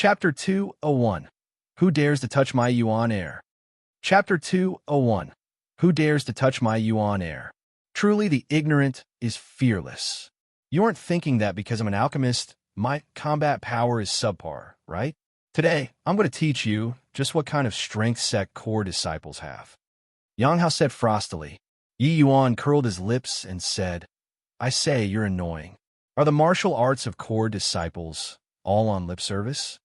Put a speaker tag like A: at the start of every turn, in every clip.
A: Chapter 201. Who dares to touch my yuan air? Chapter 201. Who dares to touch my yuan air? Truly the ignorant is fearless. You aren't thinking that because I'm an alchemist, my combat power is subpar, right? Today, I'm going to teach you just what kind of strength sect core disciples have. Yang Hao said frostily. Yi Yuan curled his lips and said, I say you're annoying. Are the martial arts of core disciples all on lip service?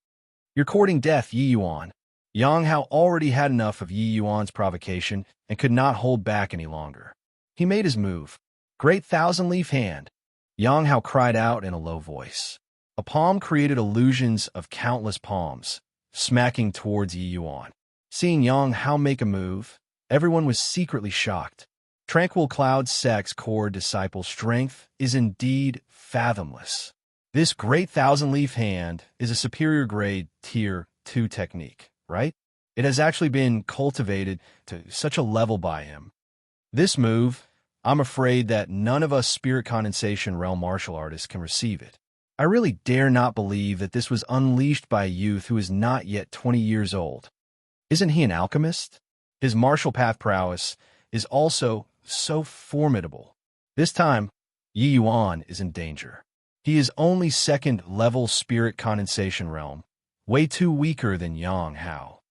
A: You're courting death, Yi Yuan. Yang Hao already had enough of Yi Yuan's provocation and could not hold back any longer. He made his move. Great thousand-leaf hand. Yang Hao cried out in a low voice. A palm created illusions of countless palms, smacking towards Yi Yuan. Seeing Yang Hao make a move, everyone was secretly shocked. Tranquil Cloud Sect's core disciple strength is indeed fathomless. This great thousand-leaf hand is a superior grade Tier 2 technique, right? It has actually been cultivated to such a level by him. This move, I'm afraid that none of us Spirit Condensation Realm martial artists can receive it. I really dare not believe that this was unleashed by a youth who is not yet 20 years old. Isn't he an alchemist? His martial path prowess is also so formidable. This time, Yi Yuan is in danger. He is only second-level Spirit Condensation Realm, way too weaker than Yang Hao.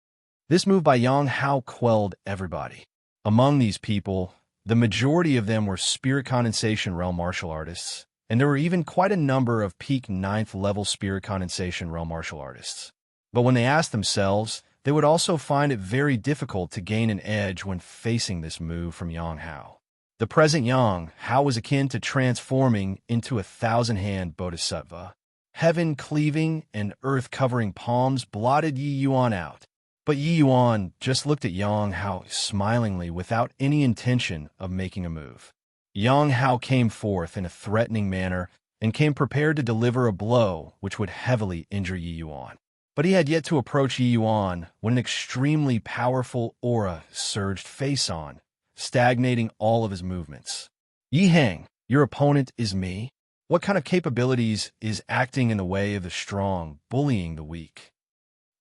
A: This move by Yang Hao quelled everybody. Among these people, the majority of them were Spirit Condensation Realm martial artists, and there were even quite a number of peak 9th-level Spirit Condensation Realm martial artists. But when they asked themselves, they would also find it very difficult to gain an edge when facing this move from Yang Hao. The present Yang Hao was akin to transforming into a thousand-hand bodhisattva. Heaven-cleaving and earth-covering palms blotted Yi Yuan out. But Yi Yuan just looked at Yang Hao smilingly without any intention of making a move. Yang Hao came forth in a threatening manner and came prepared to deliver a blow which would heavily injure Yi Yuan. But he had yet to approach Yi Yuan when an extremely powerful aura surged face-on, stagnating all of his movements. Yi Hang, your opponent is me? What kind of capabilities is acting in the way of the strong, bullying the weak?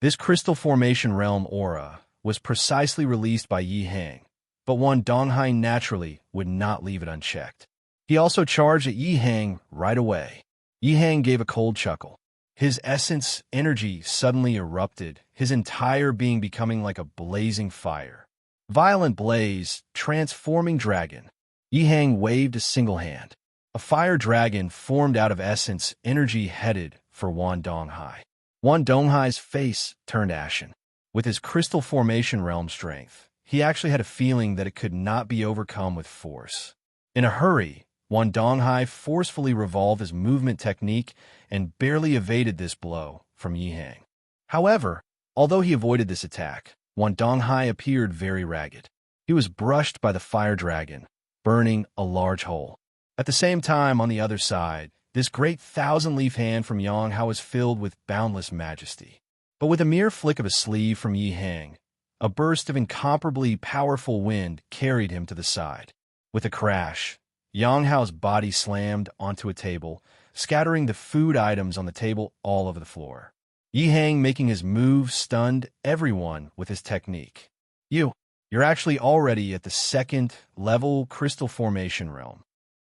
A: This crystal formation realm aura was precisely released by Yi Hang, but one Donghai naturally would not leave it unchecked. He also charged at Yi Hang right away. Yi Hang gave a cold chuckle. His essence energy suddenly erupted, his entire being becoming like a blazing fire. Violent blaze, transforming dragon. Yi Hang waved a single hand. A fire dragon formed out of essence energy headed for Wan Donghai. Wan Donghai's face turned ashen. With his crystal formation realm strength, he actually had a feeling that it could not be overcome with force. In a hurry, Wan Donghai forcefully revolved his movement technique and barely evaded this blow from Yi Hang. However, although he avoided this attack, Wan Donghai appeared very ragged. He was brushed by the fire dragon, burning a large hole. At the same time, on the other side, this great thousand-leaf hand from Yang Hao was filled with boundless majesty. But with a mere flick of a sleeve from Yi Hang, a burst of incomparably powerful wind carried him to the side. With a crash, Yang Hao's body slammed onto a table, scattering the food items on the table all over the floor. Yi Hang, making his move, stunned everyone with his technique. You're actually already at the second-level crystal formation realm.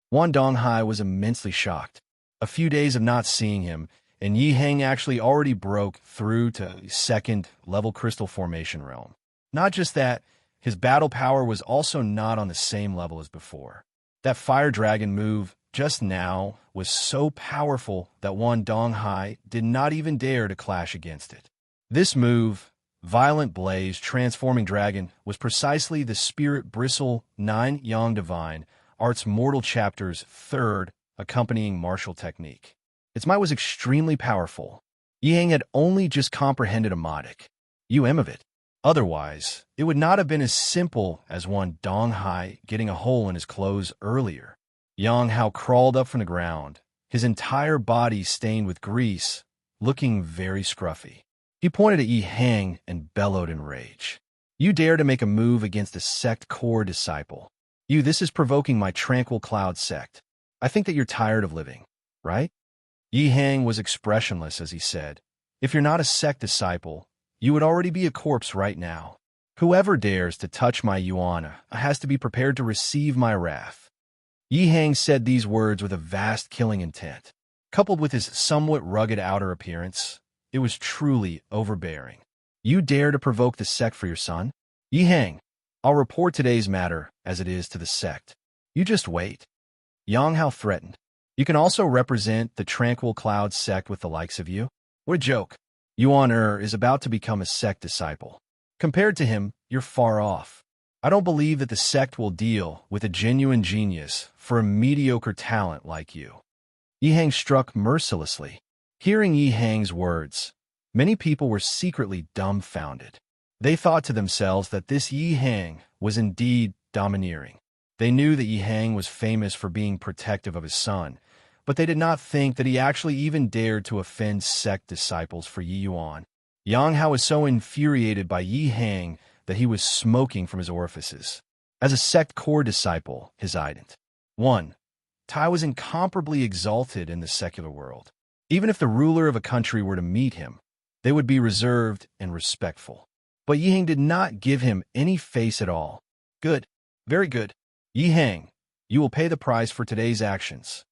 A: Wan Donghai was immensely shocked. A few days of not seeing him, and Yi Hang actually already broke through to second-level crystal formation realm. Not just that, his battle power was also not on the same level as before. That fire dragon move just now was so powerful that Wan Donghai did not even dare to clash against it. This move, Violent Blaze Transforming Dragon, was precisely the Spirit Bristle 9 Yang Divine Arts Mortal Chapter's third accompanying martial technique. Its might was extremely powerful. Yi Hang had only just comprehended a modic of it. Otherwise, it would not have been as simple as Wan Donghai getting a hole in his clothes earlier. Yang Hao crawled up from the ground, his entire body stained with grease, looking very scruffy. He pointed at Yi Hang and bellowed in rage. You dare to make a move against a sect core disciple. This is provoking my Tranquil Cloud sect. I think that you're tired of living, right? Yi Hang was expressionless as he said, If you're not a sect disciple, you would already be a corpse right now. Whoever dares to touch my Yuan has to be prepared to receive my wrath. Yi Hang said these words with a vast killing intent. Coupled with his somewhat rugged outer appearance, it was truly overbearing. You dare to provoke the sect for your son? Yi Hang, I'll report today's matter as it is to the sect. You just wait. Yang Hao threatened. You can also represent the Tranquil Cloud sect with the likes of you? What a joke. Yuan is about to become a sect disciple. Compared to him, you're far off. I don't believe that the sect will deal with a genuine genius for a mediocre talent like you. Yi Hang struck mercilessly. Hearing Yi Hang's words, many people were secretly dumbfounded. They thought to themselves that this Yi Hang was indeed domineering. They knew that Yi Hang was famous for being protective of his son, but they did not think that he actually even dared to offend sect disciples for Yi Yuan. Yang Hao was so infuriated by Yi Hang that he was smoking from his orifices. As a sect core disciple, his ident. 1. Tai was incomparably exalted in the secular world. Even if the ruler of a country were to meet him, they would be reserved and respectful. But Yi Hang did not give him any face at all. Good. Very good. Yi Hang, you will pay the price for today's actions.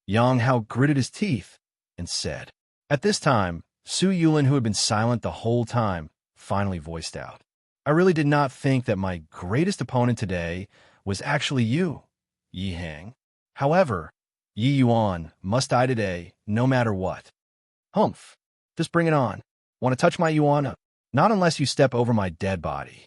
A: Yang Hao gritted his teeth and said. At this time, Su Yulin, who had been silent the whole time, finally voiced out. I really did not think that my greatest opponent today was actually you, Yi Hang. However, Yi Yuan must die today, no matter what. Humph. Just bring it on. Want to touch my Yuan? Not unless you step over my dead body.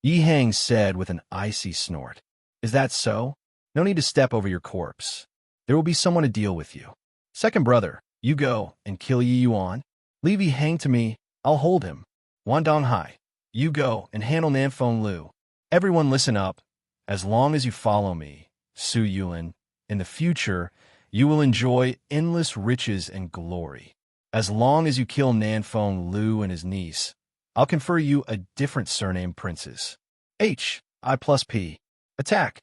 A: Yi Hang said with an icy snort. Is that so? No need to step over your corpse. There will be someone to deal with you. Second brother, you go and kill Yi Yuan. Leave Yi Hang to me, I'll hold him. Wan Donghai, you go and handle Nanfeng Lu. Everyone listen up. As long as you follow me, Su Yulin, in the future, you will enjoy endless riches and glory. As long as you kill Nanfeng Lu and his niece, I'll confer you a different surname, Princess. I+P. Attack!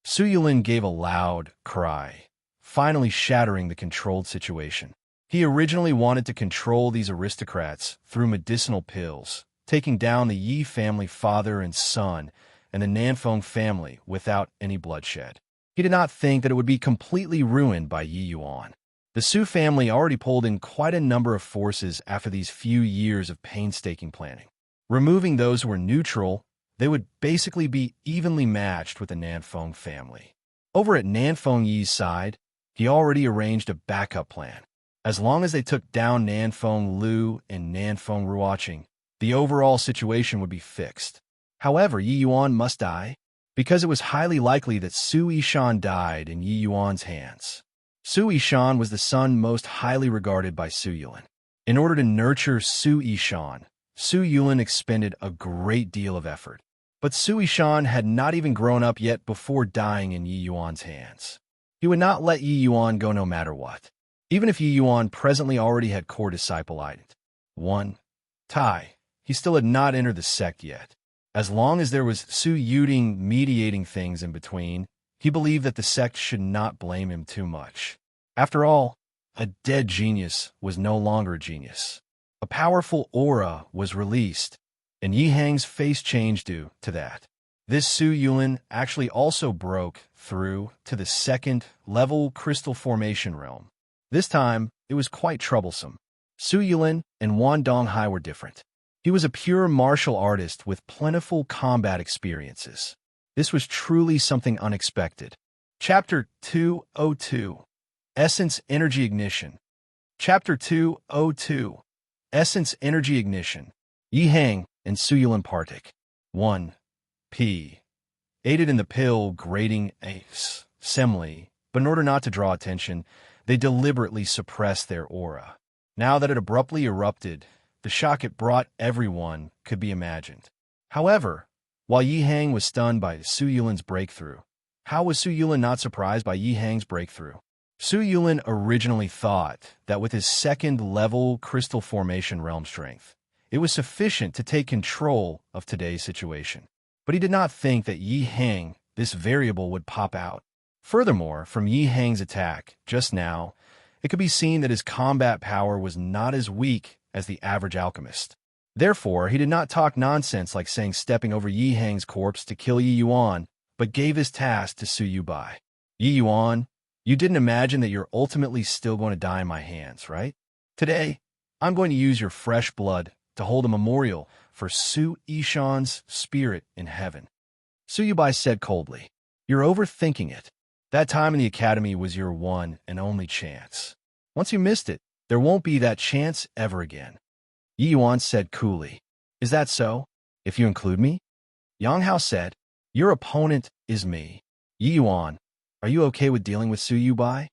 A: Su Yulin gave a loud cry, finally shattering the controlled situation. He originally wanted to control these aristocrats through medicinal pills, taking down the Yi family father and son and the Nanfeng family without any bloodshed. He did not think that it would be completely ruined by Yi Yuan. The Su family already pulled in quite a number of forces after these few years of painstaking planning. Removing those who were neutral, they would basically be evenly matched with the Nanfeng family. Over at Nanfeng Yi's side, he already arranged a backup plan. As long as they took down Nanfeng Lu and Nanfeng Ruoqing, the overall situation would be fixed. However, Yi Yuan must die, because it was highly likely that Su Yishan died in Yi Yuan's hands. Su Yishan was the son most highly regarded by Su Yulin. In order to nurture Su Yishan, Su Yulin expended a great deal of effort. But Su Yishan had not even grown up yet before dying in Yi Yuan's hands. He would not let Yi Yuan go no matter what. Even if Yi Yuan presently already had core disciple ident. 1. Tai. He still had not entered the sect yet. As long as there was Su Yuding mediating things in between, he believed that the sect should not blame him too much. After all, a dead genius was no longer a genius. A powerful aura was released, and Yi Hang's face changed due to that. This Su Yulin actually also broke through to the second-level crystal formation realm. This time, it was quite troublesome. Su Yulin and Wan Donghai were different. He was a pure martial artist with plentiful combat experiences. This was truly something unexpected. Chapter 202. Essence Energy Ignition. Chapter 202. Essence Energy Ignition. Yi Hang and Su Yulin partook. 1. P. Aided in the pill grading assembly, but in order not to draw attention, they deliberately suppressed their aura. Now that it abruptly erupted, the shock it brought everyone could be imagined. However, while Yi Hang was stunned by Su Yulin's breakthrough, how was Su Yulin not surprised by Yi Hang's breakthrough? Su Yulin originally thought that with his second-level crystal formation realm strength, it was sufficient to take control of today's situation. But he did not think that Yi Hang, this variable, would pop out. Furthermore, from Yi Hang's attack just now, it could be seen that his combat power was not as weak as the average alchemist. Therefore, he did not talk nonsense like saying stepping over Yi Hang's corpse to kill Yi Yuan, but gave his task to Su Yubai. Yi Yuan, you didn't imagine that you're ultimately still going to die in my hands, right? Today, I'm going to use your fresh blood to hold a memorial for Su Yishan's spirit in heaven. Su Yubai said coldly, "You're overthinking it. That time in the academy was your one and only chance. Once you missed it, there won't be that chance ever again." Yi Yuan said coolly, "Is that so, if you include me?" Yang Hao said, "Your opponent is me." Yi Yuan, are you okay with dealing with Su Yubai?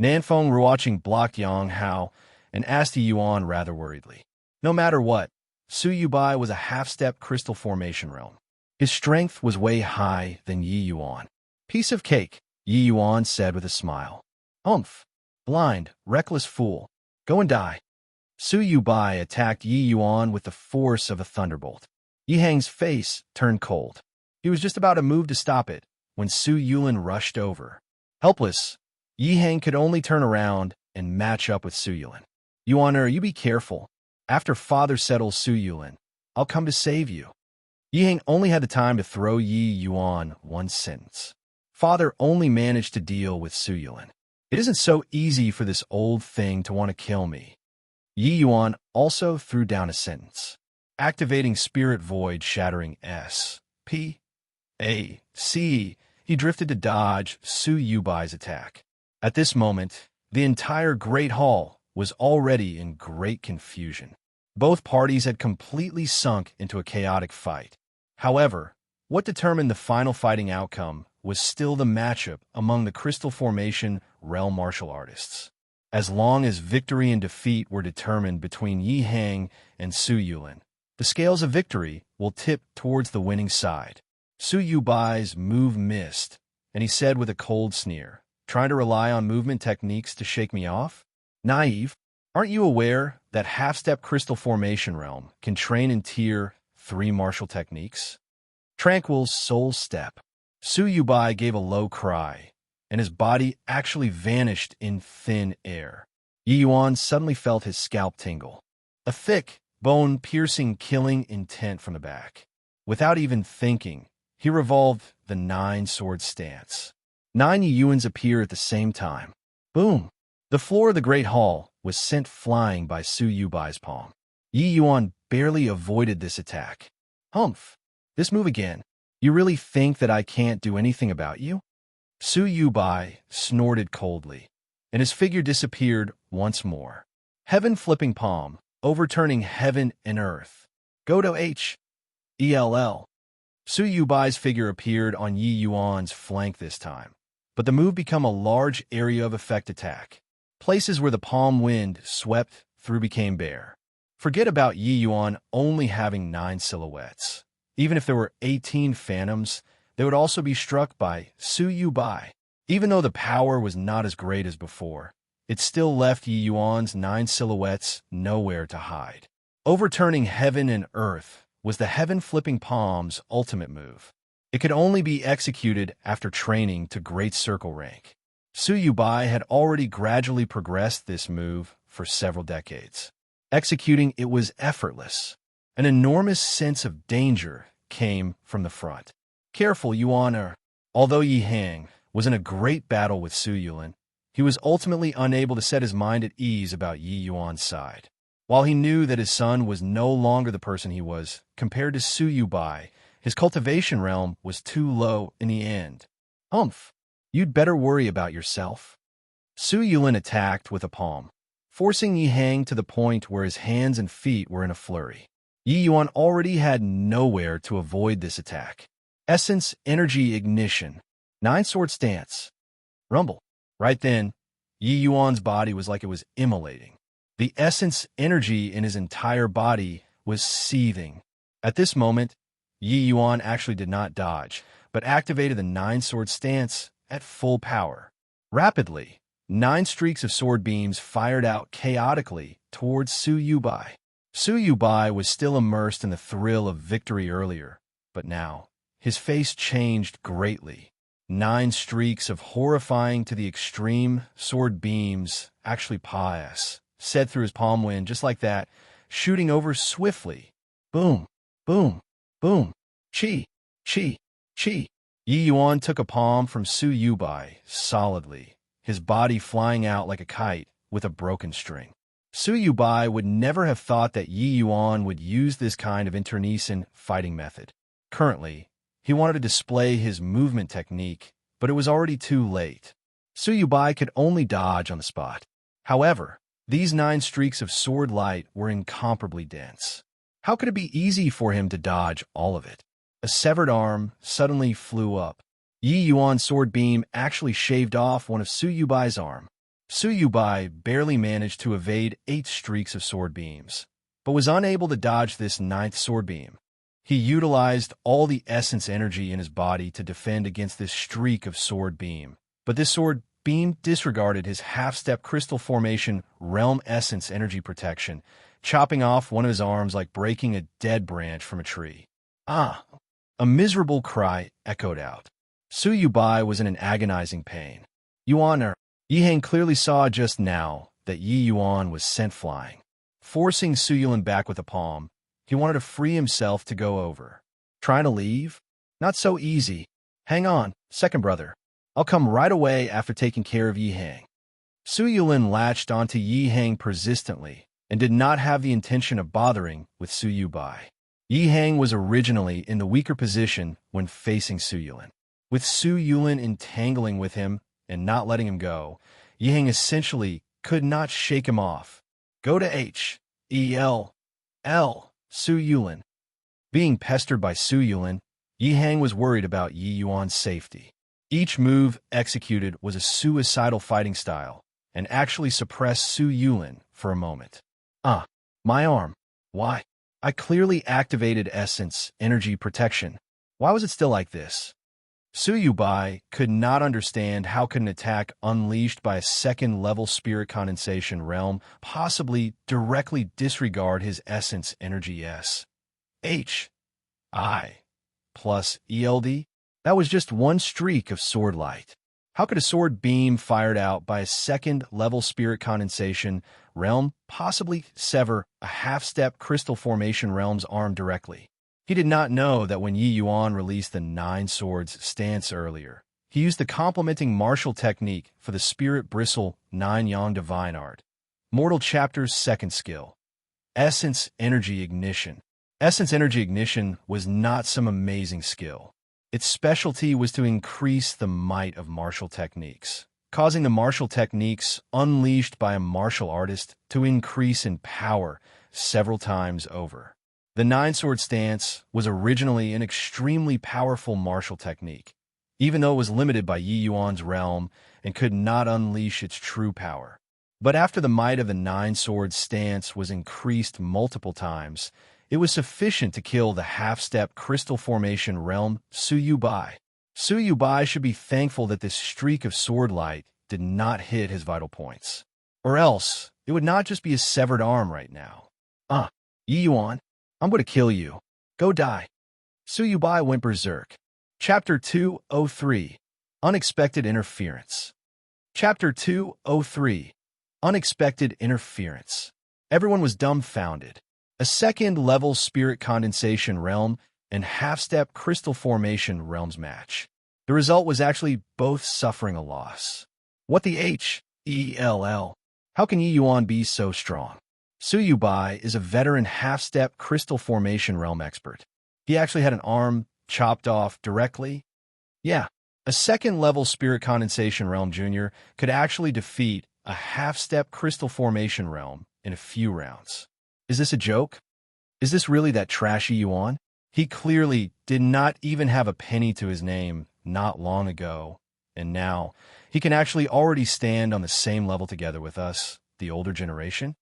A: Nanfeng Ruoqing blocked Yang Hao and asked Yi Yuan rather worriedly. No matter what, Su Yubai was a half-step crystal formation realm. His strength was way high than Yi Yuan. "Piece of cake," Yi Yuan said with a smile. "Umph. Blind, reckless fool. Go and die." Su Yubai attacked Yi Yuan with the force of a thunderbolt. Yi Hang's face turned cold. He was just about to move to stop it when Su Yulin rushed over. Helpless, Yi Hang could only turn around and match up with Su Yulin. "Yuaner, you be careful. After father settles Su Yulin, I'll come to save you." Yi Hang only had the time to throw Yi Yuan one sentence. Father only managed to deal with Su Yulin. "It isn't so easy for this old thing to want to kill me." Yi Yuan also threw down a sentence. Activating Spirit Void shattering S.P.A.C. He drifted to dodge Su Yubai's attack. At this moment, the entire Great Hall was already in great confusion. Both parties had completely sunk into a chaotic fight. However, what determined the final fighting outcome was still the matchup among the Crystal Formation realm martial artists. As long as victory and defeat were determined between Yi Hang and Su Yulin, the scales of victory will tip towards the winning side. Su Yubai's move missed, and he said with a cold sneer, "Trying to rely on movement techniques to shake me off? Naive. Aren't you aware that half-step crystal formation realm can train in Tier 3 martial techniques?" Tranquil's soul step. Su Yubai gave a low cry, and his body actually vanished in thin air. Yi Yuan suddenly felt his scalp tingle. A thick, bone-piercing killing intent from the back. Without even thinking, he revolved the 9-sword stance. 9 Yi Yuans appear at the same time. Boom! The floor of the Great Hall was sent flying by Su Yubai's palm. Yi Yuan barely avoided this attack. Humph! This move again. You really think that I can't do anything about you? Su Yubai snorted coldly, and his figure disappeared once more. Heaven-flipping palm, overturning heaven and earth. Goto H.E.L.L. Su Yubai's figure appeared on Yi Yuan's flank this time, but the move became a large area of effect attack. Places where the palm wind swept through became bare. Forget about Yi Yuan only having 9 silhouettes. Even if there were 18 phantoms, they would also be struck by Su Yubai. Even though the power was not as great as before, it still left Yi Yuan's 9 silhouettes nowhere to hide. Overturning heaven and earth was the heaven-flipping palm's ultimate move. It could only be executed after training to Great Circle rank. Su Yubai had already gradually progressed this move for several decades. Executing it was effortless. An enormous sense of danger came from the front. Careful, Yuan. Although Yi Hang was in a great battle with Su Yulin, he was ultimately unable to set his mind at ease about Yi Yuan's side. While he knew that his son was no longer the person he was, compared to Su Yubai, his cultivation realm was too low in the end. Humph! You'd better worry about yourself. Su Yulin attacked with a palm, forcing Yi Hang to the point where his hands and feet were in a flurry. Yi Yuan already had nowhere to avoid this attack. Essence Energy Ignition. 9-sword stance. Rumble. Right then, Yi Yuan's body was like it was immolating. The essence energy in his entire body was seething. At this moment, Yi Yuan actually did not dodge, but activated the 9-sword stance at full power. Rapidly, 9 streaks of sword beams fired out chaotically towards Su Yubai. Su Yubai was still immersed in the thrill of victory earlier, but now, his face changed greatly. 9 streaks of horrifying to the extreme sword beams actually pass, set through his palm wind just like that, shooting over swiftly. Boom, boom, boom. Chi, chi, chi. Yi Yuan took a palm from Su Yubai solidly, his body flying out like a kite with a broken string. Su Yubai would never have thought that Yi Yuan would use this kind of internecine fighting method. Currently, he wanted to display his movement technique, but it was already too late. Su Yubai could only dodge on the spot. However, these 9 streaks of sword light were incomparably dense. How could it be easy for him to dodge all of it? A severed arm suddenly flew up. Yi Yuan's sword beam actually shaved off one of Su Yubai's arm. Su Yubai barely managed to evade 8 streaks of sword beams, but was unable to dodge this 9th sword beam. He utilized all the essence energy in his body to defend against this streak of sword beam, but this sword beam disregarded his half-step crystal formation realm essence energy protection, chopping off one of his arms like breaking a dead branch from a tree. Ah! A miserable cry echoed out. Su Yubai was in an agonizing pain. Yi Hang clearly saw just now that Yi Yuan was sent flying. Forcing Su Yuan back with a palm, he wanted to free himself to go over. Trying to leave? Not so easy. Hang on, second brother. I'll come right away after taking care of Yi Hang. Su Yuan latched onto Yi Hang persistently and did not have the intention of bothering with Su Yubai. Yi Hang was originally in the weaker position when facing Su Yuan. With Su Yuan entangling with him and not letting him go, Yi Hang essentially could not shake him off. Go to H-E-L-L, Su Yuan. Being pestered by Su Yuan, Yi Hang was worried about Yi Yuan's safety. Each move executed was a suicidal fighting style and actually suppressed Su Yuan for a moment. My arm. Why? I clearly activated essence energy protection. Why was it still like this? Su Yubai could not understand how could an attack unleashed by a second-level spirit condensation realm possibly directly disregard his essence energy S-H-I plus ELD? That was just one streak of sword light. How could a sword beam fired out by a second-level spirit condensation realm possibly sever a half-step crystal formation realm's arm directly? He did not know that when Yi Yuan released the 9 swords stance earlier, he used the complementing martial technique for the Spirit Bristle 9 Yang Divine Art. Mortal Chapter's 2nd skill. Essence Energy Ignition. Essence Energy Ignition was not some amazing skill. Its specialty was to increase the might of martial techniques, causing the martial techniques unleashed by a martial artist to increase in power several times over. The 9-sword stance was originally an extremely powerful martial technique, even though it was limited by Yi Yuan's realm and could not unleash its true power. But after the might of the 9-sword stance was increased multiple times, it was sufficient to kill the half-step crystal formation realm Su Yubai. Su Yubai should be thankful that this streak of sword light did not hit his vital points. Or else, it would not just be a severed arm right now. Yi Yuan, I'm going to kill you. Go die. Su Yubai went berserk. Chapter 203. Unexpected Interference. Chapter 203. Unexpected Interference. Everyone was dumbfounded. A second-level spirit condensation realm and half-step crystal formation realms match. The result was actually both suffering a loss. What the H-E-L-L? How can Yi Yuan be so strong? Su Yubai is a veteran half-step crystal formation realm expert. He actually had an arm chopped off directly. Yeah, a second-level spirit condensation realm junior could actually defeat a half-step crystal formation realm in a few rounds. Is this a joke? Is this really that trashy Yuan? He clearly did not even have a penny to his name not long ago, and now he can actually already stand on the same level together with us, the older generation?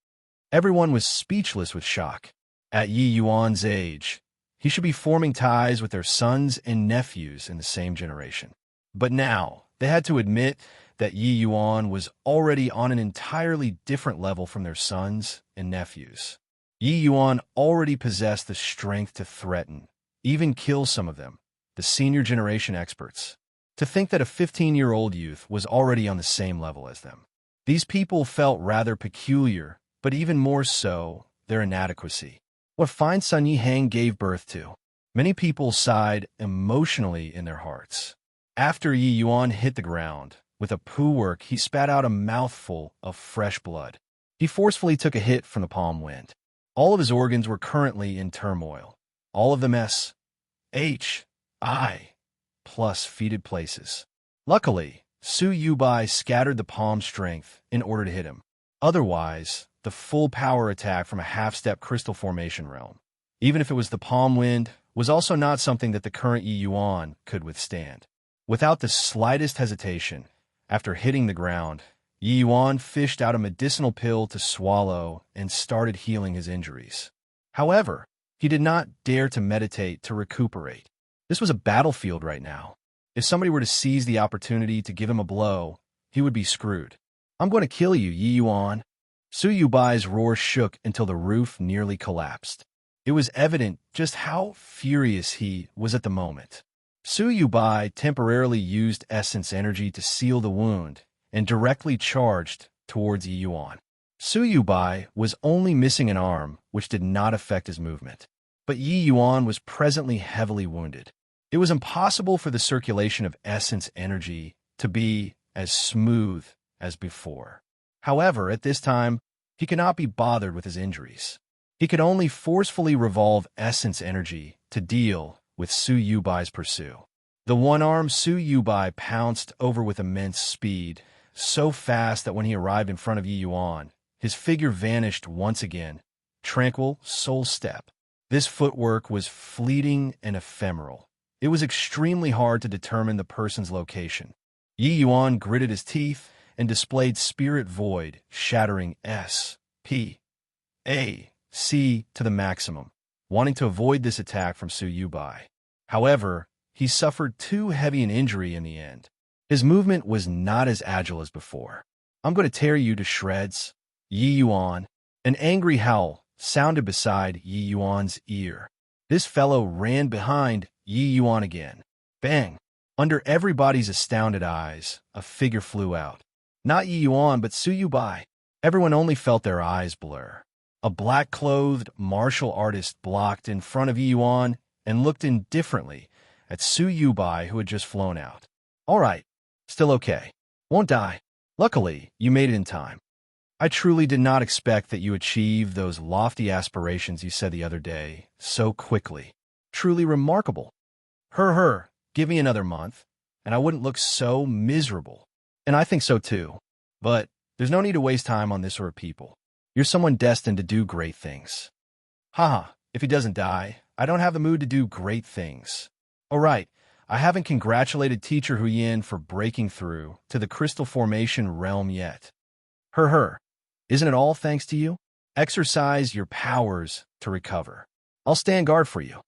A: Everyone was speechless with shock. At Yi Yuan's age, he should be forming ties with their sons and nephews in the same generation. But now, they had to admit that Yi Yuan was already on an entirely different level from their sons and nephews. Yi Yuan already possessed the strength to threaten, even kill some of them, the senior generation experts. To think that a 15-year-old youth was already on the same level as them. These people felt rather peculiar, but even more so, their inadequacy. What fine Sun Yihang gave birth to. Many people sighed emotionally in their hearts. After Yi Yuan hit the ground, with a poo work, he spat out a mouthful of fresh blood. He forcefully took a hit from the palm wind. All of his organs were currently in turmoil. All of them S-H-I plus feeded places. Luckily, Su Yubai scattered the palm's strength in order to hit him. Otherwise, the full power attack from a half-step crystal formation realm, even if it was the palm wind, was also not something that the current Yi Yuan could withstand. Without the slightest hesitation, after hitting the ground, Yi Yuan fished out a medicinal pill to swallow and started healing his injuries. However, he did not dare to meditate to recuperate. This was a battlefield right now. If somebody were to seize the opportunity to give him a blow, he would be screwed. "I'm going to kill you, Yi Yuan." Su Yubai's roar shook until the roof nearly collapsed. It was evident just how furious he was at the moment. Su Yubai temporarily used essence energy to seal the wound and directly charged towards Yi Yuan. Su Yubai was only missing an arm, which did not affect his movement. But Yi Yuan was presently heavily wounded. It was impossible for the circulation of essence energy to be as smooth as before. However, at this time, he could not be bothered with his injuries. He could only forcefully revolve essence energy to deal with Su Yubai's pursuit. The one-armed Su Yubai pounced over with immense speed, so fast that when he arrived in front of Yi Yuan, his figure vanished once again. Tranquil soul step. This footwork was fleeting and ephemeral. It was extremely hard to determine the person's location. Yi Yuan gritted his teeth and displayed spirit void, shattering S-P-A-C to the maximum, wanting to avoid this attack from Su Yubai. However, he suffered too heavy an injury in the end. His movement was not as agile as before. "I'm going to tear you to shreds, Yi Yuan." An angry howl sounded beside Yi Yuan's ear. This fellow ran behind Yi Yuan again. Bang! Under everybody's astounded eyes, a figure flew out. Not Yi Yuan, but Su Yubai. Everyone only felt their eyes blur. A black-clothed martial artist blocked in front of Yi Yuan and looked indifferently at Su Yubai, who had just flown out. "All right. Still okay. Won't die. Luckily, you made it in time. I truly did not expect that you achieved those lofty aspirations you said the other day so quickly. Truly remarkable. Give me another month, and I wouldn't look so miserable." "And I think so too. But there's no need to waste time on this sort of people. You're someone destined to do great things." "Haha, if he doesn't die, I don't have the mood to do great things. All right, I haven't congratulated Teacher Huyin for breaking through to the crystal formation realm yet. Isn't it all thanks to you? Exercise your powers to recover. I'll stand guard for you."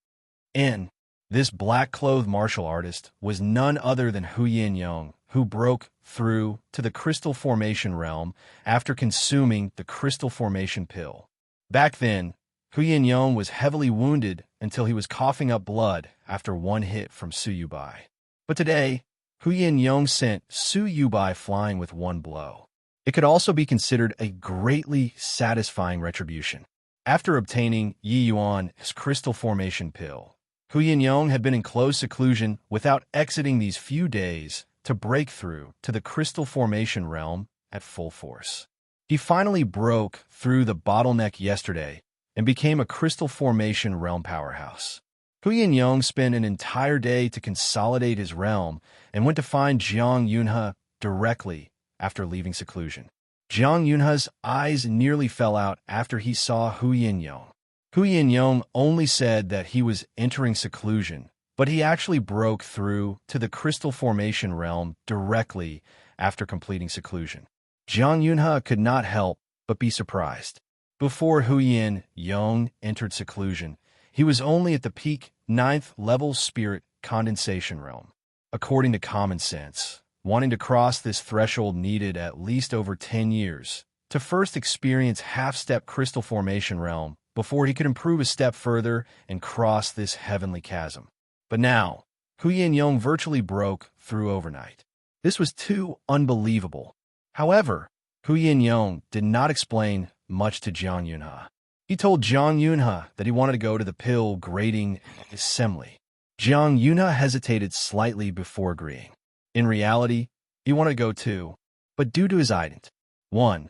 A: And this black-clothed martial artist was none other than Huyin Yong, who broke through to the crystal formation realm after consuming the crystal formation pill. Back then, Huyin Yong was heavily wounded until he was coughing up blood after one hit from Su Yubai. But today, Huyin Yong sent Su Yubai flying with one blow. It could also be considered a greatly satisfying retribution. After obtaining Yi Yuan's crystal formation pill, Huyin Yong had been in close seclusion without exiting these few days to break through to the crystal formation realm at full force. He finally broke through the bottleneck yesterday and became a crystal formation realm powerhouse. Huyin Yong spent an entire day to consolidate his realm and went to find Jiang Yunhe directly after leaving seclusion. Jiang Yunhe's eyes nearly fell out after he saw Huyin Yong. Huyin Yong only said that he was entering seclusion, but he actually broke through to the crystal formation realm directly after completing seclusion. Jiang Yunhe could not help but be surprised. Before Huyin Yong entered seclusion, he was only at the peak 9th level spirit condensation realm. According to common sense, wanting to cross this threshold needed at least over 10 years to first experience half-step crystal formation realm before he could improve a step further and cross this heavenly chasm. But now, Huyin Yong virtually broke through overnight. This was too unbelievable. However, Huyin Yong did not explain much to Jiang Yunhe. He told Jiang Yunhe that he wanted to go to the pill grading assembly. Jiang Yunhe hesitated slightly before agreeing. In reality, he wanted to go too, but due to his ident. 1.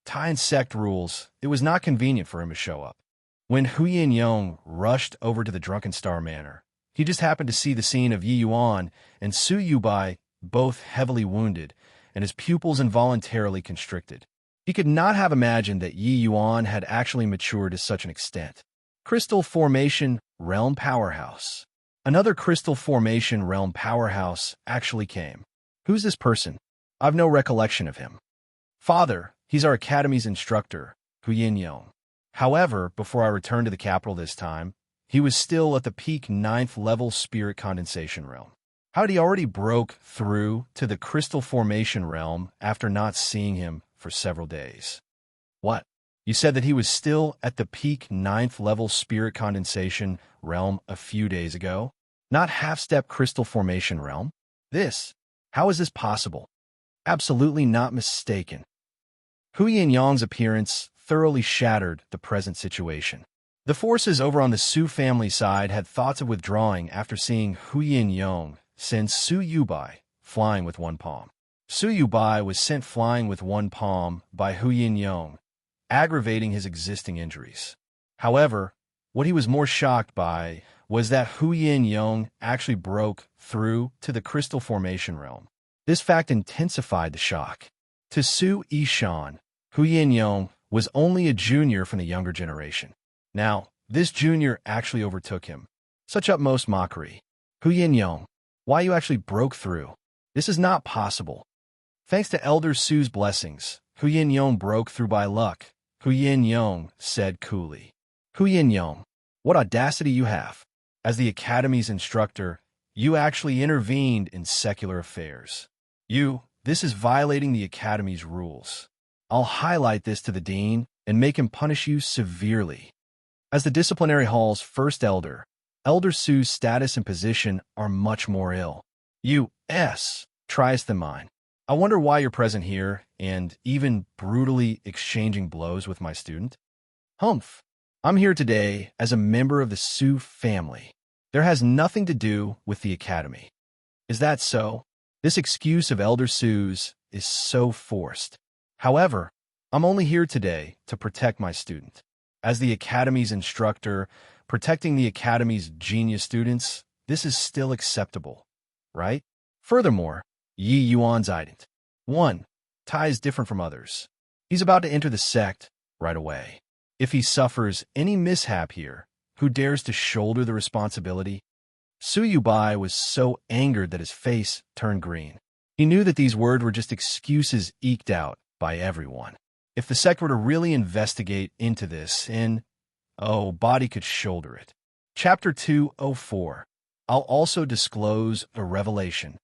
A: Tai and sect rules, it was not convenient for him to show up. When Huyin Yong rushed over to the Drunken Star Manor, he just happened to see the scene of Yi Yuan and Su Yubai both heavily wounded and his pupils involuntarily constricted. He could not have imagined that Yi Yuan had actually matured to such an extent. Crystal Formation Realm Powerhouse. Another Crystal Formation Realm Powerhouse actually came. Who's this person? I've no recollection of him. Father, he's our academy's instructor, Huyin Yong. However, before I returned to the capital this time, he was still at the peak 9th level spirit condensation realm. How had he already broke through to the Crystal Formation realm after not seeing him for several days? What? You said that he was still at the peak 9th level spirit condensation realm a few days ago? Not half-step Crystal Formation realm? How is this possible? Absolutely not mistaken. Huyin Yong's appearance thoroughly shattered the present situation. The forces over on the Su family side had thoughts of withdrawing after seeing Huyin Yong send Su Yubai flying with one palm. Su Yubai was sent flying with one palm by Huyin Yong, aggravating his existing injuries. However, what he was more shocked by was that Huyin Yong actually broke through to the Crystal Formation realm. This fact intensified the shock. To Su Yishan, Huyin Yong was only a junior from the younger generation. Now, this junior actually overtook him. Such utmost mockery. Huyin Yong, why you actually broke through? This is not possible. Thanks to Elder Su's blessings, Huyin Yong broke through by luck, Huyin Yong said coolly. Huyin Yong, what audacity you have. As the Academy's instructor, you actually intervened in secular affairs. This is violating the Academy's rules. I'll highlight this to the Dean and make him punish you severely. As the Disciplinary Hall's first elder, Elder Su's status and position are much more ill. Tries than mine. I wonder why you're present here and even brutally exchanging blows with my student. Humph. I'm here today as a member of the Su family. There has nothing to do with the Academy. Is that so? This excuse of Elder Su's is so forced. However, I'm only here today to protect my student. As the Academy's instructor, protecting the Academy's genius students, this is still acceptable, right? Furthermore, Yi Yuan's ident. 1. Tai is different from others. He's about to enter the sect right away. If he suffers any mishap here, who dares to shoulder the responsibility? Su Yubai was so angered that his face turned green. He knew that these words were just excuses eked out by everyone. If the sect were to really investigate into this, Body could shoulder it. Chapter 204. I'll also disclose a revelation.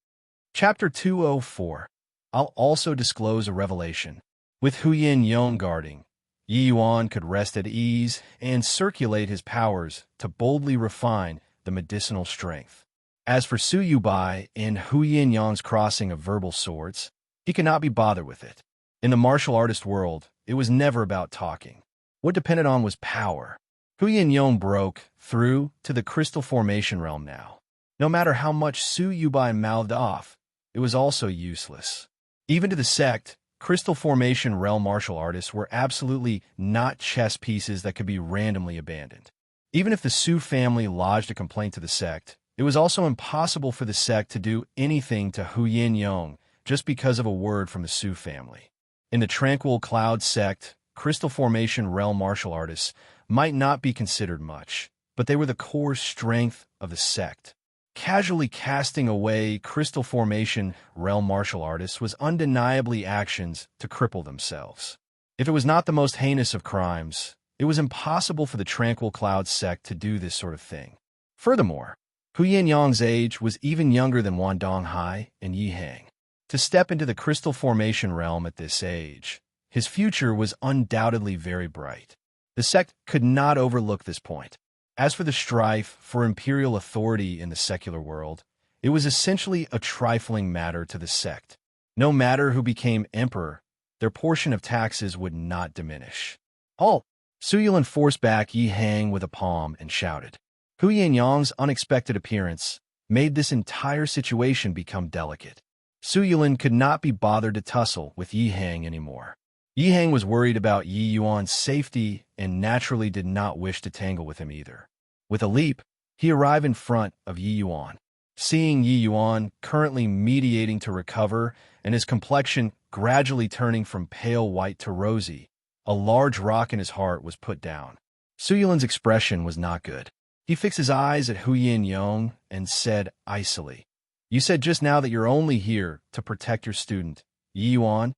A: Chapter 204. I'll also disclose a revelation. With Huyin Yong guarding, Yi Yuan could rest at ease and circulate his powers to boldly refine the medicinal strength. As for Su Yubai and Huyin Yong's crossing of verbal swords, he could not be bothered with it. In the martial artist world, it was never about talking. What depended on was power. Huyin Yong broke through to the Crystal Formation realm now. No matter how much Su Yubai mouthed off, it was also useless. Even to the sect, Crystal Formation realm martial artists were absolutely not chess pieces that could be randomly abandoned. Even if the Su family lodged a complaint to the sect, it was also impossible for the sect to do anything to Huyin Yong just because of a word from the Su family. In the Tranquil Cloud sect, Crystal Formation realm martial artists might not be considered much, but they were the core strength of the sect. Casually casting away Crystal Formation realm martial artists was undeniably actions to cripple themselves. If it was not the most heinous of crimes, it was impossible for the Tranquil Cloud sect to do this sort of thing. Furthermore, Huyin Yong's age was even younger than Wan Donghai and Yi Hang. To step into the Crystal Formation realm at this age, his future was undoubtedly very bright. The sect could not overlook this point. As for the strife for imperial authority in the secular world, it was essentially a trifling matter to the sect. No matter who became emperor, their portion of taxes would not diminish. Su Yulin forced back Yi Hang with a palm and shouted. Hu Yanyang's unexpected appearance made this entire situation become delicate. Su Yulin could not be bothered to tussle with Yi Hang anymore. Yi Hang was worried about Yi Yuan's safety and naturally did not wish to tangle with him either. With a leap, he arrived in front of Yi Yuan. Seeing Yi Yuan currently mediating to recover and his complexion gradually turning from pale white to rosy, a large rock in his heart was put down. Su Yulin's expression was not good. He fixed his eyes at Hu Yanyang and said icily, You said just now that you're only here to protect your student, Yi Yuan?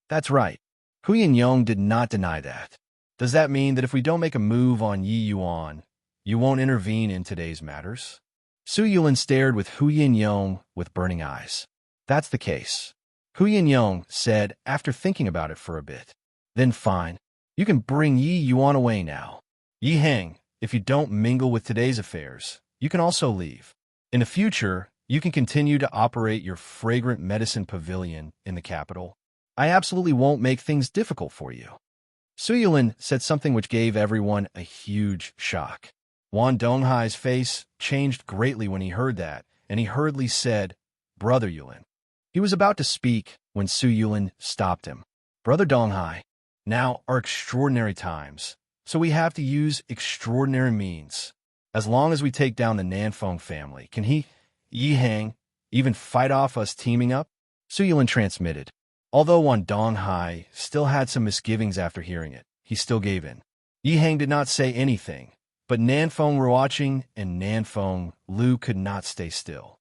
A: That's right. Hu Yanyang did not deny that. Does that mean that if we don't make a move on Yi Yuan, you won't intervene in today's matters? Su Yulin stared with Hu Yanyang with burning eyes. That's the case. Hu Yanyang said after thinking about it for a bit. Then fine. You can bring Yi Yuan away now. Yi Hang, if you don't mingle with today's affairs, you can also leave. In the future, you can continue to operate your fragrant medicine pavilion in the capital. I absolutely won't make things difficult for you. Su Yulin said something which gave everyone a huge shock. Wan Donghai's face changed greatly when he heard that, and he hurriedly said, Brother Yulin. He was about to speak when Su Yulin stopped him. Brother Donghai, now are extraordinary times, so we have to use extraordinary means. As long as we take down the Nanfeng family, can he, Yi Hang, even fight off us teaming up? Su Yulin transmitted. Although Wan Donghai still had some misgivings after hearing it, he still gave in. Yi Hang did not say anything, but Nanfeng were watching, and Nanfeng Lu could not stay still.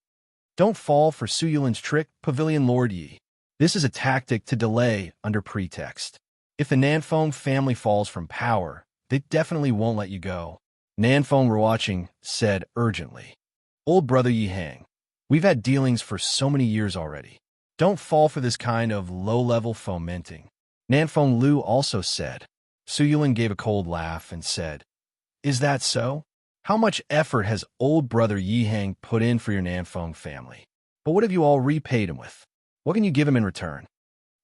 A: Don't fall for Su Yulin's trick, Pavilion Lord Yi. This is a tactic to delay under pretext. If the Nanfeng family falls from power, they definitely won't let you go. Nanfeng were watching, said urgently. Old brother Yi Hang, we've had dealings for so many years already. Don't fall for this kind of low-level fomenting. Nanfeng Lu also said. Su Yulin gave a cold laugh and said, Is that so? How much effort has old brother Yi Hang put in for your Nanfeng family? But what have you all repaid him with? What can you give him in return?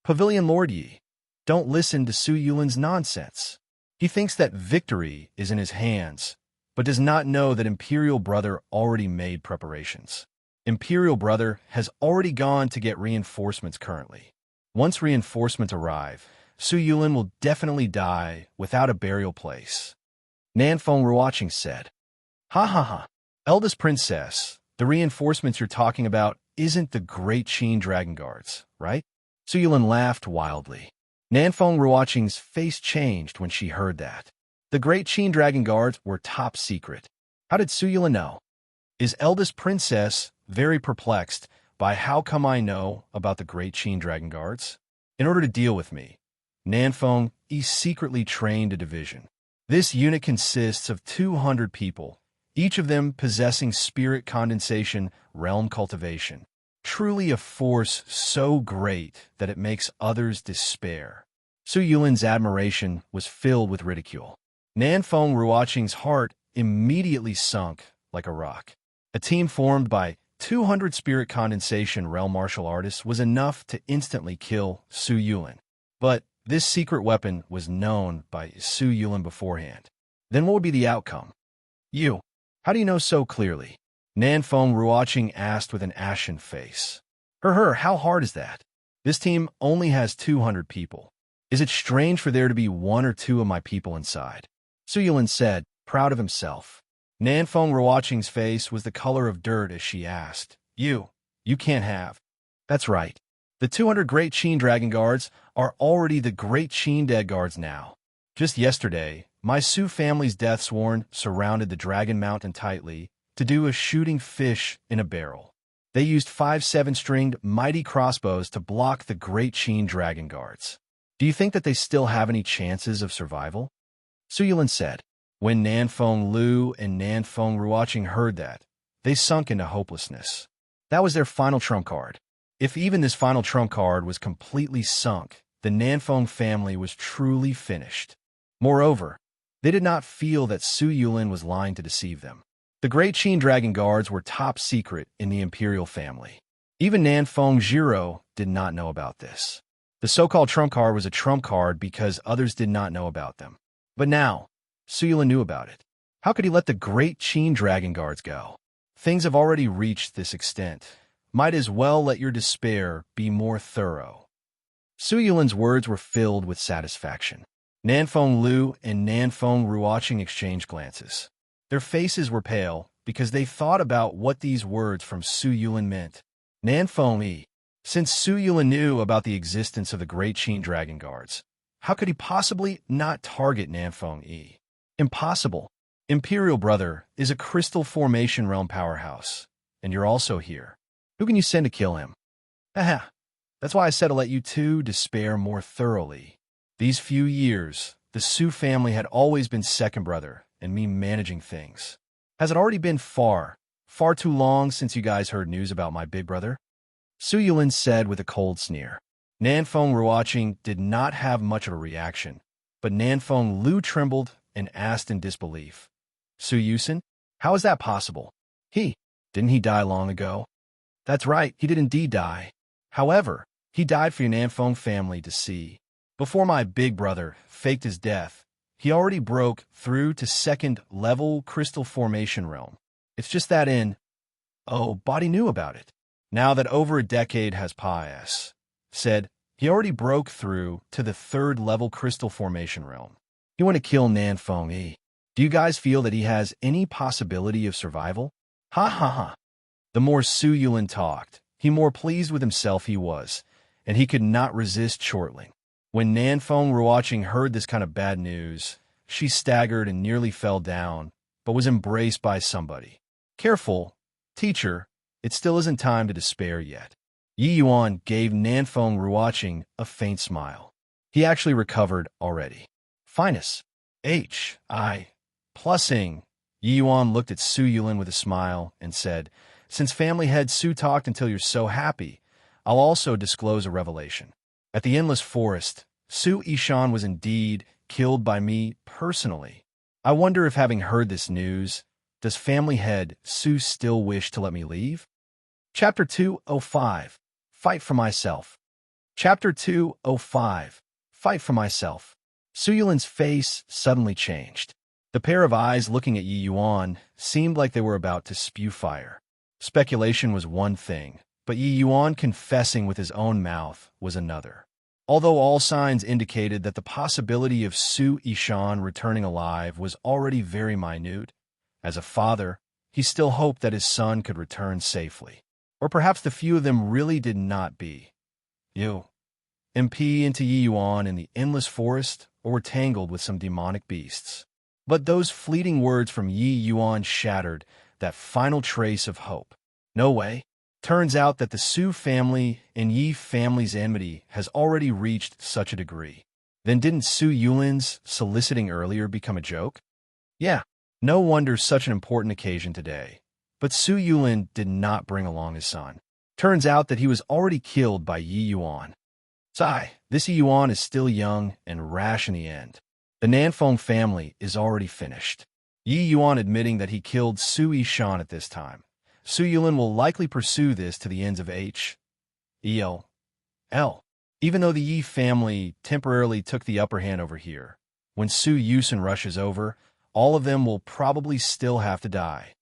A: Pavilion Lord Yi, don't listen to Su Yulin's nonsense. He thinks that victory is in his hands, but does not know that Imperial Brother already made preparations. Imperial Brother has already gone to get reinforcements currently. Once reinforcements arrive, Su Yulin will definitely die without a burial place. Nanfeng were watching said, Ha ha ha. Eldest Princess, the reinforcements you're talking about isn't the Great Qin Dragon Guards, right? Su Yulin laughed wildly. Nanfeng Ruoqing's face changed when she heard that. The Great Qin Dragon Guards were top secret. How did Su Yulin know? Is Eldest Princess very perplexed by how come I know about the Great Qin Dragon Guards? In order to deal with me, Nanfeng secretly trained a division. This unit consists of 200 people, each of them possessing spirit condensation, realm cultivation. Truly a force so great that it makes others despair. Su Yulin's admiration was filled with ridicule. Nanfeng Ruoqing's heart immediately sunk like a rock. A team formed by 200 spirit condensation realm martial artists was enough to instantly kill Su Yulin. But this secret weapon was known by Su Yulin beforehand. Then what would be the outcome? You, how do you know so clearly? Nanfeng Ruoqing asked with an ashen face. How hard is that? This team only has 200 people. Is it strange for there to be 1 or 2 of my people inside? Su Yulin said, proud of himself. Nanfeng Ruoqing's face was the color of dirt as she asked, You can't have. That's right. The 200 Great Qin Dragon Guards are already the Great Qin Dead Guards now. Just yesterday, my Su family's death sworn surrounded the Dragon Mountain tightly to do a shooting fish in a barrel. They used 5 7-stringed mighty crossbows to block the Great Qin Dragon Guards. Do you think that they still have any chances of survival? Su Yulin said. When Nanfeng Lu and Nanfeng Ruoqing heard that, they sunk into hopelessness. That was their final trump card. If even this final trump card was completely sunk, the Nanfeng family was truly finished. Moreover, they did not feel that Su Yulin was lying to deceive them. The Great Qin Dragon Guards were top secret in the imperial family. Even Nanfeng Jiro did not know about this. The so-called trump card was a trump card because others did not know about them. But now, Su Yulin knew about it. How could he let the great Qin dragon guards go? Things have already reached this extent. Might as well let your despair be more thorough. Su Yulin's words were filled with satisfaction. Nanfeng Lu and Nanfeng Ruoqing exchanged glances. Their faces were pale because they thought about what these words from Su Yulin meant. Nanfeng Yi. Since Su Yulin knew about the existence of the great Qin dragon guards, how could he possibly not target Nanfeng Yi? Impossible. Imperial Brother is a crystal formation realm powerhouse, and you're also here. Who can you send to kill him? Haha. That's why I said to let you two despair more thoroughly. These few years, the Su family had always been second brother and me managing things. Has it already been far too long since you guys heard news about my big brother? Su Yulin said with a cold sneer. Nanfeng Ruoqing did not have much of a reaction, but Nanfeng Lu trembled and asked in disbelief. Su Yusin? How is that possible? Didn't he die long ago? That's right, he did indeed die. However, he died for your Nanfeng family to see. Before my big brother faked his death, he already broke through to second-level crystal formation realm. It's just that Body knew about it. Now that over a decade has passed, said he already broke through to the third-level crystal formation realm. You want to kill Nanfeng Yi. Do you guys feel that he has any possibility of survival? Ha ha ha. The more Su Yulin talked, the more pleased with himself he was, and he could not resist chortling. When Nanfeng Ruoqing heard this kind of bad news, she staggered and nearly fell down, but was embraced by somebody. Careful, teacher, it still isn't time to despair yet. Yi Yuan gave Nanfeng Ruoqing a faint smile. He actually recovered already. Finest. H.I. Plusing. Yi Yuan looked at Su Yulin with a smile and said, Since family head Su talked until you're so happy, I'll also disclose a revelation. At the Endless Forest, Su Yishan was indeed killed by me personally. I wonder if, having heard this news, does family head Su still wish to let me leave? Chapter 205. Fight for Myself. Chapter 205. Fight for Myself. Su Yulin's face suddenly changed. The pair of eyes looking at Yi Yuan seemed like they were about to spew fire. Speculation was one thing, but Yi Yuan confessing with his own mouth was another. Although all signs indicated that the possibility of Su Yishan returning alive was already very minute, as a father, he still hoped that his son could return safely. Or perhaps the few of them really did not be. MP into Yi Yuan in the Endless Forest or were tangled with some demonic beasts. But those fleeting words from Yi Yuan shattered that final trace of hope. No way. Turns out that the Su family and Yi family's enmity has already reached such a degree. Then didn't Su Yulin's soliciting earlier become a joke? Yeah, no wonder such an important occasion today. But Su Yulin did not bring along his son. Turns out that he was already killed by Yi Yuan. This Yi Yuan is still young and rash in the end. The Nanfeng family is already finished. Yi Yuan admitting that he killed Su Yishan at this time. Su Yulin will likely pursue this to the ends of L. Even though the Yi family temporarily took the upper hand over here, when Su Yusin rushes over, all of them will probably still have to die.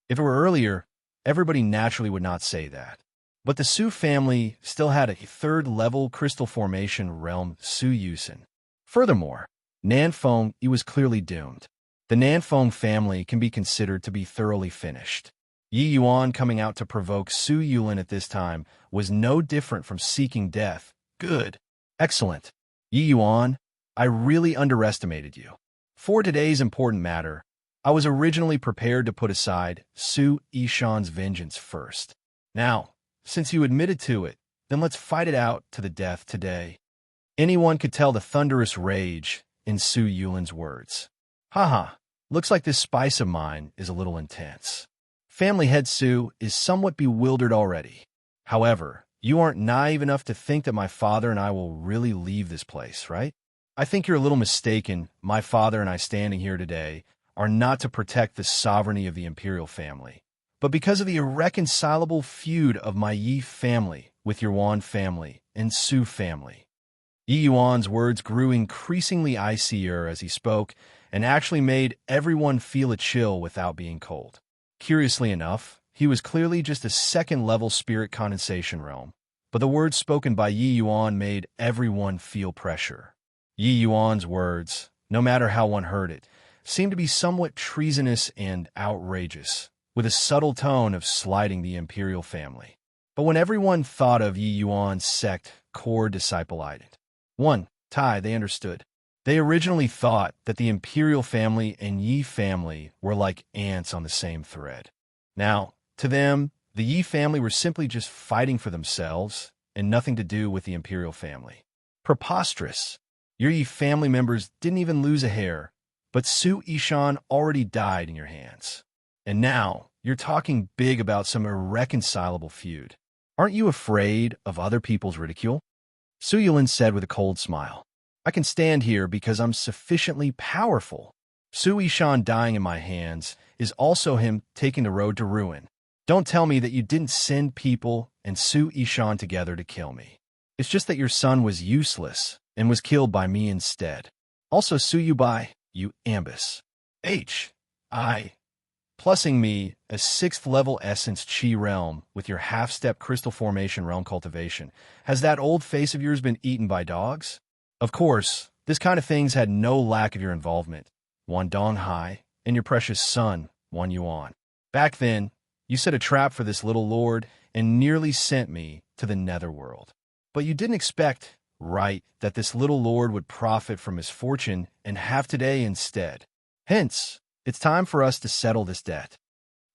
A: If it were earlier, everybody naturally would not say that. But the Su family still had a third-level crystal formation realm Su Yusin. Furthermore, Nanfeng Yi was clearly doomed. The Nanfeng family can be considered to be thoroughly finished. Yi Yuan coming out to provoke Su Yulin at this time was no different from seeking death. Good. Excellent. Yi Yuan, I really underestimated you. For today's important matter, I was originally prepared to put aside Su Yishan's vengeance first. Now, since you admitted to it, then let's fight it out to the death today. Anyone could tell the thunderous rage in Su Yulin's words. Haha, looks like this spice of mine is a little intense. Family head Su is somewhat bewildered already. However, you aren't naive enough to think that my father and I will really leave this place, right? I think you're a little mistaken. My father and I standing here today are not to protect the sovereignty of the imperial family, but because of the irreconcilable feud of my Yi family with your Yuan family and Su family. Yi Yuan's words grew increasingly icier as he spoke and actually made everyone feel a chill without being cold. Curiously enough, he was clearly just a second-level spirit condensation realm, but the words spoken by Yi Yuan made everyone feel pressure. Yi Yuan's words, no matter how one heard it, seemed to be somewhat treasonous and outrageous, with a subtle tone of slighting the imperial family. But when everyone thought of Yi Yuan's sect core disciple-ident, they understood. They originally thought that the imperial family and Yi family were like ants on the same thread. Now, to them, the Yi family were simply just fighting for themselves and nothing to do with the imperial family. Preposterous. Your Yi family members didn't even lose a hair, but Su Yishan already died in your hands. And now, you're talking big about some irreconcilable feud. Aren't you afraid of other people's ridicule? Su Yulin said with a cold smile. I can stand here because I'm sufficiently powerful. Su Yishan dying in my hands is also him taking the road to ruin. Don't tell me that you didn't send people and Su Yishan together to kill me. It's just that your son was useless and was killed by me instead. Also, Su Yubai, you ambus. Plussing me a 6th-level essence chi realm with your half-step crystal formation realm cultivation. Has that old face of yours been eaten by dogs? Of course, this kind of things had no lack of your involvement, Wan Donghai, and your precious son, Wan Yuan. Back then, you set a trap for this little lord and nearly sent me to the netherworld. But you didn't expect, right, that this little lord would profit from his fortune and have today instead. Hence, it's time for us to settle this debt.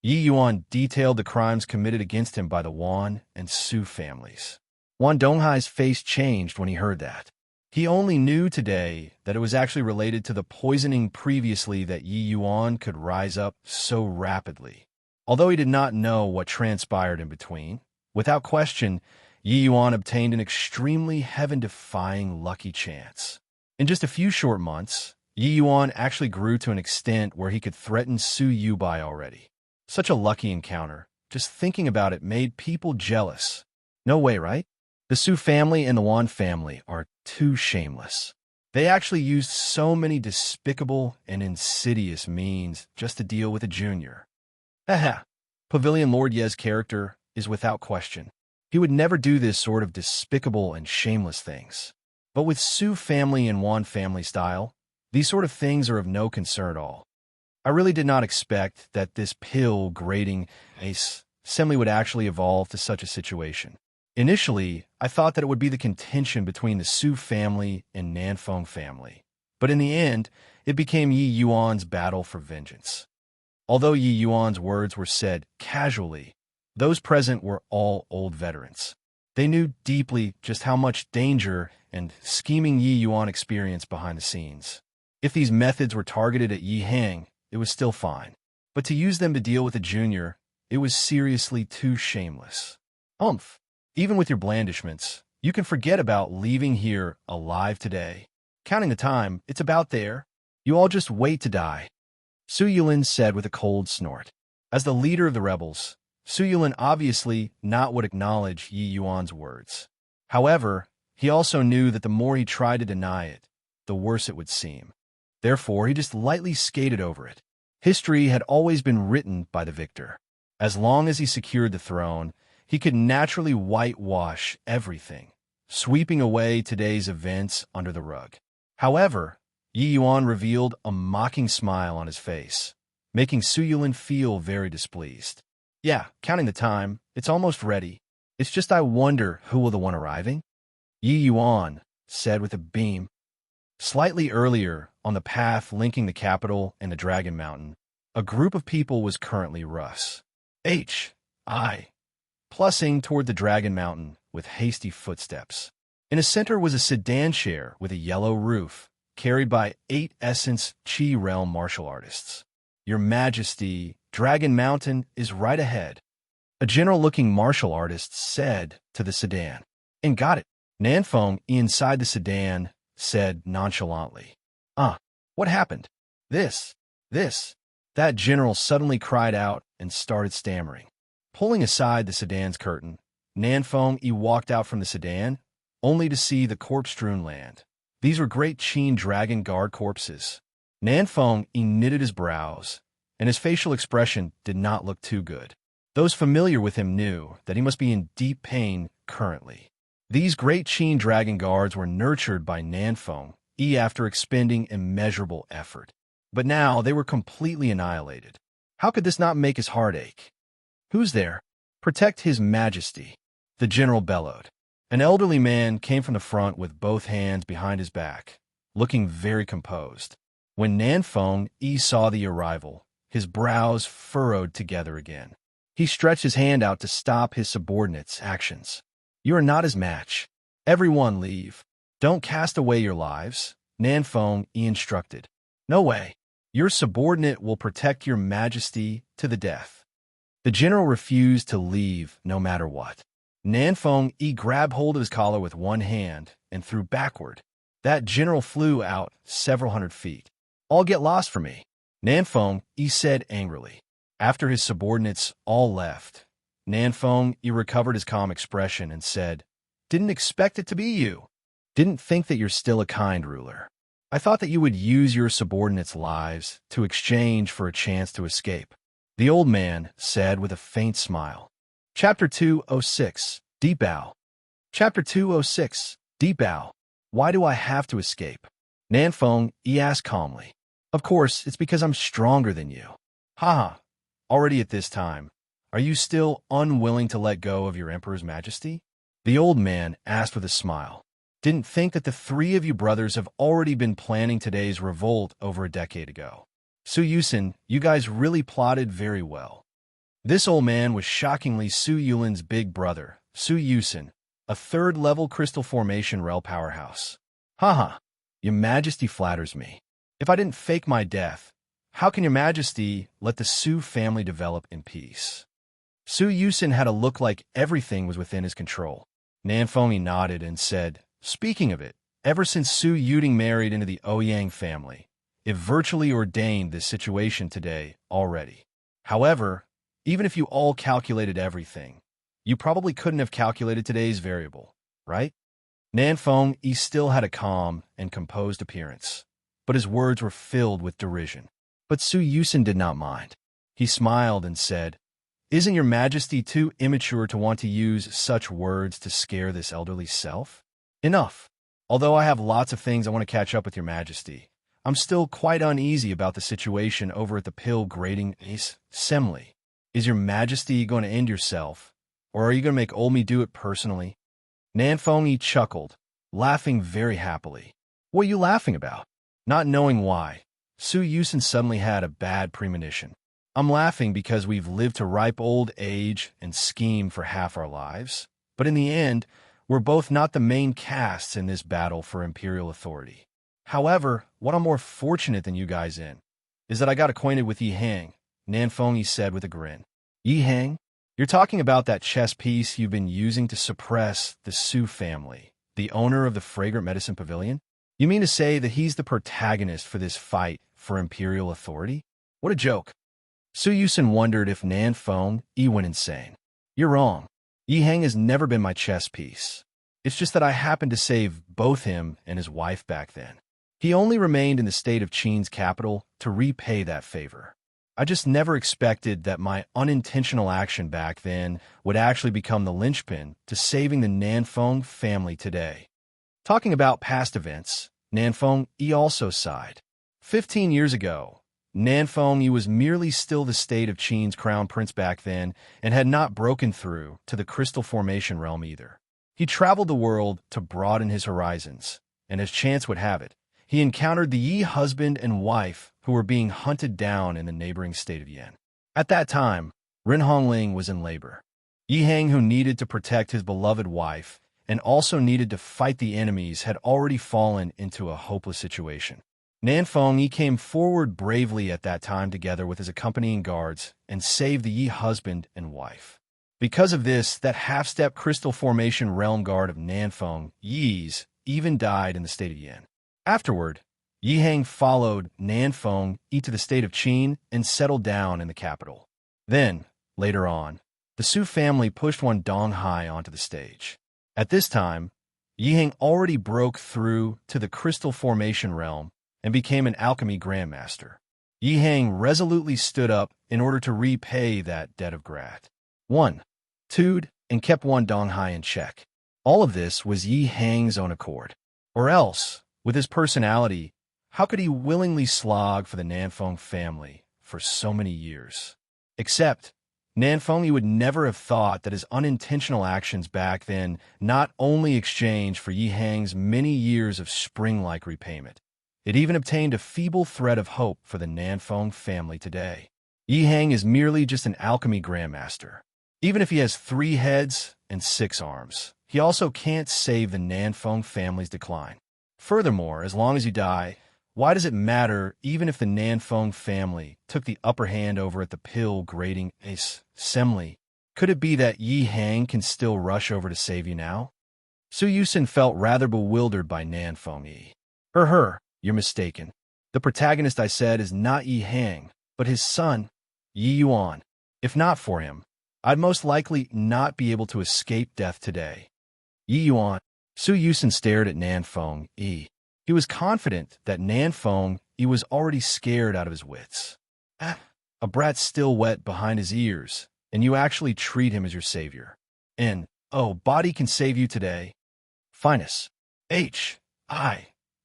A: Yi Yuan detailed the crimes committed against him by the Wan and Su families. Wan Donghai's face changed when he heard that. He only knew today that it was actually related to the poisoning previously that Yi Yuan could rise up so rapidly. Although he did not know what transpired in between, without question, Yi Yuan obtained an extremely heaven-defying lucky chance. In just a few short months, Yi Yuan actually grew to an extent where he could threaten Su Yubai already. Such a lucky encounter. Just thinking about it made people jealous. No way, right? The Su family and the Wan family are too shameless. They actually used so many despicable and insidious means just to deal with a junior. Haha. Pavilion Lord Ye's character is without question. He would never do this sort of despicable and shameless things. But with Su family and Wan family style, these sort of things are of no concern at all. I really did not expect that this pill-grading assembly would actually evolve to such a situation. Initially, I thought that it would be the contention between the Su family and Nanfeng family. But in the end, it became Yi Yuan's battle for vengeance. Although Yi Yuan's words were said casually, those present were all old veterans. They knew deeply just how much danger and scheming Yi Yuan experienced behind the scenes. If these methods were targeted at Yi Hang, it was still fine. But to use them to deal with a junior, it was seriously too shameless. Even with your blandishments, you can forget about leaving here alive today. Counting the time, it's about there. You all just wait to die. Su Yulin said with a cold snort. As the leader of the rebels, Su Yulin obviously not would acknowledge Yi Yuan's words. However, he also knew that the more he tried to deny it, the worse it would seem. Therefore, he just lightly skated over it. History had always been written by the victor. As long as he secured the throne, he could naturally whitewash everything, sweeping away today's events under the rug. However, Yi Yuan revealed a mocking smile on his face, making Su Yulin feel very displeased. Yeah, counting the time, it's almost ready. It's just I wonder who will the one arriving? Yi Yuan said with a beam. Slightly earlier, on the path linking the capital and the Dragon Mountain, a group of people was currently plussing toward the Dragon Mountain with hasty footsteps. In the center was a sedan chair with a yellow roof, carried by 8 Essence Chi Realm martial artists. Your Majesty, Dragon Mountain is right ahead, a general-looking martial artist said to the sedan. And got it. Nanfeng, inside the sedan, said nonchalantly. What happened? This. That general suddenly cried out and started stammering. Pulling aside the sedan's curtain, Nanfeng walked out from the sedan, only to see the corpse-strewn land. These were great Qin dragon guard corpses. Nanfeng knitted his brows, and his facial expression did not look too good. Those familiar with him knew that he must be in deep pain currently. These great Qin dragon guards were nurtured by Nanfeng after expending immeasurable effort. But now they were completely annihilated. How could this not make his heart ache? "Who's there? Protect His Majesty," the general bellowed. An elderly man came from the front with both hands behind his back, looking very composed. When Nanfeng saw the arrival, his brows furrowed together again. He stretched his hand out to stop his subordinate's actions. "You are not his match. Everyone leave. Don't cast away your lives," Nanfeng instructed. "No way. Your subordinate will protect your majesty to the death." The general refused to leave no matter what. Nanfeng grabbed hold of his collar with one hand and threw backward. That general flew out several hundred feet. "All get lost for me," Nanfeng said angrily. After his subordinates all left, Nanfeng recovered his calm expression and said, "Didn't expect it to be you. Didn't think that you're still a kind ruler. I thought that you would use your subordinates' lives to exchange for a chance to escape," the old man said with a faint smile. Chapter 206, Deep Bow. Chapter 206, Deep Bow. "Why do I have to escape?" Nanfeng asked calmly. "Of course, it's because I'm stronger than you." "Haha, already at this time, are you still unwilling to let go of your Emperor's Majesty?" the old man asked with a smile. "Didn't think that the three of you brothers have already been planning today's revolt over a decade ago. Su Yusin, you guys really plotted very well." This old man was shockingly Su Yulin's big brother, Su Yusin, a third-level crystal formation rel powerhouse. "Haha, your majesty flatters me. If I didn't fake my death, how can your majesty let the Su family develop in peace?" Su Yusin had a look like everything was within his control. Nanfeng nodded and said, "Speaking of it, ever since Su Yuding married into the Ouyang family, it virtually ordained this situation today already. However, even if you all calculated everything, you probably couldn't have calculated today's variable, right?" Nanfeng still had a calm and composed appearance, but his words were filled with derision. But Su Yusin did not mind. He smiled and said, "Isn't your majesty too immature to want to use such words to scare this elderly self? Enough. Although I have lots of things I want to catch up with your majesty, I'm still quite uneasy about the situation over at the pill grading assembly. Is your majesty going to end yourself, or are you going to make old me do it personally?" Nanfeng chuckled, laughing very happily. "What are you laughing about?" Not knowing why, Su Yusin suddenly had a bad premonition. "I'm laughing because we've lived to ripe old age and scheme for half our lives, but in the end, we're both not the main casts in this battle for imperial authority. However, what I'm more fortunate than you guys in is that I got acquainted with Yi Hang," Nanfeng said with a grin. "Yi Hang? You're talking about that chess piece you've been using to suppress the Su family, the owner of the Fragrant Medicine Pavilion? You mean to say that he's the protagonist for this fight for imperial authority? What a joke." Su Yusin wondered if Nanfeng went insane. "You're wrong. Yi Hang has never been my chess piece. It's just that I happened to save both him and his wife back then. He only remained in the state of Qin's capital to repay that favor. I just never expected that my unintentional action back then would actually become the linchpin to saving the Nanfeng family today." Talking about past events, Nanfeng also sighed. 15 years ago, Nanfeng was merely still the state of Qin's crown prince back then and had not broken through to the crystal formation realm either. He traveled the world to broaden his horizons, and as chance would have it, he encountered the Yi husband and wife who were being hunted down in the neighboring state of Yan. At that time, Ren Hongling was in labor. Yi Hang, who needed to protect his beloved wife and also needed to fight the enemies, had already fallen into a hopeless situation. Nanfeng came forward bravely at that time together with his accompanying guards and saved the Yi husband and wife. Because of this, that half-step crystal formation realm guard of Nanfeng Yi's even died in the state of Yan. Afterward, Yi Hang followed Nanfeng to the state of Qin and settled down in the capital. Then, later on, the Su family pushed one Dong Hai onto the stage. At this time, Yi Hang already broke through to the crystal formation realm and became an alchemy grandmaster. Yi Hang resolutely stood up in order to repay that debt of grat. 1. Tude and kept one Donghai in check. All of this was Yi Hang's own accord. Or else, with his personality, how could he willingly slog for the Nanfeng family for so many years? Except, Nanfeng would never have thought that his unintentional actions back then not only exchanged for Yi Hang's many years of spring-like repayment, it even obtained a feeble thread of hope for the Nanfeng family today. Yi Hang is merely just an alchemy grandmaster. Even if he has 3 heads and 6 arms, he also can't save the Nanfeng family's decline. Furthermore, as long as you die, why does it matter even if the Nanfeng family took the upper hand over at the pill-grading assembly? Could it be that Yi Hang can still rush over to save you now? Su Yusin felt rather bewildered by Nanfeng. You're mistaken. The protagonist I said is not Yi Hang, but his son, Yi Yuan. If not for him, I'd most likely not be able to escape death today. Yi Yuan. Su Yusin stared at Nanfeng. He was confident that Nanfeng was already scared out of his wits. A brat still wet behind his ears, and you actually treat him as your savior. Body can save you today. Finest.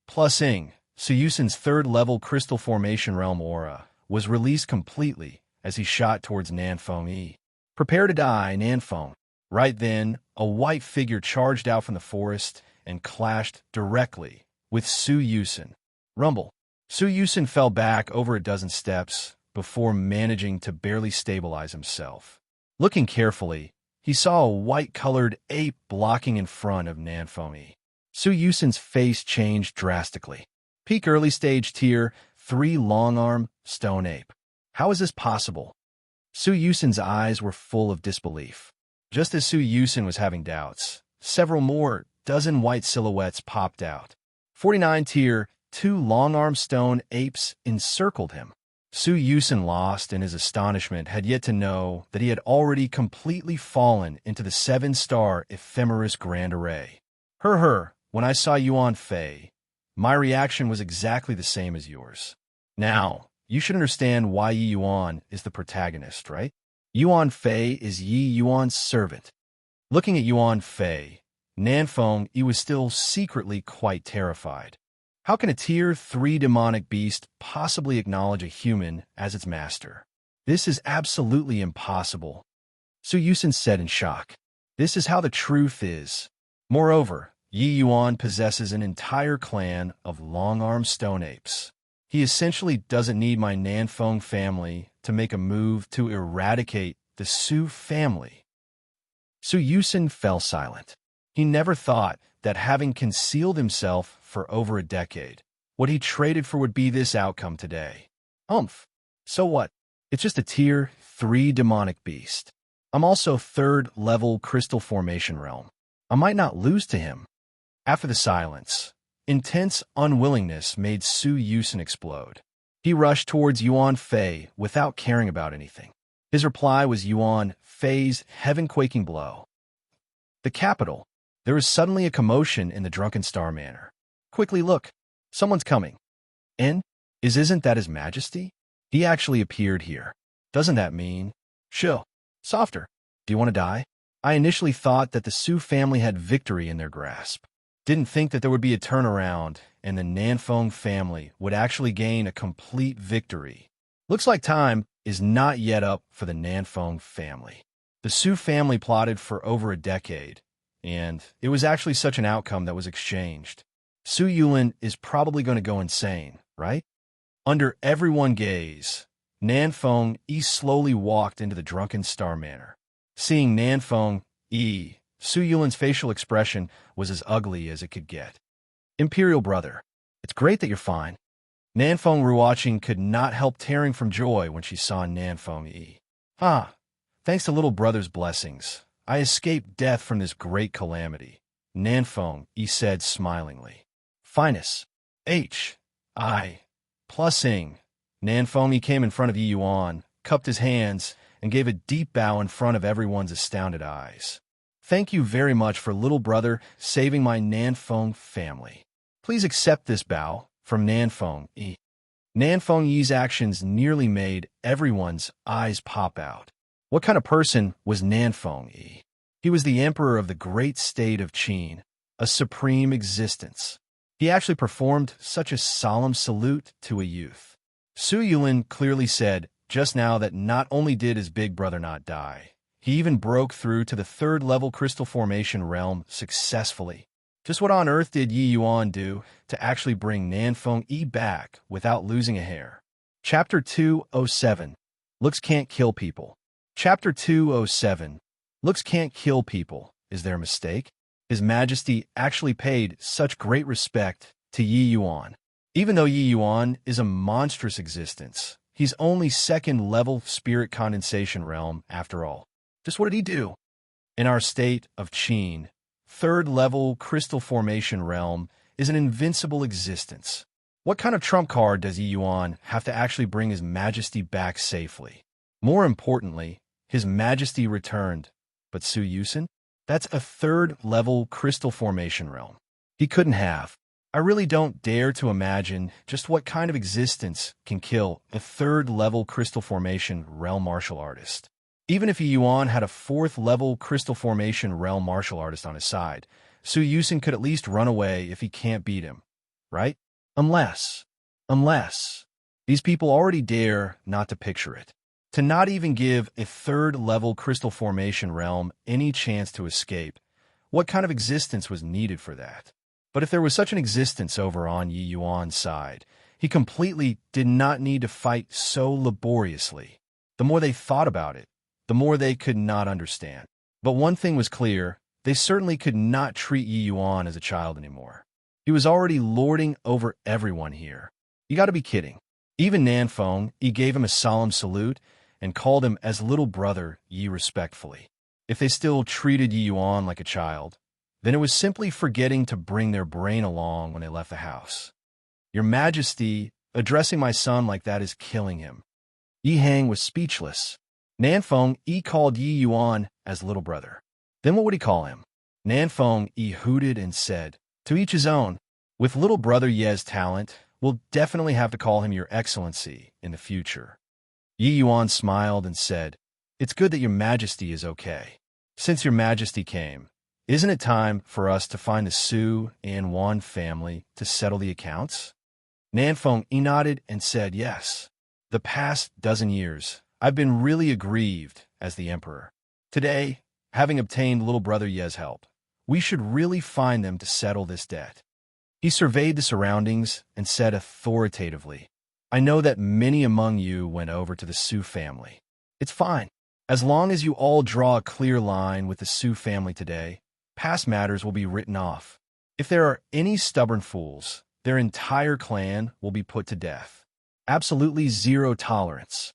A: Plus ing. Su Yusin's 3rd-level crystal formation realm aura was released completely as he shot towards Nanfeng. Prepare to die, Nanfeng. Right then, a white figure charged out from the forest and clashed directly with Su Yusin. Rumble. Su Yusin fell back over a dozen steps before managing to barely stabilize himself. Looking carefully, he saw a white-colored ape blocking in front of Nanfeng. Su Yusin's face changed drastically. Peak early stage tier 3 long-arm stone ape. How is this possible? Su Yusin's eyes were full of disbelief. Just as Su Yusin was having doubts, several more dozen white silhouettes popped out. 49 tier 2 long-arm stone apes encircled him. Su Yusin, lost in his astonishment, had yet to know that he had already completely fallen into the 7-star ephemeris grand array. When I saw Yuan Fei, my reaction was exactly the same as yours. Now, you should understand why Yi Yuan is the protagonist, right? Yuan Fei is Yi Yuan's servant. Looking at Yuan Fei, Nanfeng was still secretly quite terrified. How can a tier 3 demonic beast possibly acknowledge a human as its master? This is absolutely impossible, Su Yusin said in shock. This is how the truth is. Moreover, Yi Yuan possesses an entire clan of long-armed stone apes. He essentially doesn't need my Nanfeng family to make a move to eradicate the Su family. Su Yusin fell silent. He never thought that having concealed himself for over a decade, what he traded for would be this outcome today. So what? It's just a tier 3 demonic beast. I'm also 3rd-level crystal formation realm. I might not lose to him. After the silence, intense unwillingness made Su Yusin explode. He rushed towards Yuan Fei without caring about anything. His reply was Yuan Fei's heaven-quaking blow. The capital. There was suddenly a commotion in the Drunken Star Manor. Quickly look. Someone's coming. Isn't that His Majesty? He actually appeared here. Doesn't that mean? Chill. Softer. Do you want to die? I initially thought that the Su family had victory in their grasp. Didn't think that there would be a turnaround and the Nanfeng family would actually gain a complete victory. Looks like time is not yet up for the Nanfeng family. The Su family plotted for over a decade, and it was actually such an outcome that was exchanged. Su Yulin is probably going to go insane, right? Under everyone's gaze, Nanfeng slowly walked into the Drunken Star Manor. Seeing Nanfeng Su Yulin's facial expression was as ugly as it could get. Imperial brother, it's great that you're fine. Nanfeng Ruoqing could not help tearing from joy when she saw Nanfeng Thanks to little brother's blessings, I escaped death from this great calamity, Nanfeng said smilingly. Finest. Plus ing. Nanfeng came in front of Yi Yuan, cupped his hands, and gave a deep bow in front of everyone's astounded eyes. Thank you very much for little brother saving my Nanfeng family. Please accept this bow from Nanfeng Yi. Nanfeng Yi's actions nearly made everyone's eyes pop out. What kind of person was Nanfeng Yi? He was the emperor of the great state of Qin, a supreme existence. He actually performed such a solemn salute to a youth. Su Yulin clearly said just now that not only did his big brother not die, he even broke through to the third-level crystal formation realm successfully. Just what on earth did Yi Yuan do to actually bring Nanfeng Yi back without losing a hair? Chapter 207. Looks can't kill people. Chapter 207. Looks can't kill people. Is there a mistake? His Majesty actually paid such great respect to Yi Yuan. Even though Yi Yuan is a monstrous existence, he's only second-level spirit condensation realm after all. Just what did he do? In our state of Qin, third-level crystal formation realm is an invincible existence. What kind of trump card does Yi Yuan have to actually bring His Majesty back safely? More importantly, His Majesty returned. But Su Yusin? That's a third-level crystal formation realm. He couldn't have. I really don't dare to imagine just what kind of existence can kill a third-level crystal formation realm martial artist. Even if Yi Yuan had a fourth-level crystal formation realm martial artist on his side, Su Yusin could at least run away if he can't beat him, right? Unless these people already dare not to picture it. To not even give a third-level crystal formation realm any chance to escape, what kind of existence was needed for that? But if there was such an existence over on Yi Yuan's side, he completely did not need to fight so laboriously. The more they thought about it, the more they could not understand. But one thing was clear, they certainly could not treat Yi Yuan as a child anymore. He was already lording over everyone here. You gotta be kidding. Even Nanfeng Yi gave him a solemn salute and called him as little brother Yi respectfully. If they still treated Yi Yuan like a child, then it was simply forgetting to bring their brain along when they left the house. Your Majesty, addressing my son like that is killing him. Yi Hang was speechless. Nanfeng Yi called Yi Yuan as little brother. Then what would he call him? Nanfeng Yi hooted and said, to each his own. With little brother Ye's talent, we'll definitely have to call him Your Excellency in the future. Yi Yuan smiled and said, it's good that Your Majesty is okay. Since Your Majesty came, isn't it time for us to find the Su and Wan family to settle the accounts? Nanfeng Yi nodded and said yes. The past dozen years, I've been really aggrieved as the emperor. Today, having obtained little brother Ye's help, we should really find them to settle this debt. He surveyed the surroundings and said authoritatively, I know that many among you went over to the Su family. It's fine. As long as you all draw a clear line with the Su family today, past matters will be written off. If there are any stubborn fools, their entire clan will be put to death. Absolutely zero tolerance.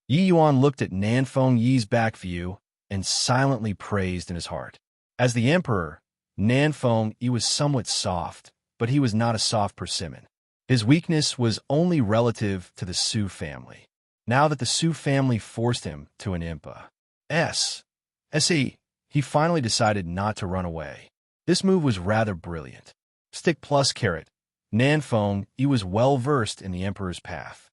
A: Yi Yuan looked at Nanfeng Yi's back view and silently praised in his heart. As the emperor, Nanfeng Yi was somewhat soft, but he was not a soft persimmon. His weakness was only relative to the Su family. Now that the Su family forced him to an impa. He finally decided not to run away. This move was rather brilliant. Stick plus carrot. Nanfeng Yi was well versed in the emperor's path.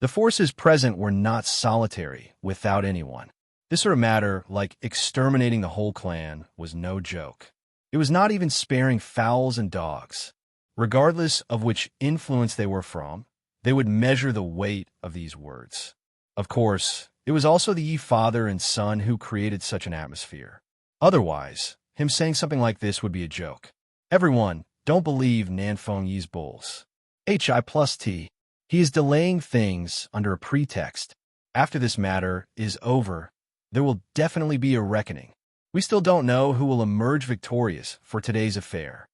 A: The forces present were not solitary without anyone. This sort of matter, like exterminating the whole clan, was no joke. It was not even sparing fowls and dogs. Regardless of which influence they were from, they would measure the weight of these words. Of course, it was also the Yi father and son who created such an atmosphere. Otherwise, him saying something like this would be a joke. Everyone, don't believe Nanfeng Yi's bulls. Hi+T. He is delaying things under a pretext. After this matter is over, there will definitely be a reckoning. We still don't know who will emerge victorious for today's affair.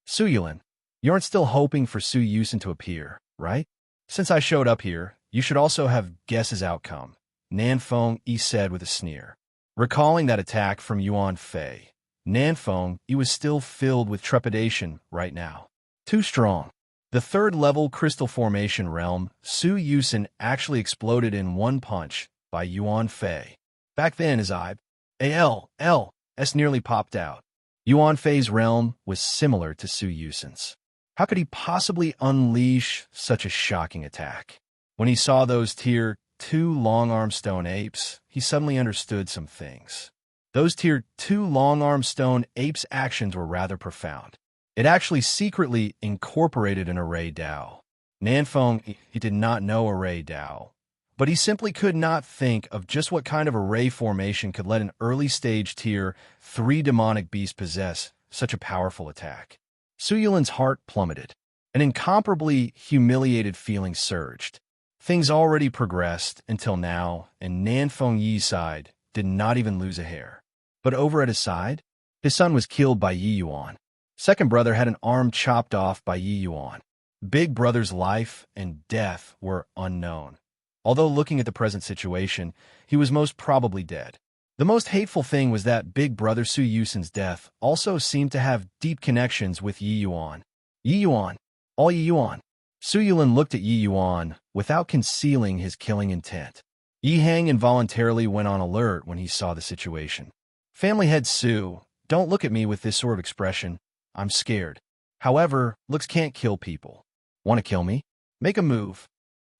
A: Su Yulin, you aren't still hoping for Su Yusin to appear, right? Since I showed up here, you should also have guessed his outcome, Nanfeng Yi said with a sneer. Recalling that attack from Yuan Fei, Nanfeng Yi was still filled with trepidation right now. Too strong. The third-level crystal formation realm, Su Yusin actually exploded in one punch by Yuan Fei. Back then, his eye, nearly popped out. Yuan Fei's realm was similar to Su Yusun's. How could he possibly unleash such a shocking attack? When he saw those Tier 2 long-arm stone apes, he suddenly understood some things. Those Tier 2 long-arm stone apes' actions were rather profound. It actually secretly incorporated an array Dao. Nanfeng, he did not know array Dao, but he simply could not think of just what kind of array formation could let an early-stage Tier 3 demonic beast possess such a powerful attack. Su Yulin's heart plummeted. An incomparably humiliated feeling surged. Things already progressed until now, and Nanfeng Yi's side did not even lose a hair. But over at his side, his son was killed by Yi Yuan. Second brother had an arm chopped off by Yi Yuan. Big brother's life and death were unknown. Although looking at the present situation, he was most probably dead. The most hateful thing was that big brother Su Yusun's death also seemed to have deep connections with Yi Yuan. Yi Yuan, all Yi Yuan. Su Yulin looked at Yi Yuan without concealing his killing intent. Yi Hang involuntarily went on alert when he saw the situation. Family head Su, don't look at me with this sort of expression. I'm scared. However, looks can't kill people. Want to kill me? Make a move.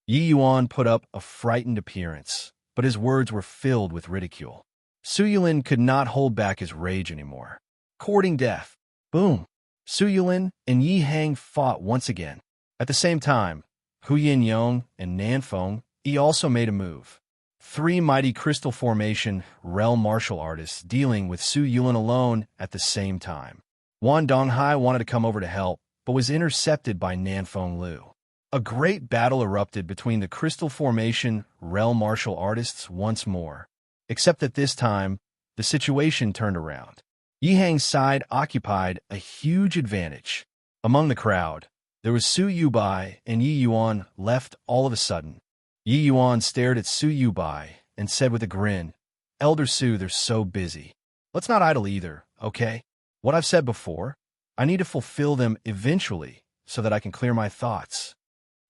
A: Yi Yuan put up a frightened appearance, but his words were filled with ridicule. Su Yulin could not hold back his rage anymore. Courting death. Boom. Su Yulin and Yi Hang fought once again. At the same time, Hu Yin Yong and Nanfeng Yi also made a move. Three mighty crystal formation realm martial artists dealing with Su Yulin alone at the same time. Wan Donghai wanted to come over to help, but was intercepted by Nanfeng Lu. A great battle erupted between the crystal formation realm martial artists once more. Except that this time, the situation turned around. Yi Hang's side occupied a huge advantage. Among the crowd, there was Su Yubai and Yi Yuan left all of a sudden. Yi Yuan stared at Su Yubai and said with a grin, Elder Su, they're so busy. Let's not idle either, okay? What I've said before, I need to fulfill them eventually so that I can clear my thoughts.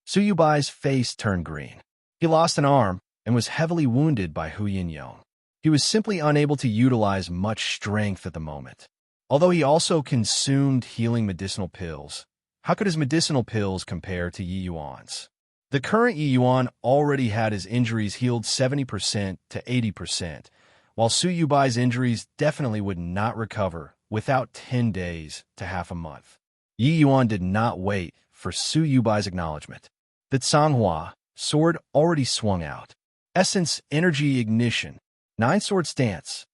A: Su Yubai's face turned green. He lost an arm and was heavily wounded by Hu Yin Yong. He was simply unable to utilize much strength at the moment. Although he also consumed healing medicinal pills, how could his medicinal pills compare to Yi Yuan's? The current Yi Yuan already had his injuries healed 70% to 80%, while Su Yubai's injuries definitely would not recover without 10 days to half a month. Yi Yuan did not wait for Su Yubai's acknowledgement. The Canghua sword already swung out. Essence energy ignition. 9-sword stance.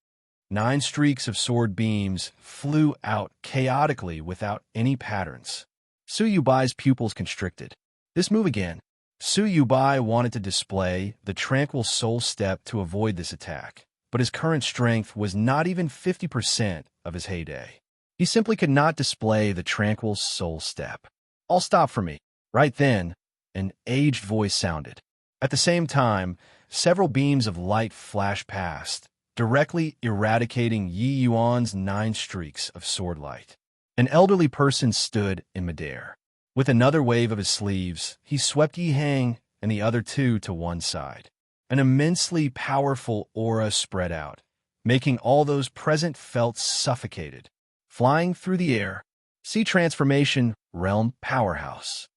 A: 9 streaks of sword beams flew out chaotically without any patterns. Su Yubai's pupils constricted. This move again. Su Yubai wanted to display the tranquil soul step to avoid this attack, but his current strength was not even 50% of his heyday. He simply could not display the tranquil soul step. All stop for me. Right then, an aged voice sounded. At the same time, several beams of light flashed past, directly eradicating Yi Yuan's 9 streaks of sword light. An elderly person stood in midair. With another wave of his sleeves, he swept Yi Hang and the other two to one side. An immensely powerful aura spread out, making all those present felt suffocated. Flying through the air, see transformation realm powerhouse.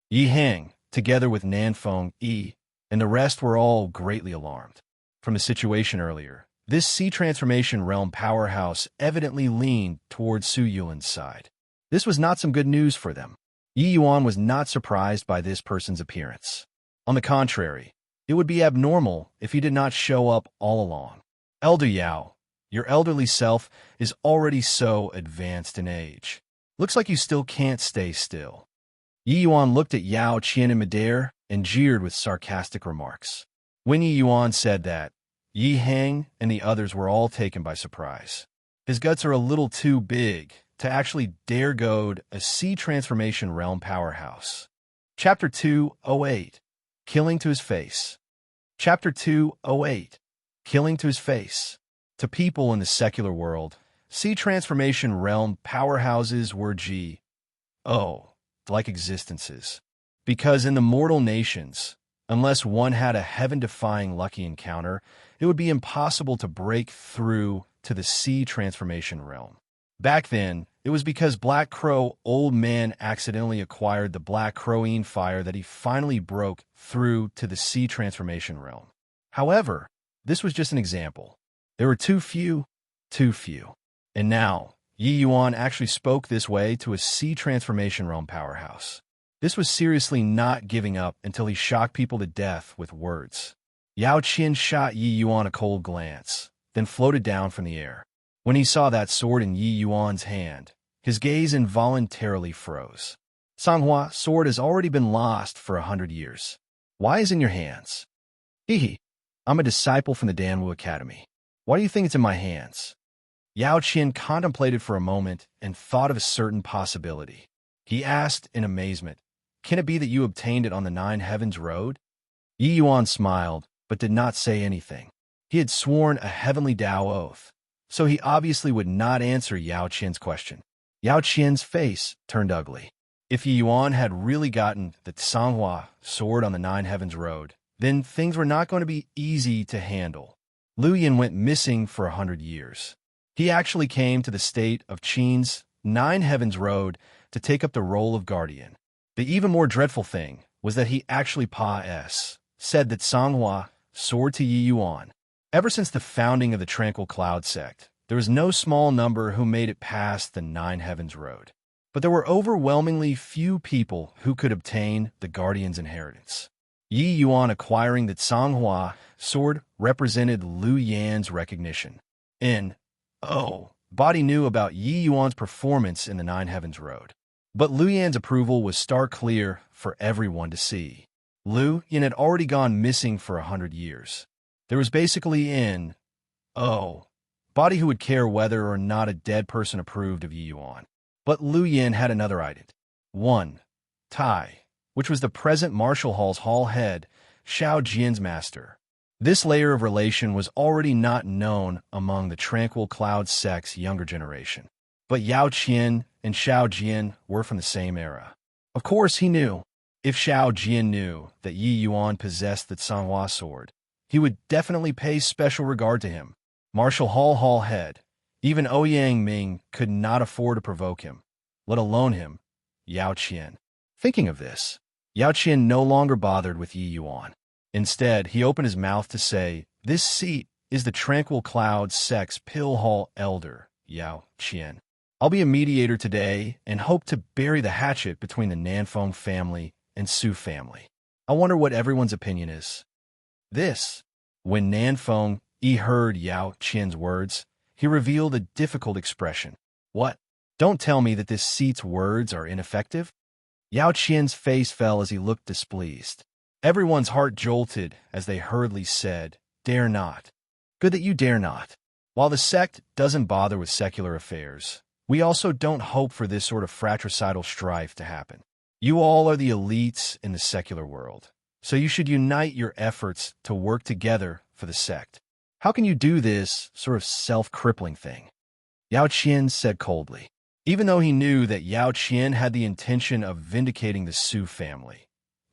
A: Yi Hang, together with Nanfeng Yi, and the rest were all greatly alarmed. From the situation earlier, this sea transformation realm powerhouse evidently leaned towards Su Yulin's side. This was not some good news for them. Yi Yuan was not surprised by this person's appearance. On the contrary, it would be abnormal if he did not show up all along. Elder Yao, your elderly self is already so advanced in age. Looks like you still can't stay still. Yi Yuan looked at Yao Qian in midair and jeered with sarcastic remarks. When Yi Yuan said that, Yi Hang and the others were all taken by surprise. His guts are a little too big to actually dare goad a sea transformation realm powerhouse. Chapter 208, Killing to his face. Chapter 208, Killing to his face. To people in the secular world, sea transformation realm powerhouses were like existences. Because in the mortal nations, unless one had a heaven-defying lucky encounter, it would be impossible to break through to the sea transformation realm. Back then, it was because Black Crow Old Man accidentally acquired the Black Crowine fire that he finally broke through to the sea transformation realm. However, this was just an example. There were too few. And now, Yi Yuan actually spoke this way to a sea transformation realm powerhouse. This was seriously not giving up until he shocked people to death with words. Yao Qian shot Yi Yuan a cold glance, then floated down from the air. When he saw that sword in Yi Yuan's hand, his gaze involuntarily froze. Songhua, sword has already been lost for 100 years. Why is it in your hands? Hehe, I'm a disciple from the Danwu Academy. Why do you think it's in my hands? Yao Qian contemplated for a moment and thought of a certain possibility. He asked in amazement, "Can it be that you obtained it on the Nine Heavens Road?" Yi Yuan smiled, but did not say anything. He had sworn a heavenly Tao oath, so he obviously would not answer Yao Qian's question. Yao Qian's face turned ugly. If Yi Yuan had really gotten the Songhua sword on the Nine Heavens Road, then things were not going to be easy to handle. Lu Yin went missing for 100 years. He actually came to the state of Qin's Nine Heavens Road to take up the role of guardian. The even more dreadful thing was that he actually said that Songhua sword to Yi Yuan. Ever since the founding of the Tranquil Cloud sect, there was no small number who made it past the Nine Heavens Road. But there were overwhelmingly few people who could obtain the guardian's inheritance. Yi Yuan acquiring the Songhua sword represented Lu Yan's recognition. Body knew about Yi Yuan's performance in the Nine Heavens Road. But Lu Yan's approval was stark clear for everyone to see. Lu Yan had already gone missing for 100 years. There was basically body who would care whether or not a dead person approved of Yi Yuan. But Lu Yan had another item. 1. Tai, which was the present Martial Hall's hall head, Xiao Jian's master. This layer of relation was already not known among the Tranquil Cloud sect's younger generation. But Yao Qian and Xiao Jian were from the same era. Of course, he knew. If Xiao Jian knew that Yi Yuan possessed the Songhua sword, he would definitely pay special regard to him. Martial Hall head, even Ouyang Ming could not afford to provoke him, let alone him, Yao Qian. Thinking of this, Yao Qian no longer bothered with Yi Yuan. Instead, he opened his mouth to say, "This seat is the Tranquil Cloud sect's Pill Hall elder, Yao Qian. I'll be a mediator today and hope to bury the hatchet between the Nanfeng family and Su family. I wonder what everyone's opinion is." When Nanfeng heard Yao Qian's words, he revealed a difficult expression. "What? Don't tell me that this seat's words are ineffective?" Yao Qian's face fell as he looked displeased. Everyone's heart jolted as they hurriedly said, "Dare not." Good that you dare not. While the sect doesn't bother with secular affairs, we also don't hope for this sort of fratricidal strife to happen. You all are the elites in the secular world, so you should unite your efforts to work together for the sect. How can you do this sort of self-crippling thing? Yao Qian said coldly. Even though he knew that Yao Qian had the intention of vindicating the Su family,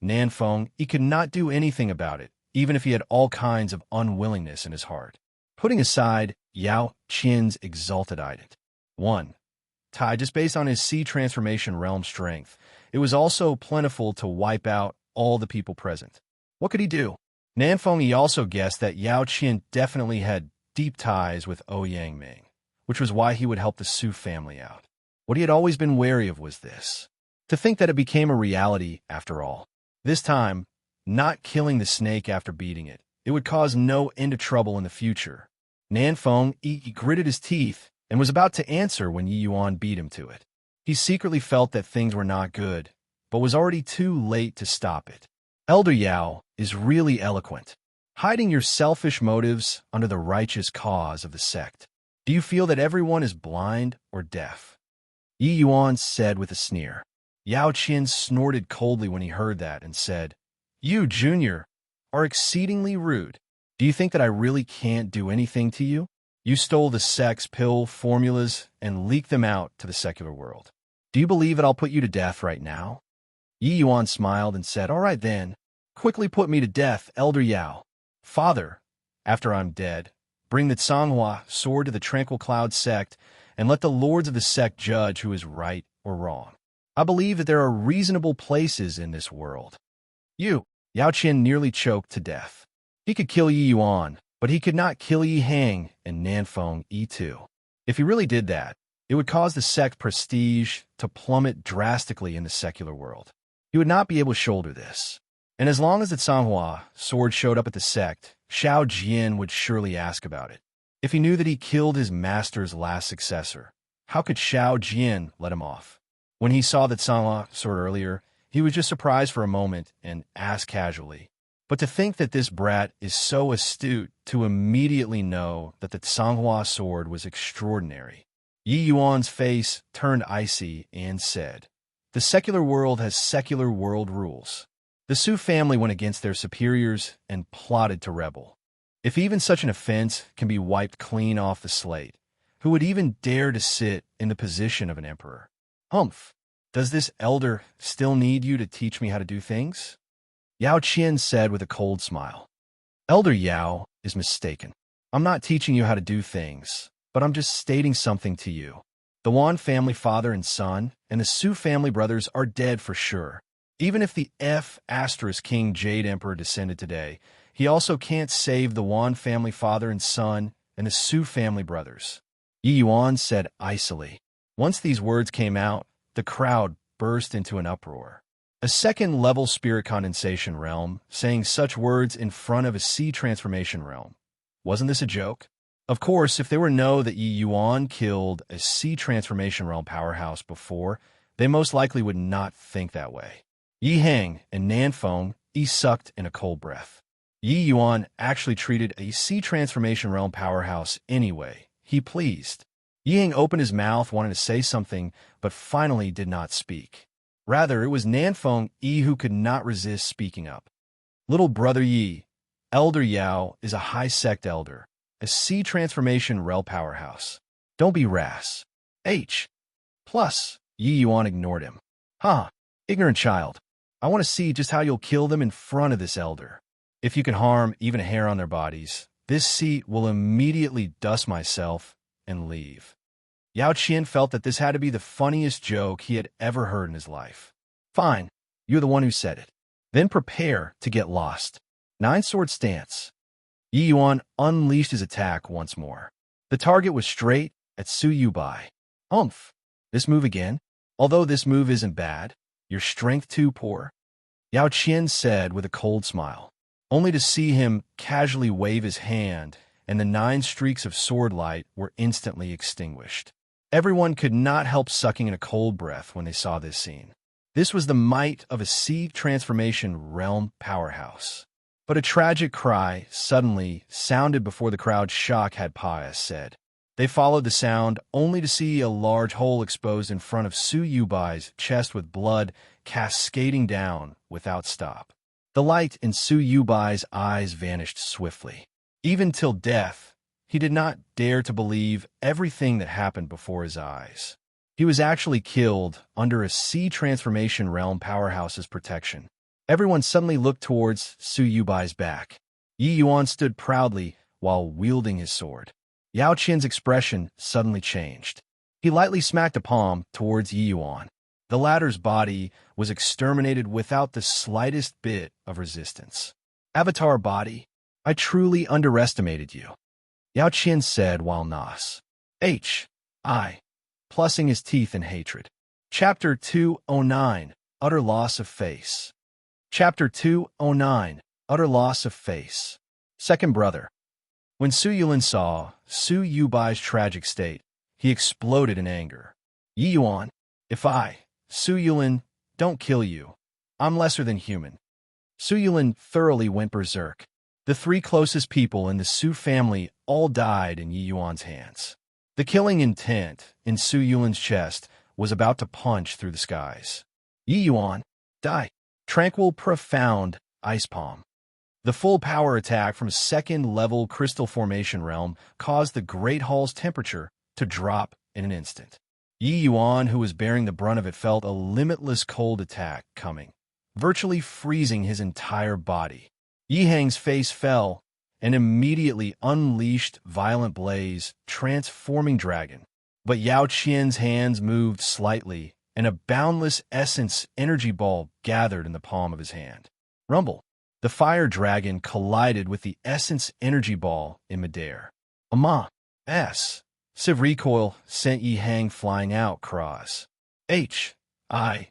A: Nanfeng, he could not do anything about it, even if he had all kinds of unwillingness in his heart. Putting aside Yao Qian's exalted item. 1. Tai, just based on his sea transformation realm strength, it was also plentiful to wipe out all the people present. What could he do? Nanfeng, he also guessed that Yao Qian definitely had deep ties with Ouyang Ming, which was why he would help the Su family out. What he had always been wary of was this. To think that it became a reality after all. This time, not killing the snake after beating it. It would cause no end of trouble in the future. Nanfeng, he gritted his teeth and was about to answer when Yi Yuan beat him to it. He secretly felt that things were not good, but was already too late to stop it. Elder Yao is really eloquent, hiding your selfish motives under the righteous cause of the sect. Do you feel that everyone is blind or deaf? Yi Yuan said with a sneer. Yao Qian snorted coldly when he heard that and said, "You, Junior, are exceedingly rude. Do you think that I really can't do anything to you? You stole the sect's pill formulas and leaked them out to the secular world. Do you believe that I'll put you to death right now?" Yi Yuan smiled and said, "All right then, quickly put me to death, Elder Yao. Father, after I'm dead, Bring the Tsanghua sword to the tranquil cloud sect, and let the lords of the sect judge who is right or wrong. I believe that there are reasonable places in this world. Yao Qian nearly choked to death. He could kill Yi Yuan, but he could not kill Yi Hang and Nanfeng Yi too. If he really did that, it would cause the sect prestige to plummet drastically in the secular world. He would not be able to shoulder this. And as long as the Tsanghua sword showed up at the sect, Xiao Jian would surely ask about it. If he knew that he killed his master's last successor, how could Xiao Jian let him off? When he saw the Tsanghua sword earlier, he was just surprised for a moment and asked casually, "But to think that this brat is so astute to immediately know that the Tsanghua sword was extraordinary." Yi Yuan's face turned icy and said, "The secular world has secular world rules." The Su family went against their superiors and plotted to rebel. If even such an offense can be wiped clean off the slate, who would even dare to sit in the position of an emperor? Humph! Does this elder still need you to teach me how to do things? Yao Qian said with a cold smile. Elder Yao is mistaken. I'm not teaching you how to do things, but I'm just stating something to you. The Wan family father and son and the Su family brothers are dead for sure. Even if the King Jade Emperor descended today, he also can't save the Wan family father and son and the Su family brothers. Yi Yuan said icily. Once these words came out, the crowd burst into an uproar. A second-level spirit condensation realm saying such words in front of a sea transformation realm. Wasn't this a joke? Of course, if they were to know that Yi Yuan killed a sea transformation realm powerhouse before, they most likely would not think that way. Yi Hang and Nanfeng sucked in a cold breath. Yi Yuan actually treated a sea transformation realm powerhouse anyway. He pleased. Yi Hang opened his mouth, wanting to say something, but finally did not speak. Rather, it was Nanfeng who could not resist speaking up. Little brother Yi, Elder Yao is a high sect elder, a sea transformation realm powerhouse. Don't be rash. Plus, Yi Yuan ignored him. Ignorant child. I want to see just how you'll kill them in front of this elder. If you can harm even a hair on their bodies, this seat will immediately dust myself and leave. Yao Qian felt that this had to be the funniest joke he had ever heard in his life. Fine, you're the one who said it. Then prepare to get lost. 9-sword stance. Yi Yuan unleashed his attack once more. The target was straight at Su Yubai. Humph! This move again? Although this move isn't bad, your strength too poor? Yao Qian said with a cold smile, only to see him casually wave his hand, and the 9 streaks of sword light were instantly extinguished. Everyone could not help sucking in a cold breath when they saw this scene. This was the might of a sea transformation realm powerhouse. But a tragic cry suddenly sounded before the crowd's shock had said. They followed the sound only to see a large hole exposed in front of Su Yubai's chest with blood cascading down without stop. The light in Su Yubai's eyes vanished swiftly. Even till death, he did not dare to believe everything that happened before his eyes. He was actually killed under a sea transformation realm powerhouse's protection. Everyone suddenly looked towards Su Yubai's back. Yi Yuan stood proudly while wielding his sword. Yao Qian's expression suddenly changed. He lightly smacked a palm towards Yi Yuan. The latter's body was exterminated without the slightest bit of resistance. Avatar body, I truly underestimated you. Yao Qian said while plussing his teeth in hatred. Chapter 209, Utter Loss of Face. Chapter 209, Utter Loss of Face. Second brother. When Su Yulin saw Su Yubai's tragic state, he exploded in anger. Yi Yuan, if I, Su Yulin, don't kill you, I'm lesser than human. Su Yulin thoroughly went berserk. The 3 closest people in the Su family all died in Yi Yuan's hands. The killing intent in Su Yulin's chest was about to punch through the skies. Yi Yuan, die. Tranquil, profound ice palm. The full power attack from second-level crystal formation realm caused the Great Hall's temperature to drop in an instant. Yi Yuan, who was bearing the brunt of it, felt a limitless cold attack coming, virtually freezing his entire body. Yi Hang's face fell, and immediately unleashed violent blaze, transforming dragon. But Yao Qian's hands moved slightly, and a boundless essence energy ball gathered in the palm of his hand. Rumble. The fire dragon collided with the essence energy ball in midair. Ama. S. Civ recoil sent Yi Hang flying out cross. I.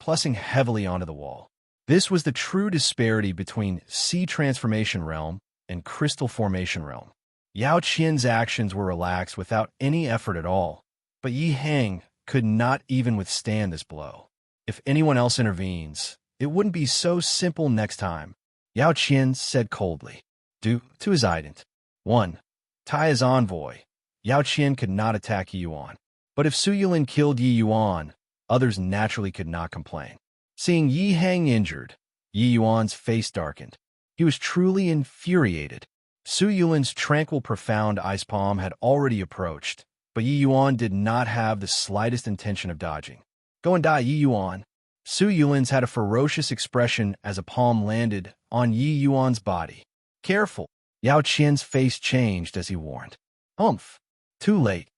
A: Plussing heavily onto the wall. This was the true disparity between Sea Transformation Realm and Crystal Formation Realm. Yao Qian's actions were relaxed without any effort at all, but Yi Hang could not even withstand this blow. If anyone else intervenes, it wouldn't be so simple next time, Yao Qian said coldly. Due to his ident. 1. Tai's envoy. Yao Qian could not attack Yi Yuan. But if Su Yulin killed Yi Yuan, others naturally could not complain. Seeing Yi Hang injured, Yi Yuan's face darkened. He was truly infuriated. Su Yulin's tranquil profound ice palm had already approached, but Yi Yuan did not have the slightest intention of dodging. Go and die, Yi Yuan. Su Yulin's had a ferocious expression as a palm landed on Yi Yuan's body. Careful. Yao Qian's face changed as he warned. Humph. Too late.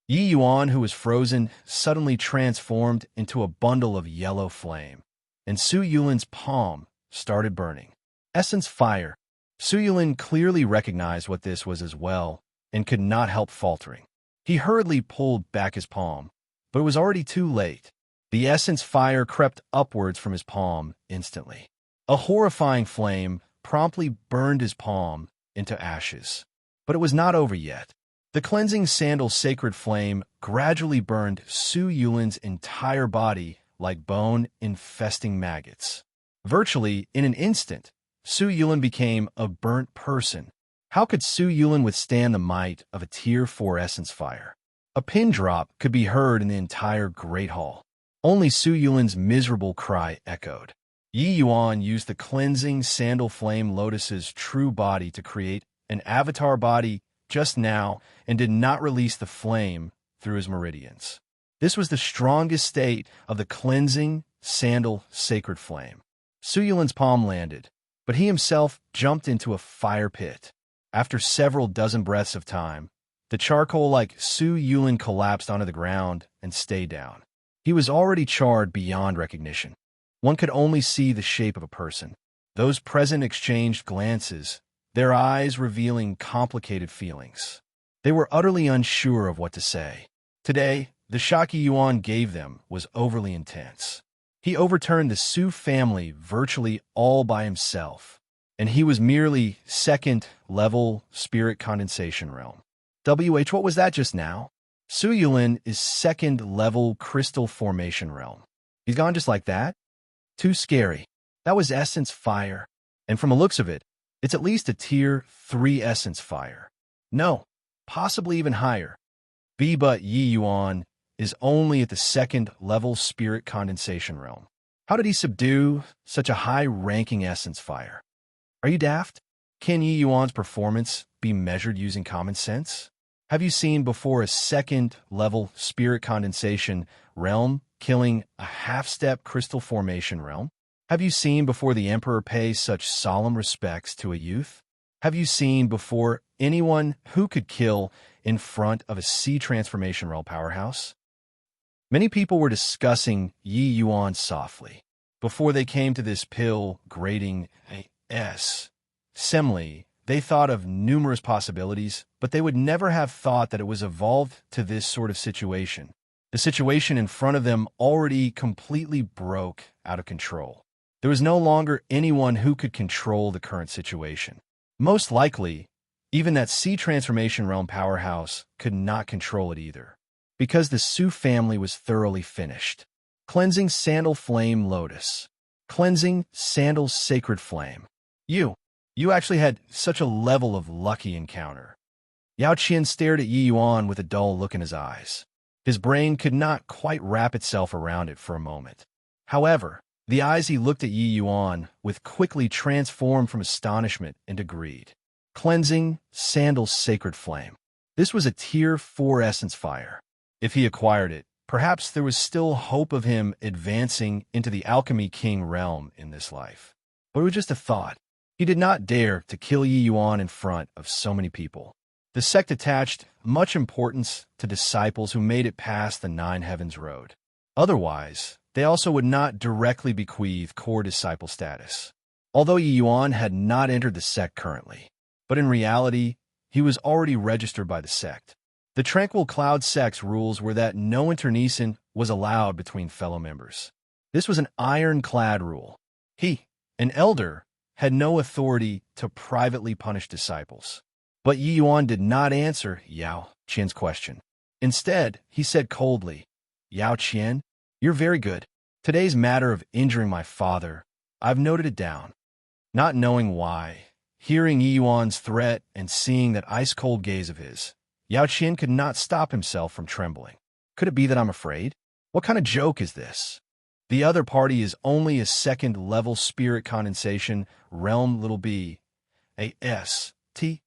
A: Yi Yuan, who was frozen, suddenly transformed into a bundle of yellow flame, and Su Yulin's palm started burning. Essence fire. Su Yulin clearly recognized what this was as well, and could not help faltering. He hurriedly pulled back his palm, but it was already too late. The essence fire crept upwards from his palm instantly. A horrifying flame promptly burned his palm into ashes. But it was not over yet. The cleansing sandal sacred flame gradually burned Su Yulin's entire body like bone-infesting maggots. Virtually in an instant, Su Yulin became a burnt person. How could Su Yulin withstand the might of a Tier 4 essence fire? A pin drop could be heard in the entire Great Hall. Only Su Yulin's miserable cry echoed. Yi Yuan used the cleansing sandal flame lotus's true body to create an avatar body just now and did not release the flame through his meridians. This was the strongest state of the cleansing sandal sacred flame. Su Yulin's palm landed, but he himself jumped into a fire pit. After several dozen breaths of time, the charcoal-like Su Yulin collapsed onto the ground and stayed down. He was already charred beyond recognition. One could only see the shape of a person. Those present exchanged glances, their eyes revealing complicated feelings. They were utterly unsure of what to say. Today, the shock Yi Yuan gave them was overly intense. He overturned the Su family virtually all by himself, and he was merely second-level spirit condensation realm. What was that just now? Su Yulin is second-level crystal formation realm. He's gone just like that? Too scary. That was essence fire, and from the looks of it, it's at least a Tier 3 essence fire. No, possibly even higher. But Yi Yuan is only at the second-level spirit condensation realm. How did he subdue such a high-ranking essence fire? Are you daft? Can Yi Yuan's performance be measured using common sense? Have you seen before a second-level spirit condensation realm killing a half-step crystal formation realm? Have you seen before the Emperor pay such solemn respects to a youth? Have you seen before anyone who could kill in front of a Sea Transformation Realm powerhouse? Many people were discussing Yi Yuan softly before they came to this pill grating assembly. They thought of numerous possibilities, but they would never have thought that it was evolved to this sort of situation. The situation in front of them already completely broke out of control. There was no longer anyone who could control the current situation. Most likely, even that Sea Transformation Realm powerhouse could not control it either, because the Su family was thoroughly finished. Cleansing Sandal Flame Lotus. Cleansing Sandal Sacred Flame. You actually had such a level of lucky encounter. Yao Qian stared at Yi Yuan with a dull look in his eyes. His brain could not quite wrap itself around it for a moment. However, the eyes he looked at Yi Yuan with quickly transformed from astonishment into greed. Cleansing Sandal's Sacred Flame. This was a Tier 4 essence fire. If he acquired it, perhaps there was still hope of him advancing into the Alchemy King realm in this life. But it was just a thought. He did not dare to kill Yi Yuan in front of so many people. The sect attached much importance to disciples who made it past the Nine Heavens Road. Otherwise, they also would not directly bequeath core disciple status. Although Yi Yuan had not entered the sect currently, but in reality, he was already registered by the sect. The Tranquil Cloud sect's rules were that no internecine was allowed between fellow members. This was an ironclad rule. He, an elder, had no authority to privately punish disciples. But Yi Yuan did not answer Yao Qian's question. Instead, he said coldly, "Yao Qian, you're very good. Today's matter of injuring my father, I've noted it down." Not knowing why, hearing Yi Yuan's threat and seeing that ice-cold gaze of his, Yao Qian could not stop himself from trembling. Could it be that I'm afraid? What kind of joke is this? The other party is only a second-level spirit condensation realm b. A-S-T-A-R-D.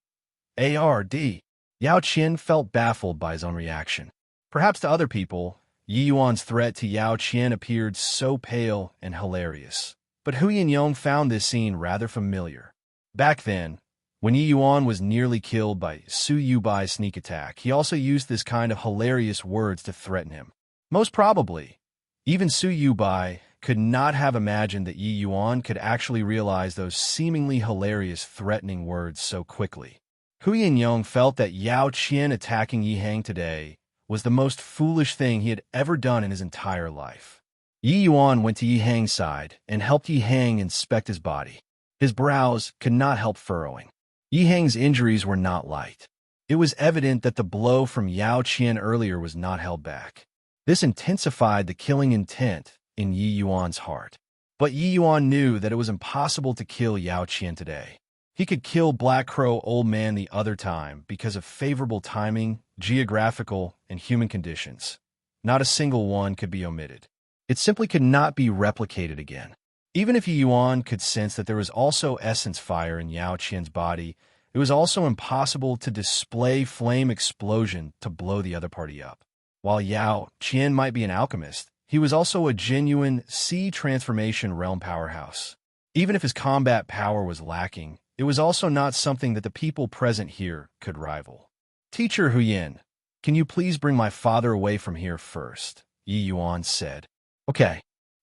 A: Yao Qian felt baffled by his own reaction. Perhaps to other people, Yi Yuan's threat to Yao Qian appeared so pale and hilarious. But Hu Yinyong found this scene rather familiar. Back then, when Yi Yuan was nearly killed by Su Yubai's sneak attack, he also used this kind of hilarious words to threaten him. Most probably, even Su Yubai could not have imagined that Yi Yuan could actually realize those seemingly hilarious threatening words so quickly. Hu Yinyong felt that Yao Qian attacking Yi Hang today was the most foolish thing he had ever done in his entire life. Yi Yuan went to Yi Hang's side and helped Yi Hang inspect his body. His brows could not help furrowing. Yi Hang's injuries were not light. It was evident that the blow from Yao Qian earlier was not held back. This intensified the killing intent in Yi Yuan's heart. But Yi Yuan knew that it was impossible to kill Yao Qian today. He could kill Black Crow Old Man the other time because of favorable timing, geographical, and human conditions. Not a single one could be omitted. It simply could not be replicated again. Even if Yi Yuan could sense that there was also essence fire in Yao Qian's body, it was also impossible to display flame explosion to blow the other party up. While Yao Qian might be an alchemist, he was also a genuine sea transformation realm powerhouse. Even if his combat power was lacking, it was also not something that the people present here could rival. "Teacher Huyin, can you please bring my father away from here first?" Yi Yuan said. "Okay."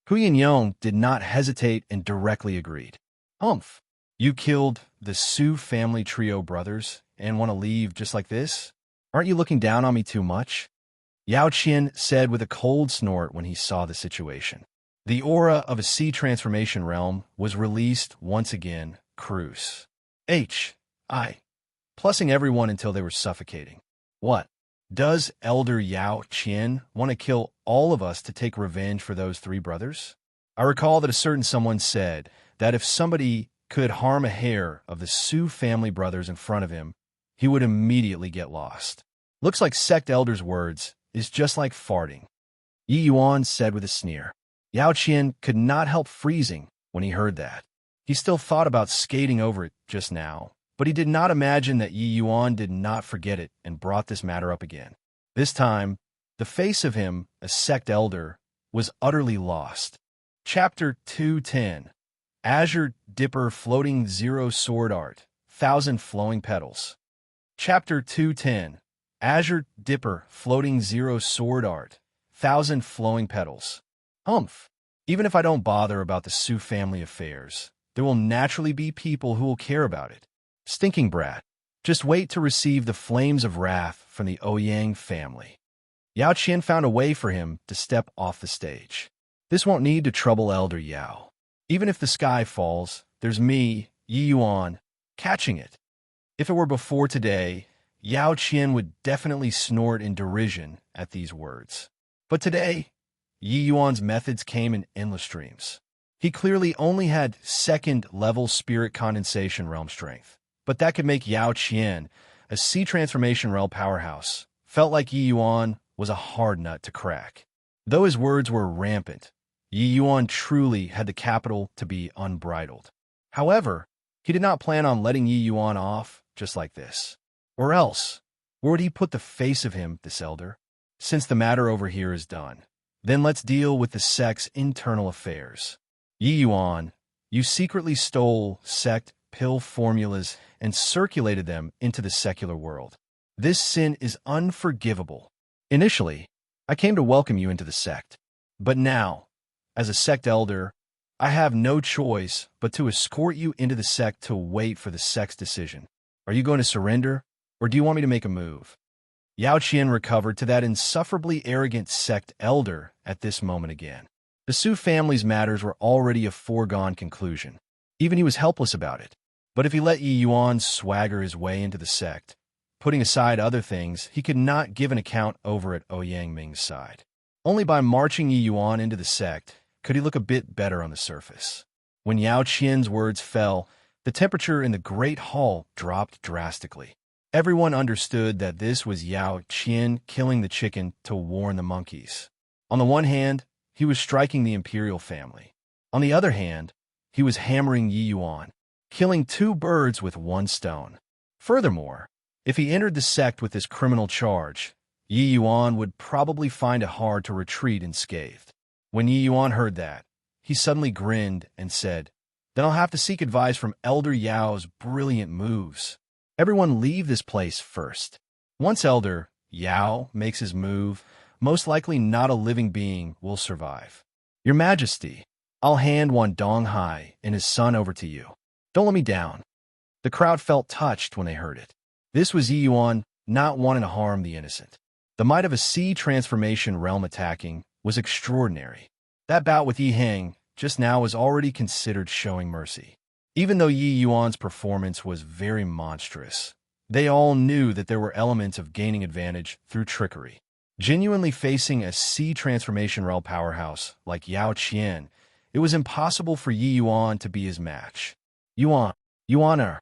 A: Hu Yinyong did not hesitate and directly agreed. "Humph, you killed the Su family trio brothers and want to leave just like this? Aren't you looking down on me too much?" Yao Qian said with a cold snort when he saw the situation. The aura of a sea transformation realm was released once again, Cruise. Plussing everyone until they were suffocating. "What? Does Elder Yao Qian want to kill all of us to take revenge for those three brothers?" I recall that a certain someone said that if somebody could harm a hair of the Su family brothers in front of him, he would immediately get lost. Looks like sect elder's words is just like farting, Yi Yuan said with a sneer. Yao Qian could not help freezing when he heard that. He still thought about skating over it just now, but he did not imagine that Yi Yuan did not forget it and brought this matter up again. This time, the face of him, a sect elder, was utterly lost. Chapter 210. Azure Dipper Floating Zero Sword Art, 1,000 Flowing Petals. Chapter 210. Azure Dipper Floating Zero Sword Art, 1,000 Flowing Petals. Humph. Even if I don't bother about the Su family affairs, there will naturally be people who will care about it. Stinking brat. Just wait to receive the flames of wrath from the Ouyang family. Yao Qian found a way for him to step off the stage. This won't need to trouble Elder Yao. Even if the sky falls, there's me, Yi Yuan, catching it. If it were before today, Yao Qian would definitely snort in derision at these words. But today, Yi Yuan's methods came in endless streams. He clearly only had second-level spirit condensation realm strength, but that could make Yao Qian, a sea transformation realm powerhouse, felt like Yi Yuan was a hard nut to crack. Though his words were rampant, Yi Yuan truly had the capital to be unbridled. However, he did not plan on letting Yi Yuan off just like this. Or else, where would he put the face of him, this elder? Since the matter over here is done, then let's deal with the sect's internal affairs. Yi Yuan, you secretly stole sect pill formulas and circulated them into the secular world. This sin is unforgivable. Initially, I came to welcome you into the sect. But now, as a sect elder, I have no choice but to escort you into the sect to wait for the sect's decision. Are you going to surrender, or do you want me to make a move? Yao Qian recovered to that insufferably arrogant sect elder at this moment again. The Su family's matters were already a foregone conclusion. Even he was helpless about it. But if he let Yi Yuan swagger his way into the sect, putting aside other things, he could not give an account over at Ouyang Ming's side. Only by marching Yi Yuan into the sect could he look a bit better on the surface. When Yao Qian's words fell, the temperature in the great hall dropped drastically. Everyone understood that this was Yao Qian killing the chicken to warn the monkeys. On the one hand, he was striking the imperial family. On the other hand, he was hammering Yi Yuan, killing two birds with one stone. Furthermore, if he entered the sect with this criminal charge, Yi Yuan would probably find it hard to retreat unscathed. When Yi Yuan heard that, he suddenly grinned and said, "Then I'll have to seek advice from Elder Yao's brilliant moves. Everyone leave this place first. Once Elder Yao makes his move, most likely not a living being will survive. Your Majesty, I'll hand one Dong Hai and his son over to you. Don't let me down." The crowd felt touched when they heard it. This was Yi Yuan not wanting to harm the innocent. The might of a sea transformation realm attacking was extraordinary. That bout with Yi Heng just now was already considered showing mercy. Even though Yi Yuan's performance was very monstrous, they all knew that there were elements of gaining advantage through trickery. Genuinely facing a sea transformation realm powerhouse like Yao Qian, it was impossible for Yi Yuan to be his match. Yuaner.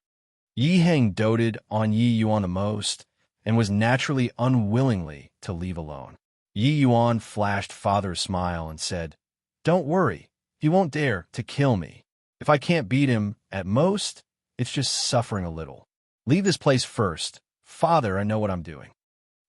A: Yi Heng doted on Yi Yuan the most, and was naturally unwillingly to leave alone. Yi Yuan flashed father a smile and said, "Don't worry, he won't dare to kill me. If I can't beat him, at most, it's just suffering a little. Leave this place first. Father, I know what I'm doing."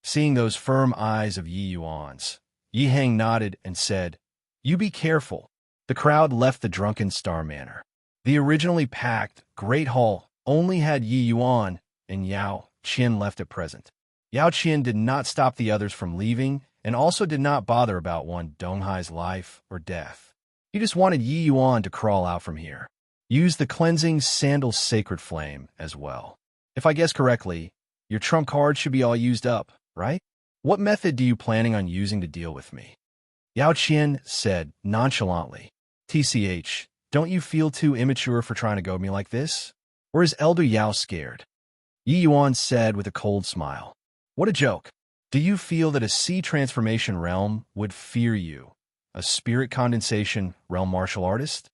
A: Seeing those firm eyes of Yi Yuan's, Yi Heng nodded and said, "You be careful." The crowd left the drunken Star Manor. The originally packed Great Hall only had Yi Yuan and Yao Qian left at present. Yao Qian did not stop the others from leaving and also did not bother about one Dong Hai's life or death. He just wanted Yi Yuan to crawl out from here. Use the cleansing sandal's sacred flame as well. If I guess correctly, your trump card should be all used up, right? What method do you planning on using to deal with me? Yao Qian said nonchalantly, "TCH, don't you feel too immature for trying to goad me like this? Or is Elder Yao scared?" Yi Yuan said with a cold smile, "What a joke. Do you feel that a sea transformation realm would fear you, a spirit condensation realm martial artist?"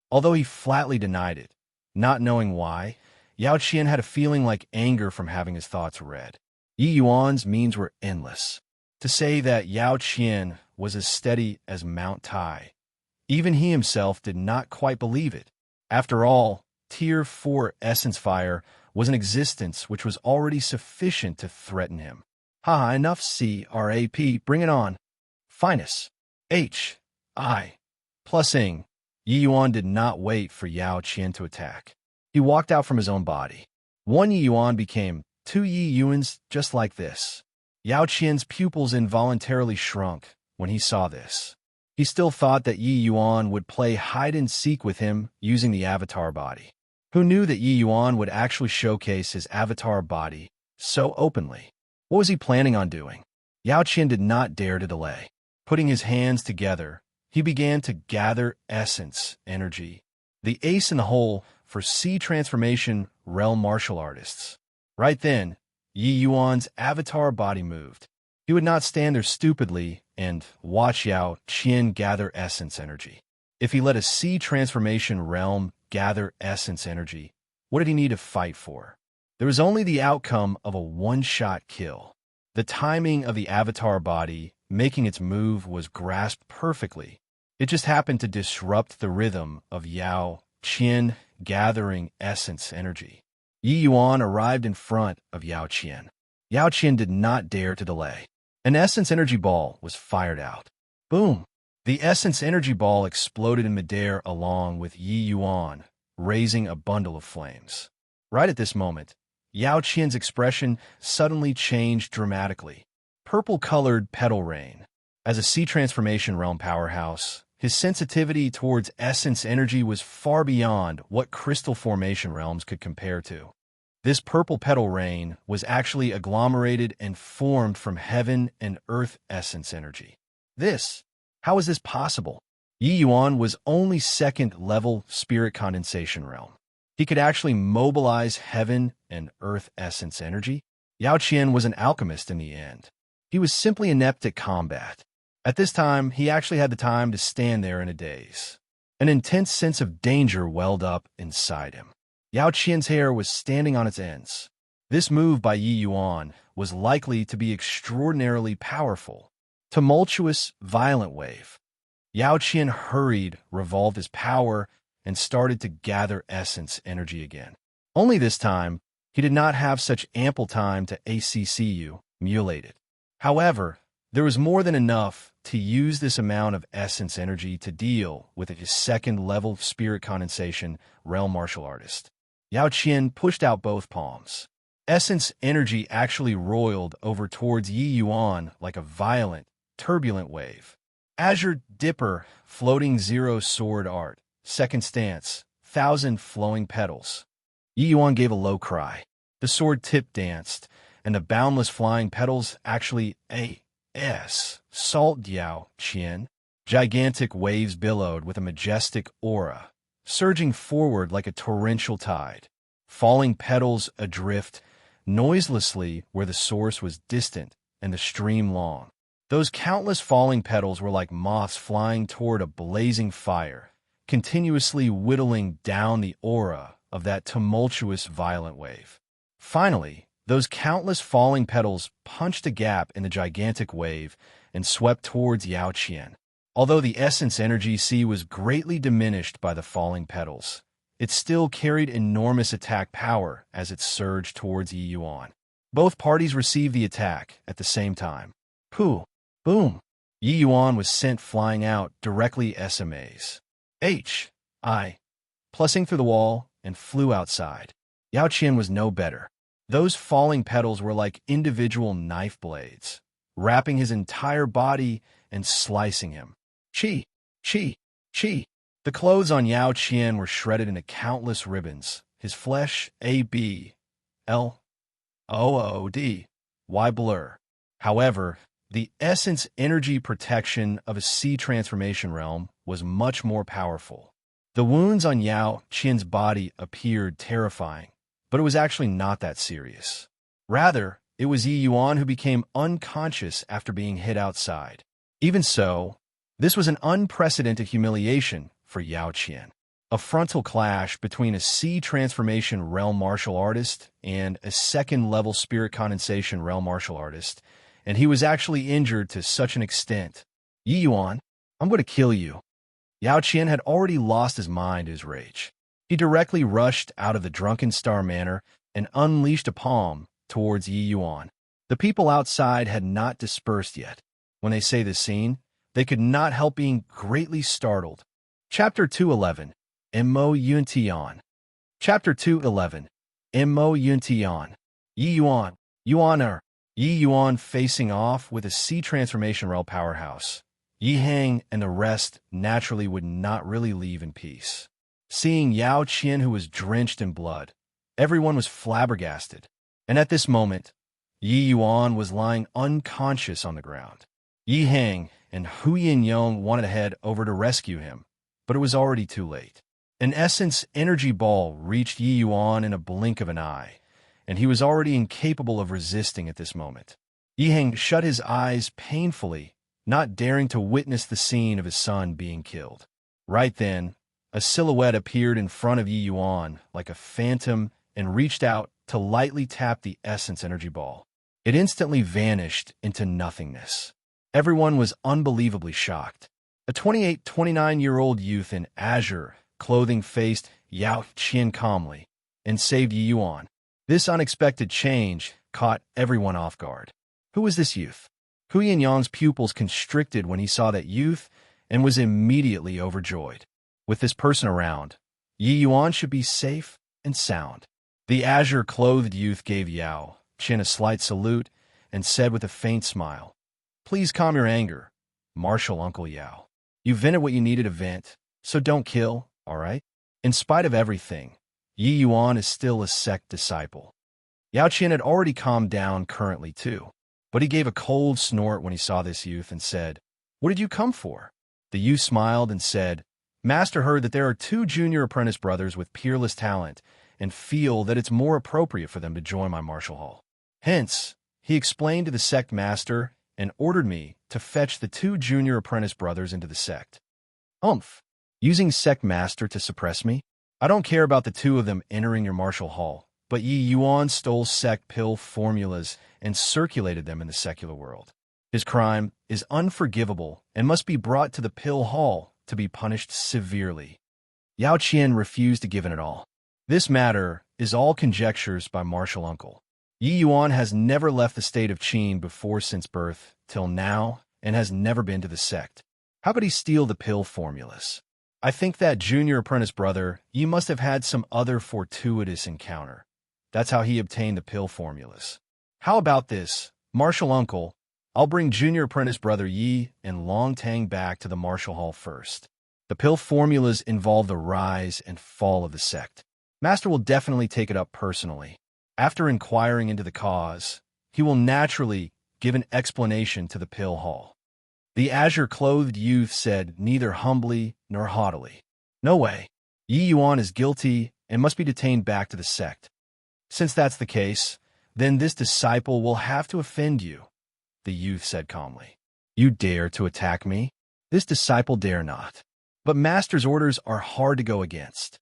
A: Although he flatly denied it, not knowing why, Yao Qian had a feeling like anger from having his thoughts read. Yi Yuan's means were endless. To say that Yao Qian was as steady as Mount Tai, even he himself did not quite believe it. After all, Tier 4 Essence Fire was an existence which was already sufficient to threaten him. Haha, enough CRAP, bring it on. Finus. H.I. Plusing. Yi Yuan did not wait for Yao Qian to attack. He walked out from his own body. One Yi Yuan became two Yi Yuans just like this. Yao Qian's pupils involuntarily shrunk when he saw this. He still thought that Yi Yuan would play hide-and-seek with him using the avatar body. Who knew that Yi Yuan would actually showcase his avatar body so openly? What was he planning on doing? Yao Qian did not dare to delay. Putting his hands together, he began to gather essence energy, the ace in the hole for sea transformation realm martial artists. Right then, Yi Yuan's avatar body moved. He would not stand there stupidly and watch Yao Qian gather essence energy. If he let a sea transformation realm gather essence energy, what did he need to fight for? There was only the outcome of a one-shot kill. The timing of the avatar body making its move was grasped perfectly. It just happened to disrupt the rhythm of Yao Qian gathering essence energy. Yi Yuan arrived in front of Yao Qian. Yao Qian did not dare to delay. An essence energy ball was fired out. Boom! The essence energy ball exploded in midair along with Yi Yuan, raising a bundle of flames. Right at this moment, Yao Qian's expression suddenly changed dramatically. Purple-colored petal rain. As a sea transformation realm powerhouse, his sensitivity towards essence energy was far beyond what crystal formation realms could compare to. This purple petal rain was actually agglomerated and formed from heaven and earth essence energy. How is this possible? Yi Yuan was only second-level spirit condensation realm. He could actually mobilize heaven and earth essence energy? Yao Qian was an alchemist in the end. He was simply inept at combat. At this time, he actually had the time to stand there in a daze. An intense sense of danger welled up inside him. Yao Qian's hair was standing on its ends. This move by Yi Yuan was likely to be extraordinarily powerful. Tumultuous, violent wave. Yao Qian hurried, revolved his power, and started to gather essence energy again. Only this time, he did not have such ample time to mutilate it. However, there was more than enough to use this amount of essence energy to deal with his second-level spirit condensation realm martial artist. Yao Qian pushed out both palms. Essence energy actually roiled over towards Yi Yuan like a violent, turbulent wave. Azure Dipper, floating zero sword art. Second stance, 1,000 flowing petals. Yi Yuan gave a low cry. The sword tip danced, and the boundless flying petals actually salt Yao Qian. Gigantic waves billowed with a majestic aura, surging forward like a torrential tide. Falling petals adrift, noiselessly where the source was distant and the stream long. Those countless falling petals were like moths flying toward a blazing fire, continuously whittling down the aura of that tumultuous, violent wave. Finally, those countless falling petals punched a gap in the gigantic wave and swept towards Yao Qian. Although the essence energy sea was greatly diminished by the falling petals, it still carried enormous attack power as it surged towards Yi Yuan. Both parties received the attack at the same time. Pooh! Boom! Yi Yuan was sent flying out directly SMAs. Plussing through the wall and flew outside. Yao Qian was no better. Those falling petals were like individual knife blades, wrapping his entire body and slicing him. Chi! The clothes on Yao Qian were shredded into countless ribbons. His flesh, blur. However, the essence energy protection of a sea transformation realm was much more powerful. The wounds on Yao Qian's body appeared terrifying, but it was actually not that serious. Rather, it was Yi Yuan who became unconscious after being hit outside. Even so, this was an unprecedented humiliation for Yao Qian. A frontal clash between a sea transformation realm martial artist and a second-level spirit condensation realm martial artist, and he was actually injured to such an extent. Yi Yuan, I'm going to kill you. Yao Qian had already lost his mind in his rage. He directly rushed out of the Drunken Star Manor and unleashed a palm towards Yi Yuan. The people outside had not dispersed yet. When they say this scene, they could not help being greatly startled. Chapter 211, Mo Yuntian. Chapter 211, Mo Yuntian. Yi Yuan facing off with a sea transformation realm powerhouse. Yi Hang and the rest naturally would not really leave in peace. Seeing Yao Qian, who was drenched in blood, everyone was flabbergasted. And at this moment, Yi Yuan was lying unconscious on the ground. Yi Hang and Hu Yin-yong wanted to head over to rescue him, but it was already too late. An essence energy ball reached Yi Yuan in a blink of an eye, and he was already incapable of resisting at this moment. Yi Hang shut his eyes painfully, not daring to witness the scene of his son being killed. Right then, a silhouette appeared in front of Yi Yuan like a phantom and reached out to lightly tap the essence energy ball. It instantly vanished into nothingness. Everyone was unbelievably shocked. A 29-year-old youth in azure clothing faced Yao Qian calmly and saved Yi Yuan. This unexpected change caught everyone off guard. Who was this youth? Hu Yin-yong's pupils constricted when he saw that youth and was immediately overjoyed. With this person around, Yi Yuan should be safe and sound. The azure-clothed youth gave Yao Qin a slight salute and said with a faint smile, "Please calm your anger, Martial Uncle Yao. You vented what you needed to vent, so don't kill, all right?" In spite of everything, Yi Yuan is still a sect disciple. Yao Qin had already calmed down currently too, but he gave a cold snort when he saw this youth and said, "What did you come for?" The youth smiled and said, "Master heard that there are 2 junior apprentice brothers with peerless talent and feel that it's more appropriate for them to join my martial hall. Hence, he explained to the sect master and ordered me to fetch the 2 junior apprentice brothers into the sect." Using sect master to suppress me? I don't care about the 2 of them entering your martial hall, but Yi Yuan stole sect pill formulas and circulated them in the secular world. His crime is unforgivable and must be brought to the pill hall to be punished severely. Yao Qin refused to give in at all. This matter is all conjectures by martial uncle. Yi Yuan has never left the state of Qin before since birth till now and has never been to the sect. How could he steal the pill formulas? I think that junior apprentice brother, Yi must have had some other fortuitous encounter. That's how he obtained the pill formulas. How about this, martial uncle? I'll bring junior apprentice brother Yi and Long Tang back to the martial hall first. The pill formulas involve the rise and fall of the sect. Master will definitely take it up personally. After inquiring into the cause, he will naturally give an explanation to the pill hall. The azure-clothed youth said neither humbly nor haughtily, "No way. Yi Yuan is guilty and must be detained back to the sect. Since that's the case, then this disciple will have to offend you," the youth said calmly. "You dare to attack me? This disciple dare not. But master's orders are hard to go against.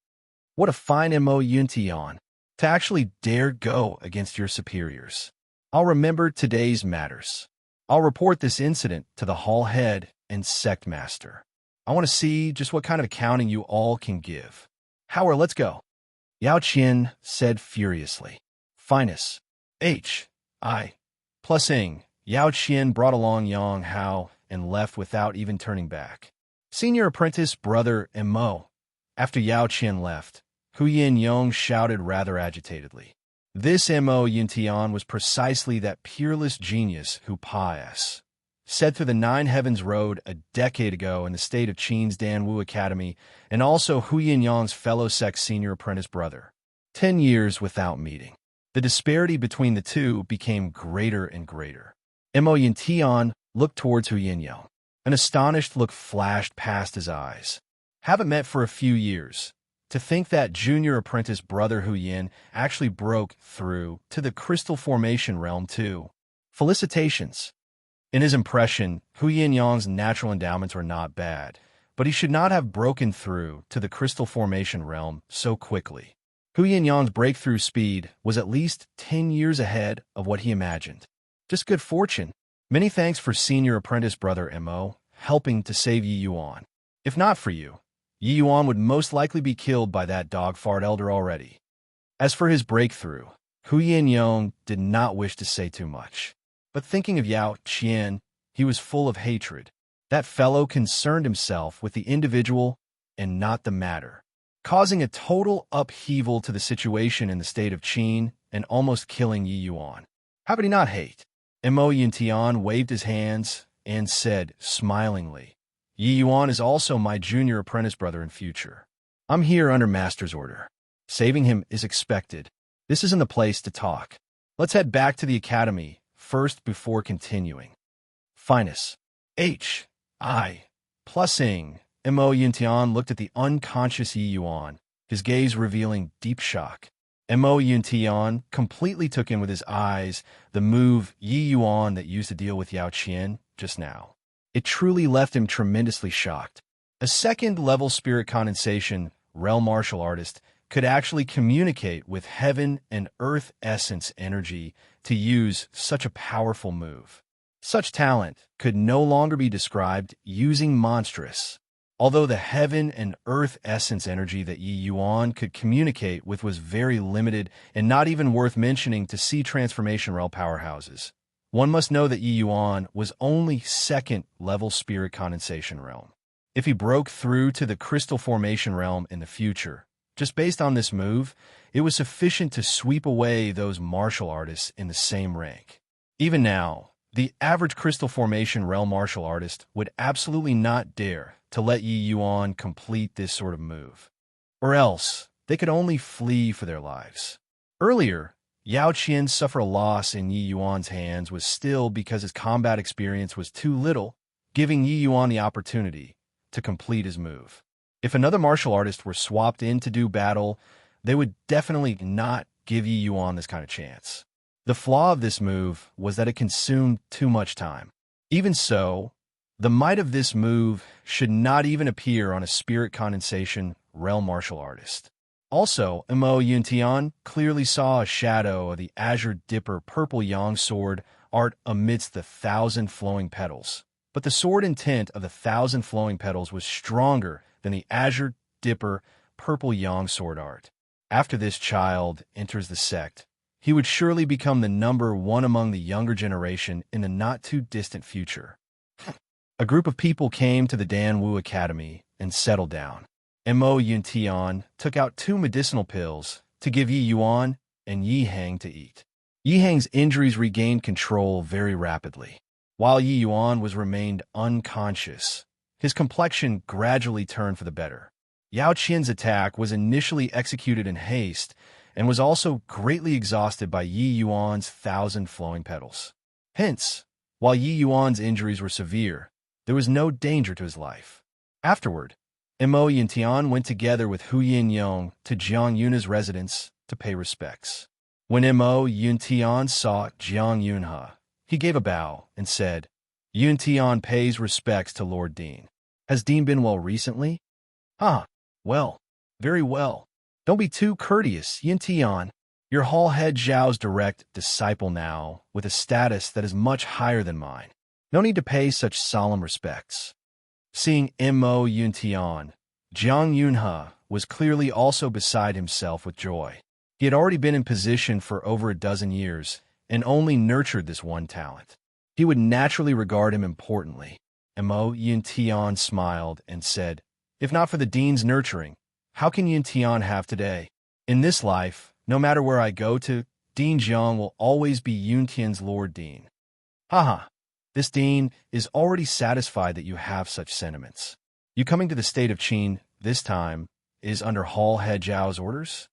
A: What a fine mo Yuntian, to actually dare go against your superiors. I'll remember today's matters. I'll report this incident to the hall head and sect master. I want to see just what kind of accounting you all can give. Howard, let's go." Yao Qin said furiously. "Finest. H.I. plus ing." Yao Qin brought along Yang Hao and left without even turning back. Senior apprentice brother Mo. After Yao Qin left, Hu Yin Yong shouted rather agitatedly. This Mo Yuntian was precisely that peerless genius who Pius said through the Nine Heavens Road a decade ago in the state of Qin's Danwu Academy, and also Hu Yin Yang's fellow sect senior apprentice brother. 10 years without meeting. The disparity between the two became greater and greater. Mo Yuntian looked towards Hu Yin Yang. An astonished look flashed past his eyes. Haven't met for a few years. To think that junior apprentice brother Hu Yin actually broke through to the crystal formation realm too. Felicitations. In his impression, Hu Yin Yang's natural endowments were not bad, but he should not have broken through to the crystal formation realm so quickly. Hu Yin Yang's breakthrough speed was at least 10 years ahead of what he imagined. Just good fortune. Many thanks for senior apprentice brother Mo helping to save Yi Yuan. If not for you, Yi Yuan would most likely be killed by that dog fart elder already. As for his breakthrough, Hu Yin Yang did not wish to say too much. But thinking of Yao Qin, he was full of hatred. That fellow concerned himself with the individual and not the matter, causing a total upheaval to the situation in the state of Qin and almost killing Yi Yuan. How could he not hate? Mo Yuntian waved his hands and said smilingly, "Yi Yuan is also my junior apprentice brother in future. I'm here under master's order. Saving him is expected. This isn't the place to talk. Let's head back to the academy first before continuing." Finest. H.I. Plusing. Mo Yuntian looked at the unconscious Yi Yuan, his gaze revealing deep shock. Mo Yuntian completely took in with his eyes the move Yi Yuan that used to deal with Yao Qin just now. It truly left him tremendously shocked. A second-level spirit condensation realm martial artist could actually communicate with heaven and earth essence energy to use such a powerful move. Such talent could no longer be described using monstrous. Although the heaven and earth essence energy that Yi Yuan could communicate with was very limited and not even worth mentioning to see transformation realm powerhouses, one must know that Yi Yuan was only second-level spirit condensation realm. If he broke through to the crystal formation realm in the future, Just based on this move, it was sufficient to sweep away those martial artists in the same rank. Even now, the average crystal formation realm martial artist would absolutely not dare to let Yi Yuan complete this sort of move. Or else, they could only flee for their lives. Earlier, Yao Qian's suffer a loss in Yi Yuan's hands was still because his combat experience was too little, giving Yi Yuan the opportunity to complete his move. If another martial artist were swapped in to do battle, they would definitely not give Yi Yuan this kind of chance. The flaw of this move was that it consumed too much time. Even so, the might of this move should not even appear on a spirit condensation realm martial artist. Also, Mo Yuntian clearly saw a shadow of the Azure Dipper purple yang sword art amidst the 1,000 flowing petals. But the sword intent of the 1,000 flowing petals was stronger than the Azure Dipper purple yang sword art. After this child enters the sect, he would surely become the number one among the younger generation in the not-too-distant future. A group of people came to the Dan Wu Academy and settled down. Mo Yuntian took out 2 medicinal pills to give Yi Yuan and Yi Hang to eat. Yi Hang's injuries regained control very rapidly. While Yi Yuan remained unconscious, his complexion gradually turned for the better. Yao Qian's attack was initially executed in haste and was also greatly exhausted by Yi Yuan's 1,000 flowing petals. Hence, while Yi Yuan's injuries were severe, there was no danger to his life. Afterward, Mo Yuntian went together with Hu Yin-yong to Jiang Yunhe's residence to pay respects. When Mo Yuntian saw Jiang Yunhe, he gave a bow and said, "Yuntian pays respects to Lord Dean. Has Dean been well recently?" "Ah, well, very well. Don't be too courteous, Yuntian. Your Hall head Zhao's direct disciple now, with a status that is much higher than mine. No need to pay such solemn respects." Seeing Mo Yuntian, Jiang Yunhe was clearly also beside himself with joy. He had already been in position for over a dozen years and only nurtured this one talent. He would naturally regard him importantly. Mo Yuntian smiled and said, "If not for the dean's nurturing, how can Yuntian have today? In this life, no matter where I go to, Dean Jiang will always be Yuntian's Lord Dean." Haha. This dean is already satisfied that you have such sentiments. You coming to the state of Qin this time is under Hall head Zhao's orders?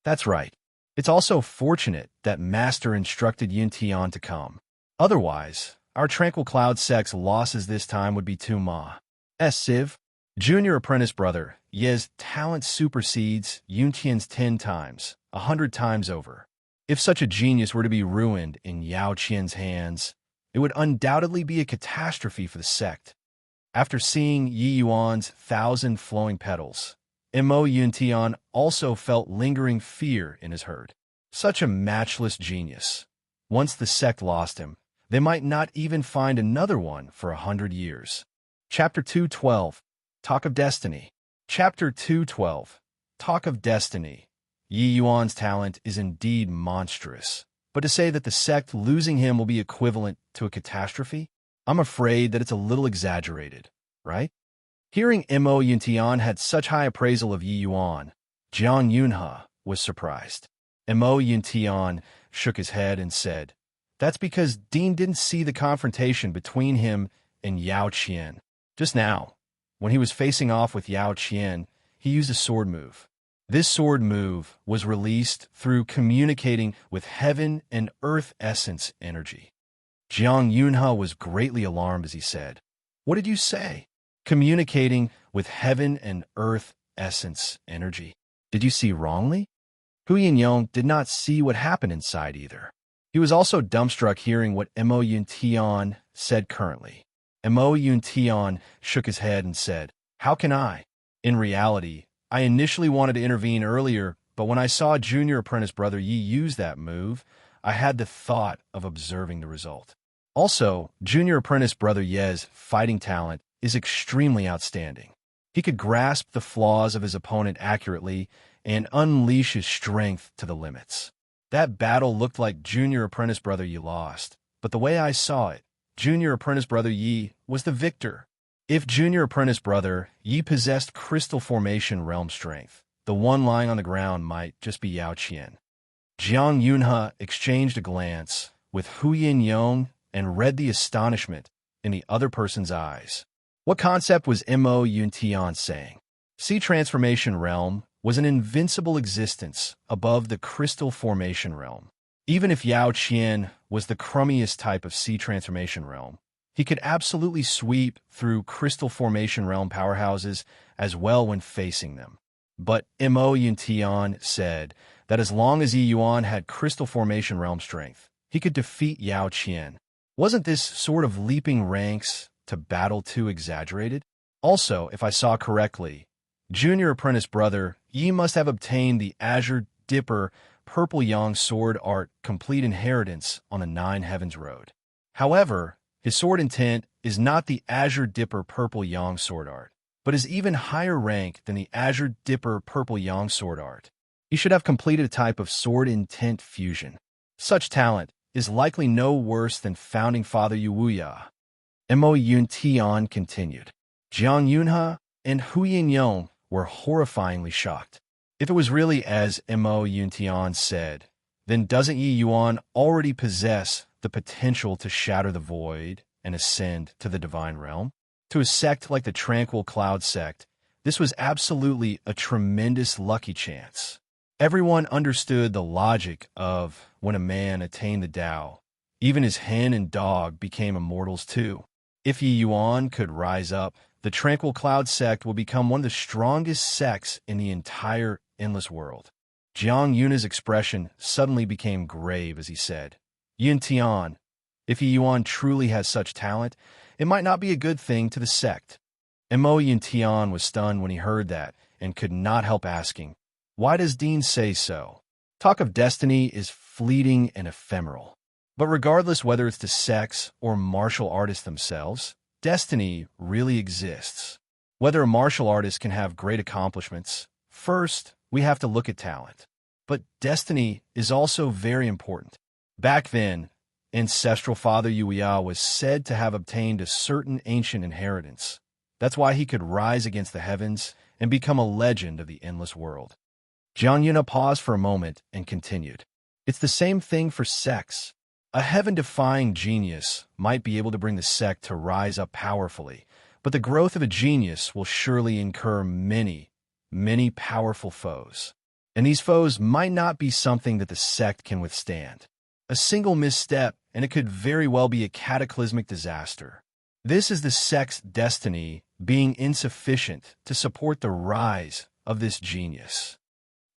A: That's right. It's also fortunate that Master instructed Yuntian to come. Otherwise, our Tranquil Cloud sect's losses this time would be too much. Siv, junior apprentice brother, Ye's talent supersedes Yuntian's 10 times, 100 times over. If such a genius were to be ruined in Yao Qian's hands, it would undoubtedly be a catastrophe for the sect. After seeing Yi Yuan's 1,000 flowing petals, Mo Yuntian also felt lingering fear in his heart. Such a matchless genius. Once the sect lost him, they might not even find another one for 100 years. Chapter 212, Talk of Destiny. Chapter 212, Talk of Destiny. Yi Yuan's talent is indeed monstrous. But to say that the sect losing him will be equivalent to a catastrophe, I'm afraid that it's a little exaggerated, right? Hearing Mo Yuntian had such high appraisal of Yi Yuan, Jiang Yunhe was surprised. Mo Yuntian shook his head and said, "That's because Dean didn't see the confrontation between him and Yao Qian. Just now, when he was facing off with Yao Qian, he used a sword move. This sword move was released through communicating with heaven and earth essence energy." Jiang Yunhe was greatly alarmed as he said, "What did you say? Communicating with heaven and earth essence energy. Did you see wrongly?" Hu Yin-yong did not see what happened inside either. He was also dumbstruck hearing what Mo Yuntian said currently. Mo Yuntian shook his head and said, "How can I? In reality, I initially wanted to intervene earlier, but when I saw junior apprentice brother Yi use that move, I had the thought of observing the result. Also, junior apprentice brother Ye's fighting talent is extremely outstanding. He could grasp the flaws of his opponent accurately and unleash his strength to the limits. That battle looked like junior apprentice brother Yi lost, but the way I saw it, junior apprentice brother Yi was the victor. If junior apprentice brother Yi possessed crystal formation realm strength, the one lying on the ground might just be Yao Qian. Jiang Yunhe exchanged a glance with Hu Yin Yong and read the astonishment in the other person's eyes. What concept was Mo Yuntian saying? Sea transformation realm was an invincible existence above the crystal formation realm. Even if Yao Qian was the crummiest type of sea transformation realm, he could absolutely sweep through crystal formation realm powerhouses as well when facing them. But Mo Yuntian said that as long as Yi Yuan had crystal formation realm strength, he could defeat Yao Qian. Wasn't this sort of leaping ranks to battle too exaggerated? Also, if I saw correctly, junior apprentice brother Yi must have obtained the Azure Dipper Purple Yang sword art complete inheritance on the Nine Heavens Road. However, his sword intent is not the Azure Dipper Purple Yang sword art, but is even higher rank than the Azure Dipper Purple Yang sword art. He should have completed a type of sword intent fusion. Such talent is likely no worse than founding father Yu Wuya. Mo Yuntian continued. Jiang Yunhe and Hu Yinyong were horrifyingly shocked. If it was really as Mo Yuntian said, then doesn't Yi Yuan already possess the potential to shatter the void and ascend to the divine realm? To a sect like the Tranquil Cloud sect, this was absolutely a tremendous lucky chance. Everyone understood the logic of when a man attained the Tao, even his hen and dog became immortals too. If Yi Yuan could rise up, the Tranquil Cloud sect will become one of the strongest sects in the entire endless world. Jiang Yunhe's expression suddenly became grave as he said, Yin Tian, if Yi Yuan truly has such talent, it might not be a good thing to the sect. Mo Yin Tian was stunned when he heard that and could not help asking, why does Dean say so? Talk of destiny is fleeting and ephemeral. But regardless whether it's the sects or martial artists themselves, destiny really exists. Whether a martial artist can have great accomplishments, first, we have to look at talent. But destiny is also very important. Back then, ancestral father Yuya was said to have obtained a certain ancient inheritance. That's why he could rise against the heavens and become a legend of the endless world. Jiang Yunhe paused for a moment and continued. It's the same thing for sects. A heaven-defying genius might be able to bring the sect to rise up powerfully, but the growth of a genius will surely incur many powerful foes. And these foes might not be something that the sect can withstand. A single misstep, and it could very well be a cataclysmic disaster. This is the sect's destiny being insufficient to support the rise of this genius.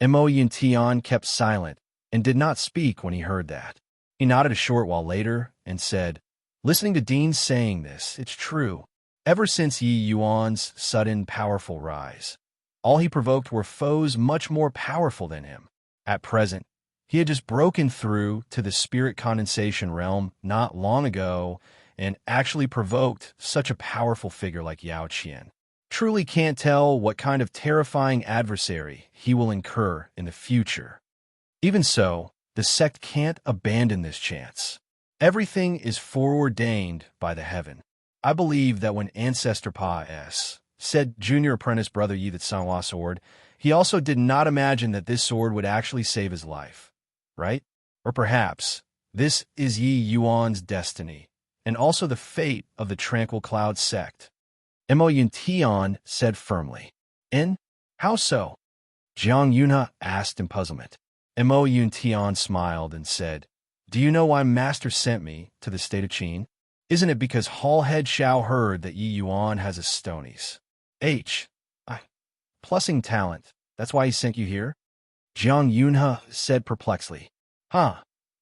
A: Mo Yuntian kept silent and did not speak when he heard that. He nodded a short while later and said, listening to Dean saying this, it's true. Ever since Yi Yuan's sudden powerful rise, all he provoked were foes much more powerful than him. At present, he had just broken through to the spirit condensation realm not long ago and actually provoked such a powerful figure like Yao Qian. Truly can't tell what kind of terrifying adversary he will incur in the future. Even so, the sect can't abandon this chance. Everything is foreordained by the heaven. I believe that when Ancestor Pa S. said junior apprentice brother Yi that Sanhua sword, he also did not imagine that this sword would actually save his life, right? Or perhaps this is Yi Yuan's destiny, and also the fate of the Tranquil Cloud sect. Mo Yuntian said firmly. In? How so? Jiang Yunhe asked in puzzlement. Mo Yuntian smiled and said, do you know why Master sent me to the state of Qin? Isn't it because Hall Head Xiao heard that Yi Yuan has a stonies? Plussing talent. That's why he sent you here? Jiang Yunhe said perplexedly.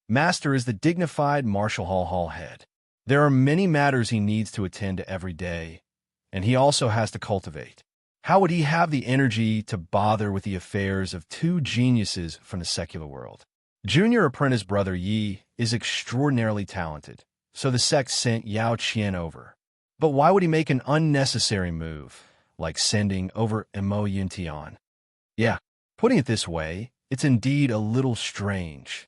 A: Master is the dignified Martial Hall Head. There are many matters he needs to attend to every day, and he also has to cultivate. How would he have the energy to bother with the affairs of two geniuses from the secular world? Junior apprentice brother Yi is extraordinarily talented, so the sect sent Yao Qian over. But why would he make an unnecessary move, like sending over Mo Yuntian? Yeah, putting it this way, it's indeed a little strange.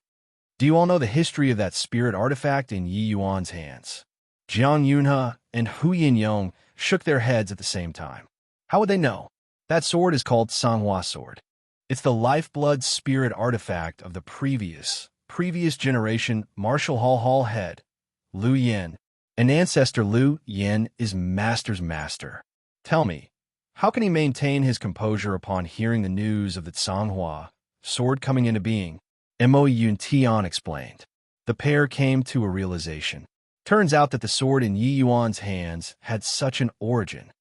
A: Do you all know the history of that spirit artifact in Yi Yuan's hands? Jiang Yunhe and Hu Yinyong shook their heads at the same time. How would they know? That sword is called Sanhua sword. It's the lifeblood spirit artifact of the previous generation Marshall Hall head, Liu Yin. An ancestor Liu Yin is master's master. Tell me, how can he maintain his composure upon hearing the news of the Tsanghua sword coming into being? Mo Yuntian explained. The pair came to a realization. Turns out that the sword in Yi Yuan's hands had such an origin.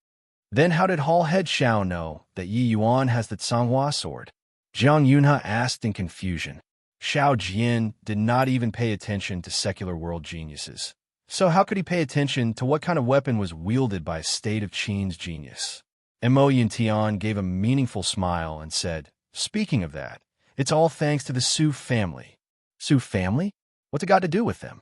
A: Then how did Hall Head Xiao know that Yi Yuan has the Tsanghua sword? Jiang Yunhe asked in confusion. Xiao Jian did not even pay attention to secular world geniuses. So how could he pay attention to what kind of weapon was wielded by a state of Qin's genius? Mo Yuntian gave a meaningful smile and said, speaking of that, it's all thanks to the Su family. Su family? What's it got to do with them?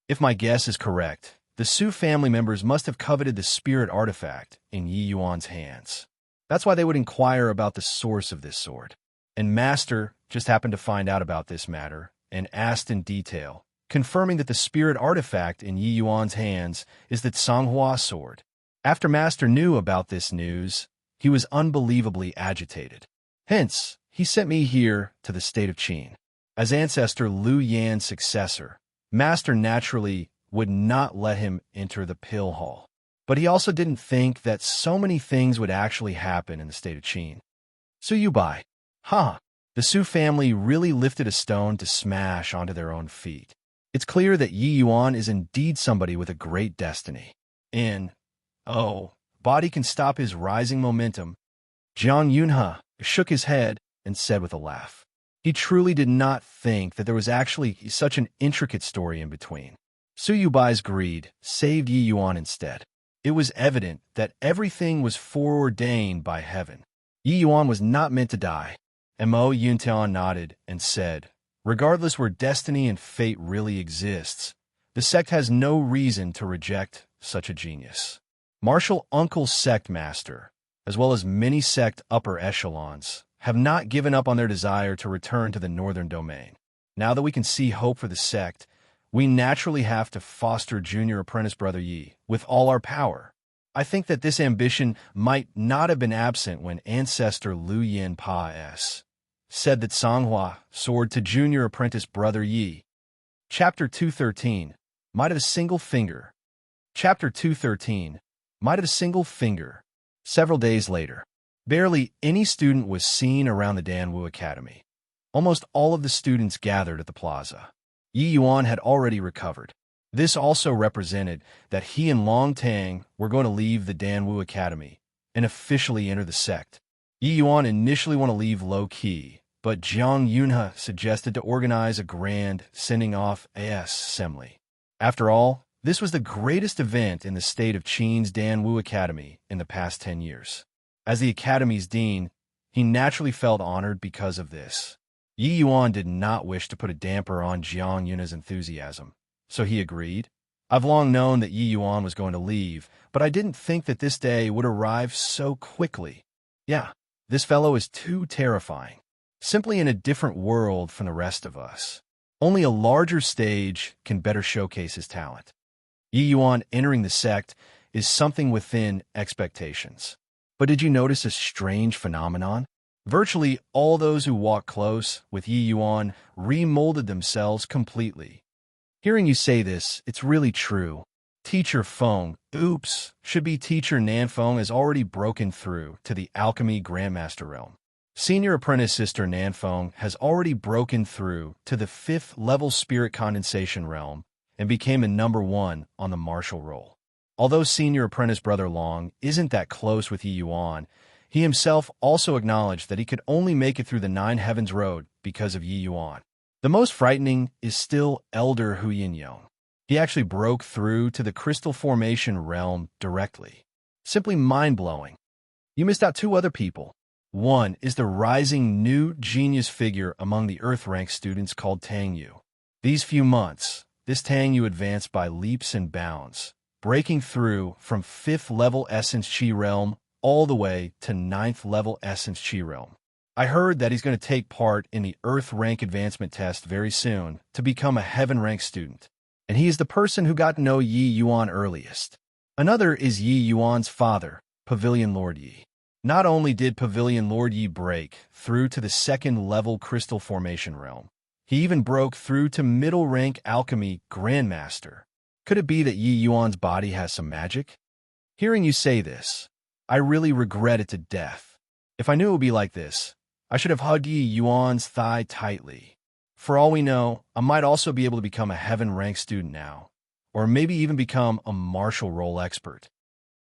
A: If my guess is correct, the Su family members must have coveted the spirit artifact in Yi Yuan's hands. That's why they would inquire about the source of this sword. And Master just happened to find out about this matter and asked in detail, confirming that the spirit artifact in Yi Yuan's hands is the Tsanghua sword. After Master knew about this news, he was unbelievably agitated. Hence, he sent me here to the state of Qin. As ancestor Liu Yan's successor, Master naturally would not let him enter the pill hall. But he also didn't think that so many things would actually happen in the state of Qin. Su Yubai. The Su family really lifted a stone to smash onto their own feet. It's clear that Yi Yuan is indeed somebody with a great destiny. Body can stop his rising momentum. Jiang Yunhe shook his head and said with a laugh. He truly did not think that there was actually such an intricate story in between. Su Yubai's greed saved Yi Yuan instead. It was evident that everything was foreordained by heaven. Yi Yuan was not meant to die. Mo Yuntian nodded and said, regardless where destiny and fate really exists, the sect has no reason to reject such a genius. Marshall Uncle's sect master, as well as many sect upper echelons, have not given up on their desire to return to the northern domain. Now that we can see hope for the sect, we naturally have to foster junior apprentice Brother Yi with all our power. I think that this ambition might not have been absent when ancestor Liu Yin Pa S. said that Tsanghua sword to junior apprentice Brother Yi. Chapter 213, Might of the Single Finger. Chapter 213, Might of the Single Finger. Several days later, barely any student was seen around the Danwu Academy. Almost all of the students gathered at the plaza. Yi Yuan had already recovered. This also represented that he and Long Tang were going to leave the Danwu Academy and officially enter the sect. Yi Yuan initially wanted to leave low-key, but Jiang Yunhe suggested to organize a grand sending-off assembly. After all, this was the greatest event in the state of Qin's Danwu Academy in the past 10 years. As the Academy's dean, he naturally felt honored because of this. Yi Yuan did not wish to put a damper on Jiang Yunhe's enthusiasm, so he agreed. I've long known that Yi Yuan was going to leave, but I didn't think that this day would arrive so quickly. Yeah, this fellow is too terrifying. Simply in a different world from the rest of us. Only a larger stage can better showcase his talent. Yi Yuan entering the sect is something within expectations. But did you notice a strange phenomenon? Virtually all those who walked close with Yi Yuan remolded themselves completely. Hearing you say this, it's really true. Teacher Feng, should be Teacher Nanfeng, has already broken through to the Alchemy Grandmaster realm. Senior Apprentice Sister Nanfeng has already broken through to the 5th level Spirit Condensation realm and became a number 1 on the Martial roll. Although Senior Apprentice Brother Long isn't that close with Yi Yuan, he himself also acknowledged that he could only make it through the 9 Heavens Road because of Yi Yuan. The most frightening is still Elder Hu Yinyong. He actually broke through to the Crystal Formation realm directly. Simply mind-blowing. You missed out 2 other people. One is the rising new genius figure among the Earth rank students called Tang Yu. These few months, this Tang Yu advanced by leaps and bounds, breaking through from 5th level Essence Chi realm all the way to 9th level Essence Chi realm. I heard that he's going to take part in the Earth rank advancement test very soon to become a Heaven rank student. And he is the person who got to know Yi Yuan earliest. Another is Yi Yuan's father, Pavilion Lord Yi. Not only did Pavilion Lord Yi break through to the second-level Crystal Formation realm, he even broke through to middle-rank Alchemy Grandmaster. Could it be that Yi Yuan's body has some magic? Hearing you say this, I really regret it to death. If I knew it would be like this, I should have hugged Yi Yuan's thigh tightly. For all we know, I might also be able to become a heaven-ranked student now, or maybe even become a martial role expert.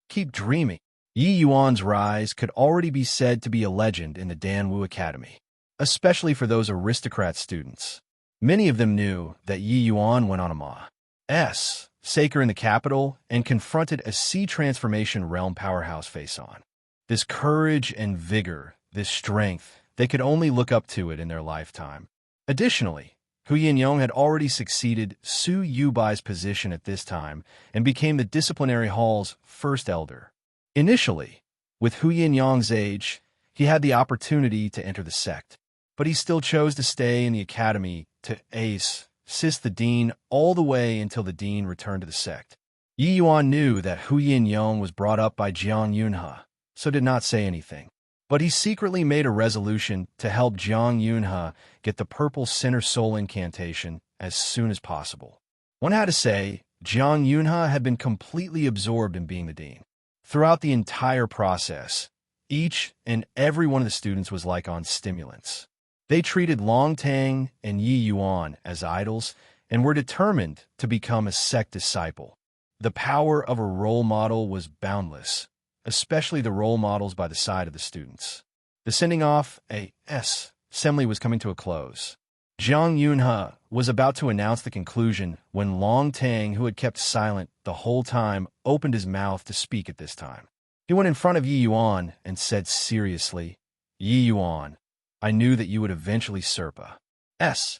A: Keep dreaming. Yi Yuan's rise could already be said to be a legend in the Danwu Academy, especially for those aristocrat students. Many of them knew that Yi Yuan went on a Ma's Saker in the capital and confronted a sea transformation realm powerhouse face-on. This courage and vigor, this strength, they could only look up to it in their lifetime. Additionally, Hu Yinyong had already succeeded Su Yubai's position at this time and became the disciplinary hall's first elder. Initially, with Hu Yinyong's age, he had the opportunity to enter the sect, but he still chose to stay in the academy to assist the dean all the way until the dean returned to the sect. Yi Yuan knew that Hu Yinyong was brought up by Jiang Yunhe, so did not say anything. But he secretly made a resolution to help Jiang Yunhe get the Purple Sinner Soul incantation as soon as possible. One had to say, Jiang Yunhe had been completely absorbed in being the dean. Throughout the entire process, each and every one of the students was like on stimulants. They treated Long Tang and Yi Yuan as idols and were determined to become a sect disciple. The power of a role model was boundless, especially the role models by the side of the students. The sending off assembly was coming to a close. Jiang Yunhe was about to announce the conclusion when Long Tang, who had kept silent the whole time, opened his mouth to speak at this time. He went in front of Yi Yuan and said seriously, Yi Yuan, I knew that you would eventually surpass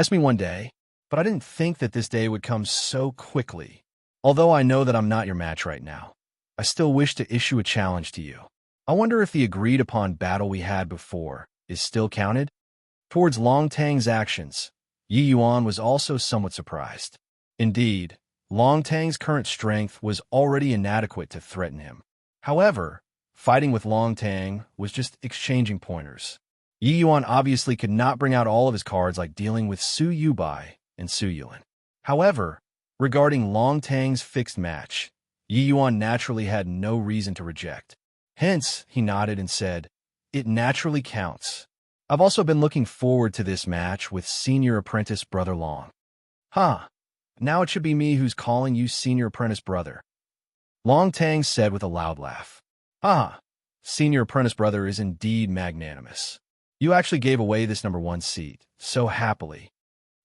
A: me one day, but I didn't think that this day would come so quickly. Although I know that I'm not your match right now, I still wish to issue a challenge to you. I wonder if the agreed-upon battle we had before is still counted? Towards Long Tang's actions, Yi Yuan was also somewhat surprised. Indeed, Long Tang's current strength was already inadequate to threaten him. However, fighting with Long Tang was just exchanging pointers. Yi Yuan obviously could not bring out all of his cards like dealing with Su Yubai and Su Yulin. However, regarding Long Tang's fixed match, Yi Yuan naturally had no reason to reject. Hence, he nodded and said, It naturally counts. I've also been looking forward to this match with Senior Apprentice Brother Long. Now it should be me who's calling you Senior Apprentice Brother. Long Tang said with a loud laugh. Senior Apprentice Brother is indeed magnanimous. You actually gave away this #1 seat, so happily.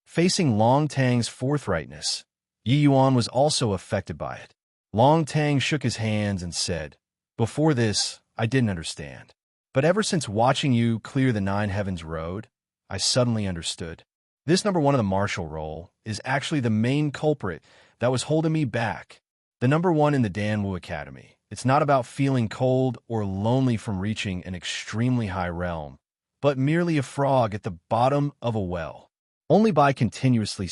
A: Facing Long Tang's forthrightness, Yi Yuan was also affected by it. Long Tang shook his hands and said, Before this, I didn't understand. But ever since watching you clear the Nine Heavens Road, I suddenly understood. This #1 of the martial role is actually the main culprit that was holding me back. The #1 in the Danwu Academy. It's not about feeling cold or lonely from reaching an extremely high realm, but merely a frog at the bottom of a well. Only by continuously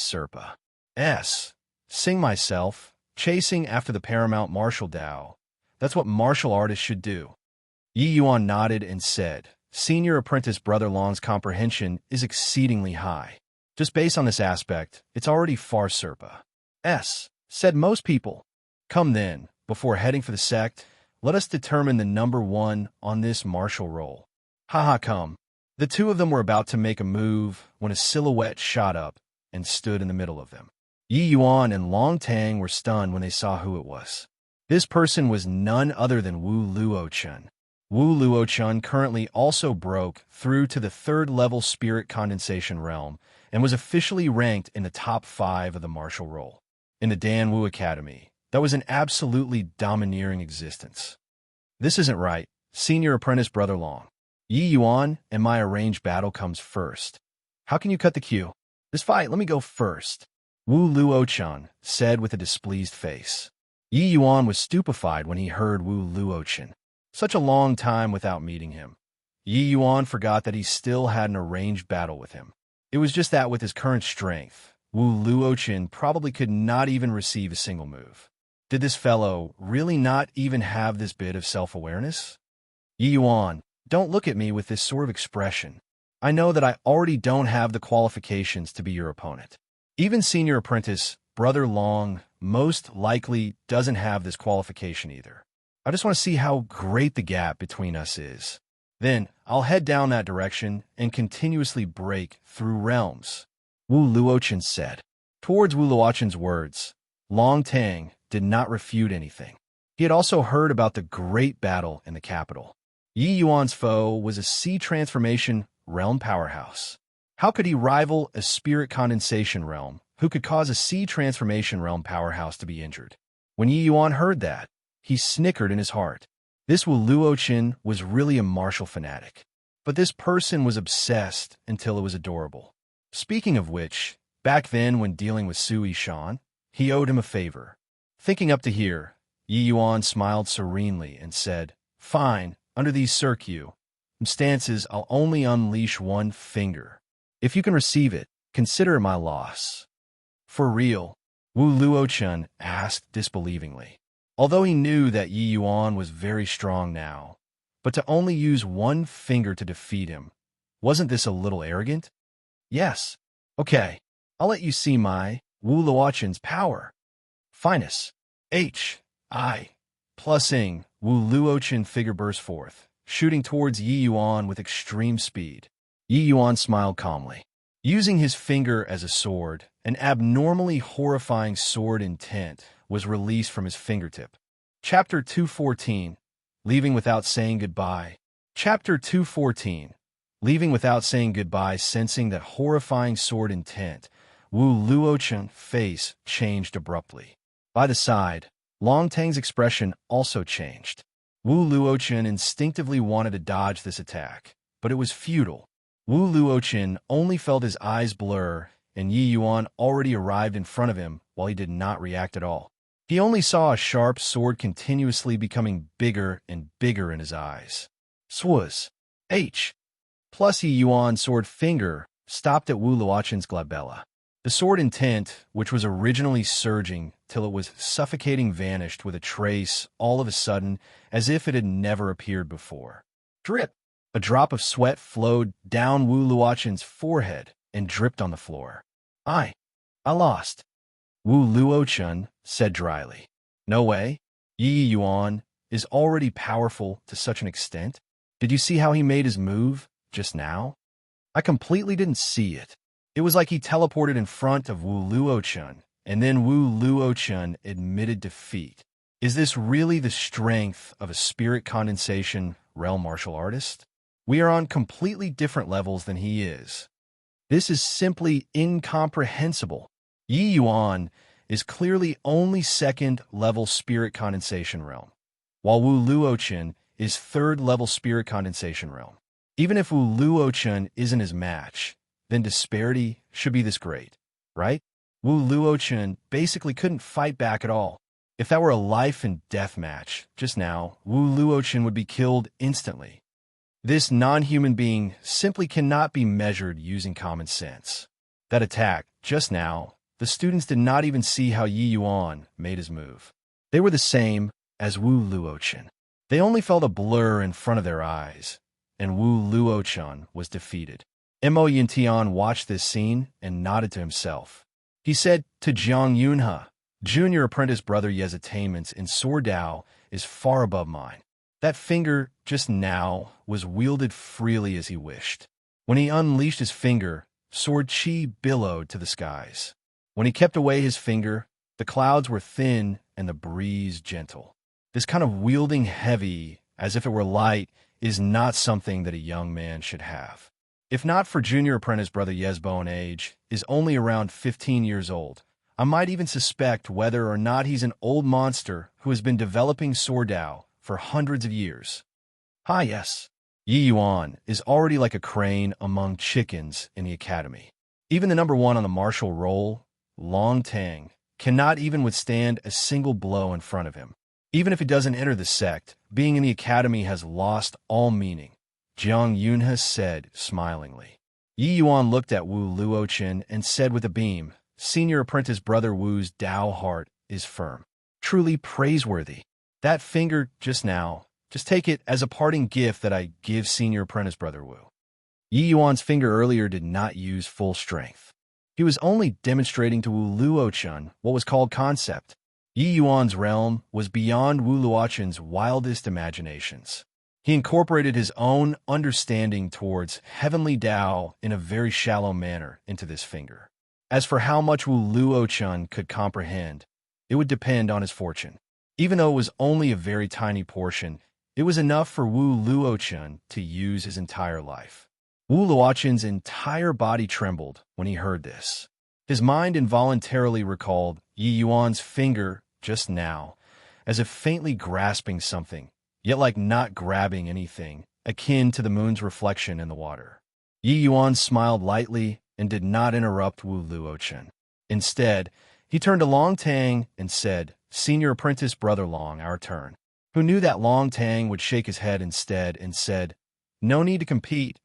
A: sing myself, chasing after the paramount martial Tao. That's what martial artists should do. Yi Yuan nodded and said, Senior Apprentice Brother Long's comprehension is exceedingly high. Just based on this aspect, it's already far said most people. Come then, before heading for the sect, let us determine the #1 on this martial role. Come. The two of them were about to make a move when a silhouette shot up and stood in the middle of them. Yi Yuan and Long Tang were stunned when they saw who it was. This person was none other than Wu Luochun. Wu Luochun currently also broke through to the 3rd-level Spirit Condensation Realm and was officially ranked in the top 5 of the martial role. In the Danwu Academy, that was an absolutely domineering existence. This isn't right, Senior Apprentice Brother Long. Yi Yuan and my arranged battle comes first. How can you cut the queue? This fight, let me go first. Wu Luochun said with a displeased face. Yi Yuan was stupefied when he heard Wu Luochun. Such a long time without meeting him. Yi Yuan forgot that he still had an arranged battle with him. It was just that with his current strength, Wu Luochun probably could not even receive a single move. Did this fellow really not even have this bit of self-awareness? Yi Yuan, don't look at me with this sort of expression. I know that I already don't have the qualifications to be your opponent. Even senior apprentice, Brother Long, most likely doesn't have this qualification either. I just want to see how great the gap between us is. Then I'll head down that direction and continuously break through realms, Wu Luochen said. Towards Wu Luochen's words, Long Tang did not refute anything. He had also heard about the great battle in the capital. Yi Yuan's foe was a sea transformation realm powerhouse. How could he rival a spirit condensation realm who could cause a sea transformation realm powerhouse to be injured? When Yi Yuan heard that, he snickered in his heart. This Wu Luochen was really a martial fanatic. But this person was obsessed until it was adorable. Speaking of which, back then when dealing with Sui Shan, he owed him a favor. Thinking up to here, Yi Yuan smiled serenely and said, "Fine, under these circumstances, I'll only unleash one finger. If you can receive it, consider it my loss." "For real?" Wu Luochen asked disbelievingly. Although he knew that Yi Yuan was very strong now, but to only use one finger to defeat him, wasn't this a little arrogant? "Yes. Okay, I'll let you see my Wu Luochen's power." "Finest. H.I. Plusing," Wu Luochen figure burst forth, shooting towards Yi Yuan with extreme speed. Yi Yuan smiled calmly. Using his finger as a sword, an abnormally horrifying sword intent was released from his fingertip. Chapter 214, Leaving Without Saying Goodbye. Chapter 214, Leaving Without Saying Goodbye. Sensing that horrifying sword intent, Wu Luochen's face changed abruptly. By the side, Long Tang's expression also changed. Wu Luochen instinctively wanted to dodge this attack, but it was futile. Wu Luochen only felt his eyes blur, and Yi Yuan already arrived in front of him while he did not react at all. He only saw a sharp sword continuously becoming bigger and bigger in his eyes. Swaz. H. Plus Yi Yuan's sword finger stopped at Wu Luochen's glabella. The sword intent, which was originally surging till it was suffocating, vanished with a trace all of a sudden as if it had never appeared before. Drip! A drop of sweat flowed down Wu Luochen's forehead and dripped on the floor. I lost," Wu Luochen said dryly. "No way. Yi Yuan is already powerful to such an extent. Did you see how he made his move just now?" "I completely didn't see it. It was like he teleported in front of Wu Luochen, and then Wu Luochen admitted defeat. Is this really the strength of a spirit condensation realm martial artist? We are on completely different levels than he is. This is simply incomprehensible. Yi Yuan is clearly only second-level spirit condensation realm, while Wu Luochen is third-level spirit condensation realm. Even if Wu Luochen isn't his match, then disparity should be this great, right? Wu Luochen basically couldn't fight back at all. If that were a life-and-death match, just now, Wu Luochen would be killed instantly. This non-human being simply cannot be measured using common sense. That attack, just now, the students did not even see how Yi Yuan made his move. They were the same as Wu Luochen. They only felt a blur in front of their eyes, and Wu Luochen was defeated. Mo Yintian watched this scene and nodded to himself. He said to Jiang Yunhe, "Junior apprentice Brother Ye's attainments in Sword Dao is far above mine." That finger just now was wielded freely as he wished. When he unleashed his finger, sword chi billowed to the skies. When he kept away his finger, the clouds were thin and the breeze gentle. This kind of wielding heavy, as if it were light, is not something that a young man should have. If not for junior apprentice Brother Ye's bone age is only around 15 years old, I might even suspect whether or not he's an old monster who has been developing Sword Dao for hundreds of years. Ah yes, Yi Yuan is already like a crane among chickens in the academy. Even the number one on the martial roll, Long Tang, cannot even withstand a single blow in front of him. Even if he doesn't enter the sect, being in the academy has lost all meaning, Jiang Yunhe said smilingly. Yi Yuan looked at Wu Luochen and said with a beam, "Senior apprentice Brother Wu's Dao heart is firm. Truly praiseworthy. That finger just now Just take it as a parting gift that I give senior apprentice Brother Wu. Yi Yuan's finger earlier did not use full strength. He was only demonstrating to Wu Luochun what was called concept. Yi Yuan's realm was beyond Wu Luochun's wildest imaginations. He incorporated his own understanding towards heavenly Tao in a very shallow manner into this finger. As for how much Wu Luochun could comprehend, it would depend on his fortune. Even though it was only a very tiny portion, it was enough for Wu Luochun to use his entire life. Wu Luochun's entire body trembled when he heard this. His mind involuntarily recalled Yi Yuan's finger just now, as if faintly grasping something, yet like not grabbing anything, akin to the moon's reflection in the water. Yi Yuan smiled lightly and did not interrupt Wu Luochun. Instead, he turned to Long Tang and said, "Senior apprentice Brother Long, our turn," who knew that Long Tang would shake his head instead and said, "No need to compete.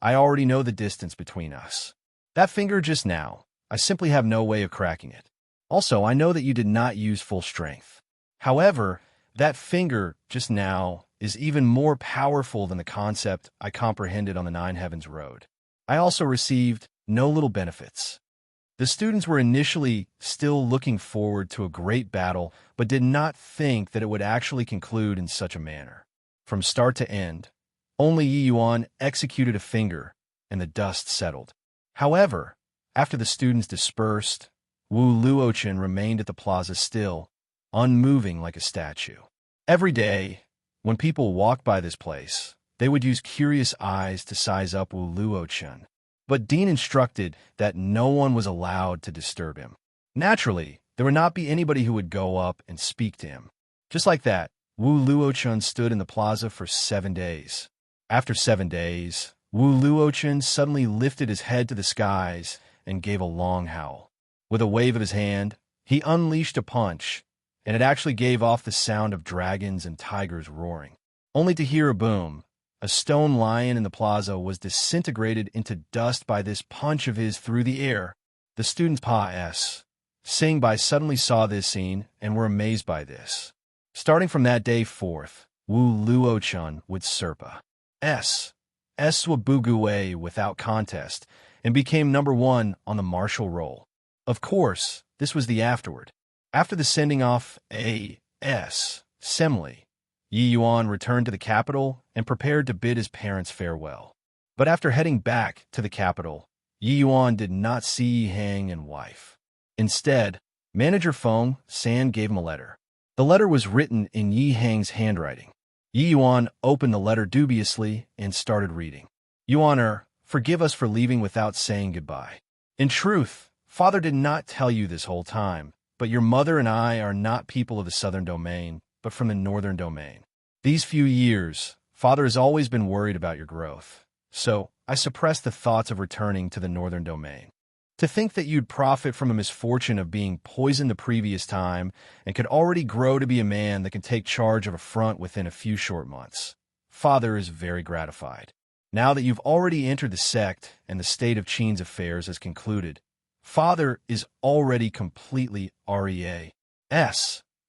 A: I already know the distance between us. That finger just now, I simply have no way of cracking it. Also, I know that you did not use full strength. However, that finger just now is even more powerful than the concept I comprehended on the Nine Heavens Road. I also received no little benefits." The students were initially still looking forward to a great battle, but did not think that it would actually conclude in such a manner. From start to end, only Yi Yuan executed a finger, and the dust settled. However, after the students dispersed, Wu Luochun remained at the plaza still, unmoving like a statue. Every day, when people walked by this place, they would use curious eyes to size up Wu Luochun. But Dean instructed that no one was allowed to disturb him. Naturally, there would not be anybody who would go up and speak to him. Just like that, Wu Luochun stood in the plaza for 7 days. After 7 days, Wu Luochun suddenly lifted his head to the skies and gave a long howl. With a wave of his hand, he unleashed a punch, and it actually gave off the sound of dragons and tigers roaring. Only to hear a boom. A stone lion in the plaza was disintegrated into dust by this punch of his through the air. The students sing by suddenly saw this scene and were amazed by this. Starting from that day forth, Wu Luochun would Serpa Swabuguwe without contest and became #1 on the martial roll. Of course, this was the afterward. After the sending off Semli, Yi Yuan returned to the capital and prepared to bid his parents farewell. But after heading back to the capital, Yi Yuan did not see Yi Hang and wife. Instead, manager Feng San gave him a letter. The letter was written in Yi Hang's handwriting. Yi Yuan opened the letter dubiously and started reading. "Yuan, forgive us for leaving without saying goodbye. In truth, Father did not tell you this whole time, but your mother and I are not people of the southern domain, but from the northern domain. These few years, Father has always been worried about your growth, so I suppressed the thoughts of returning to the northern domain. To think that you'd profit from the misfortune of being poisoned the previous time and could already grow to be a man that can take charge of a front within a few short months. Father is very gratified. Now that you've already entered the sect and the state of Qin's affairs has concluded, Father is already completely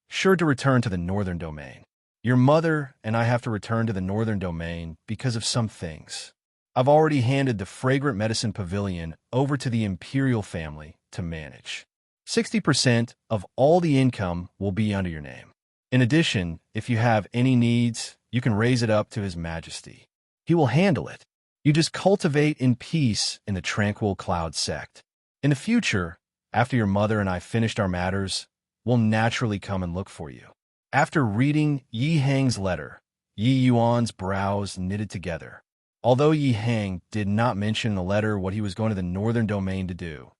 A: sure to return to the northern domain. Your mother and I have to return to the northern domain because of some things. I've already handed the Fragrant Medicine Pavilion over to the Imperial family to manage. 60% of all the income will be under your name. In addition, if you have any needs, you can raise it up to His Majesty. He will handle it. You just cultivate in peace in the Tranquil Cloud sect. In the future, after your mother and I finished our matters, we'll naturally come and look for you." After reading Yi Hang's letter, Yi Yuan's brows knitted together. Although Yi Hang did not mention in the letter what he was going to the northern domain to do,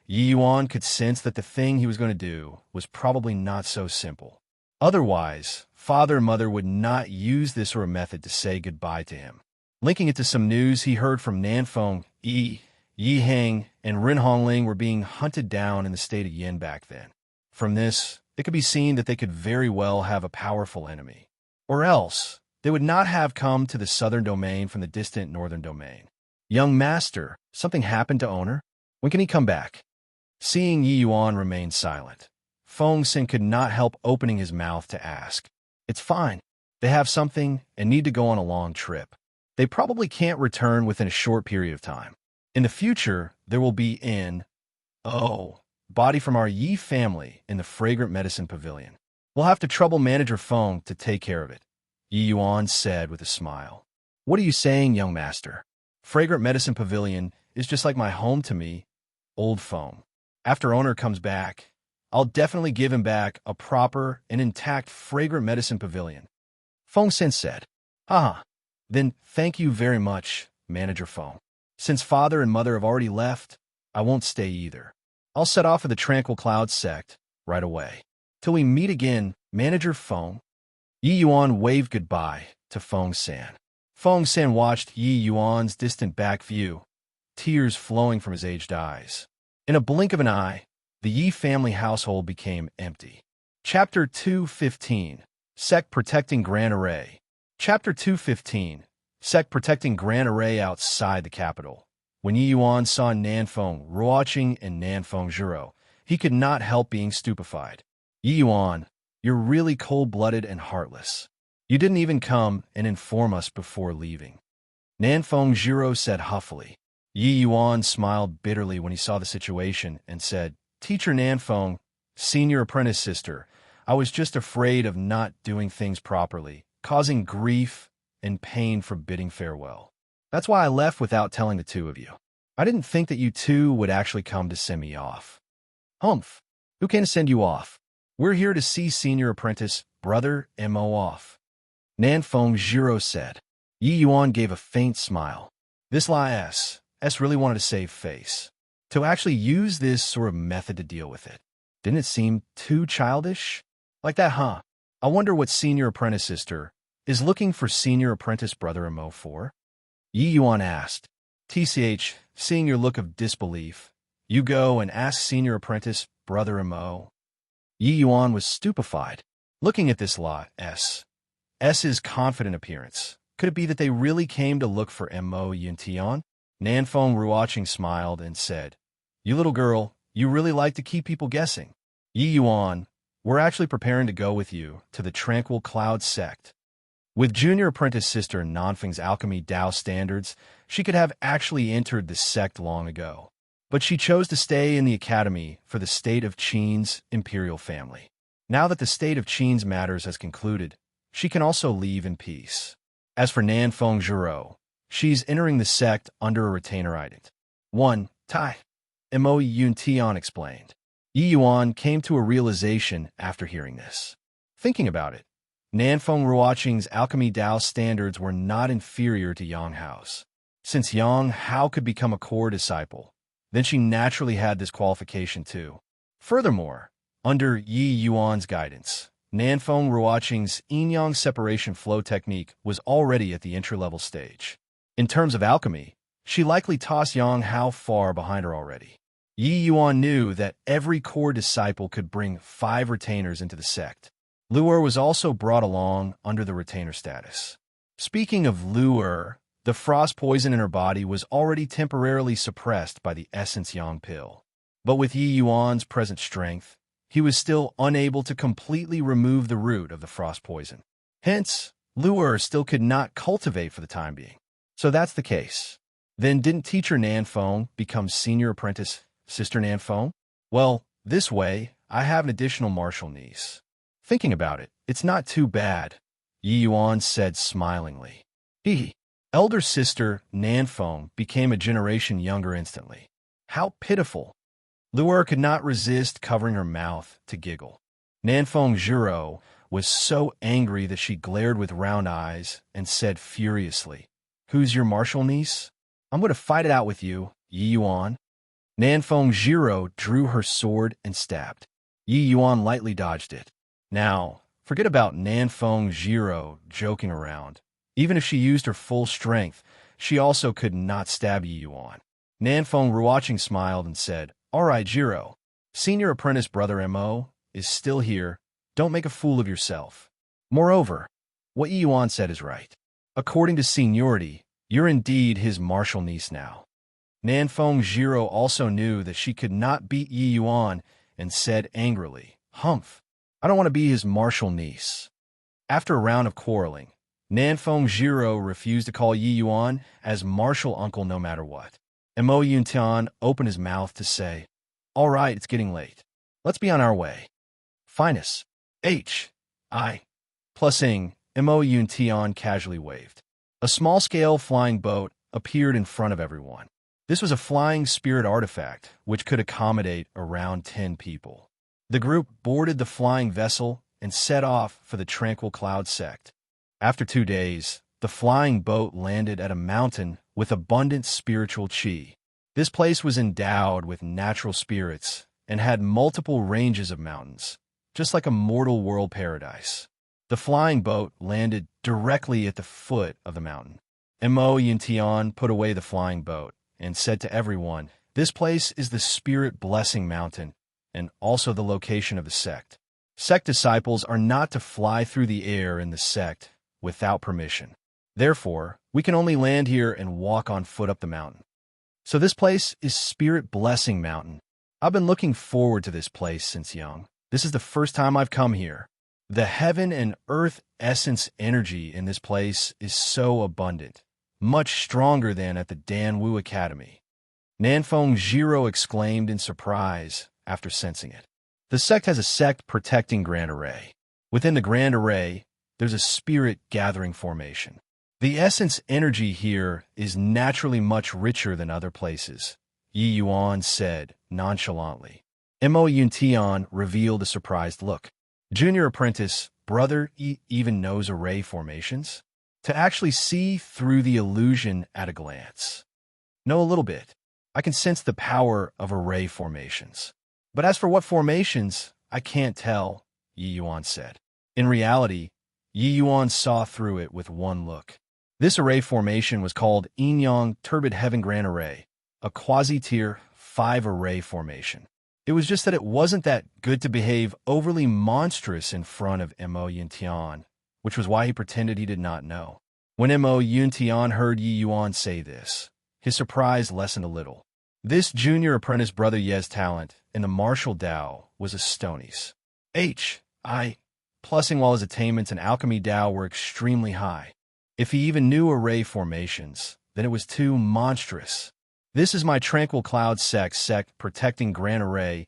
A: Yi Yuan could sense that the thing he was going to do was probably not so simple. Otherwise, Father and Mother would not use this or a method to say goodbye to him. Linking it to some news he heard from Nanfeng, Yi Hang and Rin Hongling were being hunted down in the state of Yin back then. From this, it could be seen that they could very well have a powerful enemy. Or else, they would not have come to the southern domain from the distant northern domain. "Young master, something happened to owner? When can he come back?" Seeing Yi Yuan remain silent, Feng Sin could not help opening his mouth to ask. "It's fine. They have something and need to go on a long trip. They probably can't return within a short period of time. In the future, there will be body from our Yi family in the fragrant medicine pavilion. We'll have to trouble Manager Feng to take care of it, Yi Yuan said with a smile. What are you saying, young master? Fragrant medicine pavilion is just like my home to me, old Feng. After owner comes back, I'll definitely give him back a proper and intact fragrant medicine pavilion. Feng Sin said. Haha. Then thank you very much, Manager Feng. Since father and mother have already left, I won't stay either. I'll set off for the Tranquil Cloud sect right away. Till we meet again, Manager Feng. Yi Yuan waved goodbye to Feng San. Feng San watched Yi Yuan's distant back view, tears flowing from his aged eyes. In a blink of an eye, the Yi family household became empty. Chapter 215, Sect Protecting Grand Array. Chapter 215, Sect Protecting Grand Array outside the capital. When Yi Yuan saw Nanfeng Ruoqing and Nanfeng Zhuro, he could not help being stupefied. Yi Yuan, you're really cold-blooded and heartless. You didn't even come and inform us before leaving. Nanfeng Zhuro said huffily. Yi Yuan smiled bitterly when he saw the situation and said, Teacher Nanfeng, senior apprentice sister, I was just afraid of not doing things properly, causing grief and pain for bidding farewell. That's why I left without telling the two of you. I didn't think that you two would actually come to send me off. Humph! Who can send you off? We're here to see senior apprentice, brother Mo off. Nanfeng Zhuro said. Yi Yuan gave a faint smile. This S really wanted to save face. To actually use this sort of method to deal with it. Didn't it seem too childish? Like that, huh? I wonder what senior apprentice sister is looking for senior apprentice brother Mo for? Yi Yuan asked. TCH, seeing your look of disbelief, you go and ask senior apprentice brother Mo. Yi Yuan was stupefied, looking at this S's confident appearance. Could it be that they really came to look for Mo Yuntian? Nanfeng Ruoqing smiled and said, You little girl, you really like to keep people guessing. Yi Yuan, we're actually preparing to go with you to the Tranquil Cloud sect. With junior apprentice sister Nanfeng's alchemy Dao standards, she could have actually entered the sect long ago. But she chose to stay in the academy for the state of Qin's imperial family. Now that the state of Qin's matters has concluded, she can also leave in peace. As for Nanfeng Zhuro, she's entering the sect under a retainer ident. 1. Tai. Mo Yuntian explained. Yi Yuan came to a realization after hearing this. Thinking about it, Nanfeng Ruoqing's alchemy Dao standards were not inferior to Yang Hao's. Since Yang Hao could become a core disciple, then she naturally had this qualification too. Furthermore, under Yi Yuan's guidance, Nanfeng Ruoqing's yin-yang separation flow technique was already at the entry-level stage. In terms of alchemy, she likely tossed Yang Hao far behind her already. Yi Yuan knew that every core disciple could bring 5 retainers into the sect. Lu'er was also brought along under the retainer status. Speaking of Lu'er, the frost poison in her body was already temporarily suppressed by the Essence Yang pill. But with Yi Yuan's present strength, he was still unable to completely remove the root of the frost poison. Hence, Lu'er still could not cultivate for the time being. So that's the case. Then didn't teacher Nanfeng become senior apprentice sister Nanfeng? Well, this way, I have an additional martial niece. Thinking about it, it's not too bad, Yi Yuan said smilingly. Elder sister Nanfeng became a generation younger instantly. How pitiful. Lu'er could not resist covering her mouth to giggle. Nanfeng Zhuro was so angry that she glared with round eyes and said furiously, Who's your martial niece? I'm going to fight it out with you, Yi Yuan. Nanfeng Zhuro drew her sword and stabbed. Yi Yuan lightly dodged it. Now, forget about Nanfeng Zhuro joking around. Even if she used her full strength, she also could not stab Yi Yuan. Nanfeng Ruoqing smiled and said, All right, Zhuro. Senior apprentice brother Mo is still here. Don't make a fool of yourself. Moreover, what Yi Yuan said is right. According to seniority, you're indeed his martial niece now. Nanfeng Zhuro also knew that she could not beat Yi Yuan and said angrily, Humph, I don't want to be his martial niece. After a round of quarreling, Nanfeng Jiro refused to call Yi Yuan as martial uncle no matter what. And Mo Yuntian opened his mouth to say, "All right, it's getting late. Let's be on our way." Finus. H.I. Plusing, Mo Yuntian casually waved. A small-scale flying boat appeared in front of everyone. This was a flying spirit artifact, which could accommodate around 10 people. The group boarded the flying vessel and set off for the Tranquil Cloud sect. After 2 days, the flying boat landed at a mountain with abundant spiritual chi. This place was endowed with natural spirits and had multiple ranges of mountains, just like a mortal world paradise. The flying boat landed directly at the foot of the mountain. Mo Yuntian put away the flying boat and said to everyone, "This place is the Spirit Blessing Mountain and also the location of the sect. Sect disciples are not to fly through the air in the sect without permission. Therefore, we can only land here and walk on foot up the mountain. So this place is Spirit Blessing Mountain. I've been looking forward to this place since young. This is the first time I've come here. The heaven and earth essence energy in this place is so abundant, much stronger than at the Danwu Academy." Nanfeng Jiro exclaimed in surprise after sensing it. The sect has a sect protecting Grand Array. Within the Grand Array, there's a spirit gathering formation. The essence energy here is naturally much richer than other places, Yi Yuan said nonchalantly. Mo Yuntian revealed a surprised look. Junior apprentice, brother, even knows array formations? To actually see through the illusion at a glance. Know a little bit. I can sense the power of array formations. But as for what formations, I can't tell, Yi Yuan said. In reality, Yi Yuan saw through it with one look. This array formation was called Enyang Turbid Heaven Grand Array, a quasi-tier 5 array formation. It was just that it wasn't that good to behave overly monstrous in front of Mo Yuntian, which was why he pretended he did not know. When Mo Yuntian heard Yi Yuan say this, his surprise lessened a little. This junior apprentice brother Ye's talent in the martial Dao was a Stonies. H.I. Plusing while his attainments in alchemy Dao were extremely high. If he even knew array formations, then it was too monstrous. This is my Tranquil Cloud sect protecting Grand Array,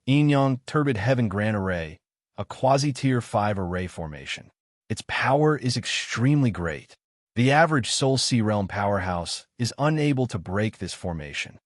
A: Enyang Turbid Heaven Grand Array, a quasi-tier 5 array formation. Its power is extremely great. The average Soul Sea Realm powerhouse is unable to break this formation.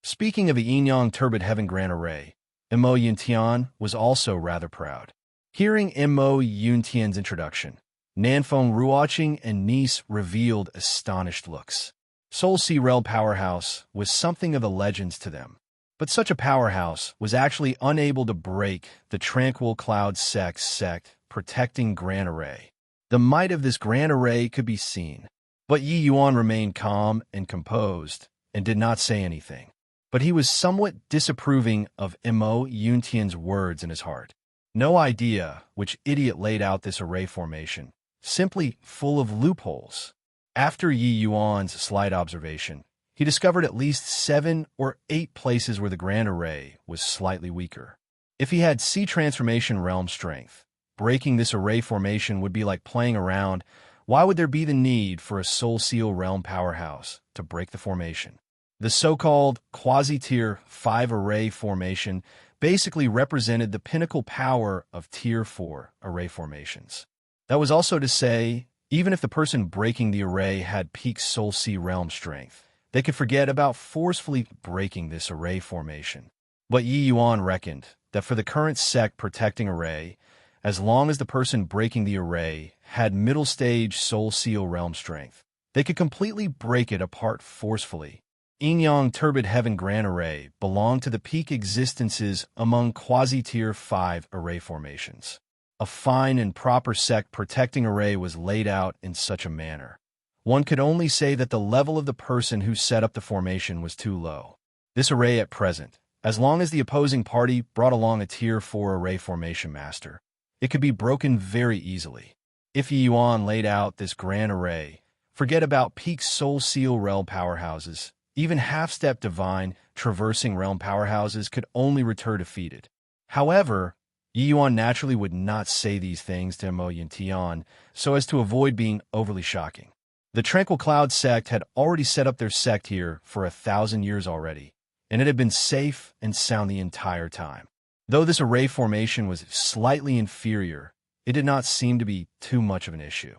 A: Speaking of the Enyang Turbid Heaven Grand Array, Mo Yuntian was also rather proud. Hearing Mo Yuntian's introduction, Nanfeng Ruoqing and Nice revealed astonished looks. Soul Sea Realm powerhouse was something of a legend to them, but such a powerhouse was actually unable to break the Tranquil Cloud sect protecting Grand Array. The might of this Grand Array could be seen, but Yi Yuan remained calm and composed and did not say anything. But he was somewhat disapproving of Mo Yuntian's words in his heart. No idea which idiot laid out this array formation, simply full of loopholes. After Yi Yuan's slight observation, he discovered at least 7 or 8 places where the Grand Array was slightly weaker. If he had Sea Transformation Realm strength, breaking this array formation would be like playing around. Why would there be the need for a Soul Seal Realm powerhouse to break the formation? The so-called quasi-tier 5 array formation basically represented the pinnacle power of tier 4 array formations. That was also to say, even if the person breaking the array had peak Soul Sea Realm strength, they could forget about forcefully breaking this array formation. But Yi Yuan reckoned that for the current sect protecting array, as long as the person breaking the array had middle stage Soul Seal Realm strength, they could completely break it apart forcefully. Enyang Turbid Heaven Grand Array belonged to the peak existences among quasi-tier 5 array formations. A fine and proper sect protecting array was laid out in such a manner. One could only say that the level of the person who set up the formation was too low. This array at present, as long as the opposing party brought along a tier 4 array formation master, it could be broken very easily. If Yi Yuan laid out this grand array, forget about peak Soul Seal Realm powerhouses. Even half-step divine, traversing realm powerhouses could only return defeated. However, Yi Yuan naturally would not say these things to Mo Yuntian so as to avoid being overly shocking. The Tranquil Cloud sect had already set up their sect here for 1,000 years already, and it had been safe and sound the entire time. Though this array formation was slightly inferior, it did not seem to be too much of an issue.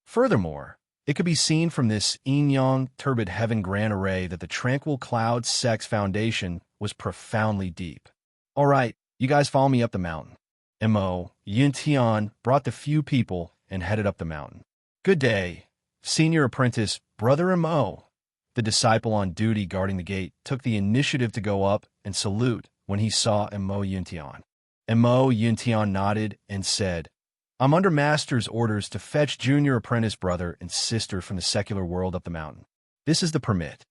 A: Furthermore, it could be seen from this yin-yang turbid heaven grand array that the Tranquil Cloud sect's foundation was profoundly deep. All right, you guys follow me up the mountain. Mo Yuntian brought the few people and headed up the mountain. Good day, senior apprentice, brother Mo. The disciple on duty guarding the gate took the initiative to go up and salute when he saw Mo Yuntian. Mo Yuntian nodded and said, I'm under master's orders to fetch junior apprentice brother and sister from the secular world up the mountain. This is the permit.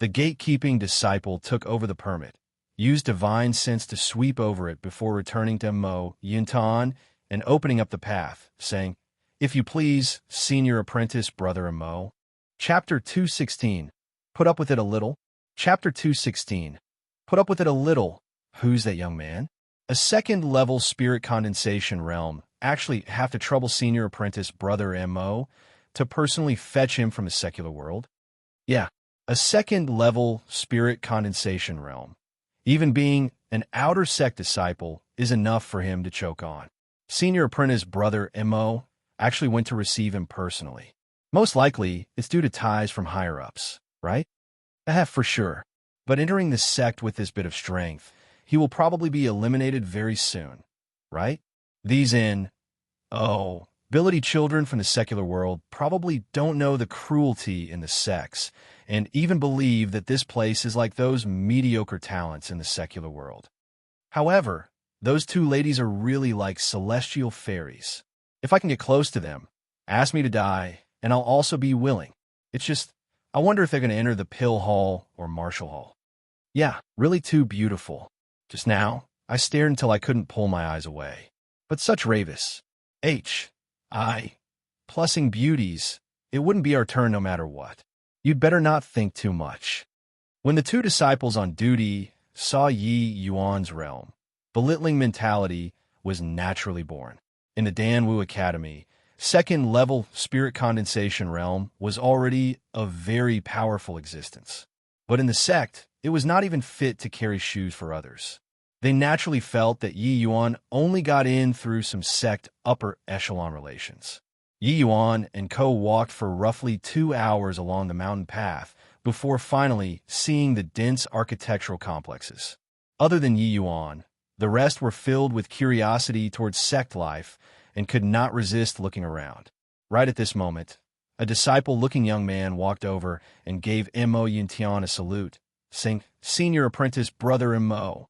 A: The gatekeeping disciple took over the permit, used divine sense to sweep over it before returning to Mo Yuntian and opening up the path, saying, If you please, senior apprentice brother Mo. Chapter 216. Put up with it a little. Chapter 216. Put up with it a little. Who's that young man? A second-level spirit condensation realm actually have to trouble senior apprentice brother Mo to personally fetch him from the secular world? Yeah, a second-level spirit condensation realm. Even being an outer sect disciple is enough for him to choke on. Senior apprentice brother Mo actually went to receive him personally. Most likely, it's due to ties from higher-ups, right? For sure. But entering the sect with this bit of strength, he will probably be eliminated very soon, right? These ability children from the secular world probably don't know the cruelty in the sects, and even believe that this place is like those mediocre talents in the secular world. However, those two ladies are really like celestial fairies. If I can get close to them, ask me to die, and I'll also be willing. It's just, I wonder if they're going to enter the Pill Hall or Marshall Hall. Yeah, really too beautiful. Just now, I stared until I couldn't pull my eyes away. But such ravis. Plussing beauties, it wouldn't be our turn no matter what. You'd better not think too much. When the two disciples on duty saw Yi Yuan's realm, belittling mentality was naturally born. In the Danwu Academy, second-level spirit condensation realm was already a very powerful existence. But in the sect, it was not even fit to carry shoes for others. They naturally felt that Yi Yuan only got in through some sect upper echelon relations. Yi Yuan and Co walked for roughly 2 hours along the mountain path before finally seeing the dense architectural complexes. Other than Yi Yuan, the rest were filled with curiosity towards sect life and could not resist looking around. Right at this moment, a disciple-looking young man walked over and gave Mo Yuntian a salute, saying, Senior apprentice brother Mo.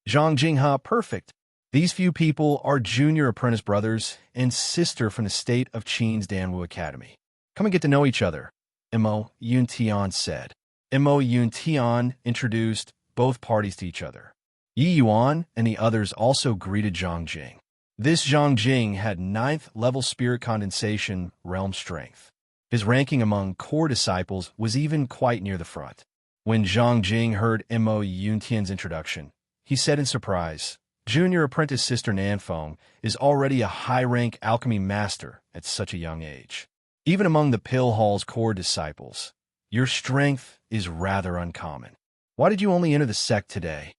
A: Zhang Jingha, perfect. These few people are junior apprentice brothers and sister from the state of Qin's Danwu Academy. Come and get to know each other, Mo Yuntian said. Mo Yuntian introduced both parties to each other. Yi Yuan and the others also greeted Zhang Jing. This Zhang Jing had 9th-level spirit condensation realm strength. His ranking among core disciples was even quite near the front. When Zhang Jing heard Mo Yuntian's introduction, he said in surprise, Junior apprentice sister Nanfeng is already a high-rank alchemy master at such a young age. Even among the Pill Hall's core disciples, your strength is rather uncommon. Why did you only enter the sect today?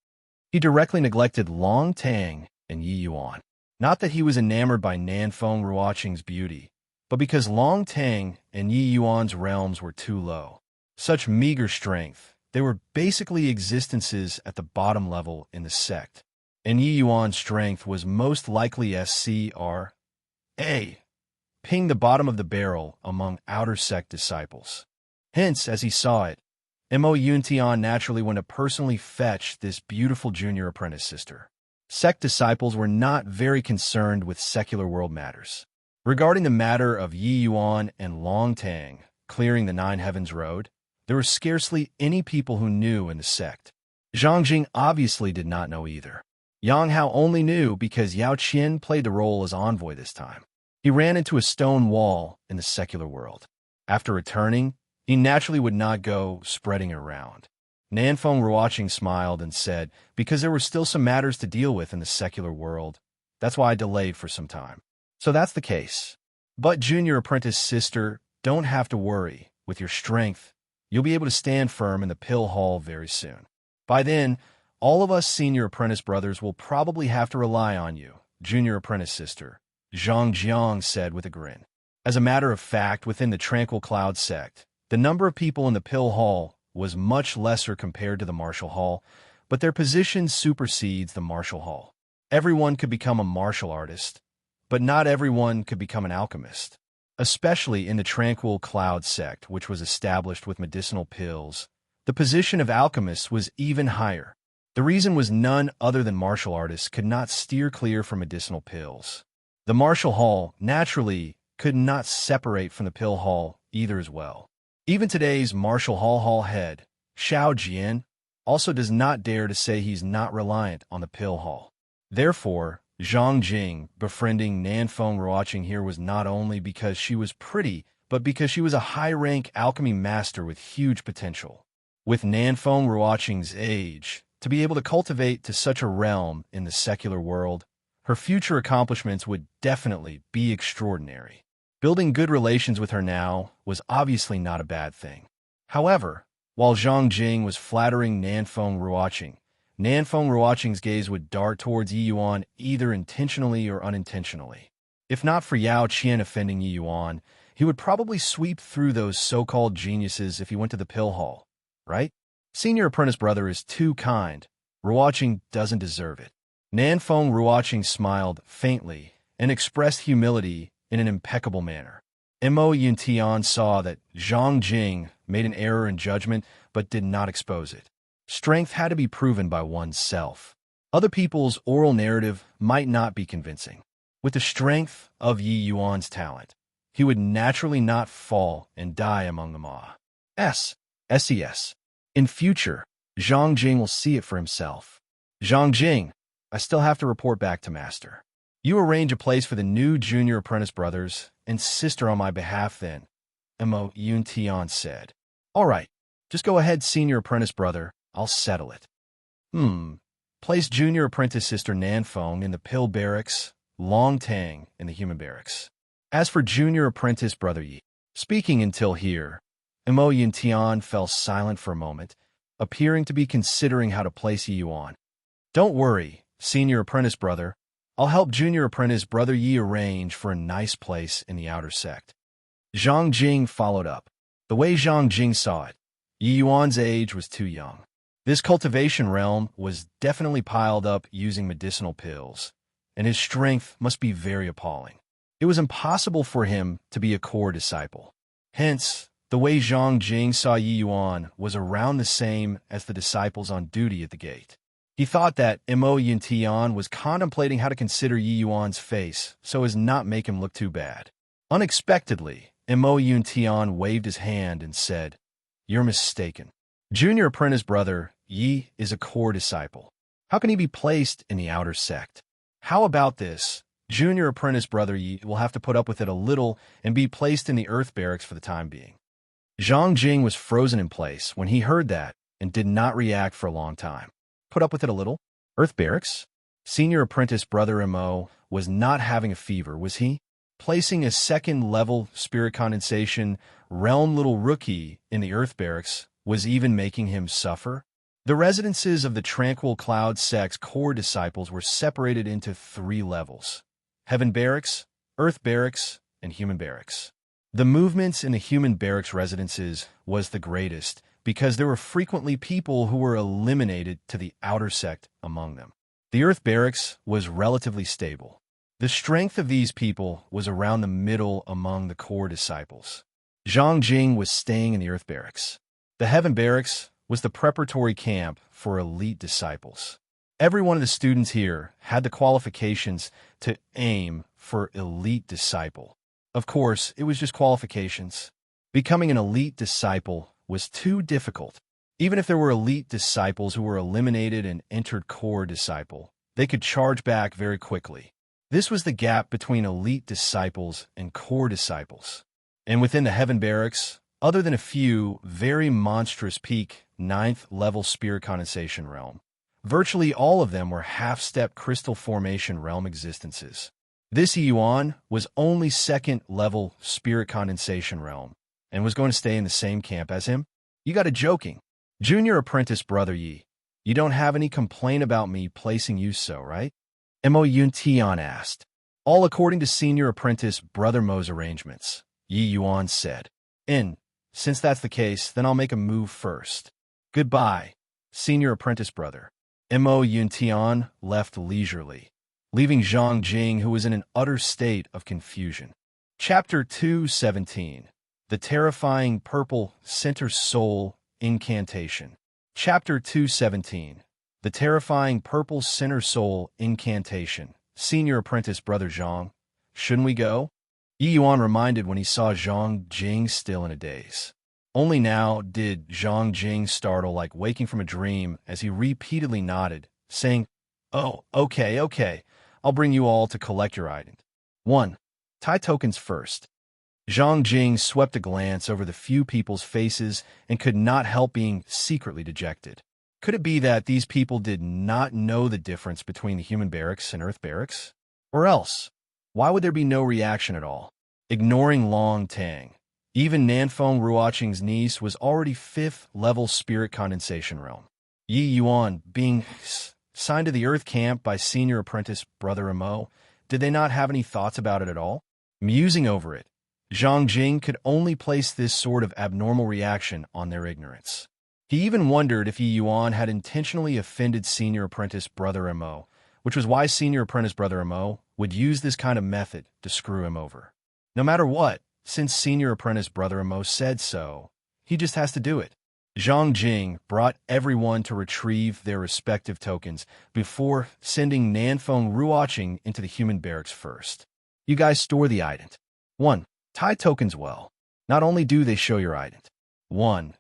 A: He directly neglected Long Tang and Yi Yuan. Not that he was enamored by Nanfeng Ruoqing's beauty, but because Long Tang and Yi Yuan's realms were too low. Such meager strength, they were basically existences at the bottom level in the sect, and Yi Yuan's strength was most likely SCRA, ping the bottom of the barrel among outer sect disciples. Hence, as he saw it, Mo Yuntian naturally went to personally fetch this beautiful junior apprentice sister. Sect disciples were not very concerned with secular world matters. Regarding the matter of Yi Yuan and Long Tang clearing the Nine Heavens Road, there were scarcely any people who knew in the sect. Zhang Jing obviously did not know either. Yang Hao only knew because Yao Qian played the role as envoy this time. He ran into a stone wall in the secular world. After returning, he naturally would not go spreading it around. Nanfeng Ruoqing smiled and said, because there were still some matters to deal with in the secular world, That's why I delayed for some time. So that's the case. But junior apprentice sister, don't have to worry. With your strength, you'll be able to stand firm in the pill hall very soon. By then, all of us senior apprentice brothers will probably have to rely on you, junior apprentice sister, Zhang Jiang said with a grin. As a matter of fact, within the Tranquil Cloud sect, the number of people in the pill hall was much lesser compared to the martial hall, but their position supersedes the martial hall. Everyone could become a martial artist, but not everyone could become an alchemist. Especially in the Tranquil Cloud sect, which was established with medicinal pills, the position of alchemists was even higher. The reason was none other than martial artists could not steer clear from medicinal pills. The martial hall, naturally, could not separate from the pill hall either as well. Even today's martial hall head, Xiao Jian, also does not dare to say he's not reliant on the pill hall. Therefore, Zhang Jing befriending Nanfeng Ruoqing here was not only because she was pretty, but because she was a high-rank alchemy master with huge potential. With Nanfeng Ruoqing's age, to be able to cultivate to such a realm in the secular world, her future accomplishments would definitely be extraordinary. Building good relations with her now was obviously not a bad thing. However, while Zhang Jing was flattering Nanfeng Ruoqing's gaze would dart towards Yi Yuan either intentionally or unintentionally. If not for Yao Qian offending Yi Yuan, he would probably sweep through those so-called geniuses if he went to the pill hall, right? Senior apprentice brother is too kind. Ruoqing doesn't deserve it. Nanfeng Ruoqing smiled faintly and expressed humility in an impeccable manner. Mo Yuntian saw that Zhang Jing made an error in judgment but did not expose it. Strength had to be proven by oneself. Other people's oral narrative might not be convincing. With the strength of Yi Yuan's talent, he would naturally not fall and die among them all. SES. In future, Zhang Jing will see it for himself. Zhang Jing, I still have to report back to Master. You arrange a place for the new junior apprentice brothers and sister on my behalf then, Mo Yuntian said. All right, just go ahead, senior apprentice brother. I'll settle it. Place junior apprentice sister Nanfeng in the pill barracks, Long Tang in the human barracks. As for junior apprentice brother Yi, speaking until here, Mo Yuntian fell silent for a moment, appearing to be considering how to place Yi Yuan. Don't worry, senior apprentice brother. I'll help junior apprentice brother Yi arrange for a nice place in the outer sect. Zhang Jing followed up. The way Zhang Jing saw it, Yi Yuan's age was too young. This cultivation realm was definitely piled up using medicinal pills, and his strength must be very appalling. It was impossible for him to be a core disciple. Hence, the way Zhang Jing saw Yi Yuan was around the same as the disciples on duty at the gate. He thought that Mo Yuntian was contemplating how to consider Yi Yuan's face so as not make him look too bad. Unexpectedly, Mo Yuntian waved his hand and said, "You're mistaken. Junior apprentice brother Yi is a core disciple. How can he be placed in the outer sect? How about this? Junior apprentice brother Yi will have to put up with it a little and be placed in the earth barracks for the time being." Zhang Jing was frozen in place when he heard that and did not react for a long time. Put up with it a little? Earth barracks? Senior apprentice brother Mo was not having a fever, was he? Placing a second-level spirit condensation realm little rookie in the earth barracks was even making him suffer? The residences of the Tranquil Cloud sect's core disciples were separated into 3 levels: Heaven Barracks, Earth Barracks, and Human Barracks. The movements in the Human Barracks residences was the greatest because there were frequently people who were eliminated to the outer sect among them. The Earth Barracks was relatively stable. The strength of these people was around the middle among the core disciples. Zhang Jing was staying in the Earth Barracks. The Heaven Barracks was the preparatory camp for elite disciples. Every one of the students here had the qualifications to aim for elite disciple. Of course, it was just qualifications. Becoming an elite disciple was too difficult. Even if there were elite disciples who were eliminated and entered core disciple, they could charge back very quickly. This was the gap between elite disciples and core disciples. And within the Heaven Barracks, other than a few very monstrous peak 9th level spirit condensation realm, Virtually all of them were half-step crystal formation realm existences. This Yuan was only second-level spirit condensation realm, and was going to stay in the same camp as him? You got a joking. Junior apprentice brother Yi, you don't have any complaint about me placing you so, right? Mo Yun Tian asked. All according to senior apprentice brother Mo's arrangements, Yi Yuan said. Since that's the case, then I'll make a move first. Goodbye, senior apprentice brother. Mo Yun Tian left leisurely, leaving Zhang Jing, who was in an utter state of confusion. Chapter 2:17. The Terrifying Purple Center Soul Incantation. Chapter 2:17. The Terrifying Purple Center Soul Incantation. Senior apprentice brother Zhang, shouldn't we go? Yi Yuan reminded when he saw Zhang Jing still in a daze. Only now did Zhang Jing startle like waking from a dream as he repeatedly nodded, saying, "Oh, okay. I'll bring you all to collect your item." 1. Tie tokens first. Zhang Jing swept a glance over the few people's faces and could not help being secretly dejected. Could it be that these people did not know the difference between the human barracks and Earth barracks? Or else, why would there be no reaction at all? Ignoring Long Tang, even Nanfeng Ruoqing's niece was already 5th-level spirit condensation realm. Yi Yuan being signed to the Earth camp by senior apprentice brother Mo, did they not have any thoughts about it at all? Musing over it, Zhang Jing could only place this sort of abnormal reaction on their ignorance. He even wondered if Yi Yuan had intentionally offended senior apprentice brother Mo, which was why senior apprentice brother Mo would use this kind of method to screw him over. No matter what, since senior apprentice brother Mo said so, he just has to do it. Zhang Jing brought everyone to retrieve their respective tokens before sending Nanfeng Ruoqing into the human barracks first. You guys store the ident. 1. Tie tokens well. Not only do they show your ident. 1.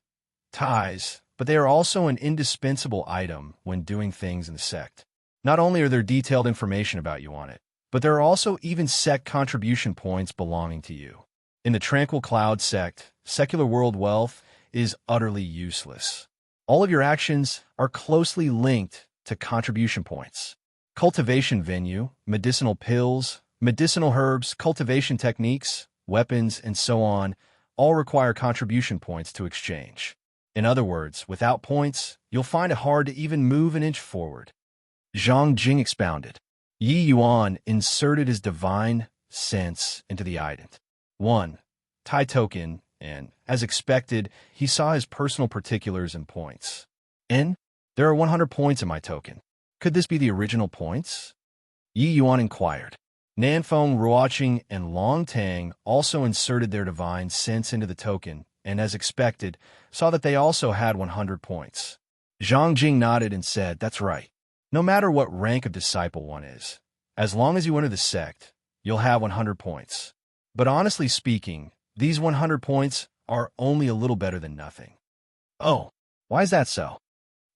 A: Ties, but they are also an indispensable item when doing things in the sect. Not only are there detailed information about you on it, but there are also even sect contribution points belonging to you. In the Tranquil Cloud sect, secular world wealth is utterly useless. All of your actions are closely linked to contribution points. Cultivation venue, medicinal pills, medicinal herbs, cultivation techniques, weapons, and so on all require contribution points to exchange. In other words, without points, you'll find it hard to even move an inch forward. Zhang Jing expounded. Yi Yuan inserted his divine sense into the ident. 1. Tie token, and, as expected, he saw his personal particulars and points. There are 100 points in my token. Could this be the original points? Yi Yuan inquired. Nanfeng Ruoqing and Long Tang also inserted their divine sense into the token, and as expected, saw that they also had 100 points. Zhang Jing nodded and said, "That's right. No matter what rank of disciple one is, as long as you enter the sect, you'll have 100 points. But honestly speaking, these 100 points are only a little better than nothing." "Oh, why is that so?"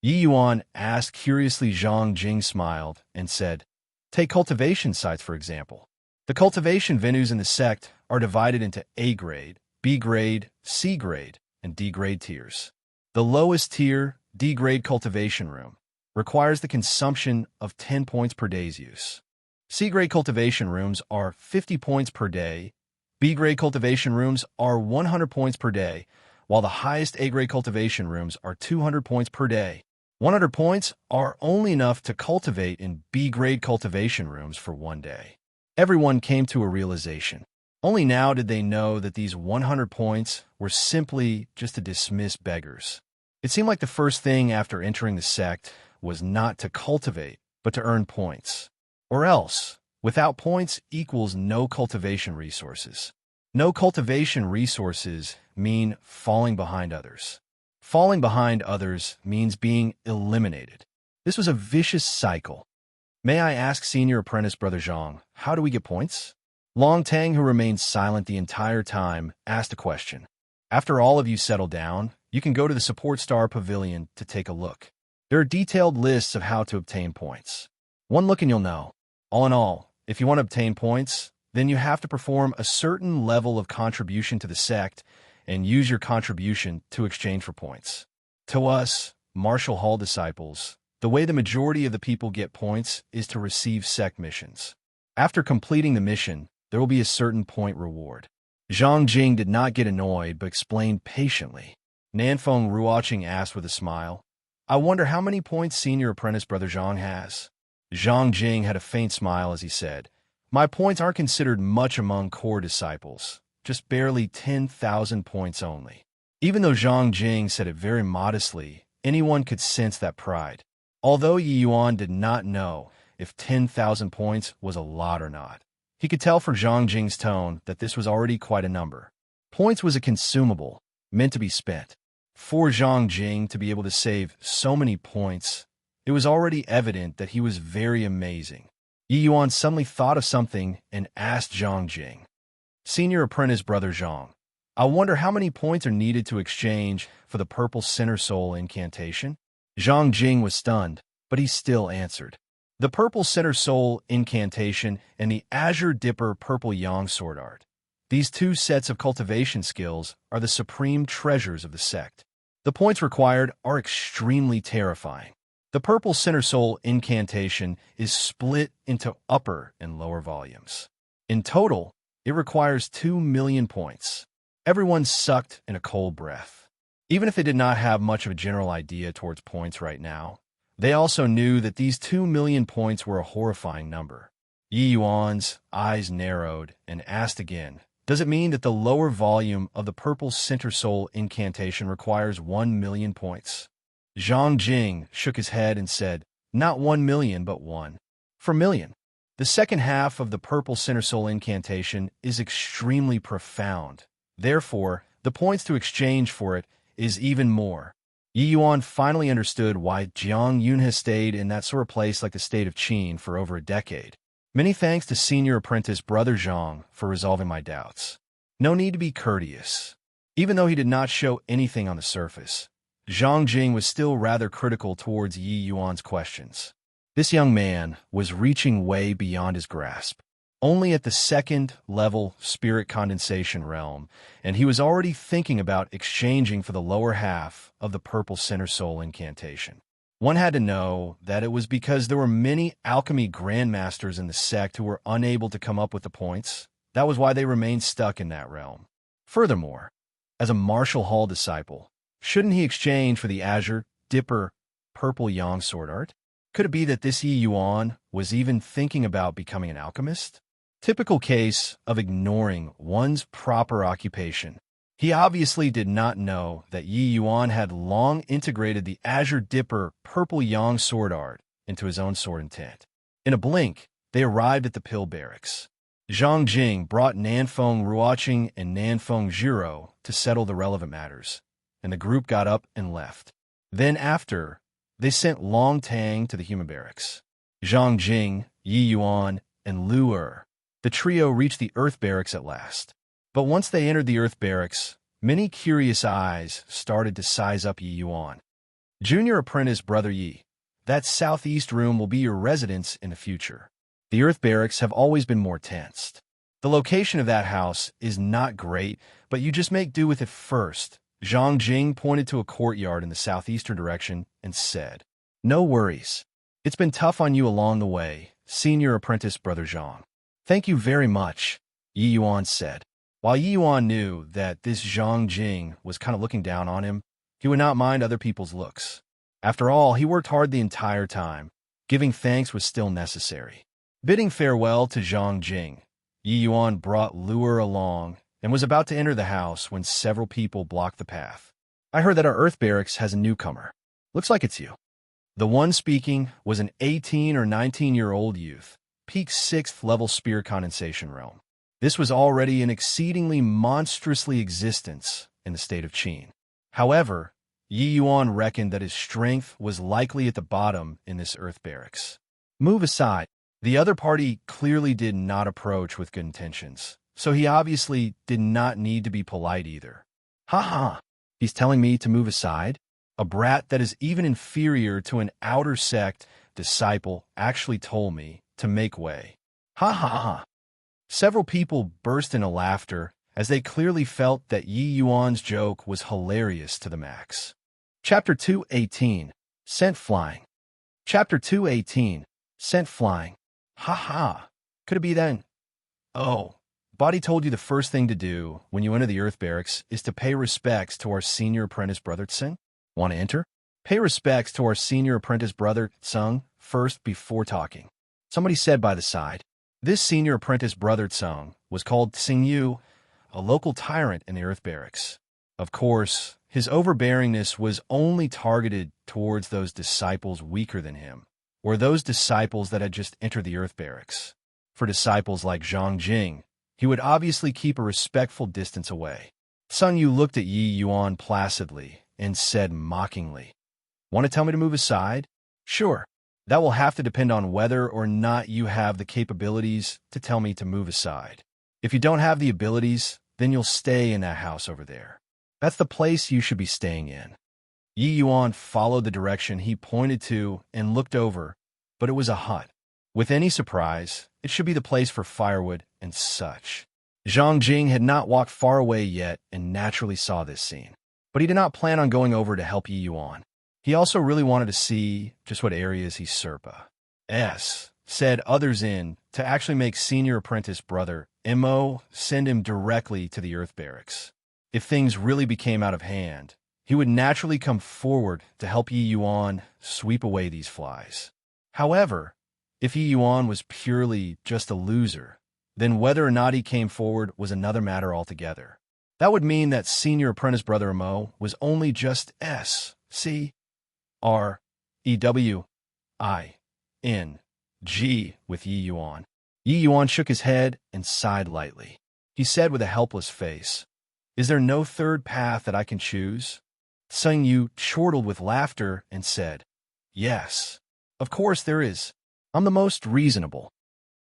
A: Yi Yuan asked curiously. Zhang Jing smiled and said, "Take cultivation sites, for example. The cultivation venues in the sect are divided into A grade, B grade, C grade, and D grade tiers. The lowest tier, D grade cultivation room, requires the consumption of 10 points per day's use. C grade cultivation rooms are 50 points per day, B grade cultivation rooms are 100 points per day, while the highest A grade cultivation rooms are 200 points per day. 100 points are only enough to cultivate in B grade cultivation rooms for one day." Everyone came to a realization. Only now did they know that these 100 points were simply just to dismiss beggars. It seemed like the first thing after entering the sect was not to cultivate, but to earn points. Or else, without points equals no cultivation resources. No cultivation resources mean falling behind others. Falling behind others means being eliminated. This was a vicious cycle. "May I ask senior apprentice brother Zhang, how do we get points?" Long Tang, who remained silent the entire time, asked a question. "After all of you settle down, you can go to the Support Star Pavilion to take a look. There are detailed lists of how to obtain points. One look and you'll know. All in all, if you want to obtain points, then you have to perform a certain level of contribution to the sect and use your contribution to exchange for points. To us, Marshall Hall disciples, The way the majority of the people get points is to receive sect missions. After completing the mission, there will be a certain point reward. Zhang Jing did not get annoyed, but explained patiently. Nanfeng Ruoqing asked with a smile, I wonder how many points senior apprentice brother Zhang has. Zhang Jing had a faint smile as he said, My points aren't considered much among core disciples, just barely 10,000 points only. Even though Zhang Jing said it very modestly, anyone could sense that pride. Although Yi Yuan did not know if 10,000 points was a lot or not, he could tell from Zhang Jing's tone that this was already quite a number. Points was a consumable, meant to be spent. For Zhang Jing to be able to save so many points, it was already evident that he was very amazing. Yi Yuan suddenly thought of something and asked Zhang Jing, Senior apprentice brother Zhang, I wonder how many points are needed to exchange for the purple center soul incantation? Zhang Jing was stunned, but he still answered. The purple center soul incantation and the azure dipper purple yang sword art. These two sets of cultivation skills are the supreme treasures of the sect. The points required are extremely terrifying. The purple center soul incantation is split into upper and lower volumes. In total, it requires 2 million points. Everyone sucked in a cold breath. Even if they did not have much of a general idea towards points right now, they also knew that these 2 million points were a horrifying number. Yi Yuan's eyes narrowed and asked again, Does it mean that the lower volume of the purple center soul incantation requires 1 million points? Zhang Jing shook his head and said, Not 1 million, but 1 for million. The second half of the purple center soul incantation is extremely profound. Therefore, the points to exchange for it is even more. Yi Yuan finally understood why Jiang Yun has stayed in that sort of place like the state of Qin for over a decade. Many thanks to senior apprentice brother Zhang for resolving my doubts. No need to be courteous. Even though he did not show anything on the surface, Zhang Jing was still rather critical towards Yi Yuan's questions. This young man was reaching way beyond his grasp. Only at the second-level spirit condensation realm, and he was already thinking about exchanging for the lower half of the purple center soul incantation. One had to know that it was because there were many alchemy grandmasters in the sect who were unable to come up with the points. That was why they remained stuck in that realm. Furthermore, as a Martial Hall disciple, shouldn't he exchange for the azure, dipper, purple yang sword art? Could it be that this Yi Yuan was even thinking about becoming an alchemist? Typical case of ignoring one's proper occupation. He obviously did not know that Yi Yuan had long integrated the azure dipper purple yang sword art into his own sword intent. In a blink, they arrived at the pill barracks. Zhang Jing brought Nanfeng Ruoqing and Nanfeng Zhiro to settle the relevant matters, and the group got up and left. Then after, they sent Long Tang to the human barracks. Zhang Jing, Yi Yuan, and Lu Er. The trio reached the Earth Barracks at last. But once they entered the Earth Barracks, many curious eyes started to size up Yi Yuan. Junior apprentice brother Yi, that southeast room will be your residence in the future. The Earth Barracks have always been more tensed. The location of that house is not great, but you just make do with it first. Zhang Jing pointed to a courtyard in the southeastern direction and said, No worries. It's been tough on you along the way, senior apprentice brother Zhang. Thank you very much, Yi Yuan said. While Yi Yuan knew that this Zhang Jing was kind of looking down on him, he would not mind other people's looks. After all, he worked hard the entire time. Giving thanks was still necessary. Bidding farewell to Zhang Jing, Yi Yuan brought Luer along and was about to enter the house when several people blocked the path. I heard that our Earth Barracks has a newcomer. Looks like it's you. The one speaking was an 18 or 19-year-old youth, peak 6th level spirit condensation realm. This was already an exceedingly monstrously existence in the state of Qin. However, Yi Yuan reckoned that his strength was likely at the bottom in this Earth Barracks. Move aside. The other party clearly did not approach with good intentions, so he obviously did not need to be polite either. Ha ha, he's telling me to move aside? A brat that is even inferior to an outer sect disciple actually told me to make way. Ha ha ha. Several people burst into laughter as they clearly felt that Yi Yuan's joke was hilarious to the max. Chapter 2:18 Scent Flying. Chapter 218, Sent Flying. Ha ha. Could it be then? Oh, Body told you the first thing to do when you enter the Earth Barracks is to pay respects to our senior apprentice brother Tsung. Want to enter? Pay respects to our senior apprentice brother Tsung first before talking. Somebody said by the side. This senior apprentice brother Tsung was called Tsing Yu, a local tyrant in the Earth Barracks. Of course, his overbearingness was only targeted towards those disciples weaker than him, or those disciples that had just entered the Earth Barracks. For disciples like Zhang Jing, he would obviously keep a respectful distance away. Sun Yu looked at Yi Yuan placidly and said mockingly, "Want to tell me to move aside? Sure. That will have to depend on whether or not you have the capabilities to tell me to move aside. If you don't have the abilities, then you'll stay in that house over there. That's the place you should be staying in." Yi Yuan followed the direction he pointed to and looked over, but it was a hut. With any surprise, it should be the place for firewood and such. Zhang Jing had not walked far away yet and naturally saw this scene. But he did not plan on going over to help Yi Yuan. He also really wanted to see just what areas he said others in to actually make senior apprentice brother Mo send him directly to the Earth Barracks. If things really became out of hand, he would naturally come forward to help Yi Yuan sweep away these flies. However, if Yi Yuan was purely just a loser, then whether or not he came forward was another matter altogether. That would mean that senior apprentice brother Mo was only just SCREWING with Yi Yuan. Yi Yuan shook his head and sighed lightly. He said with a helpless face, "Is there no third path that I can choose?" Tsung Yu chortled with laughter and said, "Yes, of course there is. I'm the most reasonable."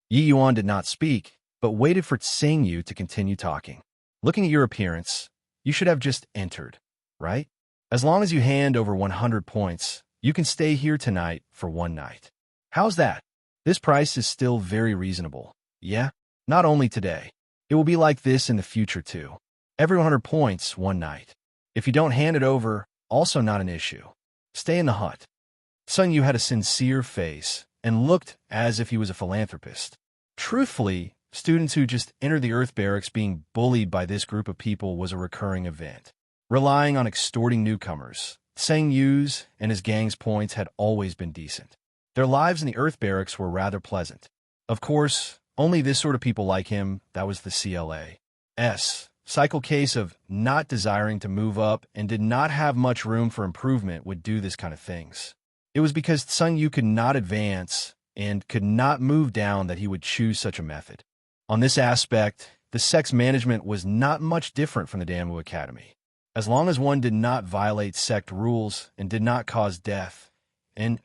A: Yi Yuan did not speak, but waited for Tsung Yu to continue talking. "Looking at your appearance, you should have just entered, right? As long as you hand over 100 points, you can stay here tonight for one night. How's that? This price is still very reasonable. Yeah? Not only today. It will be like this in the future too. Every 100 points, one night. If you don't hand it over, also not an issue. Stay in the hut." Tsung Yu had a sincere face and looked as if he was a philanthropist. Truthfully, students who just entered the Earth Barracks being bullied by this group of people was a recurring event. Relying on extorting newcomers, Tsung Yu's and his gang's points had always been decent. Their lives in the Earth Barracks were rather pleasant. Of course, only this sort of people like him, that was the CLA's cycle case of not desiring to move up and did not have much room for improvement would do this kind of things. It was because Tsung Yu could not advance and could not move down that he would choose such a method. On this aspect, the sex management was not much different from the Damu Academy. As long as one did not violate sect rules and did not cause death, and,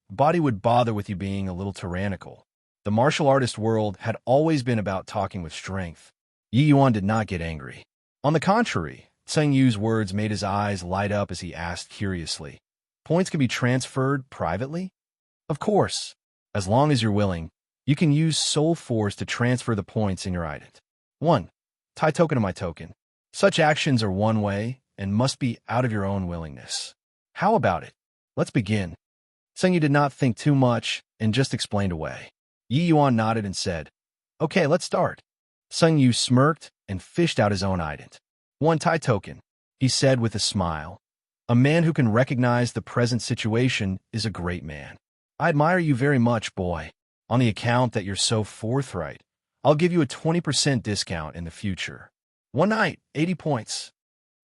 A: body would bother with you being a little tyrannical. The martial artist world had always been about talking with strength. Yi Yuan did not get angry. On the contrary, Tsung Yu's words made his eyes light up as he asked curiously, "Points can be transferred privately?" "Of course. As long as you're willing, you can use soul force to transfer the points in your ident. 1. Tie token to my token. Such actions are one way and must be out of your own willingness. How about it? Let's begin." Tsung Yu did not think too much and just explained away. Yi Yuan nodded and said, "Okay, let's start." Tsung Yu smirked and fished out his own ident. "1 tie token," he said with a smile. "A man who can recognize the present situation is a great man. I admire you very much, boy. On the account that you're so forthright, I'll give you a 20% discount in the future. One night, 80 points.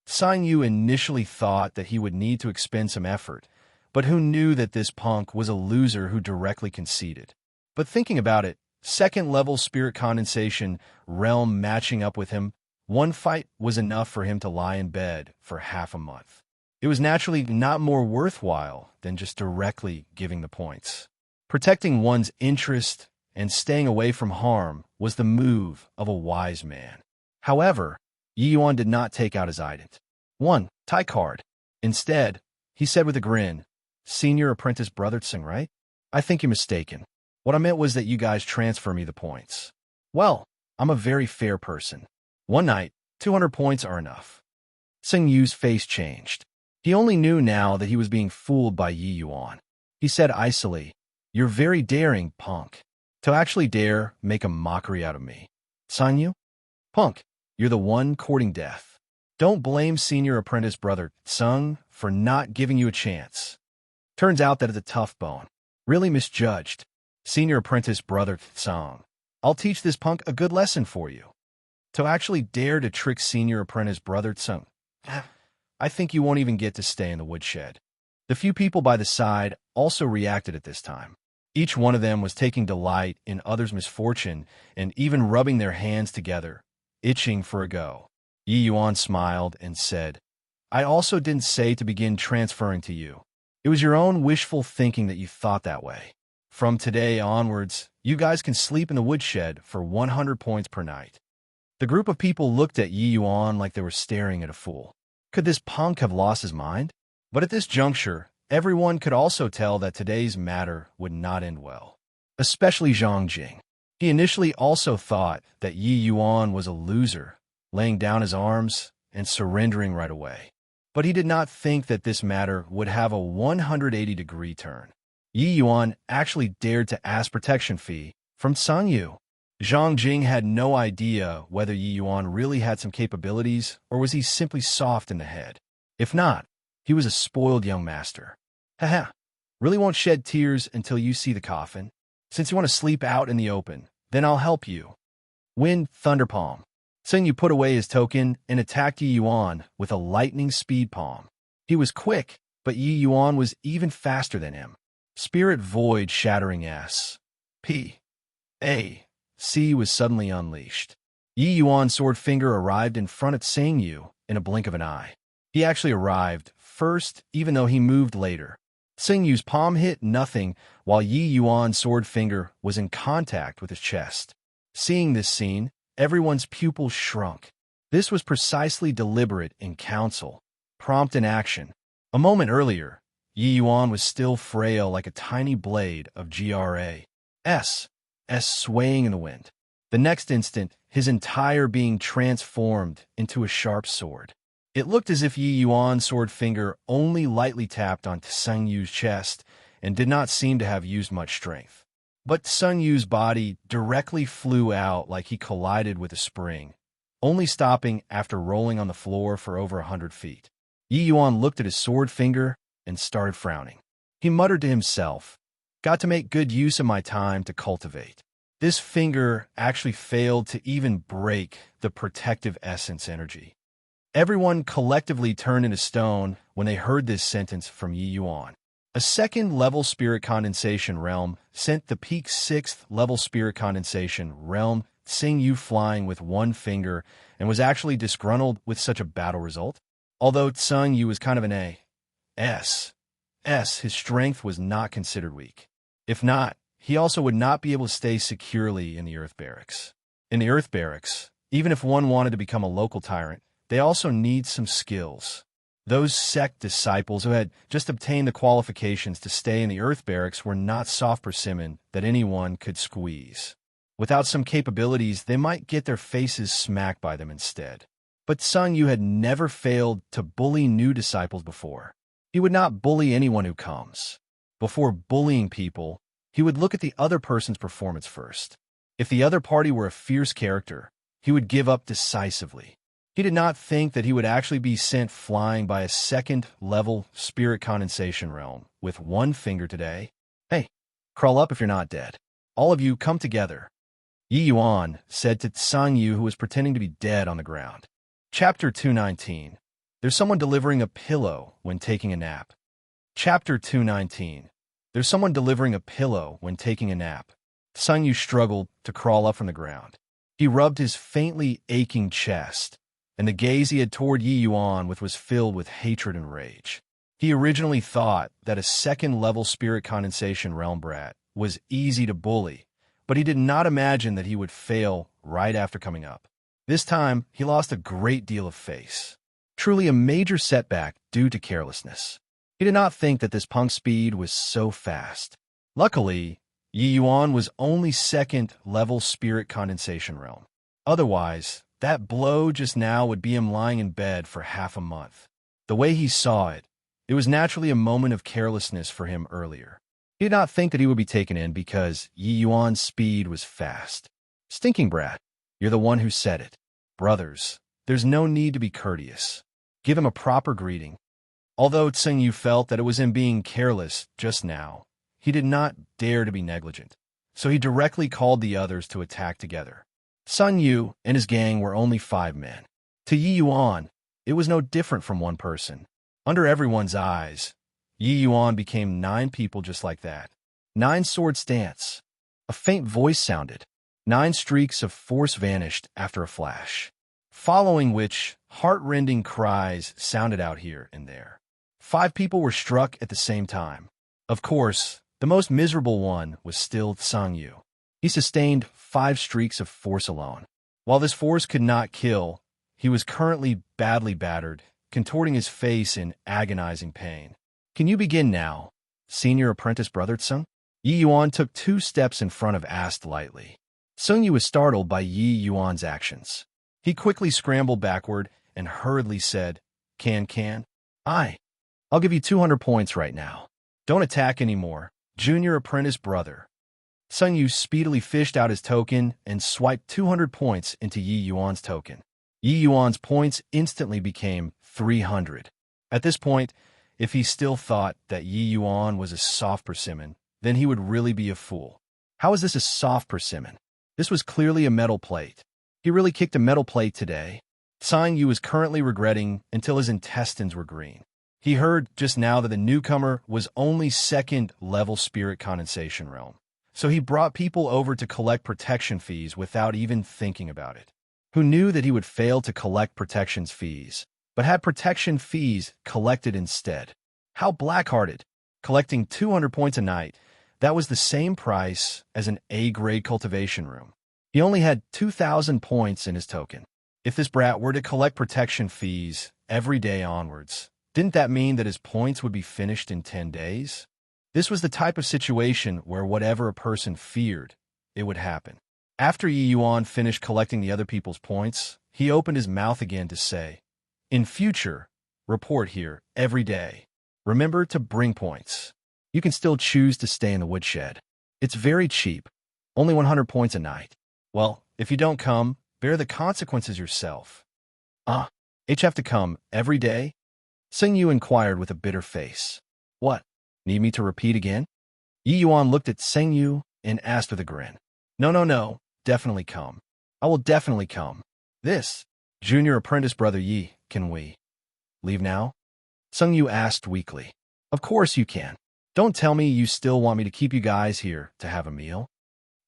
A: Tsung Yu initially thought that he would need to expend some effort, but who knew that this punk was a loser who directly conceded. But thinking about it, second-level spirit condensation realm matching up with him, one fight was enough for him to lie in bed for half a month. It was naturally not more worthwhile than just directly giving the points. Protecting one's interest and staying away from harm was the move of a wise man. However, Yi Yuan did not take out his ident. 1 tie card. Instead, he said with a grin, "Senior apprentice brother Tsung, right? I think you're mistaken. What I meant was that you guys transfer me the points. Well, I'm a very fair person. One night, 200 points are enough." Tsung Yu's face changed. He only knew now that he was being fooled by Yi Yuan. He said icily, "You're very daring, punk. To actually dare make a mockery out of me. Sanyu? Punk, you're the one courting death. Don't blame senior apprentice brother Tsung for not giving you a chance. Turns out that it's a tough bone. Really misjudged. Senior apprentice brother Tsung. I'll teach this punk a good lesson for you. To actually dare to trick senior apprentice brother Tsung. I think you won't even get to stay in the woodshed." The few people by the side also reacted at this time. Each one of them was taking delight in others' misfortune and even rubbing their hands together, itching for a go. Yi Yuan smiled and said, "I also didn't say to begin transferring to you. It was your own wishful thinking that you thought that way. From today onwards, you guys can sleep in the woodshed for 100 points per night." The group of people looked at Yi Yuan like they were staring at a fool. Could this punk have lost his mind? But at this juncture, everyone could also tell that today's matter would not end well. Especially Zhang Jing. He initially also thought that Yi Yuan was a loser, laying down his arms and surrendering right away. But he did not think that this matter would have a 180-degree turn. Yi Yuan actually dared to ask protection fee from Sang Yu. Zhang Jing had no idea whether Yi Yuan really had some capabilities or was he simply soft in the head. If not, he was a spoiled young master. Haha, really won't shed tears until you see the coffin? Since you want to sleep out in the open, then I'll help you. Wind Thunder Palm. Sun Yu put away his token and attacked Yi Yuan with a lightning speed palm. He was quick, but Yi Yuan was even faster than him. Spirit Void Shattering S. P. A. C was suddenly unleashed. Yi Yuan's sword finger arrived in front of Sang Yu in a blink of an eye. He actually arrived first, even though he moved later. Sang Yu's palm hit nothing, while Yi Yuan's sword finger was in contact with his chest. Seeing this scene, everyone's pupils shrunk. This was precisely deliberate in counsel, prompt in action. A moment earlier, Yi Yuan was still frail like a tiny blade of GRAS swaying in the wind. The next instant, his entire being transformed into a sharp sword. It looked as if Yi Yuan's sword finger only lightly tapped on Tsung Yu's chest and did not seem to have used much strength. But Tsung Yu's body directly flew out like he collided with a spring, only stopping after rolling on the floor for over 100 feet. Yi Yuan looked at his sword finger and started frowning. He muttered to himself, "Got to make good use of my time to cultivate." This finger actually failed to even break the protective essence energy. Everyone collectively turned into stone when they heard this sentence from Yi Yuan. A second-level spirit condensation realm sent the peak 6th-level spirit condensation realm Tsing Yu flying with one finger and was actually disgruntled with such a battle result. Although Tsung Yu was kind of an A.S., his strength was not considered weak. If not, he also would not be able to stay securely in the Earth Barracks. In the Earth Barracks, even if one wanted to become a local tyrant, they also need some skills. Those sect disciples who had just obtained the qualifications to stay in the Earth Barracks were not soft persimmon that anyone could squeeze. Without some capabilities, they might get their faces smacked by them instead. But Tsung Yu had never failed to bully new disciples before. He would not bully anyone who comes. Before bullying people, he would look at the other person's performance first. If the other party were a fierce character, he would give up decisively. He did not think that he would actually be sent flying by a second-level spirit condensation realm with one finger today. Hey, crawl up if you're not dead. All of you come together. Yi Yuan said to Tsang Yu, who was pretending to be dead on the ground. Chapter 219. There's someone delivering a pillow when taking a nap. Chapter 219. There's someone delivering a pillow when taking a nap. Tsang Yu struggled to crawl up from the ground. He rubbed his faintly aching chest, and the gaze he had toward Yi Yuan was filled with hatred and rage. He originally thought that a second-level spirit condensation realm brat was easy to bully, but he did not imagine that he would fail right after coming up. This time, he lost a great deal of face. Truly a major setback due to carelessness. He did not think that this punk's speed was so fast. Luckily, Yi Yuan was only second-level spirit condensation realm. Otherwise, that blow just now would be him lying in bed for half a month. The way he saw it, it was naturally a moment of carelessness for him earlier. He did not think that he would be taken in because Yi Yuan's speed was fast. Stinking brat, you're the one who said it. Brothers, there's no need to be courteous. Give him a proper greeting. Although Tseng Yu felt that it was him being careless just now, he did not dare to be negligent, so he directly called the others to attack together. Sun Yu and his gang were only 5 men. To Yi Yuan, it was no different from one person. Under everyone's eyes, Yi Yuan became 9 people just like that. 9 sword stance. A faint voice sounded. 9 streaks of force vanished after a flash, following which heart-rending cries sounded out here and there. 5 people were struck at the same time. Of course, the most miserable one was still Tseng Yu. He sustained 5 streaks of force alone. While this force could not kill, he was currently badly battered, contorting his face in agonizing pain. Can you begin now, senior apprentice brother Tseng? Yi Yuan took 2 steps in front of asked lightly. Tseng Yu was startled by Yi Yuan's actions. He quickly scrambled backward and hurriedly said, Can. I'll give you 200 points right now. Don't attack anymore, junior apprentice brother. Tseng Yu speedily fished out his token and swiped 200 points into Yi Yuan's token. Yi Yuan's points instantly became 300. At this point, if he still thought that Yi Yuan was a soft persimmon, then he would really be a fool. How is this a soft persimmon? This was clearly a metal plate. He really kicked a metal plate today. Tseng Yu was currently regretting until his intestines were green. He heard just now that the newcomer was only 2nd level spirit condensation realm. So he brought people over to collect protection fees without even thinking about it. Who knew that he would fail to collect protection fees, but had protection fees collected instead? How black-hearted! Collecting 200 points a night, that was the same price as an A-grade cultivation room. He only had 2,000 points in his token. If this brat were to collect protection fees every day onwards, didn't that mean that his points would be finished in 10 days? This was the type of situation where whatever a person feared, it would happen. After Yi Yuan finished collecting the other people's points, he opened his mouth again to say, In future, report here every day. Remember to bring points. You can still choose to stay in the woodshed. It's very cheap, only 100 points a night. Well, if you don't come, bear the consequences yourself. Have to come every day? Tseng Yu inquired with a bitter face. What? Need me to repeat again? Yi Yuan looked at Tseng Yu and asked with a grin. No, definitely come. I will definitely come. This, junior apprentice brother Yi, can we leave now? Tseng Yu asked weakly. Of course you can. Don't tell me you still want me to keep you guys here to have a meal.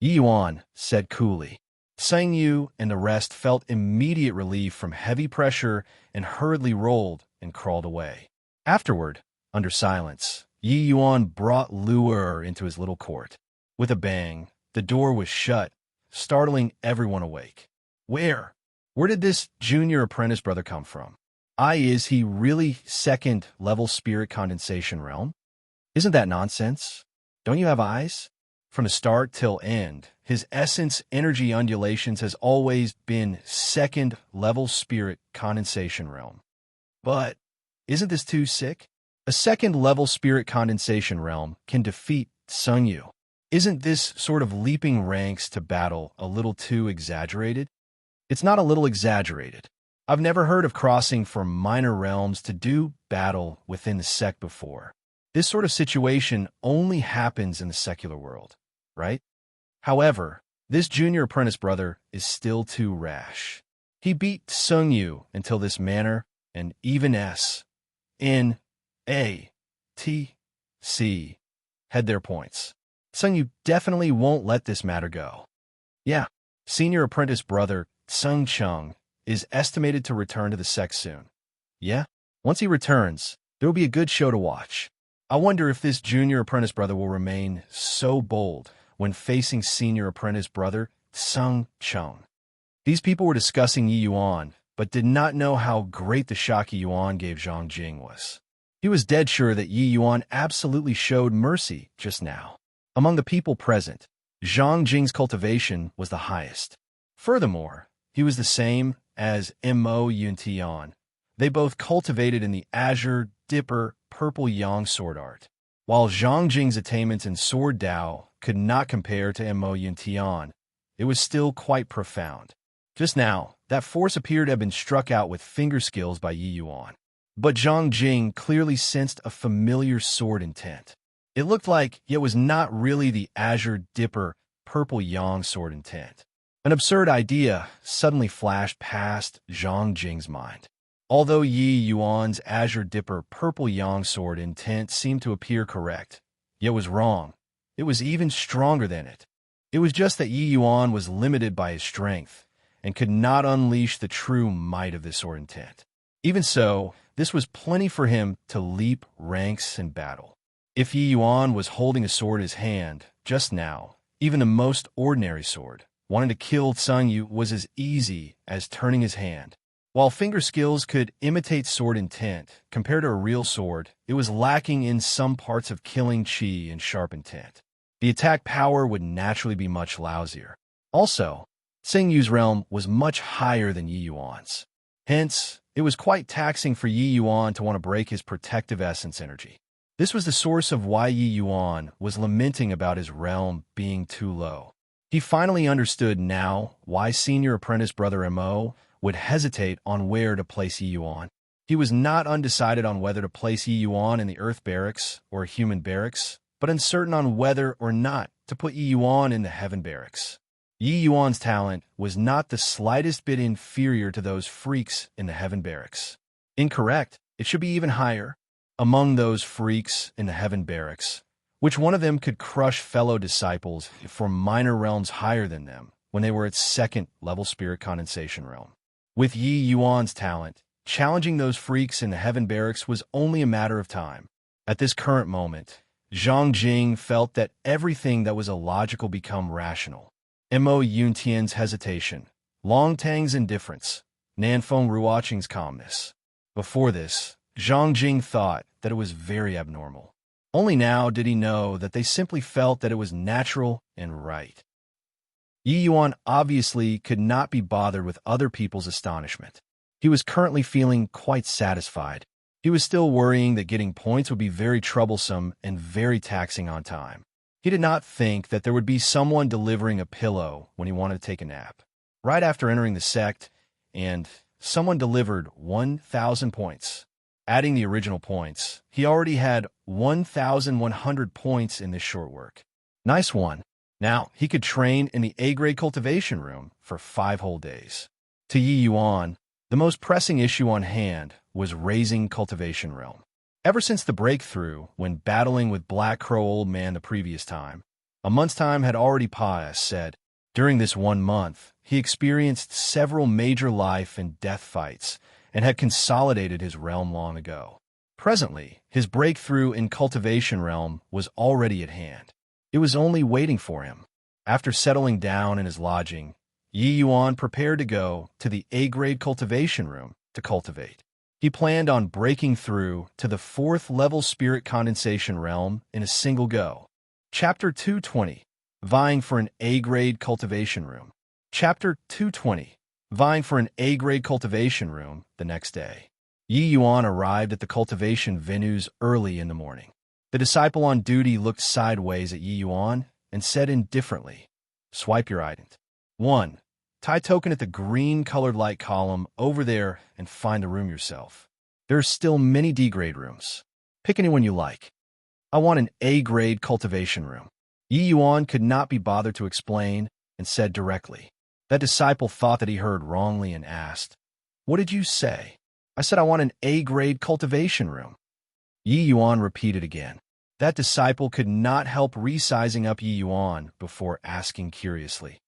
A: Yi Yuan said coolly. Tseng Yu and the rest felt immediate relief from heavy pressure and hurriedly rolled and crawled away. Afterward, under silence, Yi Yuan brought Luer into his little court. With a bang, the door was shut, startling everyone awake. Where did this junior apprentice brother come from? Is he really 2nd level spirit condensation realm? Isn't that nonsense? Don't you have eyes? From the start till end, his essence energy undulations has always been 2nd level spirit condensation realm. But isn't this too sick? A 2nd level spirit condensation realm can defeat Tseng Yu. Isn't this sort of leaping ranks to battle a little too exaggerated? It's not a little exaggerated. I've never heard of crossing from minor realms to do battle within the sect before. This sort of situation only happens in the secular world, right? However, this junior apprentice brother is still too rash. He beat Tseng Yu until this manner, and even S.N.A.T.C. had their points. Tseng Yu definitely won't let this matter go. Yeah, senior apprentice brother Tseng Chung is estimated to return to the sect soon. Yeah, once he returns, there will be a good show to watch. I wonder if this junior apprentice brother will remain so bold when facing senior apprentice brother Tseng Chung. These people were discussing Yi Yuan, but did not know how great the shock Yi Yuan gave Zhang Jing was. He was dead sure that Yi Yuan absolutely showed mercy just now. Among the people present, Zhang Jing's cultivation was the highest. Furthermore, he was the same as Mo Yuntian. They both cultivated in the Azure, Dipper, Purple Yang sword art. While Zhang Jing's attainments in Sword Dao could not compare to Mo Yuntian, it was still quite profound. Just now, that force appeared to have been struck out with finger skills by Yi Yuan. But Zhang Jing clearly sensed a familiar sword intent. It looked like it was not really the Azure Dipper Purple Yang sword intent. An absurd idea suddenly flashed past Zhang Jing's mind. Although Yi Yuan's Azure Dipper Purple Yang sword intent seemed to appear correct, it was wrong. It was even stronger than it. It was just that Yi Yuan was limited by his strength and could not unleash the true might of this sword intent. Even so, this was plenty for him to leap ranks in battle. If Yi Yuan was holding a sword in his hand just now, even the most ordinary sword, wanting to kill Sun Yu was as easy as turning his hand. While finger skills could imitate sword intent, compared to a real sword, it was lacking in some parts of killing chi and sharp intent. The attack power would naturally be much lousier. Also, Xing Yu's realm was much higher than Yi Yuan's. Hence, it was quite taxing for Yi Yuan to want to break his protective essence energy. This was the source of why Yi Yuan was lamenting about his realm being too low. He finally understood now why senior apprentice brother Mo would hesitate on where to place Yi Yuan. He was not undecided on whether to place Yi Yuan in the Earth Barracks or Human Barracks, but uncertain on whether or not to put Yi Yuan in the Heaven Barracks. Yi Yuan's talent was not the slightest bit inferior to those freaks in the Heaven Barracks. Incorrect. It should be even higher. Among those freaks in the Heaven Barracks, which one of them could crush fellow disciples for minor realms higher than them when they were at second-level spirit condensation realm? With Yi Yuan's talent, challenging those freaks in the Heaven Barracks was only a matter of time. At this current moment, Zhang Jing felt that everything that was illogical became rational. Mo Yuntian's hesitation, Long Tang's indifference, Nanfeng Ruoqing's calmness. Before this, Zhang Jing thought that it was very abnormal. Only now did he know that they simply felt that it was natural and right. Yi Yuan obviously could not be bothered with other people's astonishment. He was currently feeling quite satisfied. He was still worrying that getting points would be very troublesome and very taxing on time. He did not think that there would be someone delivering a pillow when he wanted to take a nap. Right after entering the sect, and someone delivered 1,000 points. Adding the original points, he already had 1,100 points in this short work. Nice one. Now, he could train in the A-grade cultivation room for 5 whole days. To Yi Yuan, the most pressing issue on hand was raising cultivation realm. Ever since the breakthrough when battling with Black Crow Old Man the previous time, a month's time had already passed, said. During this 1 month, he experienced several major life and death fights, and had consolidated his realm long ago. Presently, his breakthrough in cultivation realm was already at hand. It was only waiting for him. After settling down in his lodging, Yi Yuan prepared to go to the A-grade cultivation room to cultivate. He planned on breaking through to the 4th-level spirit condensation realm in a single go. Chapter 220, Vying for an A-grade cultivation room. Chapter 220, Vying for an A-grade cultivation room the next day. Yi Yuan arrived at the cultivation venues early in the morning. The disciple on duty looked sideways at Yi Yuan and said indifferently, "Swipe your ident. 1. Tie token at the green-colored light column over there and find a room yourself. There are still many D-grade rooms. Pick anyone you like. I want an A-grade cultivation room." Yi Yuan could not be bothered to explain and said directly. That disciple thought that he heard wrongly and asked, "What did you say?" "I said I want an A-grade cultivation room." Yi Yuan repeated again. That disciple could not help resizing up Yi Yuan before asking curiously,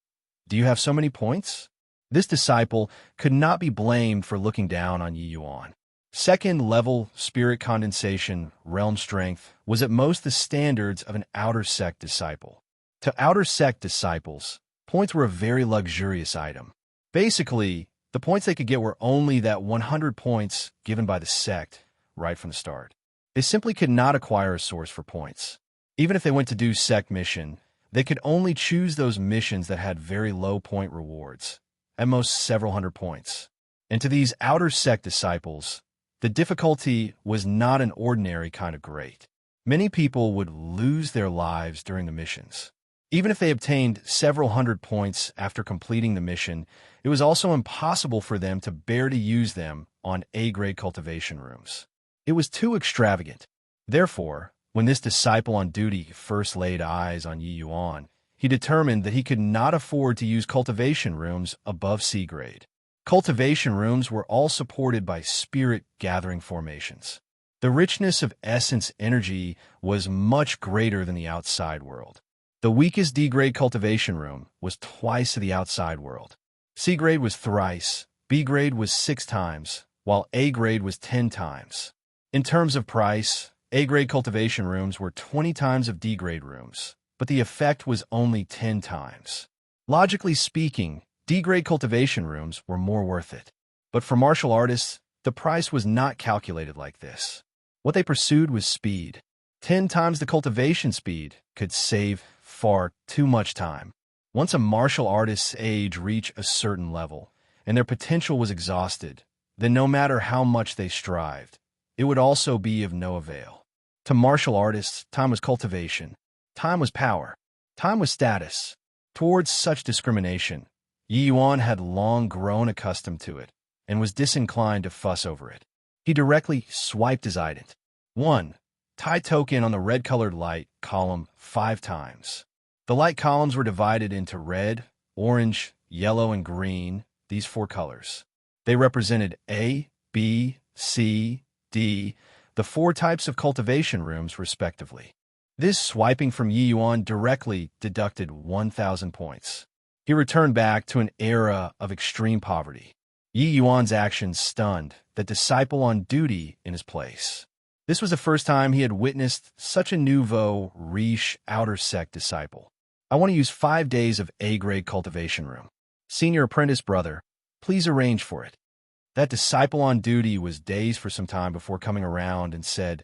A: "Do you have so many points?" This disciple could not be blamed for looking down on Yi Yuan. 2nd-level spirit condensation realm strength was at most the standards of an outer sect disciple. To outer sect disciples, points were a very luxurious item. Basically, the points they could get were only that 100 points given by the sect right from the start. They simply could not acquire a source for points. Even if they went to do sect mission, they could only choose those missions that had very low point rewards, at most several hundred points. And to these outer sect disciples, the difficulty was not an ordinary kind of great. Many people would lose their lives during the missions. Even if they obtained several hundred points after completing the mission, it was also impossible for them to bear to use them on A-grade cultivation rooms. It was too extravagant. Therefore, when this disciple on duty first laid eyes on Yi Yuan, he determined that he could not afford to use cultivation rooms above C-grade. Cultivation rooms were all supported by spirit-gathering formations. The richness of essence energy was much greater than the outside world. The weakest D-grade cultivation room was twice the outside world. C-grade was thrice, B-grade was 6 times, while A-grade was 10 times. In terms of price, A-grade cultivation rooms were 20 times of D-grade rooms, but the effect was only 10 times. Logically speaking, D-grade cultivation rooms were more worth it. But for martial artists, the price was not calculated like this. What they pursued was speed. 10 times the cultivation speed could save far too much time. Once a martial artist's age reached a certain level, and their potential was exhausted, then no matter how much they strived, it would also be of no avail. To martial artists, time was cultivation. Time was power. Time was status. Towards such discrimination, Yi Yuan had long grown accustomed to it and was disinclined to fuss over it. He directly swiped his ident. 1. Tie token on the red-colored light column 5 times. The light columns were divided into red, orange, yellow, and green, these 4 colors. They represented A, B, C, D, the 4 types of cultivation rooms, respectively. This swiping from Yi Yuan directly deducted 1,000 points. He returned back to an era of extreme poverty. Yi Yuan's actions stunned the disciple on duty in his place. This was the first time he had witnessed such a nouveau riche outer sect disciple. I want to use 5 days of A-grade cultivation room. Senior apprentice brother, please arrange for it. That disciple on duty was dazed for some time before coming around and said,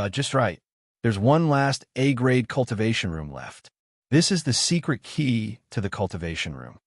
A: just right. There's one last A-grade cultivation room left. This is the secret key to the cultivation room.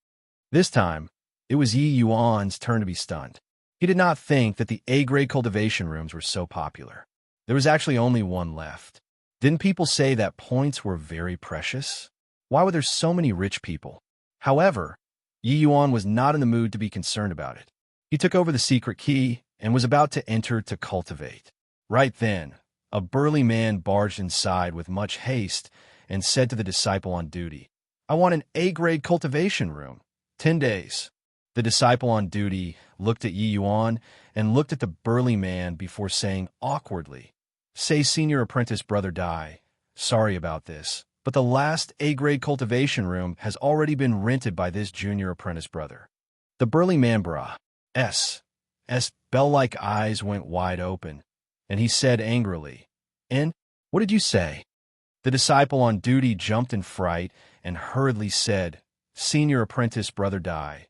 A: This time, it was Yi Yuan's turn to be stunned. He did not think that the A-grade cultivation rooms were so popular. There was actually only one left. Didn't people say that points were very precious? Why were there so many rich people? However, Yi Yuan was not in the mood to be concerned about it. He took over the secret key and was about to enter to cultivate. Right then, a burly man barged inside with much haste and said to the disciple on duty, I want an A-grade cultivation room. 10 days. The disciple on duty looked at Yi Yuan and looked at the burly man before saying awkwardly, Say senior apprentice brother Dai, sorry about this, but the last A-grade cultivation room has already been rented by this junior apprentice brother. The burly man S. bell-like eyes went wide open, and he said angrily, And, what did you say? The disciple on duty jumped in fright and hurriedly said, Senior apprentice brother Dai,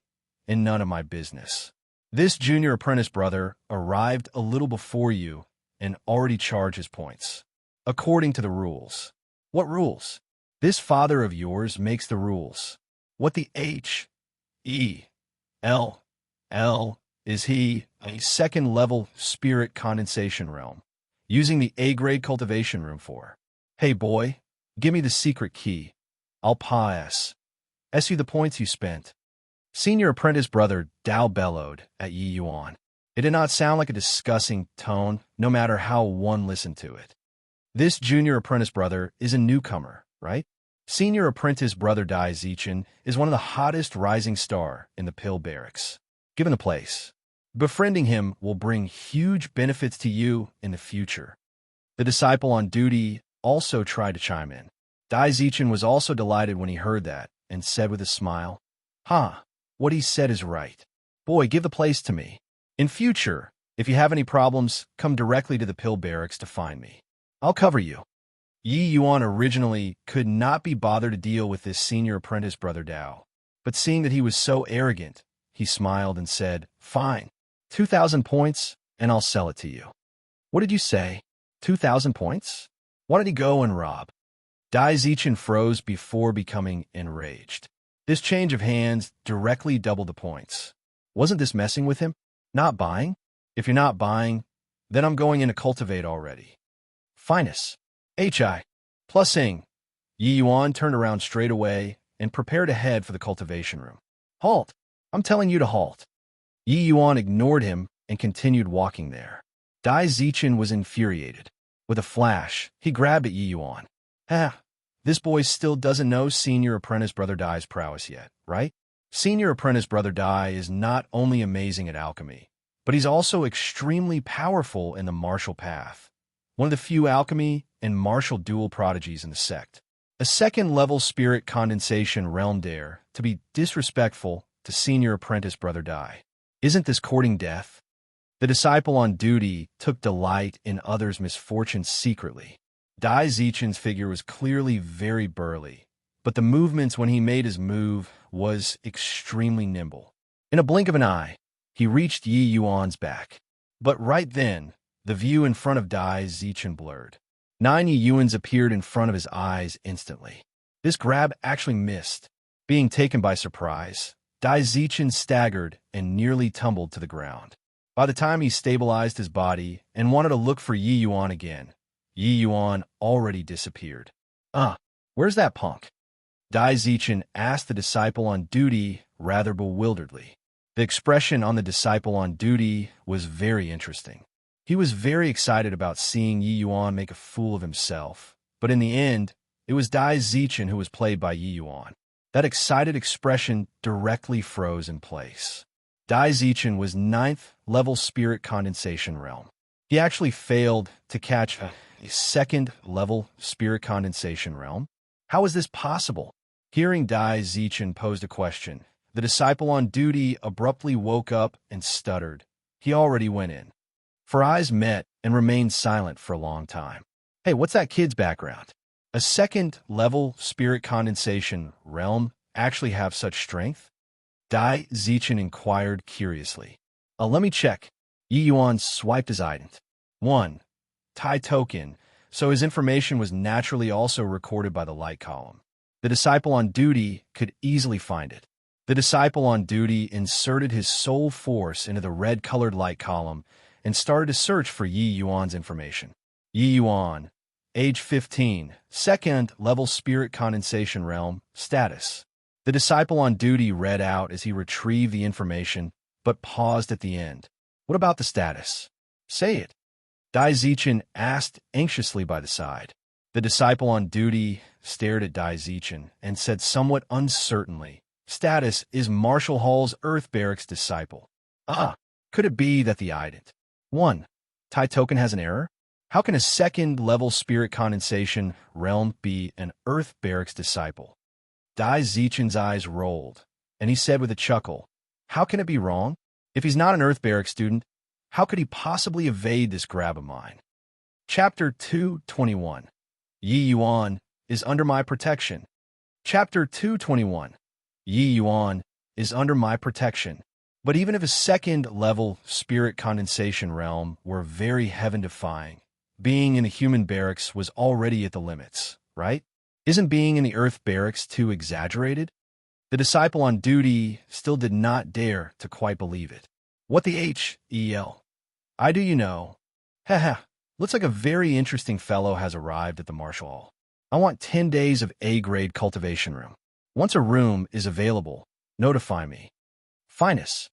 A: and none of my business. This junior apprentice brother arrived a little before you and already charged his points. According to the rules. What rules? This father of yours makes the rules. What the H, E, L, L is he, a second-level spirit condensation realm, using the A-grade cultivation room for. Hey boy, give me the secret key. I'll pass you the points you spent. Senior apprentice brother Dao bellowed at Yi Yuan. It did not sound like a discussing tone, no matter how one listened to it. This junior apprentice brother is a newcomer, right? Senior apprentice brother Dai Zichen is one of the hottest rising star in the Pill Barracks. Given the place, befriending him will bring huge benefits to you in the future. The disciple on duty also tried to chime in. Dai Zichen was also delighted when he heard that and said with a smile, What he said is right. Boy, give the place to me. In future, if you have any problems, come directly to the Pill Barracks to find me. I'll cover you. Yi Yuan originally could not be bothered to deal with this senior apprentice brother Dao, but seeing that he was so arrogant, he smiled and said, Fine, 2,000 points, and I'll sell it to you. What did you say? 2,000 points? Why did he go and rob? Dai Zichen froze before becoming enraged. This change of hands directly doubled the points. Wasn't this messing with him? Not buying? If you're not buying, then I'm going in to cultivate already. Finest. Hi. Plusing. Yi Yuan turned around straight away and prepared to head for the cultivation room. Halt! I'm telling you to halt. Yi Yuan ignored him and continued walking there. Dai Zichen was infuriated. With a flash, he grabbed at Yi Yuan. This boy still doesn't know Senior Apprentice Brother Dai's prowess yet, right? Senior Apprentice Brother Dai is not only amazing at alchemy, but he's also extremely powerful in the martial path. One of the few alchemy and martial dual prodigies in the sect. A second-level spirit condensation realm dare to be disrespectful to Senior Apprentice Brother Dai. Isn't this courting death? The disciple on duty took delight in others' misfortunes secretly. Dai Zichen's figure was clearly very burly, but the movements when he made his move was extremely nimble. In a blink of an eye, he reached Yi Yuan's back. But right then, the view in front of Dai Zichen blurred. 9 Yi Yuans appeared in front of his eyes instantly. This grab actually missed. Being taken by surprise, Dai Zichen staggered and nearly tumbled to the ground. By the time he stabilized his body and wanted to look for Yi Yuan again, Yi Yuan already disappeared. Where's that punk? Dai Zichen asked the disciple on duty rather bewilderedly. The expression on the disciple on duty was very interesting. He was very excited about seeing Yi Yuan make a fool of himself, but in the end, it was Dai Zichen who was played by Yi Yuan. That excited expression directly froze in place. Dai Zichen was 9th level spirit condensation realm. He actually failed to catch a 2nd level spirit condensation realm. How is this possible? Hearing Dai Zichen posed a question, the disciple on duty abruptly woke up and stuttered. He already went in. For eyes met and remained silent for a long time. Hey, what's that kid's background? A 2nd level spirit condensation realm actually have such strength? Dai Zichen inquired curiously. Let me check. Yi Yuan swiped his ident. 1. Tai token, so his information was naturally also recorded by the light column. The disciple on duty could easily find it. The disciple on duty inserted his soul force into the red-colored light column and started to search for Yi Yuan's information. Yi Yuan, age 15, 2nd level spirit condensation realm, status. The disciple on duty read out as he retrieved the information, but paused at the end. What about the status? Say it. Dai Zichen asked anxiously by the side. The disciple on duty stared at Dai Zichen and said somewhat uncertainly, status is Marshall Hall's Earth Barracks disciple. Could it be that the ident? 1. Tai token has an error? How can a 2nd level spirit condensation realm be an Earth Barracks disciple? Dai Zichen's eyes rolled, and he said with a chuckle, how can it be wrong? If he's not an Earth Barracks student, how could he possibly evade this grab of mine? Chapter 221. Yi Yuan is under my protection. Chapter 221. Yi Yuan is under my protection. But even if a 2nd level spirit condensation realm were very heaven-defying, being in a human barracks was already at the limits, right? Isn't being in the Earth Barracks too exaggerated? The disciple on duty still did not dare to quite believe it. What the hell? I do you know. Looks like a very interesting fellow has arrived at the Marshall Hall. I want 10 days of A-grade cultivation room. Once a room is available, notify me. Finest.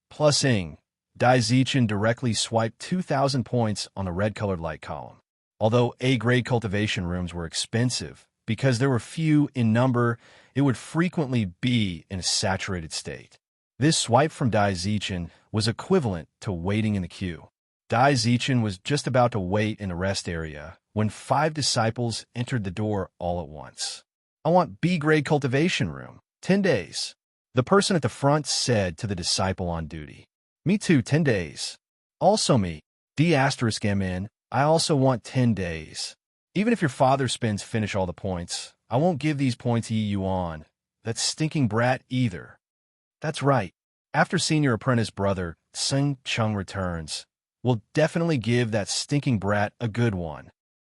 A: Plusing. Dai Zichen directly swiped 2,000 points on the red-colored light column. Although A-grade cultivation rooms were expensive, because there were few in number, it would frequently be in a saturated state. This swipe from Dai Zichen was equivalent to waiting in the queue. Dai Zichen was just about to wait in the rest area when 5 disciples entered the door all at once. I want B-grade cultivation room. 10 days. The person at the front said to the disciple on duty. Me too, 10 days. Also me. D*MN, I also want 10 days. Even if your father spends finish all the points, I won't give these points Yi Yuan, that stinking brat either. That's right. After Senior Apprentice Brother Sun Chung returns, we'll definitely give that stinking brat a good one.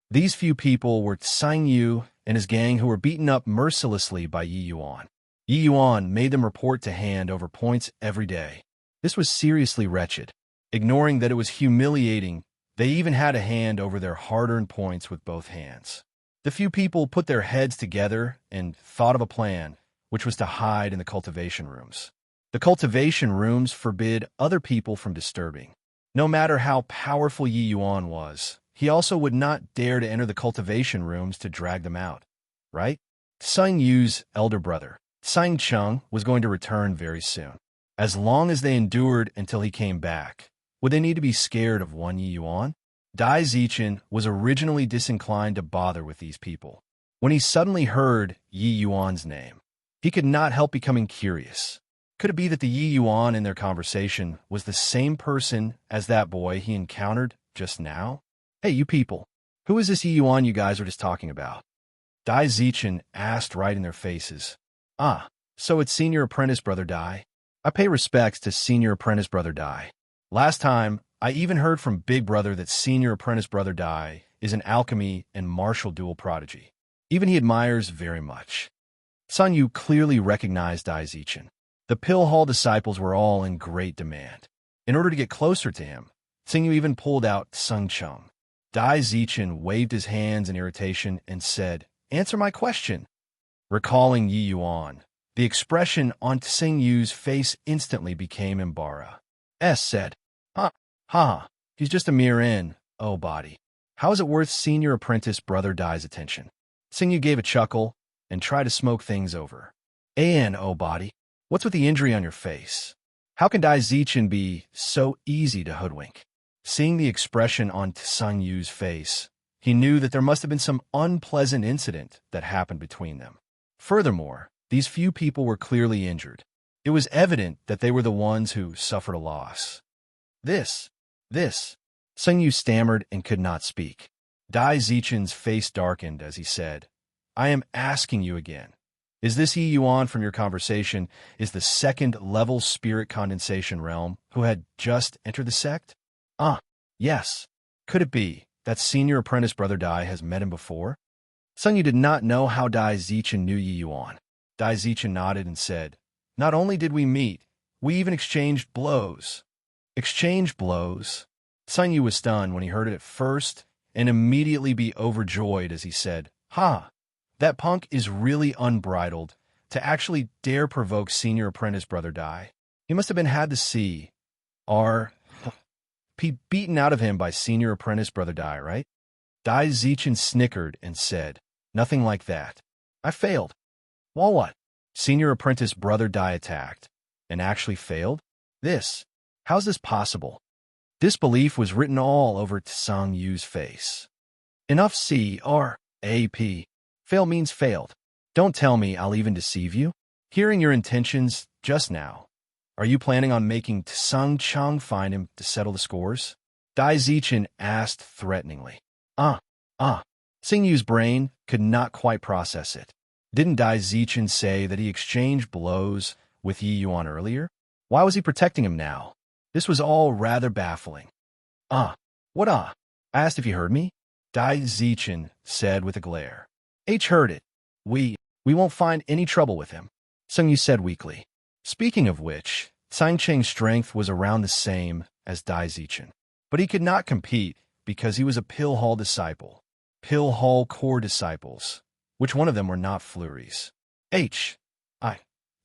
A: These few people were Tsang Yu and his gang who were beaten up mercilessly by Yi Yuan. Yi Yuan made them report to hand over points every day. This was seriously wretched. Ignoring that it was humiliating They even had a hand over their hard-earned points with both hands. The few people put their heads together and thought of a plan, which was to hide in the cultivation rooms. The cultivation rooms forbid other people from disturbing. No matter how powerful Yi Yuan was, he also would not dare to enter the cultivation rooms to drag them out, right? Sun Yu's elder brother, Sang Chung, was going to return very soon. As long as they endured until he came back, would they need to be scared of one Yi Yuan? Dai Zichen was originally disinclined to bother with these people. When he suddenly heard Yi Yuan's name, he could not help becoming curious. Could it be that the Yi Yuan in their conversation was the same person as that boy he encountered just now? Hey, you people, who is this Yi Yuan you guys were just talking about? Dai Zichen asked right in their faces. Ah, so it's Senior Apprentice Brother Dai. I pay respects to Senior Apprentice Brother Dai. Last time, I even heard from Big Brother that Senior Apprentice Brother Dai is an alchemy and martial duel prodigy. Even he admires very much. Sun Yu clearly recognized Dai Zichen. The Pill Hall disciples were all in great demand. In order to get closer to him, Sun Yu even pulled out Sung Chung. Dai Zichen waved his hands in irritation and said, "Answer my question." Recalling Yi Yuan, the expression on Tsing Yu's face instantly became embarrassed. S said, Ha, he's just a mere body. How is it worth Senior Apprentice Brother Dai's attention? Tsing Yu gave a chuckle and tried to smoke things over. Body, what's with the injury on your face? How can Dai Zichen be so easy to hoodwink? Seeing the expression on Tsing Yu's face, he knew that there must have been some unpleasant incident that happened between them. Furthermore, these few people were clearly injured. It was evident that they were the ones who suffered a loss. This, Tsing Yu stammered and could not speak. Dai Zichen's face darkened as he said, I am asking you again. Is this Yi Yuan from your conversation is the second-level spirit condensation realm who had just entered the sect? Yes. Could it be that Senior Apprentice Brother Dai has met him before? Sun Yu did not know how Dai Zichen knew Yi Yuan. Dai Zichen nodded and said, Not only did we meet, we even exchanged blows. Exchange blows? Sun Yu was stunned when he heard it at first and immediately be overjoyed as he said, That punk is really unbridled to actually dare provoke Senior Apprentice Brother Dai. He must have been had to see P beaten out of him by Senior Apprentice Brother Dai, right? Dai Zichen snickered and said, Nothing like that. I failed. Well, what? Senior Apprentice Brother Dai attacked and actually failed? How's this possible? Disbelief was written all over Tsang Yu's face. Enough C-R-A-P. Fail means failed. Don't tell me I'll even deceive you. Hearing your intentions just now, are you planning on making Tsang Chung find him to settle the scores? Dai Zichen asked threateningly. Tsing Yu's brain could not quite process it. Didn't Dai Zichen say that he exchanged blows with Yi Yuan earlier? Why was he protecting him now? This was all rather baffling. What I asked if you heard me? Dai Zichen said with a glare. H heard it. We won't find any trouble with him, Tsing Yu said weakly. Speaking of which, Tsang Cheng's strength was around the same as Dai Zichen. But he could not compete because he was a Pill Hall disciple. Pill Hall core disciples. Which one of them were not flurries?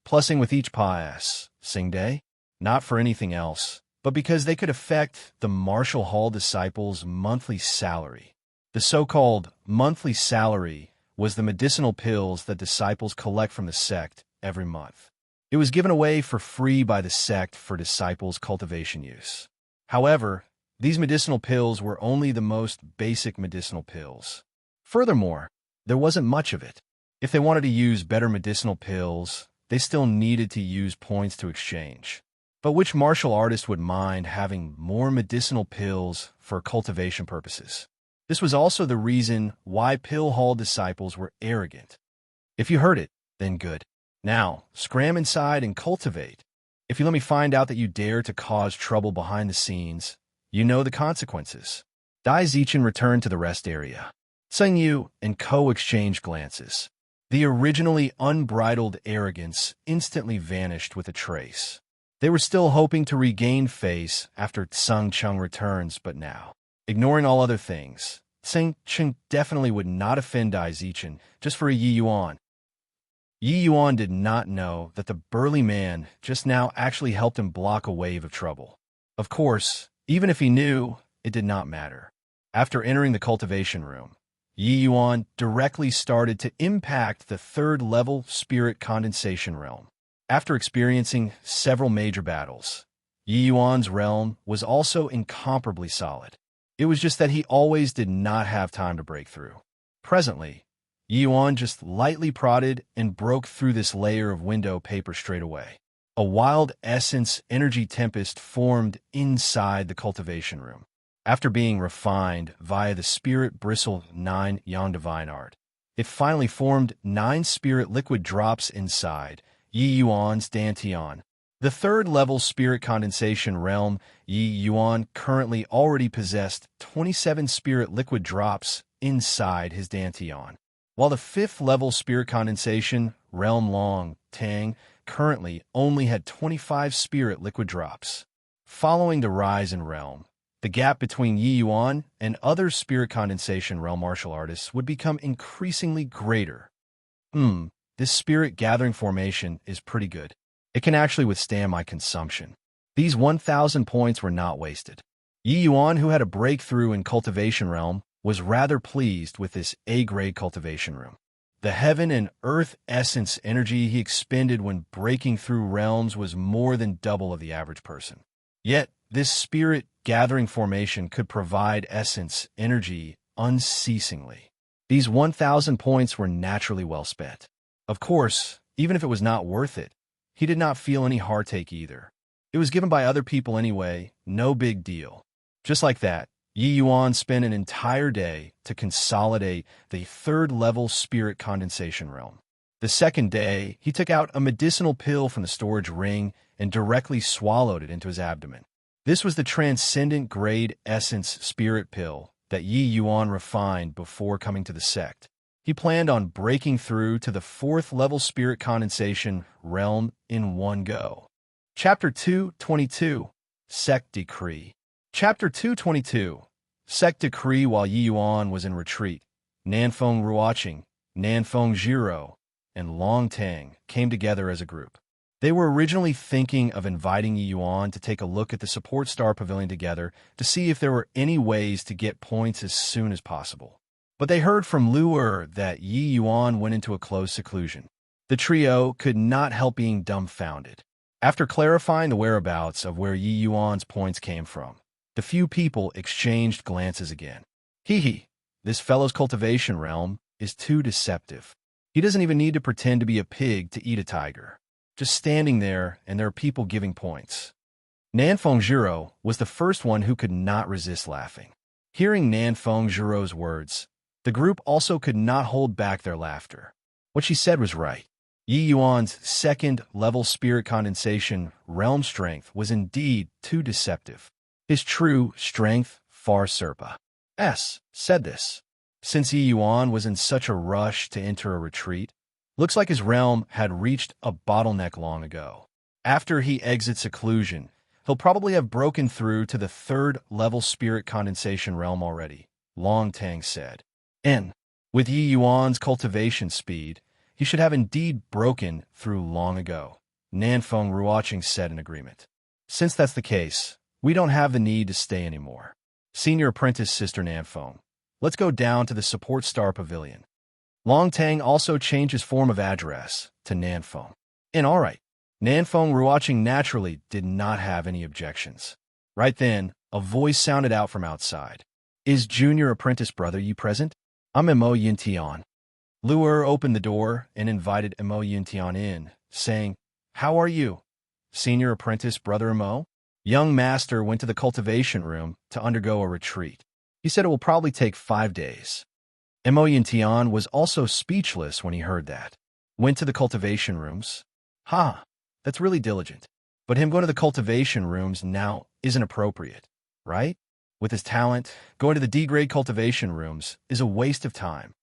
A: Plussing with each pass, Sing Day? Not for anything else, but because they could affect the Martial Hall disciples' monthly salary. The so-called monthly salary was the medicinal pills that disciples collect from the sect every month. It was given away for free by the sect for disciples' cultivation use. However, these medicinal pills were only the most basic medicinal pills. Furthermore, there wasn't much of it. If they wanted to use better medicinal pills, they still needed to use points to exchange. But which martial artist would mind having more medicinal pills for cultivation purposes? This was also the reason why Pill Hall disciples were arrogant. If you heard it, then good. Now, scram inside and cultivate. If you let me find out that you dare to cause trouble behind the scenes, you know the consequences. Dai Zichen returned to the rest area. Tsing Yu and Ko exchanged glances. The originally unbridled arrogance instantly vanished with a trace. They were still hoping to regain face after Tsang Chung returns, but now Ignoring all other things, Tsing Ching definitely would not offend Dai Zichen just for a Yi Yuan. Yi Yuan did not know that the burly man just now actually helped him block a wave of trouble. Of course, even if he knew, it did not matter. After entering the cultivation room, Yi Yuan directly started to impact the third-level spirit condensation realm. After experiencing several major battles, Yi Yuan's realm was also incomparably solid. It was just that he always did not have time to break through. Presently, Yi Yuan just lightly prodded and broke through this layer of window paper straight away. A wild essence energy tempest formed inside the cultivation room. After being refined via the spirit bristle 9 Yang divine art, it finally formed 9 spirit liquid drops inside Yi Yuan's Dantian. The third-level spirit condensation realm, Yi Yuan currently already possessed 27 spirit liquid drops inside his Dantian, while the fifth-level spirit condensation realm Long Tang currently only had 25 spirit liquid drops. Following the rise in realm, the gap between Yi Yuan and other spirit condensation realm martial artists would become increasingly greater. This spirit gathering formation is pretty good. It can actually withstand my consumption. These 1,000 points were not wasted. Yi Yuan, who had a breakthrough in cultivation realm, was rather pleased with this A-grade cultivation room. The heaven and earth essence energy he expended when breaking through realms was more than double of the average person. Yet, this spirit gathering formation could provide essence energy unceasingly. These 1,000 points were naturally well spent. Of course, even if it was not worth it, he did not feel any heartache either. It was given by other people anyway, no big deal. Just like that, Yi Yuan spent an entire day to consolidate the third-level spirit condensation realm. The second day, he took out a medicinal pill from the storage ring and directly swallowed it into his abdomen. This was the transcendent grade essence spirit pill that Yi Yuan refined before coming to the sect. He planned on breaking through to the fourth-level spirit condensation realm in one go. Chapter 222, Sect Decree. Chapter 222, Sect Decree. While Yi Yuan was in retreat, Nanfeng Ruoqing, Nanfeng Jiro, and Long Tang came together as a group. They were originally thinking of inviting Yi Yuan to take a look at the support star pavilion together to see if there were any ways to get points as soon as possible. But they heard from Luer that Yi Yuan went into a close seclusion. The trio could not help being dumbfounded. After clarifying the whereabouts of where Yi Yuan's points came from, the few people exchanged glances again. This fellow's cultivation realm is too deceptive. He doesn't even need to pretend to be a pig to eat a tiger. Just standing there, and there are people giving points. Nanfeng Jiro was the first one who could not resist laughing. Hearing Nanfeng Jiro's words, the group also could not hold back their laughter. What she said was right. Yi Yuan's second-level spirit condensation realm strength was indeed too deceptive. His true strength far said this. Since Yi Yuan was in such a rush to enter a retreat, looks like his realm had reached a bottleneck long ago. After he exits seclusion, he'll probably have broken through to the third-level spirit condensation realm already, Long Tang said. With Yi Yuan's cultivation speed, he should have indeed broken through long ago, Nanfeng Ruoqing said in agreement. Since that's the case, we don't have the need to stay anymore. Senior apprentice Sister Nanfeng, let's go down to the support star pavilion. Long Tang also changed his form of address to Nanfeng. All right. Nanfeng Ruoqing naturally did not have any objections. Right then, a voice sounded out from outside. Is junior apprentice brother Yi present? I'm Mo Yintian. Luer opened the door and invited Mo Yintian in, saying, How are you? Senior apprentice brother Mo? Young master went to the cultivation room to undergo a retreat. He said it will probably take 5 days. Mo Yintian was also speechless when he heard that. Went to the cultivation rooms? That's really diligent. But him going to the cultivation rooms now isn't appropriate, right? With his talent, going to the D-grade cultivation rooms is a waste of time.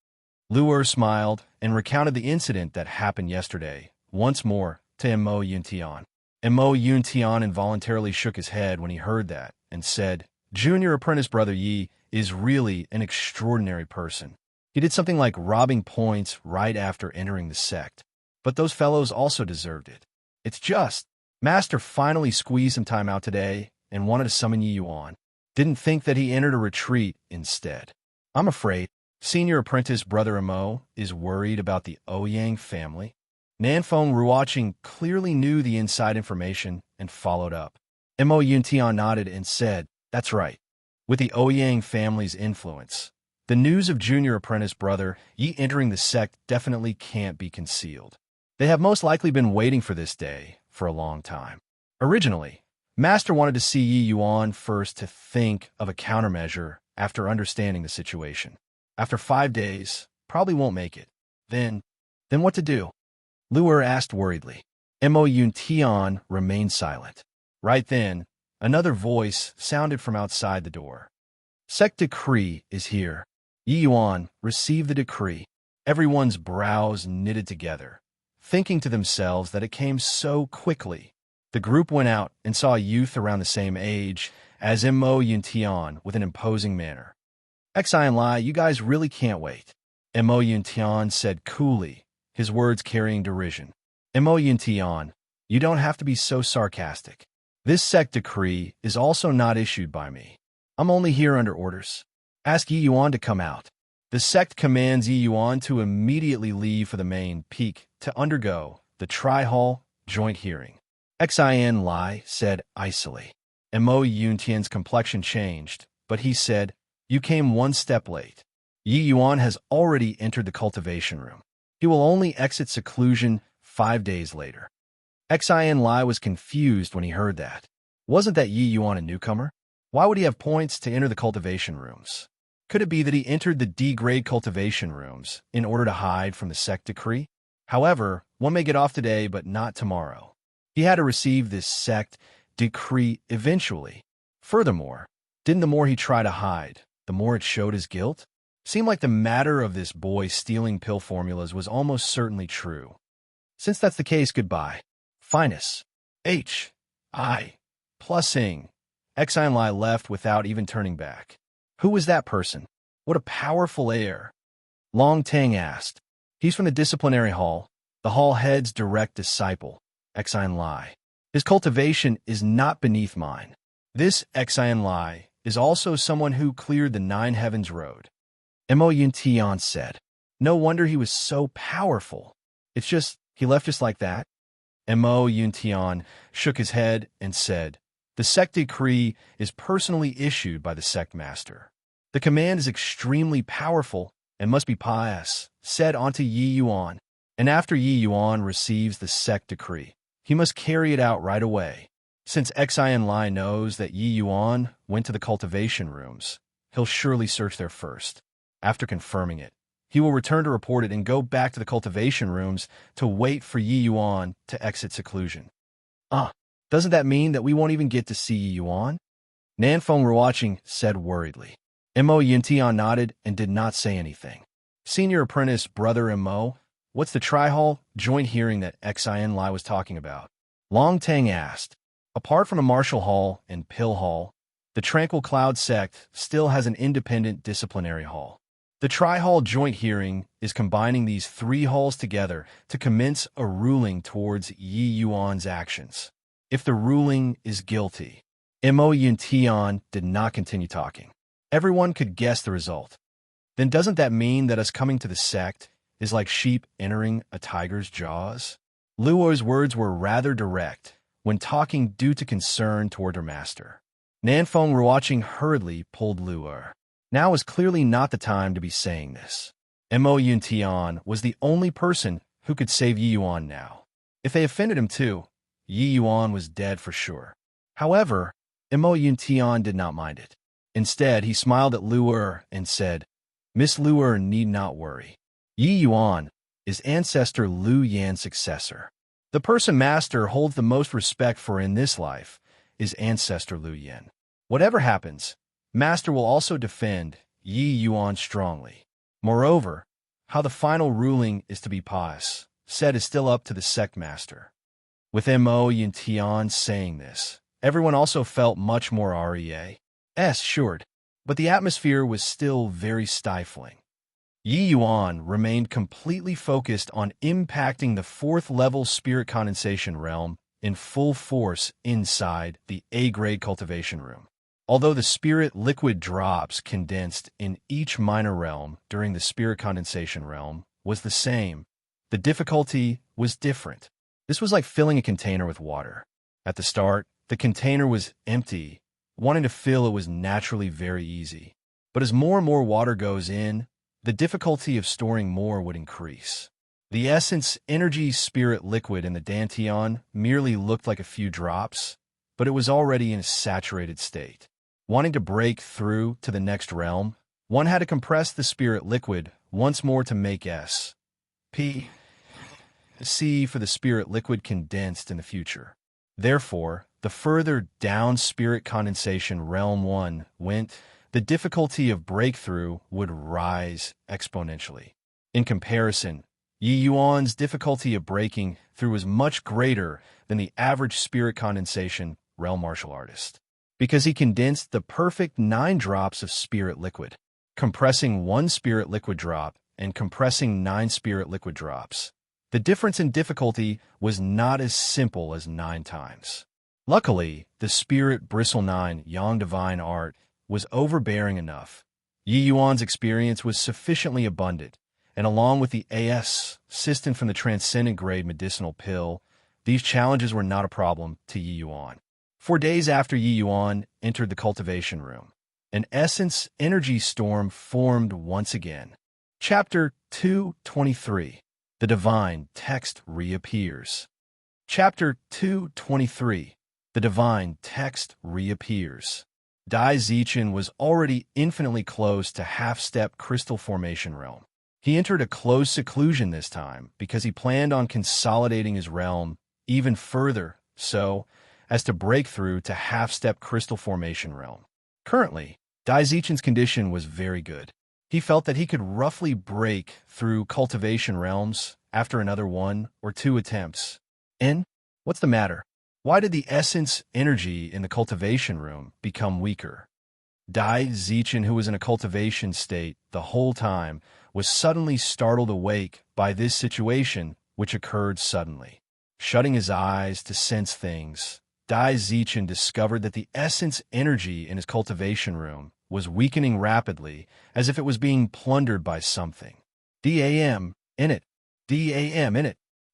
A: Luer smiled and recounted the incident that happened yesterday, once more, to Mo Yuntian. Mo Yuntian involuntarily shook his head when he heard that and said, Junior apprentice brother Yi is really an extraordinary person. He did something like robbing points right after entering the sect. But those fellows also deserved it. It's just, Master finally squeezed some time out today and wanted to summon Yi Yuan. Didn't think that he entered a retreat instead. I'm afraid senior apprentice brother Mo is worried about the Ouyang family. Nanfeng Ruoqing clearly knew the inside information and followed up. Mo Yuntian nodded and said, "That's right. With the Ouyang family's influence, the news of junior apprentice brother Yi entering the sect definitely can't be concealed. They have most likely been waiting for this day for a long time. Originally, Master wanted to see Yi Yuan first to think of a countermeasure after understanding the situation. After 5 days, probably won't make it. Then what to do?" Luer asked worriedly. Mo Yuntian remained silent. Right then, another voice sounded from outside the door. "Sect decree is here." Yi Yuan received the decree. Everyone's brows knitted together, thinking to themselves that it came so quickly. The group went out and saw a youth around the same age as Mo Yuntian with an imposing manner. "Xi and Lai, you guys really can't wait," Mo Yuntian said coolly, his words carrying derision. Mo Yuntian, you don't have to be so sarcastic. This sect decree is also not issued by me. I'm only here under orders. Ask Yi Yuan to come out. The sect commands Yi Yuan to immediately leave for the main peak to undergo the Tri-Hall joint hearing. Xin Lai said icily. Mo Yuntian's complexion changed, but he said, "You came one step late. Yi Yuan has already entered the cultivation room. He will only exit seclusion 5 days later." Xin Lai was confused when he heard that. Wasn't that Yi Yuan a newcomer? Why would he have points to enter the cultivation rooms? Could it be that he entered the D-grade cultivation rooms in order to hide from the sect decree? However, one may get off today but not tomorrow. He had to receive this sect decree eventually. Furthermore, didn't the more he tried to hide, the more it showed his guilt? Seemed like the matter of this boy stealing pill formulas was almost certainly true. Since that's the case, goodbye. Finus. H.I. Plusing. Xin Lai left without even turning back. Who was that person? What a powerful heir. Long Tang asked. He's from the disciplinary hall, the hall head's direct disciple, Xin Lai. His cultivation is not beneath mine. This Xin Lai is also someone who cleared the Nine Heavens Road. Mo Yuntian said. No wonder he was so powerful. It's just, he left just like that. Mo Yuntian shook his head and said, "The sect decree is personally issued by the sect master. The command is extremely powerful and must be passed, said onto Yi Yuan. And after Yi Yuan receives the sect decree, he must carry it out right away. Since Xin Lai knows that Yi Yuan went to the cultivation rooms, he'll surely search there first. After confirming it, he will return to report it and go back to the cultivation rooms to wait for Yi Yuan to exit seclusion." Doesn't that mean that we won't even get to see Yi Yuan? Nanfeng Ruoqing said worriedly. Mo Yuntian nodded and did not say anything. Senior apprentice brother Mo, what's the Tri-Hall joint hearing that Xin Lai was talking about? Long Tang asked. Apart from the Martial Hall and Pill Hall, the Tranquil Cloud sect still has an independent disciplinary hall. The Tri-Hall joint hearing is combining these 3 halls together to commence a ruling towards Yi Yuan's actions. If the ruling is guilty, Mo Yuntian did not continue talking. Everyone could guess the result. Then doesn't that mean that us coming to the sect is like sheep entering a tiger's jaws? Luo's words were rather direct when talking due to concern toward her master. Nanfeng Ruoqing hurriedly pulled Luo. Now is clearly not the time to be saying this. Mo Yuntian was the only person who could save Yi Yuan now. If they offended him too, Yi Yuan was dead for sure. However, Mo Yuntian did not mind it. Instead, he smiled at Luo and said, "Miss Luo need not worry. Yi Yuan is ancestor Lu Yan's successor. The person Master holds the most respect for in this life is ancestor Lu Yan. Whatever happens, Master will also defend Yi Yuan strongly. Moreover, how the final ruling is to be passed, said is still up to the sect master." With Mo Yuntian saying this, everyone also felt much more REA. assured, but the atmosphere was still very stifling. Yi Yuan remained completely focused on impacting the fourth-level spirit condensation realm in full force inside the A-grade cultivation room. Although the spirit liquid drops condensed in each minor realm during the spirit condensation realm was the same, the difficulty was different. This was like filling a container with water. At the start, the container was empty. Wanting to fill it was naturally very easy. But as more and more water goes in, the difficulty of storing more would increase. The essence energy spirit liquid in the Dantian merely looked like a few drops, but it was already in a saturated state. Wanting to break through to the next realm, one had to compress the spirit liquid once more to make C for the spirit liquid condensed in the future. Therefore, the further down spirit condensation realm one went, the difficulty of breakthrough would rise exponentially. In comparison, Yi Yuan's difficulty of breaking through was much greater than the average spirit condensation realm martial artist, because he condensed the perfect 9 drops of spirit liquid, compressing 1 spirit liquid drop and compressing 9 spirit liquid drops. The difference in difficulty was not as simple as 9 times. Luckily, the spirit bristle 9 Yang divine art was overbearing enough. Yi Yuan's experience was sufficiently abundant, and along with the assistant from the transcendent grade medicinal pill, these challenges were not a problem to Yi Yuan. 4 days after Yi Yuan entered the cultivation room, an essence energy storm formed once again. Chapter 223. The divine text reappears. Chapter 223. The divine text reappears. Dai Zichen was already infinitely close to half-step crystal formation realm. He entered a closed seclusion this time because he planned on consolidating his realm even further so as to break through to half-step crystal formation realm. Currently, Dai Zichen's condition was very good. He felt that he could roughly break through cultivation realms after another 1 or 2 attempts. What's the matter? Why did the essence energy in the cultivation room become weaker? Dai Zichen, who was in a cultivation state the whole time, was suddenly startled awake by this situation, which occurred suddenly. Shutting his eyes to sense things, Dai Zichen discovered that the essence energy in his cultivation room was weakening rapidly, as if it was being plundered by something. DAM in it.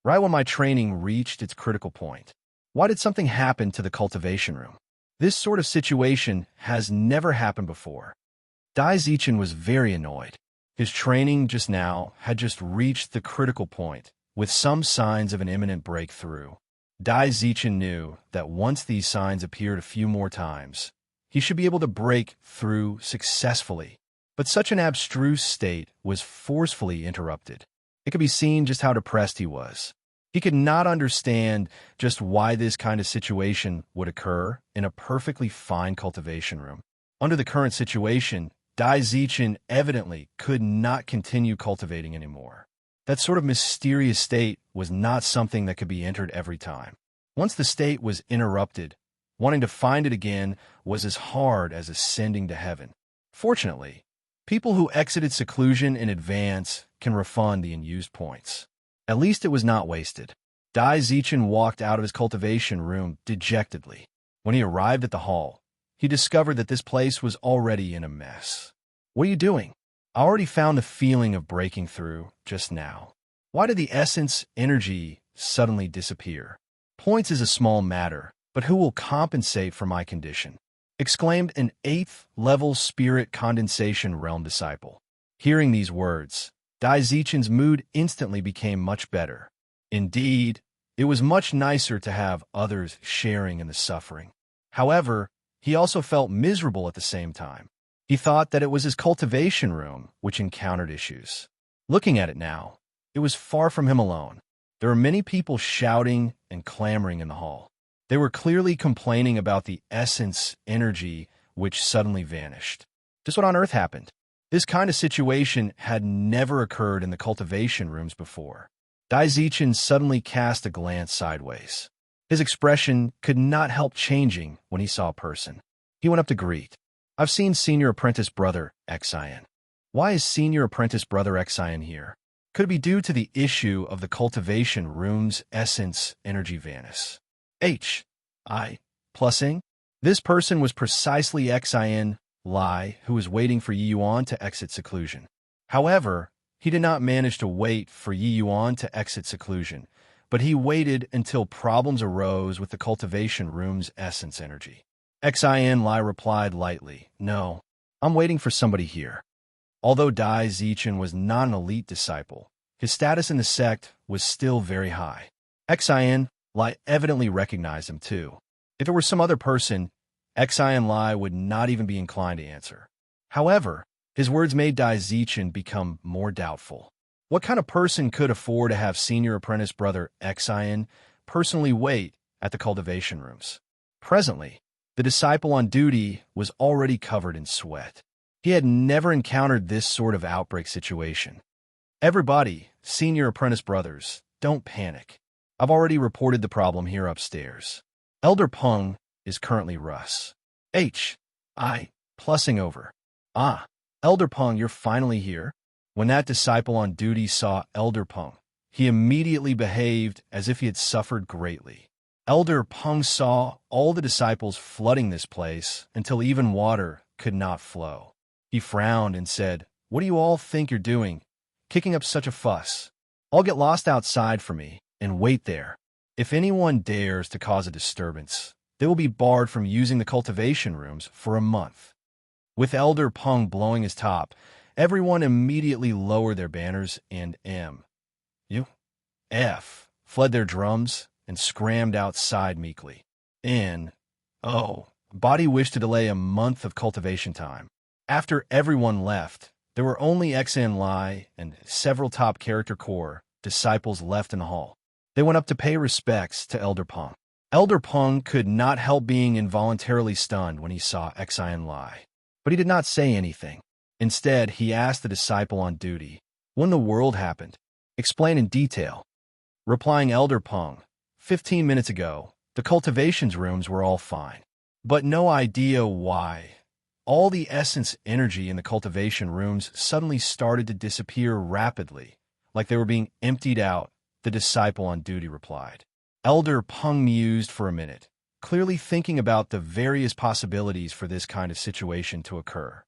A: Right when my training reached its critical point. Why did something happen to the cultivation room? This sort of situation has never happened before. Dai Zichen was very annoyed. His training just now had just reached the critical point, with some signs of an imminent breakthrough. Dai Zichen knew that once these signs appeared a few more times, he should be able to break through successfully. But such an abstruse state was forcefully interrupted. It could be seen just how depressed he was. He could not understand just why this kind of situation would occur in a perfectly fine cultivation room. Under the current situation, Dai Zichen evidently could not continue cultivating anymore. That sort of mysterious state was not something that could be entered every time. Once the state was interrupted, wanting to find it again was as hard as ascending to heaven. Fortunately, people who exited seclusion in advance can refund the unused points. At least it was not wasted. Dai Zichen walked out of his cultivation room dejectedly. When he arrived at the hall, he discovered that this place was already in a mess. What are you doing? I already found a feeling of breaking through just now. Why did the essence energy suddenly disappear? Points is a small matter, but who will compensate for my condition? Exclaimed an 8th-level spirit condensation realm disciple. Hearing these words, Dai Zichen's mood instantly became much better. Indeed, it was much nicer to have others sharing in the suffering. However, he also felt miserable at the same time. He thought that it was his cultivation room which encountered issues. Looking at it now, it was far from him alone. There were many people shouting and clamoring in the hall. They were clearly complaining about the essence energy which suddenly vanished. Just what on earth happened? This kind of situation had never occurred in the cultivation rooms before. Dai Zichen suddenly cast a glance sideways. His expression could not help changing when he saw a person. He went up to greet. I've seen Senior Apprentice Brother Xian. Why is Senior Apprentice Brother Xian here? Could it be due to the issue of the cultivation room's essence energy vanish? I plusing? This person was precisely Xian Lai, who was waiting for Yi Yuan to exit seclusion. However, he did not manage to wait for Yi Yuan to exit seclusion, but he waited until problems arose with the cultivation room's essence energy. Xian Lai replied lightly, "No, I'm waiting for somebody here." Although Dai Zichen was not an elite disciple, his status in the sect was still very high. Xian Lai evidently recognized him too. If it were some other person, Xian Lai would not even be inclined to answer. However, his words made Dai Zichen become more doubtful. What kind of person could afford to have Senior Apprentice Brother Xian personally wait at the cultivation rooms? Presently, the disciple on duty was already covered in sweat. He had never encountered this sort of outbreak situation. "Everybody, Senior Apprentice Brothers, don't panic. I've already reported the problem here upstairs. Elder Peng is currently Russ. I plussing over. Ah, Elder Peng, you're finally here." When that disciple on duty saw Elder Peng, he immediately behaved as if he had suffered greatly. Elder Peng saw all the disciples flooding this place until even water could not flow. He frowned and said, "What do you all think you're doing, kicking up such a fuss? I'll get lost outside for me and wait there. If anyone dares to cause a disturbance, they will be barred from using the cultivation rooms for a month." With Elder Peng blowing his top, everyone immediately lowered their banners and fled their drums and scrammed outside meekly. Body wished to delay a month of cultivation time. After everyone left, there were only Xian Lai and several top character core disciples left in the hall. They went up to pay respects to Elder Peng. Elder Peng could not help being involuntarily stunned when he saw Xian Lai, but he did not say anything. Instead, he asked the disciple on duty, "When the world happened, explain in detail." Replying Elder Peng, 15 minutes ago, the cultivations rooms were all fine, but no idea why. All the essence energy in the cultivation rooms suddenly started to disappear rapidly, like they were being emptied out, the disciple on duty replied. Elder Peng mused for a minute, clearly thinking about the various possibilities for this kind of situation to occur.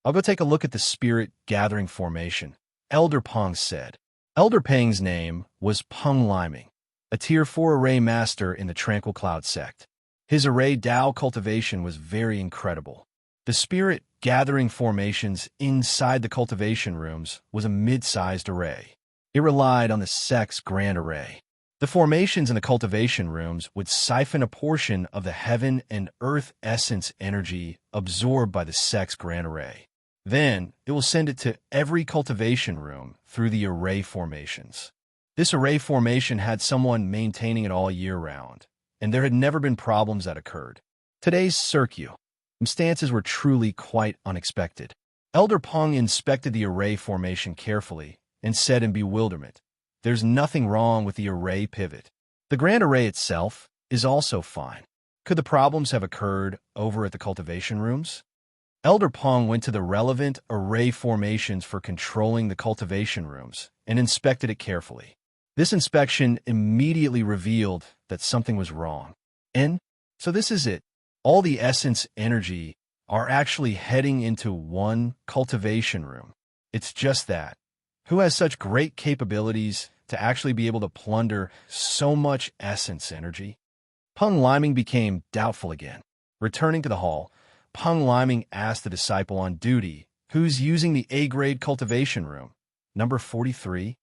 A: "I'll go take a look at the spirit gathering formation," Elder Peng said. Elder Peng's name was Peng Liming, a Tier 4 array master in the Tranquil Cloud sect. His array Dao cultivation was very incredible. The spirit gathering formations inside the cultivation rooms was a mid-sized array. It relied on the sect's grand array. The formations in the cultivation rooms would siphon a portion of the heaven and earth essence energy absorbed by the sect's grand array. Then, it will send it to every cultivation room through the array formations. This array formation had someone maintaining it all year round, and there had never been problems that occurred. Today's circumstances were truly quite unexpected. Elder Peng inspected the array formation carefully and said in bewilderment, "There's nothing wrong with the array pivot. The grand array itself is also fine. Could the problems have occurred over at the cultivation rooms?" Elder Peng went to the relevant array formations for controlling the cultivation rooms and inspected it carefully. This inspection immediately revealed that something was wrong. So this is it. All the essence energy are actually heading into one cultivation room. It's just that. Who has such great capabilities to actually be able to plunder so much essence energy? Peng Liming became doubtful again. Returning to the hall, Peng Liming asked the disciple on duty, "Who's using the A-grade cultivation room? Number 43?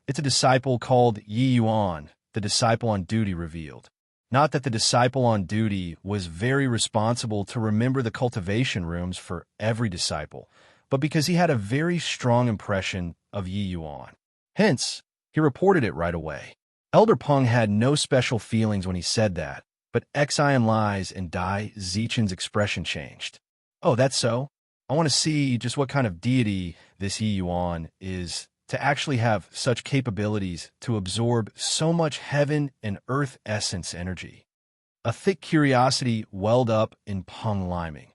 A: It's a disciple called Yi Yuan," the disciple on duty revealed. Not that the disciple on duty was very responsible to remember the cultivation rooms for every disciple, but because he had a very strong impression of Yi Yuan. Hence, he reported it right away. Elder Peng had no special feelings when he said that, but Xian Lai's and Dai Zichen's expression changed. "Oh, that's so? I want to see just what kind of deity this Yi Yuan is to actually have such capabilities to absorb so much heaven and earth essence energy." A thick curiosity welled up in Peng Liming.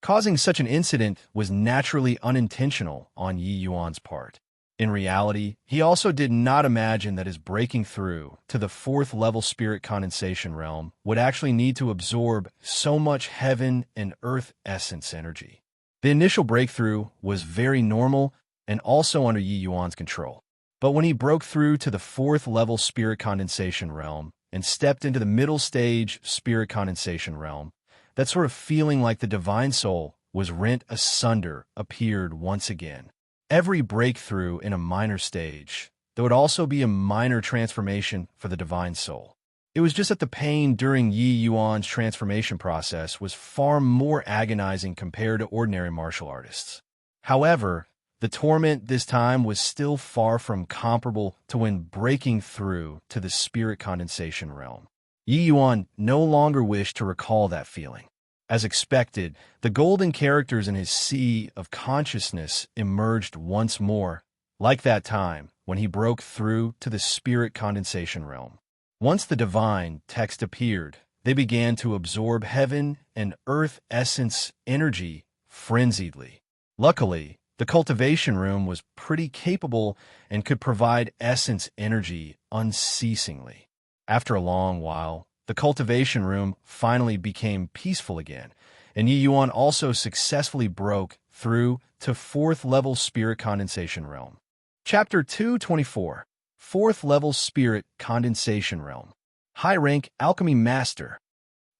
A: Causing such an incident was naturally unintentional on Yi Yuan's part. In reality, he also did not imagine that his breaking through to the 4th level spirit condensation realm would actually need to absorb so much heaven and earth essence energy. The initial breakthrough was very normal and also under Yi Yuan's control. But when he broke through to the 4th level spirit condensation realm and stepped into the middle stage spirit condensation realm, that sort of feeling like the divine soul was rent asunder appeared once again. Every breakthrough in a minor stage, there would also be a minor transformation for the divine soul. It was just that the pain during Yi Yuan's transformation process was far more agonizing compared to ordinary martial artists. However, the torment this time was still far from comparable to when breaking through to the spirit condensation realm. Yi Yuan no longer wished to recall that feeling. As expected, the golden characters in his sea of consciousness emerged once more, like that time when he broke through to the spirit condensation realm. Once the divine text appeared, they began to absorb heaven and earth essence energy frenziedly. Luckily, the cultivation room was pretty capable and could provide essence energy unceasingly. After a long while, the cultivation room finally became peaceful again, and Yi Yuan also successfully broke through to 4th level spirit condensation realm. Chapter 224, 4th level spirit condensation realm. High rank alchemy master.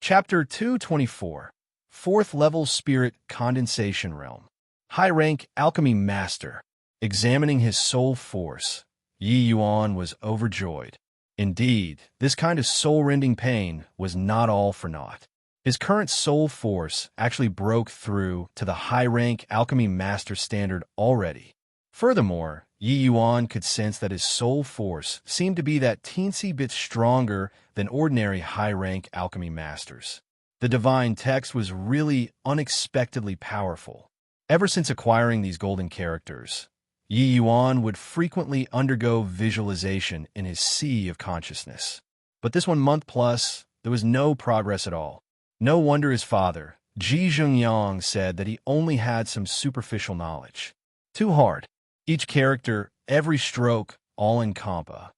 A: Chapter 224, 4th level spirit condensation realm. High rank alchemy master. Examining his soul force, Yi Yuan was overjoyed. Indeed, this kind of soul-rending pain was not all for naught. His current soul force actually broke through to the high-rank alchemy master standard already. Furthermore, Yi Yuan could sense that his soul force seemed to be that teensy bit stronger than ordinary high-rank alchemy masters. The divine text was really unexpectedly powerful. Ever since acquiring these golden characters, Yi Yuan would frequently undergo visualization in his sea of consciousness. But this 1 month plus, there was no progress at all. No wonder his father, Ji Zhengyang, said that he only had some superficial knowledge. Too hard. Each character, every stroke, all in compa.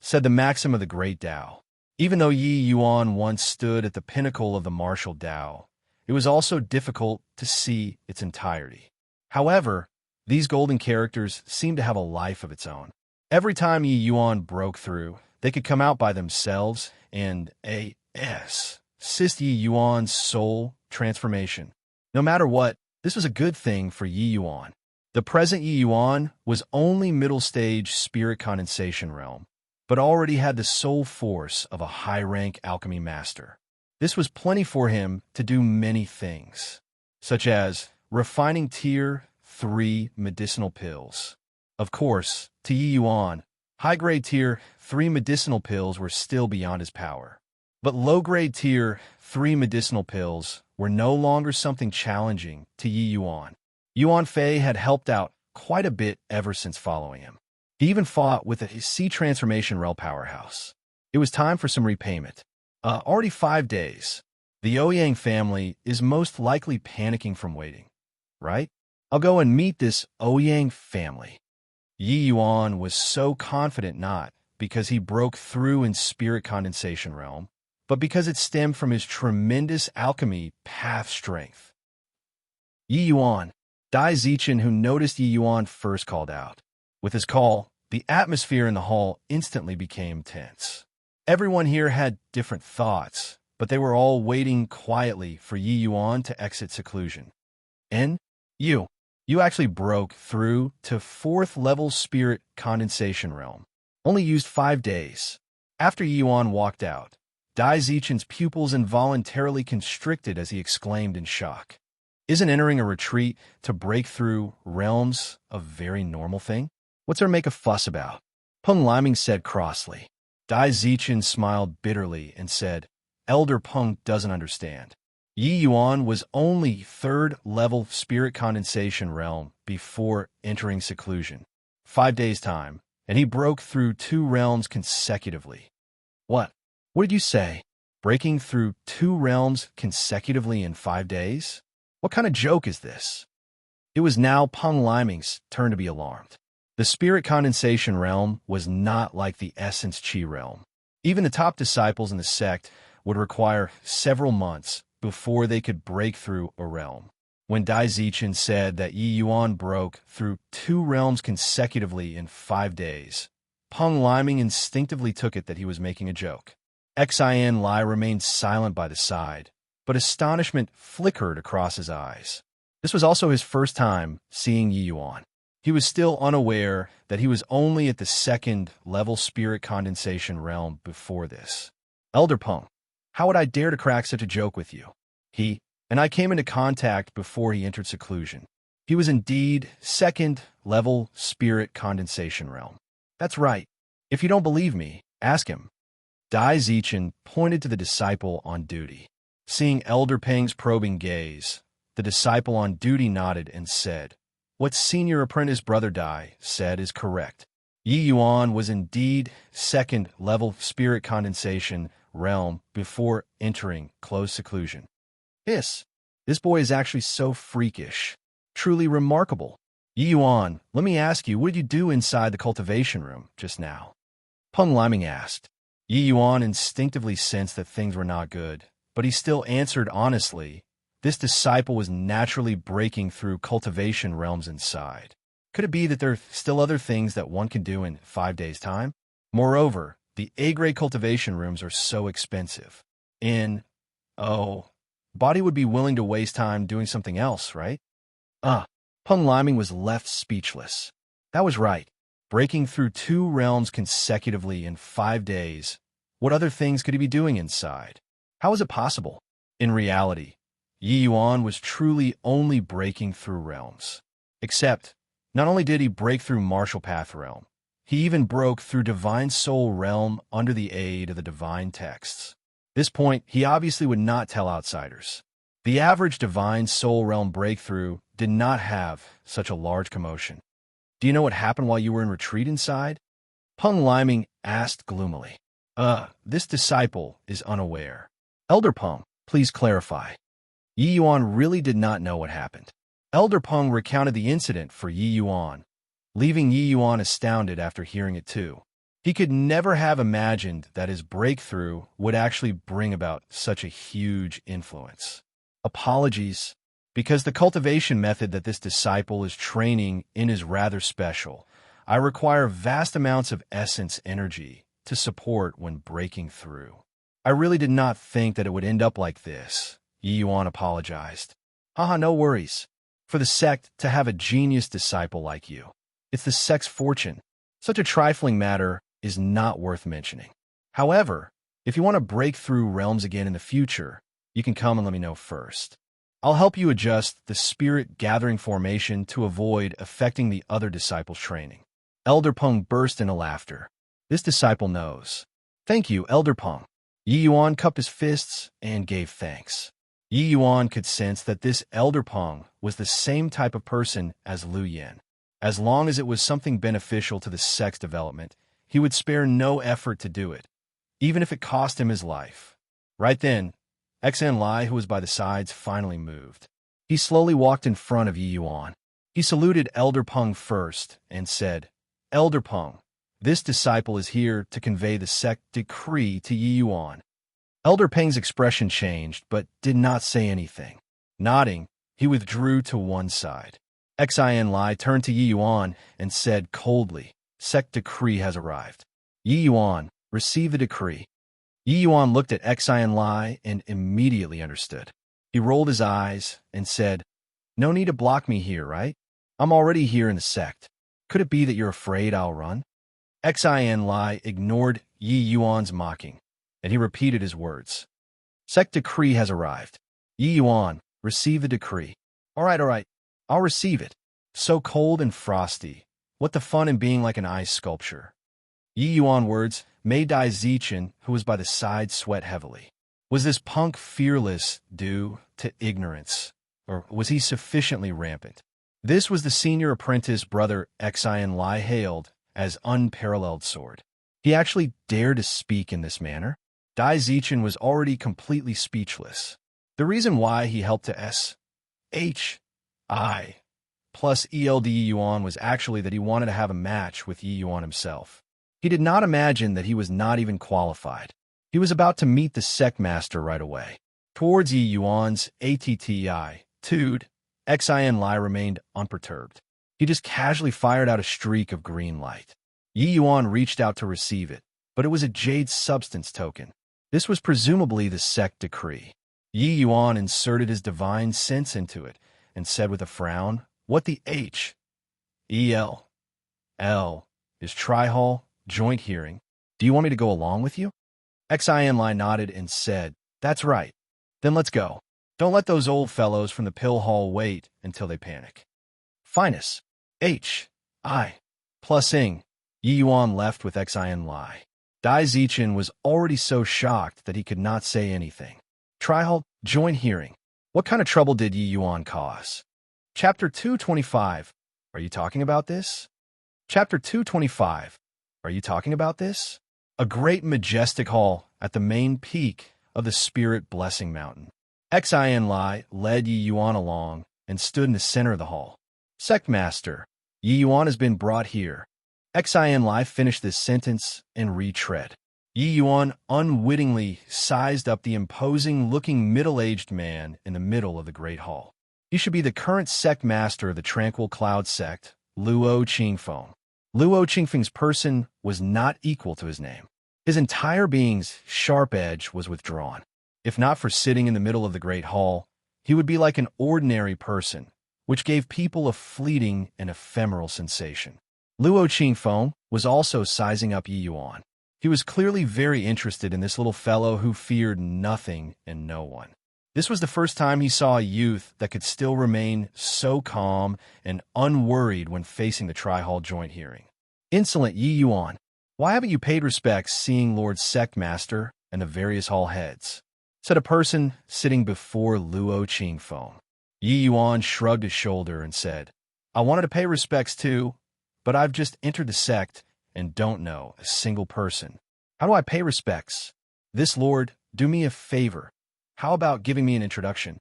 A: Said the maxim of the great Tao. Even though Yi Yuan once stood at the pinnacle of the martial Tao, it was also difficult to see its entirety. However, these golden characters seemed to have a life of its own. Every time Yi Yuan broke through, they could come out by themselves and assist Yi Yuan's soul transformation. No matter what, this was a good thing for Yi Yuan. The present Yi Yuan was only middle stage spirit condensation realm, but already had the soul force of a high-rank alchemy master. This was plenty for him to do many things, such as refining tier 3 medicinal pills. Of course, to Yi Yuan, high-grade tier 3 medicinal pills were still beyond his power. But low-grade tier 3 medicinal pills were no longer something challenging to Yi Yuan. Yuan Fei had helped out quite a bit ever since following him. He even fought with a sea transformation rel powerhouse. It was time for some repayment. Already 5 days. The Ouyang family is most likely panicking from waiting, right? I'll go and meet this Ouyang family. Yi Yuan was so confident not because he broke through in spirit condensation realm, but because it stemmed from his tremendous alchemy path strength. Yi Yuan. Dai Zichen, who noticed Yi Yuan, first called out. With his call, the atmosphere in the hall instantly became tense. Everyone here had different thoughts, but they were all waiting quietly for Yi Yuan to exit seclusion. You actually broke through to 4th level spirit condensation realm. Only used 5 days. After Yi Yuan walked out, Dai Zichen's pupils involuntarily constricted as he exclaimed in shock. Isn't entering a retreat to break through realms a very normal thing? What's there make a fuss about? Peng Liming said crossly. Dai Zichen smiled bitterly and said, Elder Peng doesn't understand. Yi Yuan was only 3rd level spirit condensation realm before entering seclusion. 5 days' time, and he broke through 2 realms consecutively. What? What did you say? Breaking through 2 realms consecutively in 5 days? What kind of joke is this? It was now Peng Liming's turn to be alarmed. The spirit condensation realm was not like the essence chi realm. Even the top disciples in the sect would require several months before they could break through a realm. When Dai Zichen said that Yi Yuan broke through 2 realms consecutively in 5 days, Peng Liming instinctively took it that he was making a joke. Xin Lai remained silent by the side, but astonishment flickered across his eyes. This was also his first time seeing Yi Yuan. He was still unaware that he was only at the 2nd level spirit condensation realm before this. Elder Peng, how would I dare to crack such a joke with you? He and I came into contact before he entered seclusion. He was indeed 2nd level spirit condensation realm. That's right. If you don't believe me, ask him. Dai Zichen pointed to the disciple on duty. Seeing Elder Peng's probing gaze, the disciple on duty nodded and said, "What senior apprentice Brother Dai said is correct. Yi Yuan was indeed 2nd level spirit condensation realm before entering closed seclusion. This boy is actually so freakish. Truly remarkable. Yi Yuan, let me ask you, what did you do inside the cultivation room just now?" Peng Liming asked. Yi Yuan instinctively sensed that things were not good, but he still answered honestly. This disciple was naturally breaking through cultivation realms inside. Could it be that there are still other things that one can do in 5 days' time? Moreover, the A-grade cultivation rooms are so expensive. Body would be willing to waste time doing something else, right? Peng Liming was left speechless. That was right. Breaking through 2 realms consecutively in 5 days. What other things could he be doing inside? How was it possible? In reality, Yi Yuan was truly only breaking through realms. Except, not only did he break through Martial Path realm, he even broke through Divine Soul realm under the aid of the divine texts. This point, he obviously would not tell outsiders. The average Divine Soul realm breakthrough did not have such a large commotion. Do you know what happened while you were in retreat inside? Peng Liming asked gloomily. This disciple is unaware. Elder Peng, please clarify. Yi Yuan really did not know what happened. Elder Peng recounted the incident for Yi Yuan, leaving Yi Yuan astounded after hearing it too. He could never have imagined that his breakthrough would actually bring about such a huge influence. Apologies, because the cultivation method that this disciple is training in is rather special. I require vast amounts of essence energy to support when breaking through. I really did not think that it would end up like this. Yi Yuan apologized. No worries. For the sect to have a genius disciple like you. It's the sect's fortune. Such a trifling matter is not worth mentioning. However, if you want to break through realms again in the future, you can come and let me know first. I'll help you adjust the spirit gathering formation to avoid affecting the other disciples' training. Elder Peng burst into laughter. This disciple knows. Thank you, Elder Peng. Yi Yuan cupped his fists and gave thanks. Yi Yuan could sense that this Elder Peng was the same type of person as Lu Yen. As long as it was something beneficial to the sect's development, he would spare no effort to do it, even if it cost him his life. Right then, Xin Lai, who was by the sides, finally moved. He slowly walked in front of Yi Yuan. He saluted Elder Peng first and said, "Elder Peng, this disciple is here to convey the sect decree to Yi Yuan." Elder Peng's expression changed, but did not say anything. Nodding, he withdrew to one side. Xin Lai turned to Yi Yuan and said coldly, "Sect decree has arrived. Yi Yuan, receive the decree." Yi Yuan looked at Xin Lai and immediately understood. He rolled his eyes and said, "No need to block me here, right? I'm already here in the sect. Could it be that you're afraid I'll run?" Xin Lai ignored Yi Yuan's mocking, and he repeated his words. "Sect decree has arrived. Yi Yuan, receive the decree." All right, I'll receive it. So cold and frosty. What the fun in being like an ice sculpture? Yi Yuan words made Dai Zichen, who was by the side, sweat heavily. Was this punk fearless due to ignorance, or was he sufficiently rampant? This was the senior apprentice Brother Xin Lai hailed as unparalleled sword. He actually dared to speak in this manner. Dai Zichen was already completely speechless. The reason why he helped to H.I. plus ELD Yuan was actually that he wanted to have a match with Yi Yuan himself. He did not imagine that he was not even qualified. He was about to meet the sect master right away. Towards Yi Yuan's attitude, Xin Lai remained unperturbed. He just casually fired out a streak of green light. Yi Yuan reached out to receive it, but it was a jade substance token. This was presumably the sect decree. Yi Yuan inserted his divine sense into it and said with a frown, "What the H.E.L. is Tri-Hall joint hearing. Do you want me to go along with you?" Xin Lai nodded and said, "That's right. Then let's go. Don't let those old fellows from the pill hall wait until they panic." Finest. H.I. plus ing. Yi Yuan left with Xin Lai. Dai Zichen was already so shocked that he could not say anything. Tri-Hall joint hearing. What kind of trouble did Yi Yuan cause? Chapter 225. Are you talking about this? Chapter 225. Are you talking about this? A great majestic hall at the main peak of the Spirit Blessing Mountain. Xin Lai led Yi Yuan along and stood in the center of the hall. Sect Master, Yi Yuan has been brought here. Xin Lai finished this sentence and retread. Yi Yuan unwittingly sized up the imposing-looking middle-aged man in the middle of the great hall. He should be the current sect master of the Tranquil Cloud sect, Luo Qingfeng. Luo Qingfeng's person was not equal to his name. His entire being's sharp edge was withdrawn. If not for sitting in the middle of the great hall, he would be like an ordinary person, which gave people a fleeting and ephemeral sensation. Luo Qingfeng was also sizing up Yi Yuan. He was clearly very interested in this little fellow who feared nothing and no one. This was the first time he saw a youth that could still remain so calm and unworried when facing the Tri-Hall joint hearing. Insolent Yi Yuan, why haven't you paid respects seeing Lord Sect Master and the various hall heads? Said a person sitting before Luo Qingfeng. Yi Yuan shrugged his shoulder and said, "I wanted to pay respects too, but I've just entered the sect and don't know a single person. How do I pay respects? This lord, do me a favor. How about giving me an introduction?"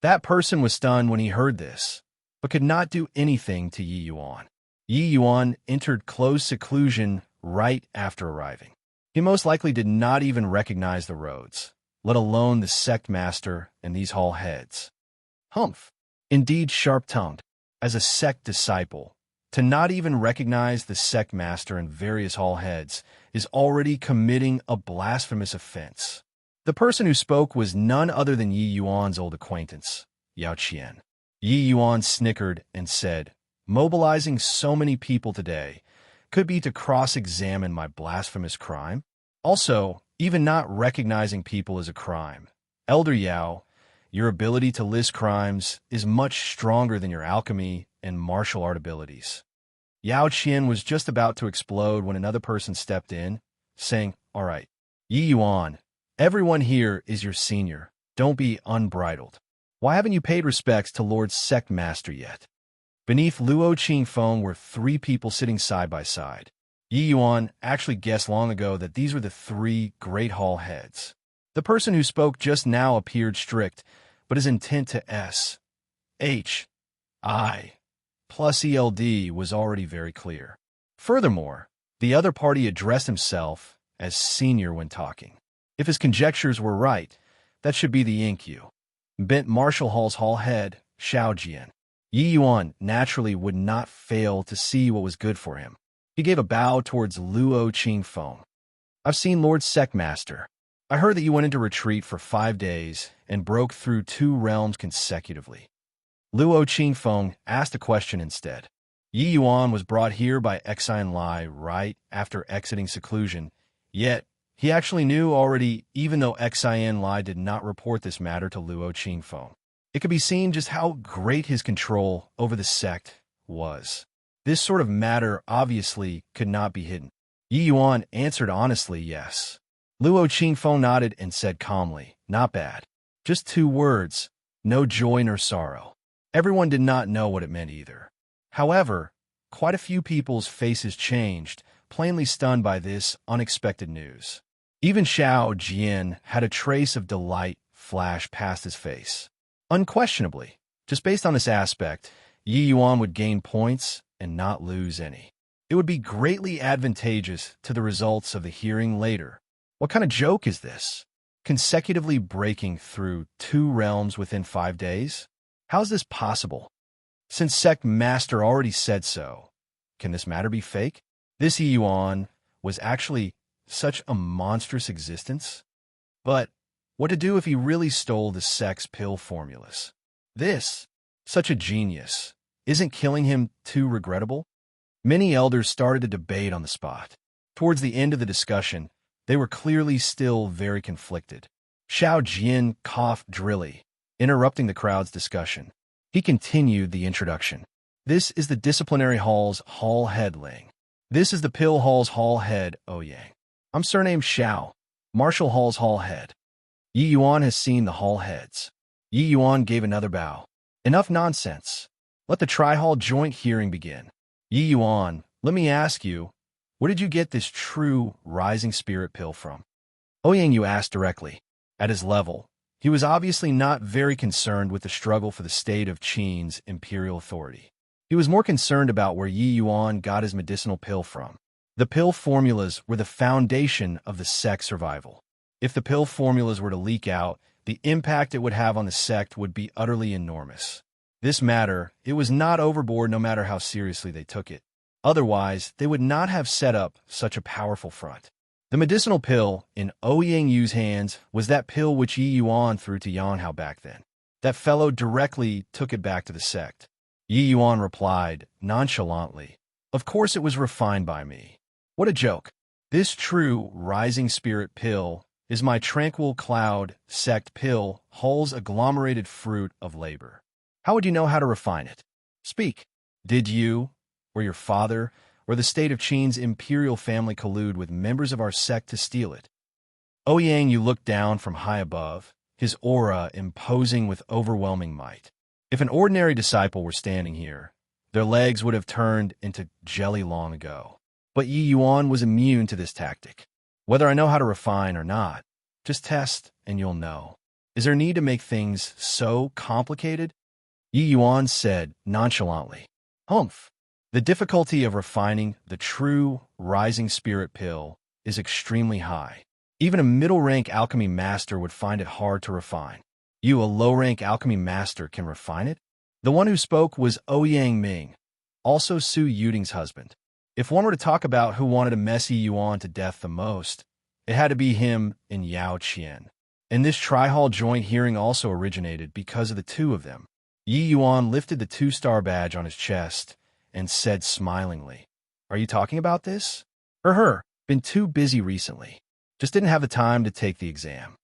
A: That person was stunned when he heard this, but could not do anything to Yi Yuan. Yi Yuan entered close seclusion right after arriving. He most likely did not even recognize the roads, let alone the sect master and these hall heads. Humph! Indeed sharp-tongued. As a sect disciple, to not even recognize the sect master and various hall heads is already committing a blasphemous offense. The person who spoke was none other than Yi Yuan's old acquaintance, Yao Qian. Yi Yuan snickered and said, "Mobilizing so many people today could be to cross-examine my blasphemous crime. Also, even not recognizing people is a crime. Elder Yao, your ability to list crimes is much stronger than your alchemy and martial art abilities." Yao Qian was just about to explode when another person stepped in, saying, "All right, Yi Yuan, everyone here is your senior. Don't be unbridled. Why haven't you paid respects to Lord Sect Master yet?" Beneath Luo Qingfeng were three people sitting side by side. Yi Yuan actually guessed long ago that these were the three great hall heads. The person who spoke just now appeared strict, but his intent to S.H.I. plus ELD was already very clear. Furthermore, the other party addressed himself as senior when talking. If his conjectures were right, that should be the Inkyu. Bent Martial Hall's hall head, Xiao Jian. Yi Yuan naturally would not fail to see what was good for him. He gave a bow towards Luo Qingfeng. "I've seen Lord Sect Master. I heard that you went into retreat for 5 days and broke through 2 realms consecutively." Luo Qingfeng asked a question instead. Yi Yuan was brought here by Xin Lai right after exiting seclusion, yet he actually knew already even though Xin Lai did not report this matter to Luo Qingfeng. It could be seen just how great his control over the sect was. This sort of matter obviously could not be hidden. Yi Yuan answered honestly yes. Luo Qingfeng nodded and said calmly, "Not bad. Just 2 words, no joy nor sorrow." Everyone did not know what it meant either. However, quite a few people's faces changed, plainly stunned by this unexpected news. Even Xiao Jian had a trace of delight flash past his face. Unquestionably, Just based on this aspect, Yi Yuan would gain points and not lose any. It would be greatly advantageous to the results of the hearing later. What kind of joke is this? Consecutively breaking through 2 realms within 5 days? How's this possible? Since Sect Master already said so, can this matter be fake? This Yi Yuan was actually such a monstrous existence? But what to do if he really stole the sect's pill formulas? This, such a genius, isn't killing him too regrettable? Many elders started a debate on the spot. Towards the end of the discussion, they were clearly still very conflicted. Xiao Jian coughed drily, interrupting the crowd's discussion. He continued the introduction. This is the disciplinary hall's hall head Ling. This is the pill hall's hall head Ouyang. I'm surnamed Xiao, Martial Hall's hall head. Yi Yuan has seen the hall heads. Yi Yuan gave another bow. Enough nonsense. Let the tri-hall joint hearing begin. Yi Yuan, let me ask you, where did you get this true rising spirit pill from? Ouyang Yu asked directly. At his level, he was obviously not very concerned with the struggle for the state of Qin's imperial authority. He was more concerned about where Yi Yuan got his medicinal pill from. The pill formulas were the foundation of the sect's survival. If the pill formulas were to leak out, the impact it would have on the sect would be utterly enormous. This matter, it was not overboard no matter how seriously they took it. Otherwise, they would not have set up such a powerful front. The medicinal pill in Ouyang Yu's hands was that pill which Yi Yuan threw to Yanhao back then. That fellow directly took it back to the sect. Yi Yuan replied, nonchalantly, of course it was refined by me. What a joke. This true rising spirit pill is my tranquil cloud sect pill, Hall's agglomerated fruit of labor. How would you know how to refine it? Speak. Did you, or your father, or the state of Qin's imperial family collude with members of our sect to steal it? Ouyang Yu looked down from high above, his aura imposing with overwhelming might. If an ordinary disciple were standing here, their legs would have turned into jelly long ago. But Yi Yuan was immune to this tactic. Whether I know how to refine or not, just test and you'll know. Is there need to make things so complicated? Yi Yuan said nonchalantly. Humph. The difficulty of refining the true rising spirit pill is extremely high. Even a middle-rank alchemy master would find it hard to refine. You, a low-rank alchemy master, can refine it? The one who spoke was Ouyang Ming, also Su Yuding's husband. If one were to talk about who wanted to mess Yi Yuan to death the most, it had to be him and Yao Qian. And this tri-hall joint hearing also originated because of the two of them. Yi Yuan lifted the 2-star badge on his chest and said smilingly, Are you talking about this? Her. Been too busy recently. Just didn't have the time to take the exam.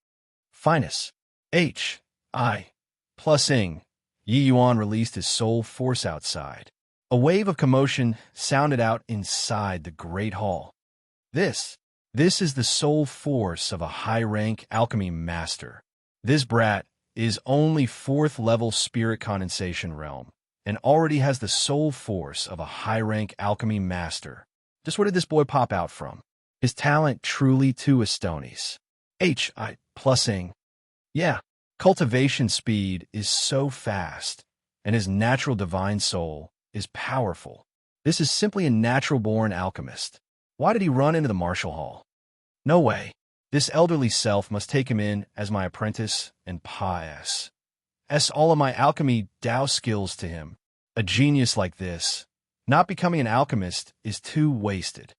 A: Finus. H.I. Plusing. Yi Yuan released his soul force outside. A wave of commotion sounded out inside the great hall. This is the soul force of a high-rank alchemy master. This brat is only 4th-level spirit condensation realm, and already has the soul force of a high-rank alchemy master. Just where did this boy pop out from? His talent truly too astonies. H.I. Plusing. Yeah, cultivation speed is so fast, and his natural divine soul is powerful. This is simply a natural-born alchemist. Why did he run into the martial hall? No way. This elderly self must take him in as my apprentice and pass all of my alchemy Dao skills to him. A genius like this, not becoming an alchemist, is too wasted.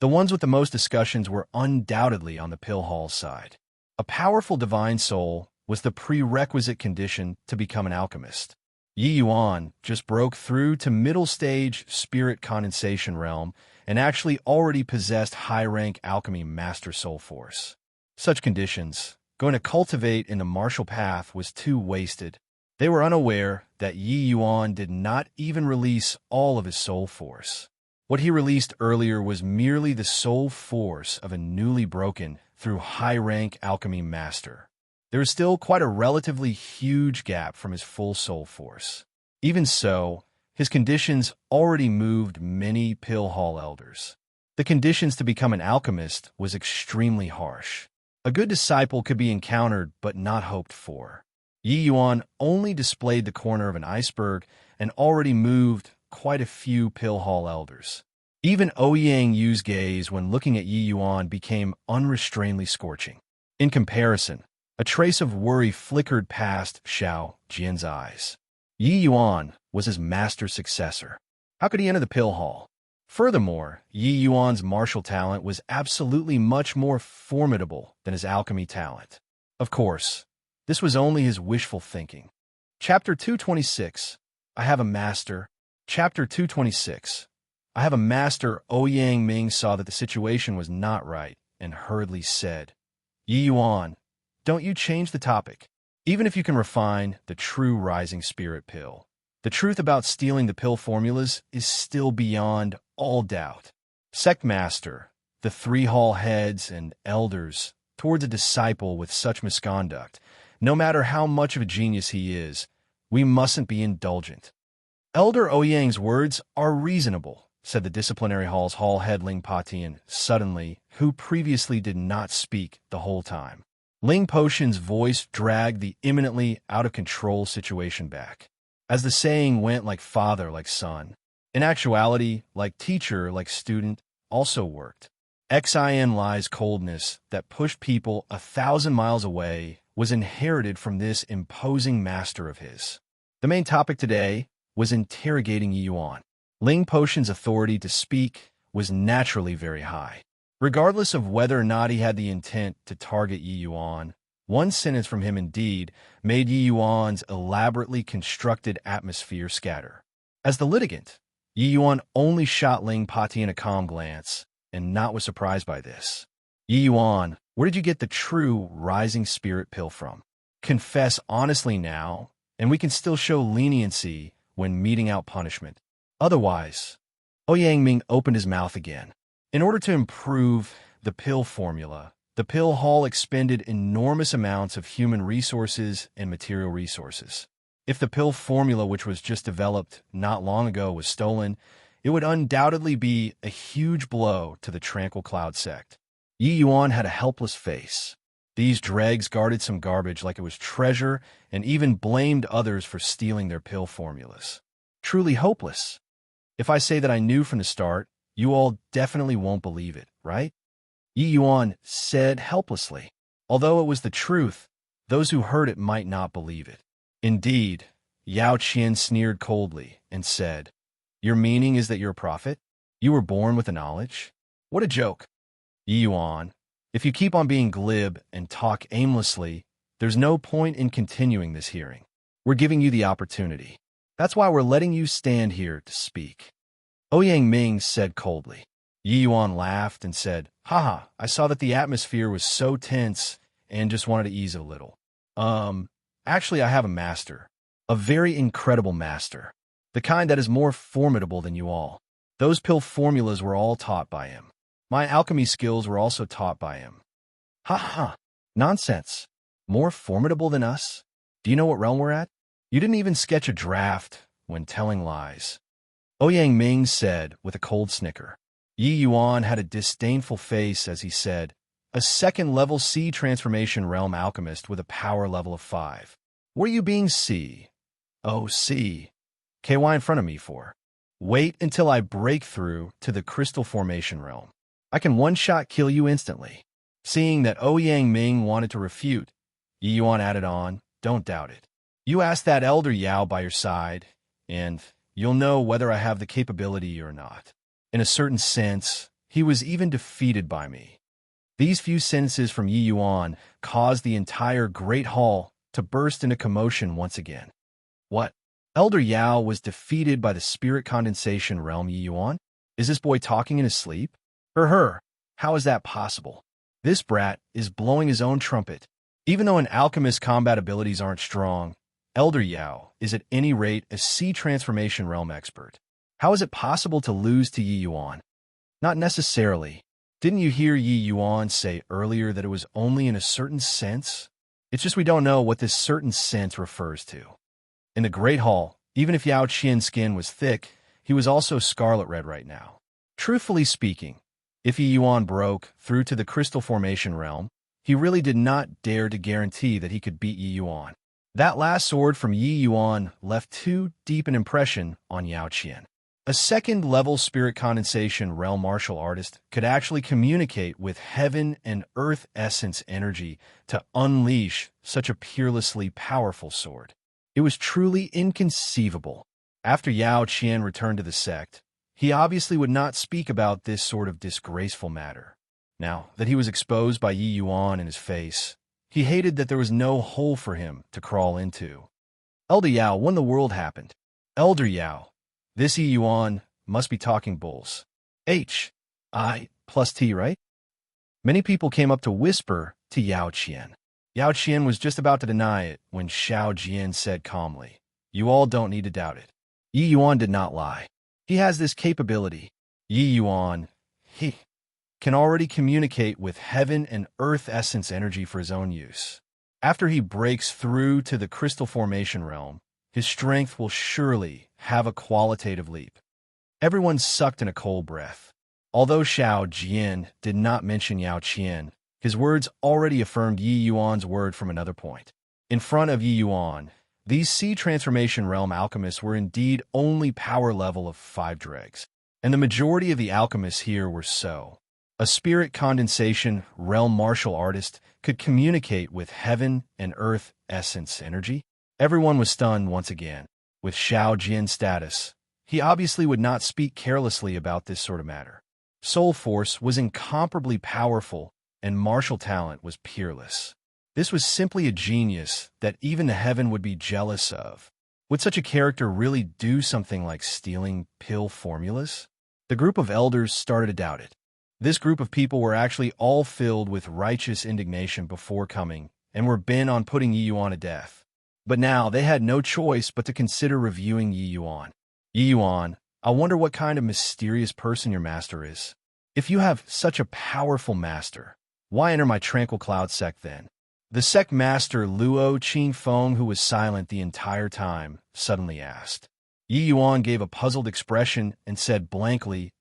A: The ones with the most discussions were undoubtedly on the pill hall side. A powerful divine soul was the prerequisite condition to become an alchemist. Yi Yuan just broke through to middle-stage spirit condensation realm and actually already possessed high-rank alchemy master soul force. Such conditions, going to cultivate in the martial path, was too wasted. They were unaware that Yi Yuan did not even release all of his soul force. What he released earlier was merely the soul force of a newly broken through high-rank alchemy master. There is still quite a relatively huge gap from his full soul force. Even so, his conditions already moved many pill hall elders. The conditions to become an alchemist was extremely harsh. A good disciple could be encountered but not hoped for. Yi Yuan only displayed the corner of an iceberg and already moved quite a few Pill Hall elders. Even Ouyang Yu's gaze when looking at Yi Yuan became unrestrainedly scorching. In comparison, a trace of worry flickered past Xiao Jian's eyes. Yi Yuan was his master's successor. How could he enter the Pill Hall? Furthermore, Yi Yuan's martial talent was absolutely much more formidable than his alchemy talent. Of course, this was only his wishful thinking. Chapter 226. I have a master. Chapter 226. I have a master. Ouyang Ming saw that the situation was not right and hurriedly said, Yi Yuan, don't you change the topic. Even if you can refine the true rising spirit pill, the truth about stealing the pill formulas is still beyond all doubt. Sect Master, the 3 hall heads and elders, towards a disciple with such misconduct, no matter how much of a genius he is, we mustn't be indulgent. Elder Ouyang's words are reasonable, said the disciplinary hall's hall head Ling Patian suddenly, who previously did not speak the whole time. Ling Potion's voice dragged the imminently out-of-control situation back. As the saying went, like father, like son. In actuality, like teacher, like student, also worked. Xin Li's coldness that pushed people 1,000 miles away was inherited from this imposing master of his. The main topic today was interrogating Yi Yuan. Ling Potion's authority to speak was naturally very high. Regardless of whether or not he had the intent to target Yi Yuan, one sentence from him indeed made Yi Yuan's elaborately constructed atmosphere scatter. As the litigant, Yi Yuan only shot Ling Patian a calm glance, and not was surprised by this. Yi Yuan, where did you get the true rising spirit pill from? Confess honestly now, and we can still show leniency when meting out punishment. Otherwise, Ouyang Ming opened his mouth again. In order to improve the pill formula, the Pill Hall expended enormous amounts of human resources and material resources. If the pill formula, which was just developed not long ago, was stolen, it would undoubtedly be a huge blow to the Tranquil Cloud sect. Yi Yuan had a helpless face. These dregs guarded some garbage like it was treasure and even blamed others for stealing their pill formulas. Truly hopeless. If I say that I knew from the start, you all definitely won't believe it, right? Yi Yuan said helplessly. Although it was the truth, those who heard it might not believe it. Indeed, Yao Qian sneered coldly and said, Your meaning is that you're a prophet? You were born with a knowledge? What a joke. Yi Yuan, if you keep on being glib and talk aimlessly, there's no point in continuing this hearing. We're giving you the opportunity. That's why we're letting you stand here to speak. Ouyang Ming said coldly. Yi Yuan laughed and said, Haha, I saw that the atmosphere was so tense and just wanted to ease it a little. Actually, I have a master. A very incredible master. The kind that is more formidable than you all. Those pill formulas were all taught by him. My alchemy skills were also taught by him. Ha ha. Nonsense. More formidable than us? Do you know what realm we're at? You didn't even sketch a draft when telling lies. Ouyang Ming said with a cold snicker. Yi Yuan had a disdainful face as he said, A second-level C transformation realm alchemist with a power level of 5. What are you being C? Oh, C. KY in front of me for? Wait until I break through to the crystal formation realm. I can one-shot kill you instantly. Seeing that Ouyang Ming wanted to refute, Yi Yuan added on, Don't doubt it. You ask that elder Yao by your side, and you'll know whether I have the capability or not. In a certain sense, he was even defeated by me. These few sentences from Yi Yuan caused the entire Great Hall to burst into commotion once again. What? Elder Yao was defeated by the spirit condensation realm Yi Yuan? Is this boy talking in his sleep? How is that possible? This brat is blowing his own trumpet. Even though an alchemist's combat abilities aren't strong, Elder Yao is at any rate a C transformation realm expert. How is it possible to lose to Yi Yuan? Not necessarily. Didn't you hear Yi Yuan say earlier that it was only in a certain sense? It's just we don't know what this certain sense refers to. In the Great Hall, even if Yao Qian's skin was thick, he was also scarlet red right now. Truthfully speaking, if Yi Yuan broke through to the crystal formation realm, he really did not dare to guarantee that he could beat Yi Yuan. That last sword from Yi Yuan left too deep an impression on Yao Qian. A second-level spirit condensation realm martial artist could actually communicate with heaven and earth essence energy to unleash such a peerlessly powerful sword. It was truly inconceivable. After Yao Qian returned to the sect, he obviously would not speak about this sort of disgraceful matter. Now that he was exposed by Yi Yuan in his face, he hated that there was no hole for him to crawl into. Elder Yao, when the world happened. Elder Yao, this Yi Yuan must be talking bulls. H-I plus T, right? Many people came up to whisper to Yao Qian. Yao Qian was just about to deny it when Xiao Jian said calmly, "You all don't need to doubt it." Yi Yuan did not lie. He has this capability. Yi Yuan, he can already communicate with heaven and earth essence energy for his own use. After he breaks through to the crystal formation realm, his strength will surely have a qualitative leap. Everyone sucked in a cold breath. Although Xiao Jian did not mention Yao Qian, his words already affirmed Yi Yuan's word from another point. In front of Yi Yuan, these sea transformation realm alchemists were indeed only power level of 5 dregs, and the majority of the alchemists here were so. A spirit condensation realm martial artist could communicate with heaven and earth essence energy. Everyone was stunned once again. With Xiao Jian's status, he obviously would not speak carelessly about this sort of matter. Soul force was incomparably powerful, and martial talent was peerless. This was simply a genius that even the heaven would be jealous of. Would such a character really do something like stealing pill formulas? The group of elders started to doubt it. This group of people were actually all filled with righteous indignation before coming, and were bent on putting Yi Yuan to death. But now they had no choice but to consider reviewing Yi Yuan. Yi Yuan, I wonder what kind of mysterious person your master is. If you have such a powerful master, why enter my tranquil cloud sect then? The sect master Luo Qingfeng, who was silent the entire time, suddenly asked. Yi Yuan gave a puzzled expression and said blankly,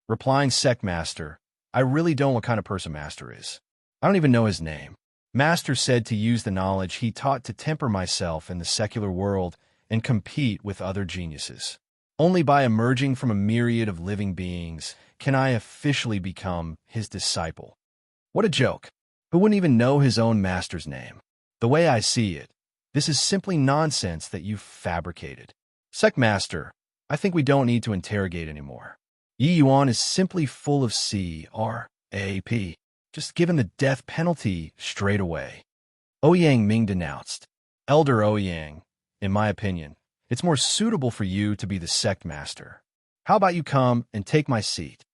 A: Replying sect master, I really don't know what kind of person master is. I don't even know his name. Master said to use the knowledge he taught to temper myself in the secular world and compete with other geniuses. Only by emerging from a myriad of living beings can I officially become his disciple. What a joke. Who wouldn't even know his own master's name? The way I see it, this is simply nonsense that you've fabricated. Sect master, I think we don't need to interrogate anymore. Yi Yuan is simply full of C-R-A-P. Just give him the death penalty straight away. Ouyang Ming denounced. Elder Ouyang, in my opinion, it's more suitable for you to be the sect master. How about you come and take my seat?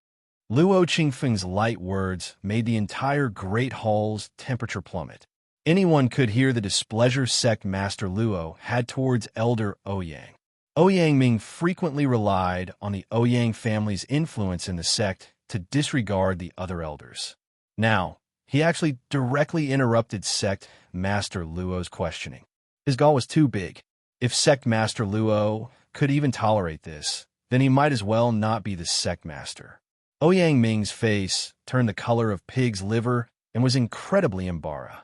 A: Luo Qingfeng's light words made the entire Great Hall's temperature plummet. Anyone could hear the displeasure sect master Luo had towards Elder Ouyang. Ouyang Ming frequently relied on the Ouyang family's influence in the sect to disregard the other elders. Now, he actually directly interrupted sect master Luo's questioning. His gall was too big. If sect master Luo could even tolerate this, then he might as well not be the sect master. Ouyang Ming's face turned the color of pig's liver and was incredibly embarrassed.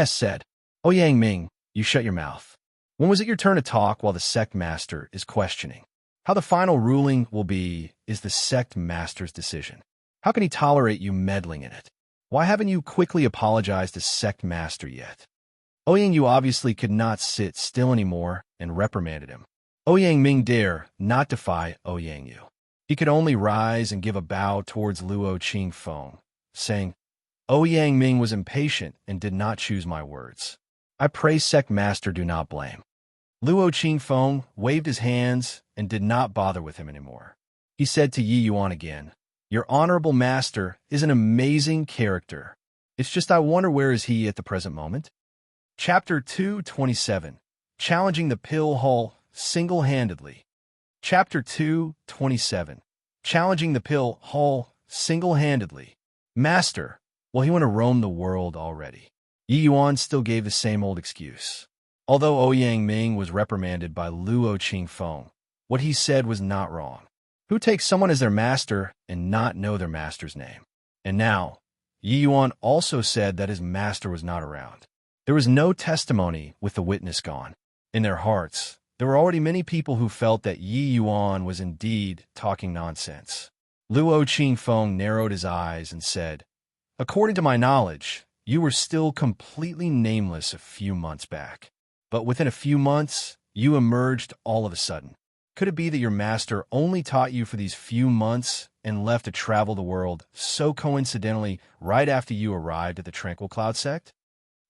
A: Said, Ouyang Ming, you shut your mouth. When was it your turn to talk while the sect master is questioning? How the final ruling will be is the sect master's decision. How can he tolerate you meddling in it? Why haven't you quickly apologized to sect master yet? Ouyang Yu obviously could not sit still anymore and reprimanded him. Ouyang Ming dare not defy Ouyang Yu. He could only rise and give a bow towards Luo Qingfeng, saying, Ouyang Ming was impatient and did not choose my words. I pray sect master do not blame. Luo Qingfeng waved his hands and did not bother with him anymore. He said to Yi Yuan again, Your honorable master is an amazing character. It's just I wonder where is he at the present moment? Chapter 227, Challenging the Pill Hall Single-Handedly. Chapter 227, Challenging the Pill Hall Single-Handedly. Master, well, he want to roam the world already. Yi Yuan still gave the same old excuse. Although Ouyang Ming was reprimanded by Luo Qingfeng, what he said was not wrong. Who takes someone as their master and not know their master's name? And now, Yi Yuan also said that his master was not around. There was no testimony with the witness gone. In their hearts, there were already many people who felt that Yi Yuan was indeed talking nonsense. Luo Qingfeng narrowed his eyes and said, "According to my knowledge, you were still completely nameless a few months back. But within a few months, you emerged all of a sudden. Could it be that your master only taught you for these few months and left to travel the world so coincidentally right after you arrived at the Tranquil Cloud sect?"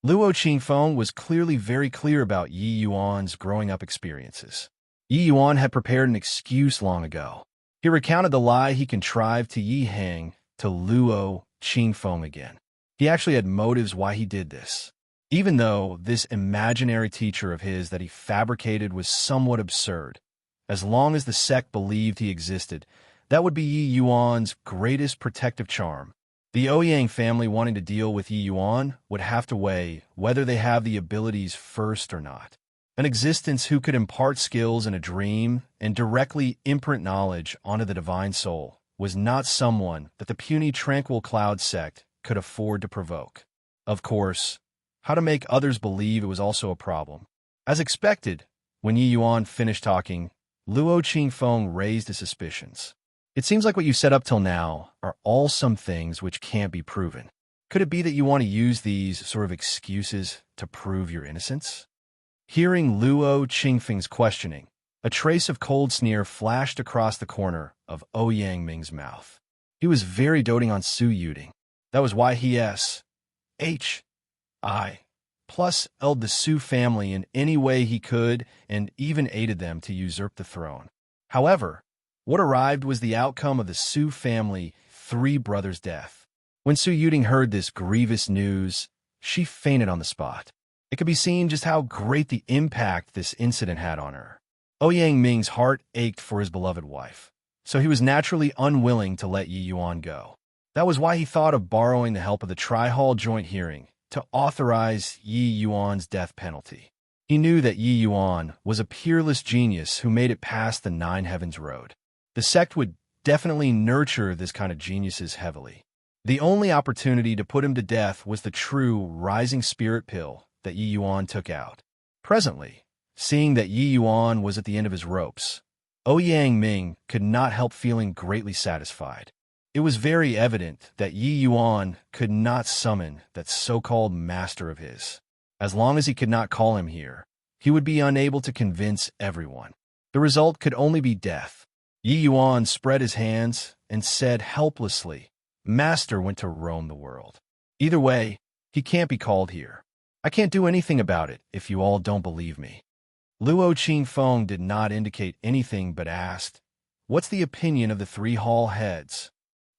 A: Luo Qingfeng was clearly very clear about Yi Yuan's growing up experiences. Yi Yuan had prepared an excuse long ago. He recounted the lie he contrived to Yi Heng to Luo Qingfeng again. He actually had motives why he did this. Even though this imaginary teacher of his that he fabricated was somewhat absurd, as long as the sect believed he existed, that would be Yi Yuan's greatest protective charm. The Ouyang family wanting to deal with Yi Yuan would have to weigh whether they have the abilities first or not. An existence who could impart skills in a dream and directly imprint knowledge onto the divine soul was not someone that the puny Tranquil Cloud sect could afford to provoke. Of course, how to make others believe it was also a problem. As expected, when Yi Yuan finished talking, Luo Qingfeng raised his suspicions. "It seems like what you said up till now are all some things which can't be proven. Could it be that you want to use these sort of excuses to prove your innocence?" Hearing Luo Qingfeng's questioning, a trace of cold sneer flashed across the corner of Ouyang Ming's mouth. He was very doting on Su Yuding. That was why he plus held the Su family in any way he could and even aided them to usurp the throne. However, what arrived was the outcome of the Su family three brothers' death. When Su Yuding heard this grievous news, she fainted on the spot. It could be seen just how great the impact this incident had on her. Ouyang Ming's heart ached for his beloved wife, so he was naturally unwilling to let Yi Yuan go. That was why he thought of borrowing the help of the Tri-Hall joint hearing to authorize Yi Yuan's death penalty. He knew that Yi Yuan was a peerless genius who made it past the Nine Heavens Road. The sect would definitely nurture this kind of geniuses heavily. The only opportunity to put him to death was the true rising spirit pill that Yi Yuan took out. Presently, seeing that Yi Yuan was at the end of his ropes, Ouyang Ming could not help feeling greatly satisfied. It was very evident that Yi Yuan could not summon that so-called master of his. As long as he could not call him here, he would be unable to convince everyone. The result could only be death. Yi Yuan spread his hands and said helplessly, "Master went to roam the world. Either way, he can't be called here. I can't do anything about it if you all don't believe me." Luo Qingfeng did not indicate anything but asked, "What's the opinion of the three hall heads?"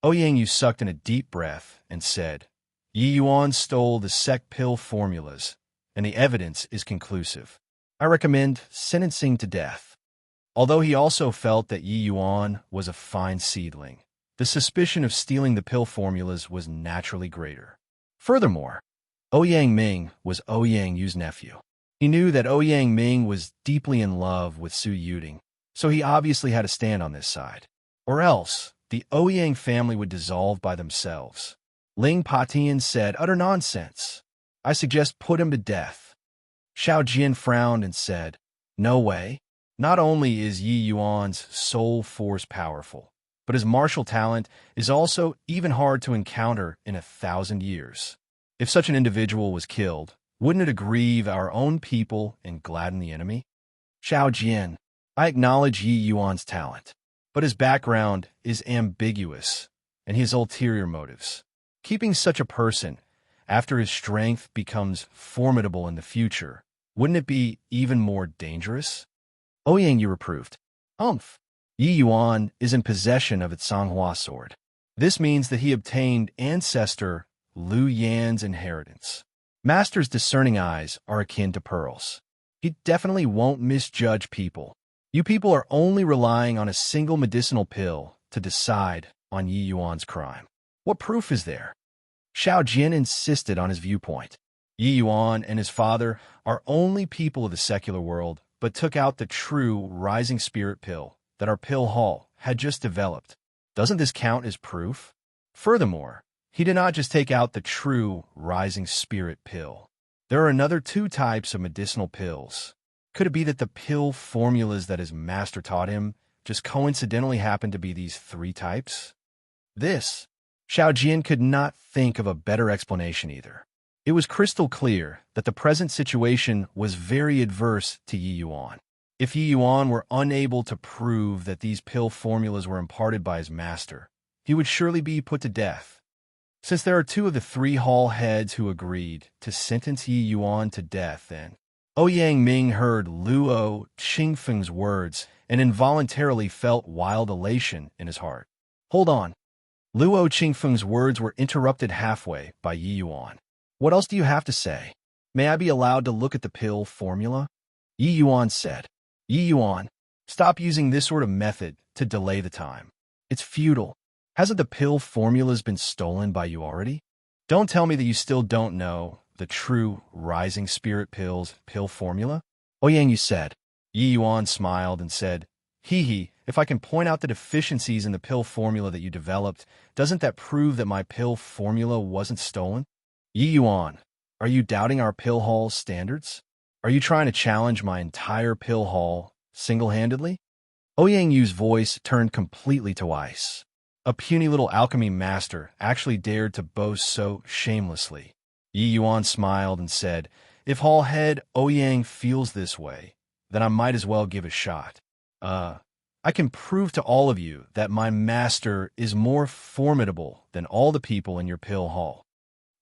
A: Ouyang Yu sucked in a deep breath and said, "Yi Yuan stole the sect pill formulas, and the evidence is conclusive. I recommend sentencing to death." Although he also felt that Yi Yuan was a fine seedling, the suspicion of stealing the pill formulas was naturally greater. Furthermore, Ouyang Ming was Ouyang Yu's nephew. He knew that Ouyang Ming was deeply in love with Su Yuding, so he obviously had to stand on this side. Or else, the Ouyang family would dissolve by themselves. Ling Patian said, "Utter nonsense. I suggest put him to death." Xiao Jian frowned and said, "No way. Not only is Yi Yuan's soul force powerful, but his martial talent is also even hard to encounter in 1,000 years. If such an individual was killed, wouldn't it aggrieve our own people and gladden the enemy?" Xiao Jian, I acknowledge Yi Yuan's talent, but his background is ambiguous, and he has ulterior motives. Keeping such a person, after his strength becomes formidable in the future, wouldn't it be even more dangerous? Ouyang Yu reproved. Yi Yuan is in possession of its Songhua sword. This means that he obtained ancestor Lu Yan's inheritance. Master's discerning eyes are akin to pearls. He definitely won't misjudge people. You people are only relying on a single medicinal pill to decide on Yi Yuan's crime. What proof is there? Xiao Jian insisted on his viewpoint. Yi Yuan and his father are only people of the secular world, but took out the true rising spirit pill that our pill hall had just developed. Doesn't this count as proof? Furthermore, he did not just take out the true rising spirit pill. There are another two types of medicinal pills. Could it be that the pill formulas that his master taught him just coincidentally happened to be these three types? This, Xiao Jian could not think of a better explanation either. It was crystal clear that the present situation was very adverse to Yi Yuan. If Yi Yuan were unable to prove that these pill formulas were imparted by his master, he would surely be put to death. Since there are two of the three hall heads who agreed to sentence Yi Yuan to death, then Ouyang Ming heard Luo Qingfeng's words and involuntarily felt wild elation in his heart. Hold on. Luo Qingfeng's words were interrupted halfway by Yi Yuan. What else do you have to say? May I be allowed to look at the pill formula? Yi Yuan said. Yi Yuan, stop using this sort of method to delay the time. It's futile. Hasn't the pill formulas been stolen by you already? Don't tell me that you still don't know the true rising spirit pill formula? Ouyang, you said. Yi Yuan smiled and said, Hee, if I can point out the deficiencies in the pill formula that you developed, doesn't that prove that my pill formula wasn't stolen? Yi Yuan, are you doubting our pill hall's standards? Are you trying to challenge my entire pill hall single-handedly? Ouyang Yu's voice turned completely to ice. A puny little alchemy master actually dared to boast so shamelessly. Yi Yuan smiled and said, If Hall Head Ouyang feels this way, then I might as well give a shot. I can prove to all of you that my master is more formidable than all the people in your pill hall.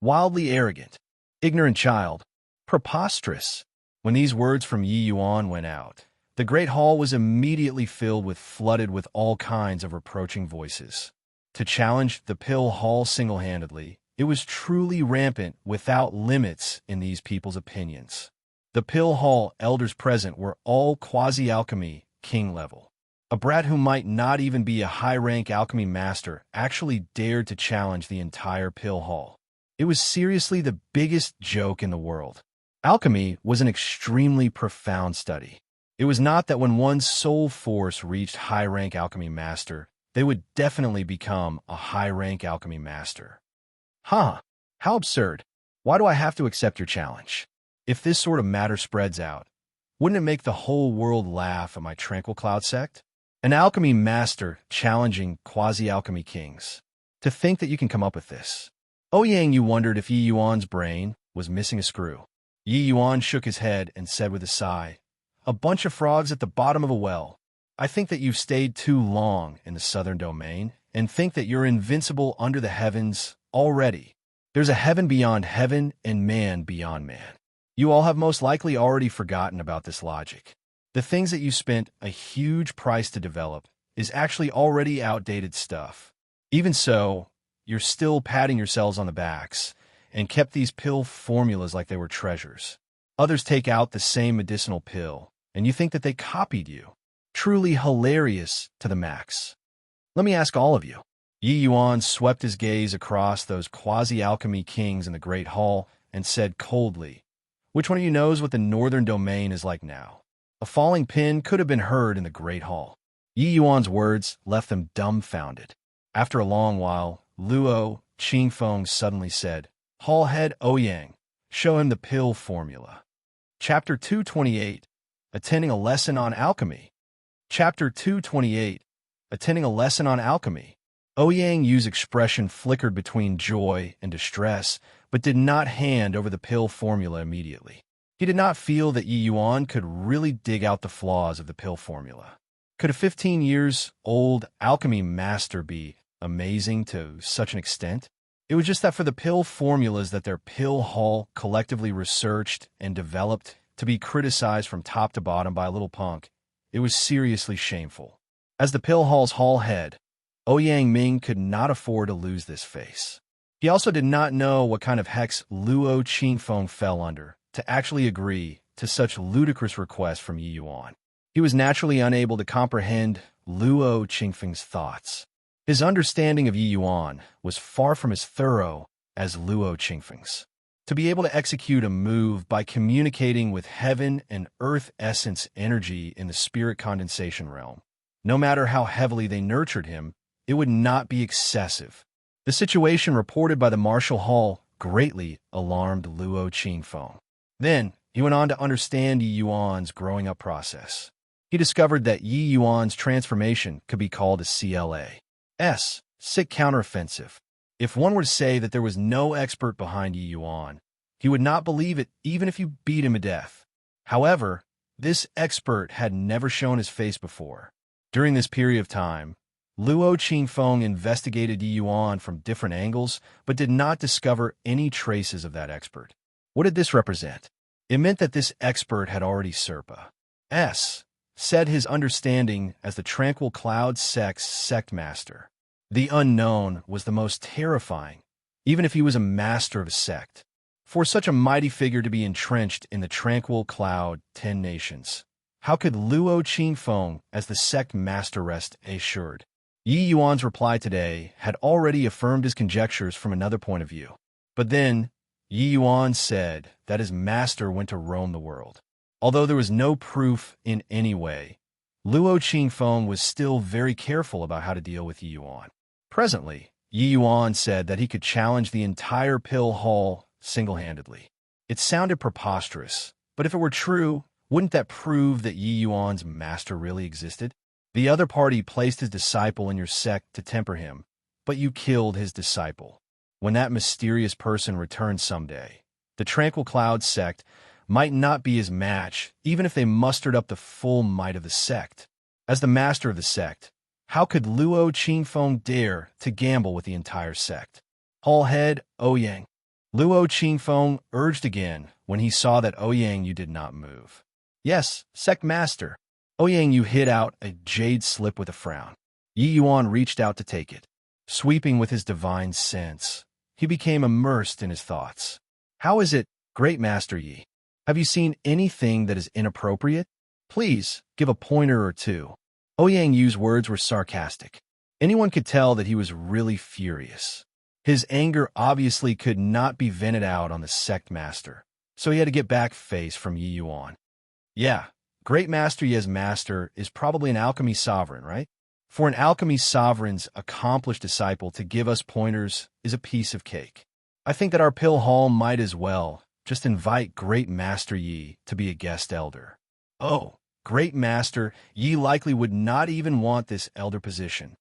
A: Wildly arrogant, ignorant child, preposterous. When these words from Yi Yuan went out, the great hall was immediately flooded with all kinds of reproaching voices. To challenge the pill hall single-handedly, it was truly rampant without limits in these people's opinions. The pill hall elders present were all quasi-alchemy king level. A brat who might not even be a high-rank alchemy master actually dared to challenge the entire pill hall. It was seriously the biggest joke in the world. Alchemy was an extremely profound study. It was not that when one's soul force reached high-rank alchemy master, they would definitely become a high-rank alchemy master. Huh, how absurd. Why do I have to accept your challenge? If this sort of matter spreads out, wouldn't it make the whole world laugh at my tranquil cloud sect? An alchemy master challenging quasi-alchemy kings. To think that you can come up with this. Ouyang Yu wondered if Yi Yuan's brain was missing a screw. Yi Yuan shook his head and said with a sigh, A bunch of frogs at the bottom of a well. I think that you've stayed too long in the southern domain and think that you're invincible under the heavens already. There's a heaven beyond heaven and man beyond man. You all have most likely already forgotten about this logic. The things that you spent a huge price to develop is actually already outdated stuff. Even so, you're still patting yourselves on the backs and kept these pill formulas like they were treasures. Others take out the same medicinal pill, and you think that they copied you. Truly hilarious to the max. Let me ask all of you. Yi Yuan swept his gaze across those quasi-alchemy kings in the Great Hall and said coldly, Which one of you knows what the northern domain is like now? A falling pin could have been heard in the Great Hall. Yi Yuan's words left them dumbfounded. After a long while, Luo Qingfeng suddenly said, Hall Head Ouyang, show him the pill formula. Chapter 228, Attending a Lesson on Alchemy. Chapter 228, Attending a Lesson on Alchemy. Ouyang Yu's expression flickered between joy and distress, but did not hand over the pill formula immediately. He did not feel that Yi Yuan could really dig out the flaws of the pill formula. Could a 15-year-old alchemy master be amazing to such an extent? It was just that for the pill formulas that their pill hall collectively researched and developed to be criticized from top to bottom by a little punk, it was seriously shameful. As the pill hall's hall head, Ouyang Ming could not afford to lose this face. He also did not know what kind of hex Luo Qingfeng fell under to actually agree to such ludicrous requests from Yi Yuan. He was naturally unable to comprehend Luo Qingfeng's thoughts. His understanding of Yi Yuan was far from as thorough as Luo Qingfeng's. To be able to execute a move by communicating with heaven and earth essence energy in the spirit condensation realm, no matter how heavily they nurtured him, it would not be excessive. The situation reported by the Martial Hall greatly alarmed Luo Qingfeng. Then, he went on to understand Yi Yuan's growing up process. He discovered that Yi Yuan's transformation could be called a CLA's sick counteroffensive. If one were to say that there was no expert behind Yi Yuan, he would not believe it even if you beat him to death. However, this expert had never shown his face before. During this period of time, Luo Qingfeng investigated Yi Yuan from different angles, but did not discover any traces of that expert. What did this represent? It meant that this expert had already said his understanding as the Tranquil Cloud Sect's sect master. The unknown was the most terrifying, even if he was a master of a sect. For such a mighty figure to be entrenched in the Tranquil Cloud 10 nations, how could Luo Qingfeng as the sect master rest assured? Yi Yuan's reply today had already affirmed his conjectures from another point of view. But then, Yi Yuan said that his master went to roam the world. Although there was no proof in any way, Luo Qingfeng was still very careful about how to deal with Yi Yuan. Presently, Yi Yuan said that he could challenge the entire pill hall single-handedly. It sounded preposterous, but if it were true, wouldn't that prove that Yi Yuan's master really existed? The other party placed his disciple in your sect to temper him, but you killed his disciple. When that mysterious person returns someday, the Tranquil Cloud sect might not be his match, even if they mustered up the full might of the sect. As the master of the sect, how could Luo Qingfeng dare to gamble with the entire sect? Hall head, Ouyang. Luo Qingfeng urged again when he saw that Ouyang you did not move. Yes, sect master. Ouyang you hit out a jade slip with a frown. Yi Yuan reached out to take it. Sweeping with his divine sense, he became immersed in his thoughts. How is it, Great Master Yi? Have you seen anything that is inappropriate? Please, give a pointer or two. Ouyang Yu's words were sarcastic. Anyone could tell that he was really furious. His anger obviously could not be vented out on the sect master, so he had to get back face from Yi Yuan. Yeah, Great Master Yi's master is probably an alchemy sovereign, right? For an alchemy sovereign's accomplished disciple to give us pointers is a piece of cake. I think that our pill hall might as well just invite Great Master Yi to be a guest elder. Oh, Great Master Yi likely would not even want this elder position.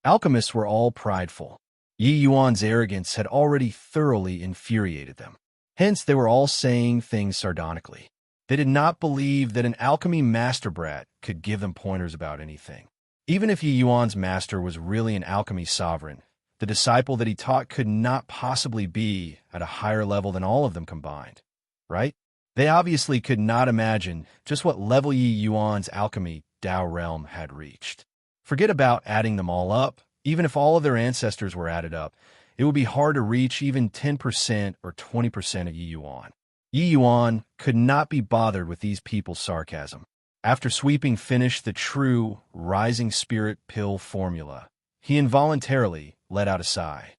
A: Alchemists were all prideful. Yi Yuan's arrogance had already thoroughly infuriated them. Hence, they were all saying things sardonically. They did not believe that an alchemy master brat could give them pointers about anything. Even if Yi Yuan's master was really an alchemy sovereign, the disciple that he taught could not possibly be at a higher level than all of them combined, right? They obviously could not imagine just what level Yi Yuan's alchemy Dao realm had reached. Forget about adding them all up. Even if all of their ancestors were added up, it would be hard to reach even 10% or 20% of Yi Yuan. Yi Yuan could not be bothered with these people's sarcasm. After sweeping finished the true rising spirit pill formula, he involuntarily let out a sigh.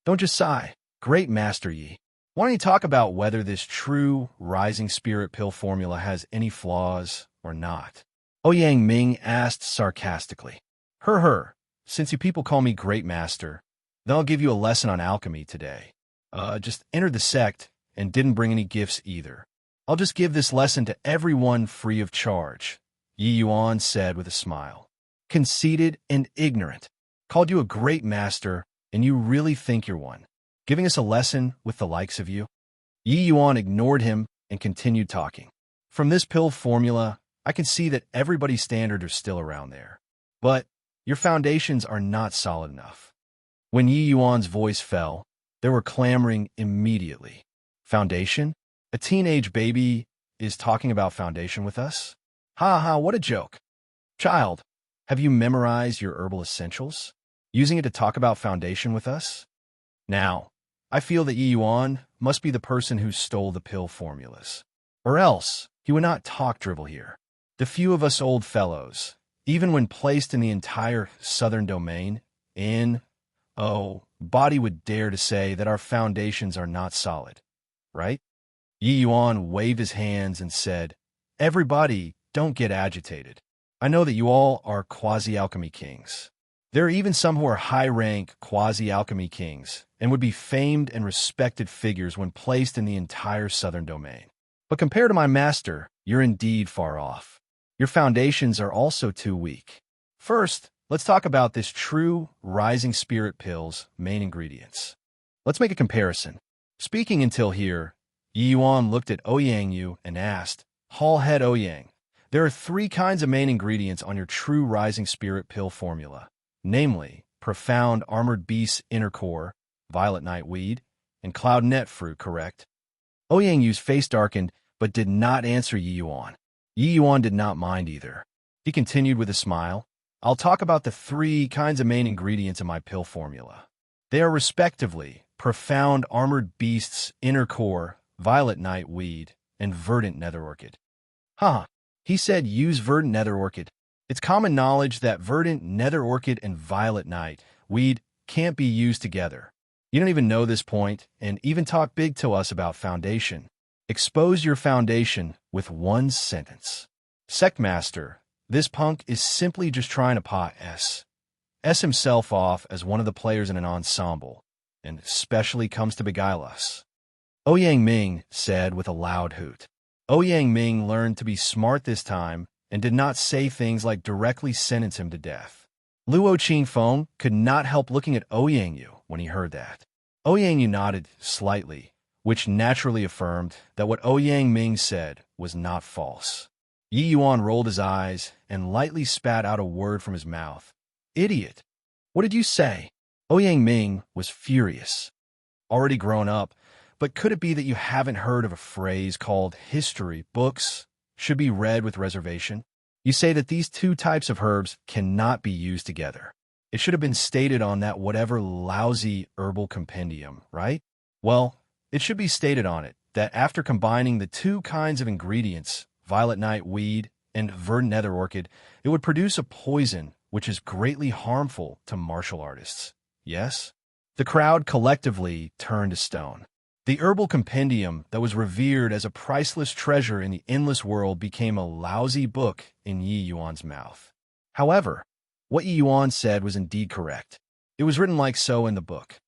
A: Don't just sigh, Great Master Yi. Why don't you talk about whether this true rising spirit pill formula has any flaws or not? Ouyang Ming asked sarcastically. Since you people call me Great Master, then I'll give you a lesson on alchemy today. Just entered the sect and didn't bring any gifts either. I'll just give this lesson to everyone free of charge, Yi Yuan said with a smile. Conceited and ignorant. Called you a great master, and you really think you're one. Giving us a lesson with the likes of you? Yi Yuan ignored him and continued talking. From this pill formula, I can see that everybody's standards are still around there. But your foundations are not solid enough. When Yi Yuan's voice fell, they were clamoring immediately. Foundation? A teenage baby is talking about foundation with us? Ha ha, what a joke. Child, have you memorized your herbal essentials? Using it to talk about foundation with us? Now, I feel that Yi Yuan must be the person who stole the pill formulas. Or else, he would not talk drivel here. The few of us old fellows, even when placed in the entire southern domain, body would dare to say that our foundations are not solid, right? Yi Yuan waved his hands and said, Everybody, don't get agitated. I know that you all are quasi-alchemy kings. There are even some who are high-rank quasi-alchemy kings and would be famed and respected figures when placed in the entire southern domain. But compared to my master, you're indeed far off. Your foundations are also too weak. First, let's talk about this true rising spirit pill's main ingredients. Let's make a comparison. Speaking until here, Yi Yuan looked at Ouyang Yu and asked, Hall head Ouyang, there are three kinds of main ingredients on your true rising spirit pill formula, namely, profound armored beast's inner core, violet nightweed, and cloud net fruit, correct? Ouyang Yu's face darkened, but did not answer Yi Yuan. Yi Yuan did not mind either. He continued with a smile, I'll talk about the three kinds of main ingredients in my pill formula. They are respectively, profound armored beast's inner core, violet nightweed, and verdant nether orchid. He said use verdant nether orchid. It's common knowledge that verdant nether orchid and violet nightweed can't be used together. You don't even know this point, and even talk big to us about foundation. Expose your foundation with one sentence. Sectmaster, this punk is simply just trying to pot S himself off as one of the players in an ensemble, and especially comes to beguile us. Ouyang Ming said with a loud hoot. Ouyang Ming learned to be smart this time and did not say things like directly sentence him to death. Luo Qingfeng could not help looking at Ouyang Yu when he heard that. Ouyang Yu nodded slightly, which naturally affirmed that what Ouyang Ming said was not false. Yi Yuan rolled his eyes and lightly spat out a word from his mouth. Idiot! What did you say? Ouyang Ming was furious. Already grown up, but could it be that you haven't heard of a phrase called history books should be read with reservation? You say that these two types of herbs cannot be used together. It should have been stated on that whatever lousy herbal compendium, right? Well, it should be stated on it that after combining the two kinds of ingredients, violet nightweed and verdant nether orchid, it would produce a poison which is greatly harmful to martial artists. Yes? The crowd collectively turned to stone. The herbal compendium that was revered as a priceless treasure in the endless world became a lousy book in Yi Yuan's mouth. However, what Yi Yuan said was indeed correct. It was written like so in the book.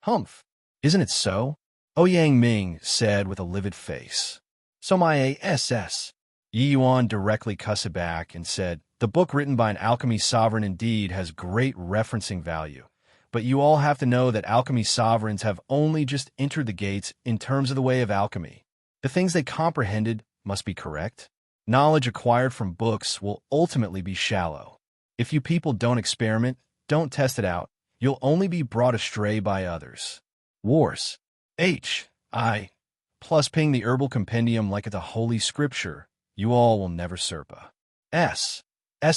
A: Humph, isn't it so? Ouyang Ming said with a livid face. So my ass. Yi Yuan directly cussed back and said, the book written by an alchemy sovereign indeed has great referencing value. But you all have to know that alchemy sovereigns have only just entered the gates in terms of the way of alchemy. The things they comprehended must be correct. Knowledge acquired from books will ultimately be shallow. If you people don't experiment, don't test it out, you'll only be brought astray by others. Wars. Plus ping the herbal compendium like it's a holy scripture, you all will never surpa. S.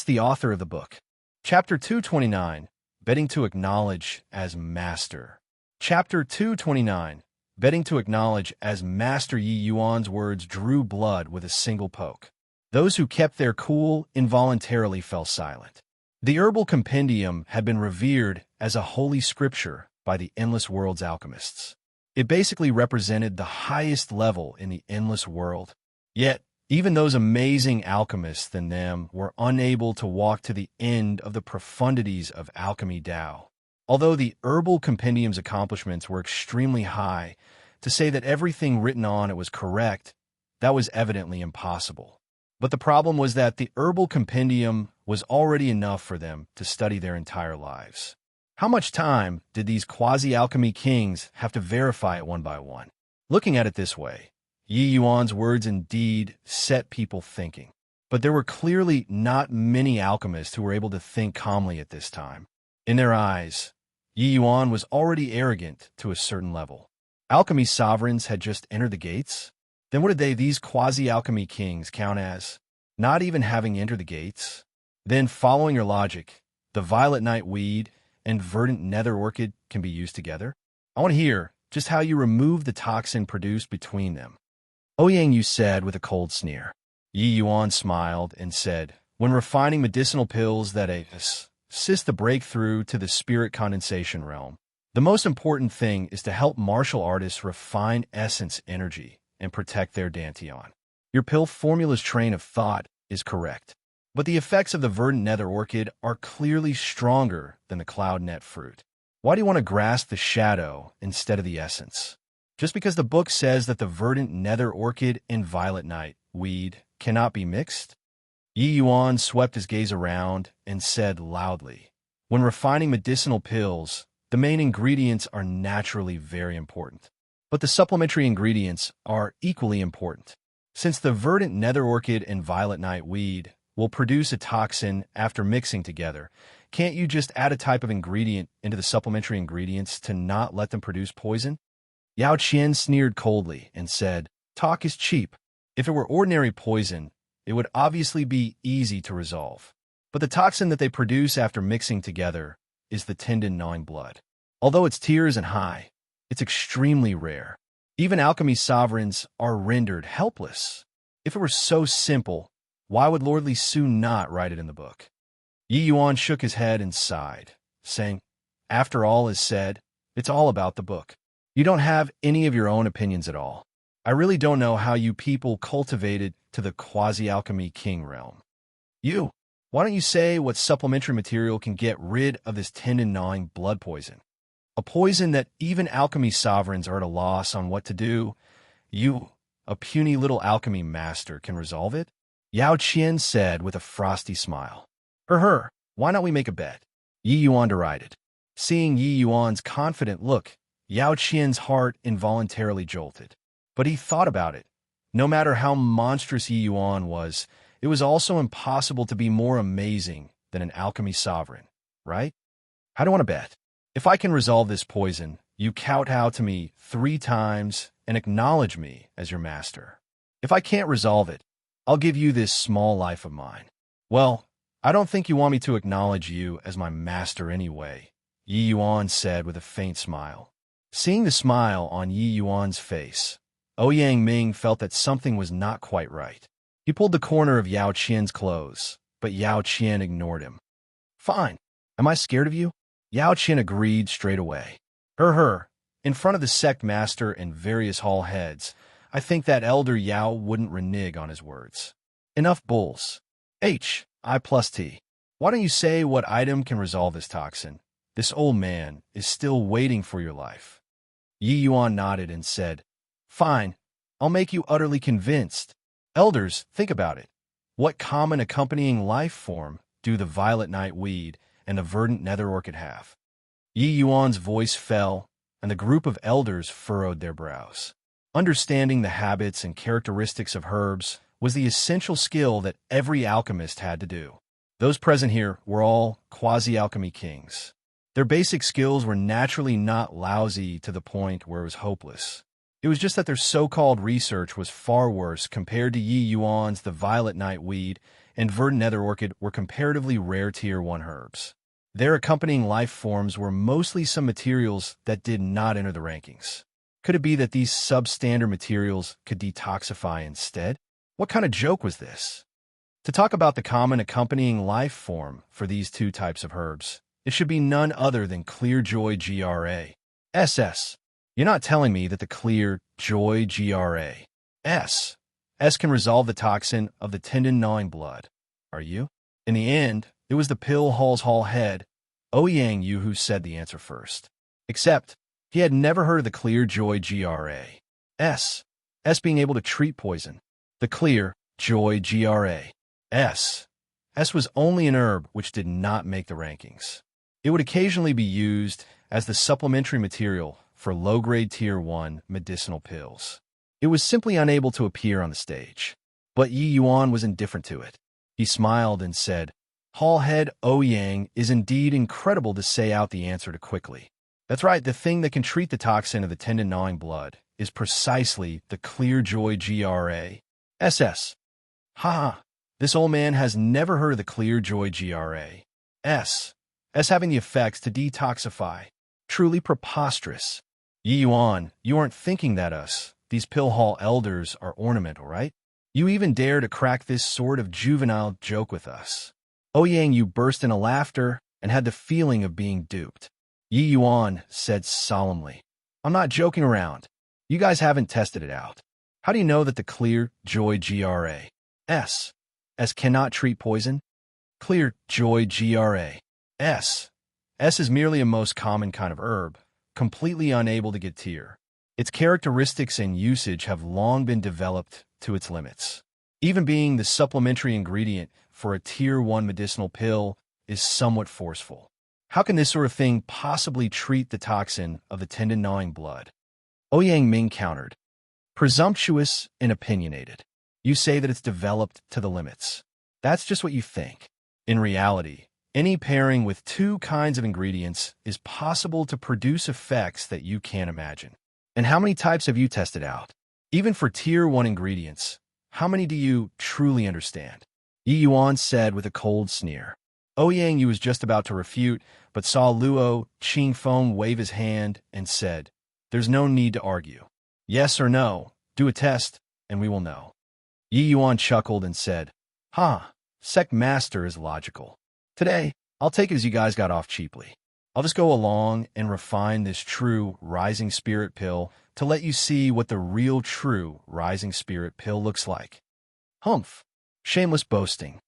A: The author of the book. Chapter 229. Betting to acknowledge as master. Chapter 229. Betting to acknowledge as master. Yi Yuan's words drew blood with a single poke. Those who kept their cool involuntarily fell silent. The herbal compendium had been revered as a holy scripture by the endless world's alchemists. It basically represented the highest level in the endless world. Yet, even those amazing alchemists than them were unable to walk to the end of the profundities of alchemy Dao. Although the herbal compendium's accomplishments were extremely high, to say that everything written on it was correct, that was evidently impossible. But the problem was that the herbal compendium was already enough for them to study their entire lives. How much time did these quasi-alchemy kings have to verify it one by one? Looking at it this way, Yi Yuan's words indeed set people thinking. But there were clearly not many alchemists who were able to think calmly at this time. In their eyes, Yi Yuan was already arrogant to a certain level. Alchemy sovereigns had just entered the gates? Then what did these quasi-alchemy kings count as? Not even having entered the gates? Then, following your logic, the violet nightweed and verdant nether orchid can be used together? I want to hear just how you remove the toxin produced between them. Ouyang Yu said with a cold sneer. Yi Yuan smiled and said, when refining medicinal pills that assist the breakthrough to the spirit condensation realm, the most important thing is to help martial artists refine essence energy and protect their dantian. Your pill formula's train of thought is correct, but the effects of the verdant nether orchid are clearly stronger than the cloud net fruit. Why do you want to grasp the shadow instead of the essence? Just because the book says that the verdant nether orchid and violet night weed cannot be mixed? Yi Yuan swept his gaze around and said loudly, when refining medicinal pills, the main ingredients are naturally very important. But the supplementary ingredients are equally important. Since the verdant nether orchid and violet night weed will produce a toxin after mixing together, can't you just add a type of ingredient into the supplementary ingredients to not let them produce poison? Yao Qian sneered coldly and said, talk is cheap. If it were ordinary poison, it would obviously be easy to resolve. But the toxin that they produce after mixing together is the tendon-gnawing blood. Although its tier isn't high, it's extremely rare. Even alchemy sovereigns are rendered helpless. If it were so simple, why would Lord Li Su not write it in the book? Yi Yuan shook his head and sighed, saying, after all is said, it's all about the book. You don't have any of your own opinions at all. I really don't know how you people cultivated to the quasi-alchemy king realm. Why don't you say what supplementary material can get rid of this tendon-gnawing blood poison? A poison that even alchemy sovereigns are at a loss on what to do. You, a puny little alchemy master, can resolve it? Yao Qian said with a frosty smile. Why not we make a bet? Yi Yuan derided. Seeing Yi Yuan's confident look, Yao Qian's heart involuntarily jolted. But he thought about it. No matter how monstrous Yi Yuan was, it was also impossible to be more amazing than an alchemy sovereign, right? I don't want to bet. If I can resolve this poison, you kowtow to me 3 times and acknowledge me as your master. If I can't resolve it, I'll give you this small life of mine. Well, I don't think you want me to acknowledge you as my master anyway, Yi Yuan said with a faint smile. Seeing the smile on Yi Yuan's face, Ouyang Ming felt that something was not quite right. He pulled the corner of Yao Qian's clothes, but Yao Qian ignored him. Fine. Am I scared of you? Yao Qian agreed straight away. In front of the sect master and various hall heads, I think that Elder Yao wouldn't renege on his words. Enough bulls. I+T. Why don't you say what item can resolve this toxin? This old man is still waiting for your life. Yi Yuan nodded and said, fine, I'll make you utterly convinced. Elders, think about it. What common accompanying life form do the violet night weed and the verdant nether orchid have? Yi Yuan's voice fell, and the group of elders furrowed their brows. Understanding the habits and characteristics of herbs was the essential skill that every alchemist had to do. Those present here were all quasi-alchemy kings. Their basic skills were naturally not lousy to the point where it was hopeless. It was just that their so-called research was far worse compared to Yi Yuan's. The violet night weed and verdant nether orchid were comparatively rare tier 1 herbs. Their accompanying life forms were mostly some materials that did not enter the rankings. Could it be that these substandard materials could detoxify instead? What kind of joke was this? To talk about the common accompanying life form for these 2 types of herbs, it should be none other than Clear Joy GRA. SS. You're not telling me that the Clear Joy GRA S can resolve the toxin of the tendon-gnawing blood, are you? In the end, it was the pill hall's hall head, Ouyang Yu, who said the answer first. Except, he had never heard of the Clear Joy GRA S being able to treat poison. The Clear Joy GRA S was only an herb which did not make the rankings. It would occasionally be used as the supplementary material for low-grade tier 1 medicinal pills. It was simply unable to appear on the stage. But Yi Yuan was indifferent to it. He smiled and said, Hall head Ouyang is indeed incredible to say out the answer too quickly. That's right, the thing that can treat the toxin of the tendon-gnawing blood is precisely the Clear Joy GRA SS. This old man has never heard of the Clear Joy GRA S having the effects to detoxify. Truly preposterous. Yi Yuan, you aren't thinking that these pill hall elders, are ornamental, right? You even dare to crack this sort of juvenile joke with us. Ouyang Yu burst into laughter and had the feeling of being duped. Yi Yuan said solemnly, I'm not joking around. You guys haven't tested it out. How do you know that the Clear Joy GRA S cannot treat poison? Clear Joy GRA S is merely a most common kind of herb, completely unable to get tier. Its characteristics and usage have long been developed to its limits. Even being the supplementary ingredient for a Tier 1 medicinal pill is somewhat forceful. How can this sort of thing possibly treat the toxin of the tendon-gnawing blood? Ouyang Ming countered, presumptuous and opinionated. You say that it's developed to the limits. That's just what you think. In reality, any pairing with two kinds of ingredients is possible to produce effects that you can't imagine. And how many types have you tested out? Even for Tier 1 ingredients, how many do you truly understand? Yi Yuan said with a cold sneer. Ouyang Yu was just about to refute, but saw Luo Qingfeng wave his hand and said, "There's no need to argue. Yes or no, do a test, and we will know." Yi Yuan chuckled and said, Sect Master is logical. Today, I'll take it as you guys got off cheaply. I'll just go along and refine this true Rising Spirit pill to let you see what the real true Rising Spirit pill looks like. Humph. Shameless boasting.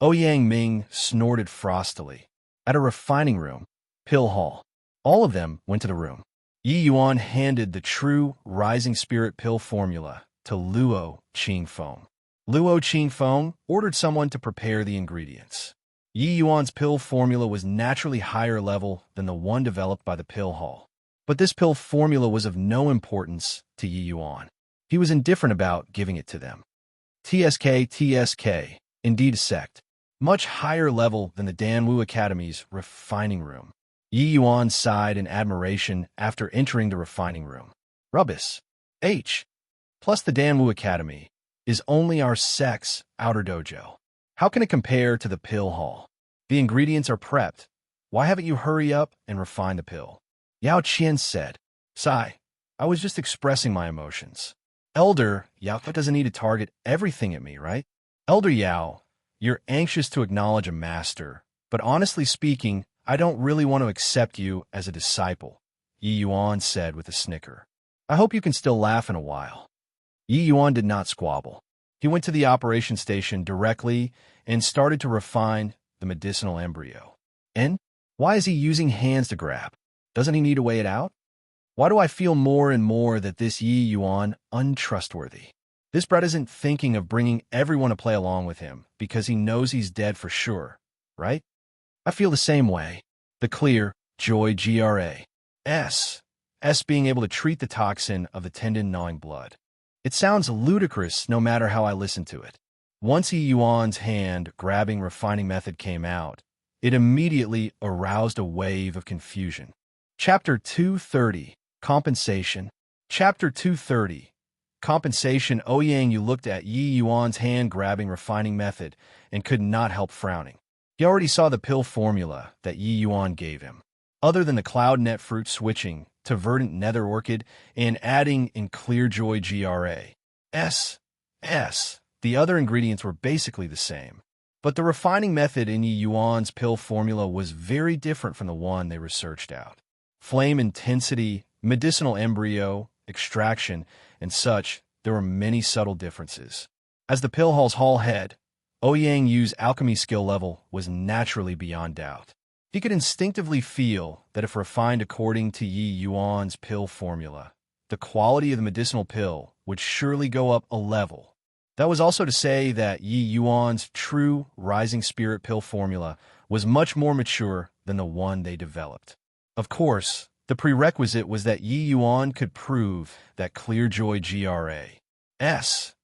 A: Ouyang Ming snorted frostily. At a refining room, pill hall. All of them went to the room. Yi Yuan handed the true Rising Spirit pill formula to Luo Qingfeng. Luo Qingfeng ordered someone to prepare the ingredients. Yi Yuan's pill formula was naturally higher level than the one developed by the pill hall. But this pill formula was of no importance to Yi Yuan. He was indifferent about giving it to them. TSK, indeed a sect. Much higher level than the Danwu Academy's refining room. Yi Yuan sighed in admiration after entering the refining room. Rubbish. Plus the Danwu Academy is only our sect's outer dojo. How can it compare to the pill hall? The ingredients are prepped. Why haven't you hurry up and refine the pill? Yao Qian said. Sigh, I was just expressing my emotions. Elder Yao doesn't need to target everything at me, right? Elder Yao, you're anxious to acknowledge a master, but honestly speaking, I don't really want to accept you as a disciple, Yi Yuan said with a snicker. I hope you can still laugh in a while. Yi Yuan did not squabble. He went to the operation station directly and started to refine the medicinal embryo. And why is he using hands to grab? Doesn't he need to weigh it out? Why do I feel more and more that this Yi Yuan untrustworthy? This brat isn't thinking of bringing everyone to play along with him because he knows he's dead for sure, right? I feel the same way. The clear joy GRA. S being able to treat the toxin of the tendon-gnawing blood. It sounds ludicrous no matter how I listen to it. Once Yi Yuan's hand-grabbing refining method came out, it immediately aroused a wave of confusion. Chapter 230, Compensation. Chapter 230, Compensation. Ouyang Yu looked at Yi Yuan's hand-grabbing refining method and could not help frowning. He already saw the pill formula that Yi Yuan gave him. Other than the cloud net fruit switching to verdant nether orchid and adding in clear joy GRA. The other ingredients were basically the same. But the refining method in Yi Yuan's pill formula was very different from the one they researched out. Flame intensity, medicinal embryo, extraction, and such, there were many subtle differences. As the pill hall's hall head, Ouyang Yu's alchemy skill level was naturally beyond doubt. He could instinctively feel that if refined according to Yi Yuan's pill formula, the quality of the medicinal pill would surely go up a level. That was also to say that Yi Yuan's true Rising Spirit pill formula was much more mature than the one they developed. Of course, the prerequisite was that Yi Yuan could prove that Clear Joy GRA. S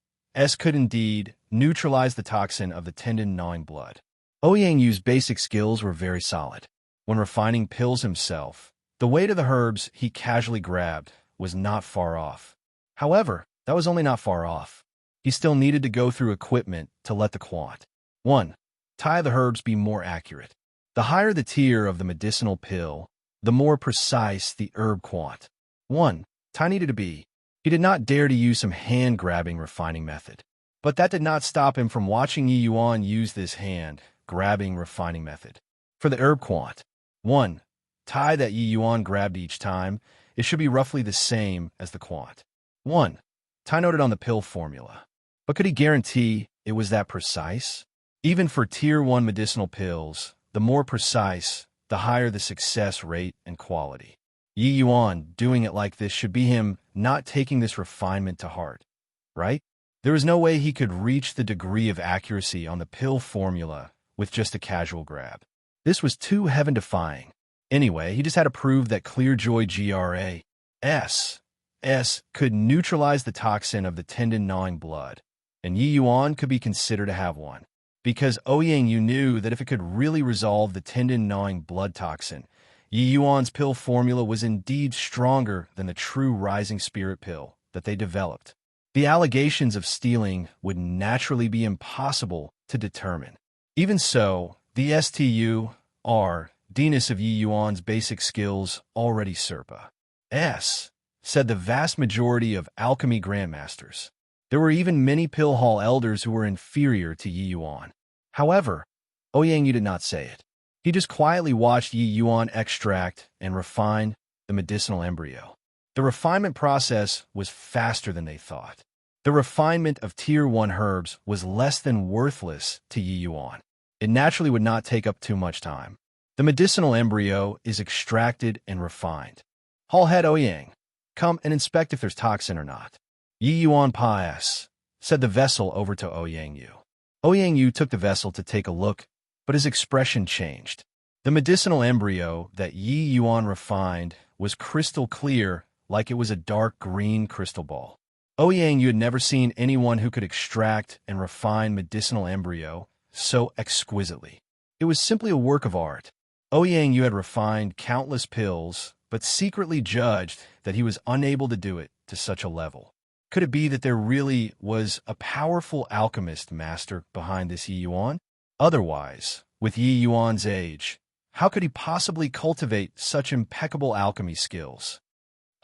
A: could indeed neutralize the toxin of the tendon-gnawing blood. Ouyang Yu's basic skills were very solid. When refining pills himself, the weight of the herbs he casually grabbed was not far off. However, that was only not far off. He still needed to go through equipment to let the quant. 1. Tie the herbs be more accurate. The higher the tier of the medicinal pill, the more precise the herb quant. 1. Tai needed to be. He did not dare to use some hand-grabbing refining method. But that did not stop him from watching Yi Yuan use this hand-grabbing refining method. For the herb quant, 1. Tai that Yi Yuan grabbed each time, it should be roughly the same as the quant. 1. Tai noted on the pill formula. But could he guarantee it was that precise? Even for Tier 1 medicinal pills, the more precise, the higher the success rate and quality. Yi Yuan doing it like this should be him not taking this refinement to heart, right? There was no way he could reach the degree of accuracy on the pill formula with just a casual grab. This was too heaven-defying. Anyway, he just had to prove that Clear Joy GRAS could neutralize the toxin of the tendon-gnawing blood, and Yi Yuan could be considered to have one. Because Ouyang knew that if it could really resolve the tendon-gnawing blood toxin, Yi Yuan's pill formula was indeed stronger than the true Rising Spirit pill that they developed. The allegations of stealing would naturally be impossible to determine. Even so, the STUR-ness of Yi Yuan's basic skills already said the vast majority of alchemy grandmasters. There were even many pill hall elders who were inferior to Yi Yuan. However, Ouyang did not say it. He just quietly watched Yi Yuan extract and refine the medicinal embryo. The refinement process was faster than they thought. The refinement of Tier 1 herbs was less than worthless to Yi Yuan. It naturally would not take up too much time. The medicinal embryo is extracted and refined. Hall head Ouyang, come and inspect if there's toxin or not. Yi Yuan said the vessel over to Ouyang Yu. Ouyang Yu took the vessel to take a look, but his expression changed. The medicinal embryo that Yi Yuan refined was crystal clear, like it was a dark green crystal ball. Ouyang Yu had never seen anyone who could extract and refine medicinal embryo so exquisitely. It was simply a work of art. Ouyang Yu had refined countless pills, but secretly judged that he was unable to do it to such a level. Could it be that there really was a powerful alchemist master behind this Yi Yuan? Otherwise, with Yi Yuan's age, how could he possibly cultivate such impeccable alchemy skills?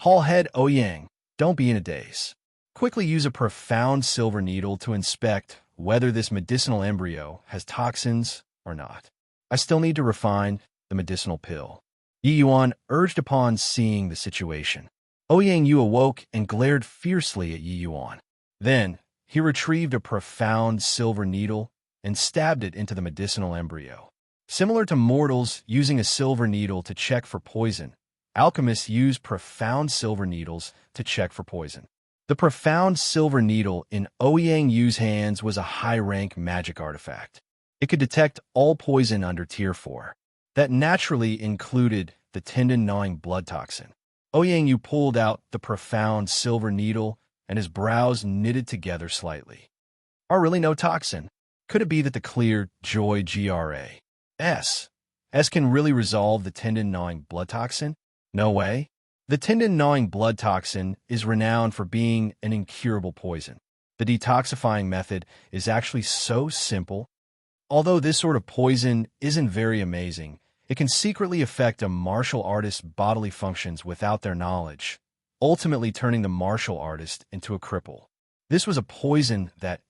A: Hall head Ouyang, don't be in a daze. Quickly use a profound silver needle to inspect whether this medicinal embryo has toxins or not. I still need to refine the medicinal pill. Yi Yuan urged upon seeing the situation. Ouyang Yu awoke and glared fiercely at Yi Yuan. Then, he retrieved a profound silver needle and stabbed it into the medicinal embryo. Similar to mortals using a silver needle to check for poison, alchemists use profound silver needles to check for poison. The profound silver needle in Ouyang Yu's hands was a high-rank magic artifact. It could detect all poison under Tier 4. That naturally included the tendon-gnawing blood toxin. Ouyang Yu pulled out the profound silver needle, and his brows knitted together slightly. Are really no toxin? Could it be that the Clear Joy GRAS can really resolve the tendon-gnawing blood toxin? No way. The tendon-gnawing blood toxin is renowned for being an incurable poison. The detoxifying method is actually so simple. Although this sort of poison isn't very amazing, it can secretly affect a martial artist's bodily functions without their knowledge, ultimately turning the martial artist into a cripple. This was a poison that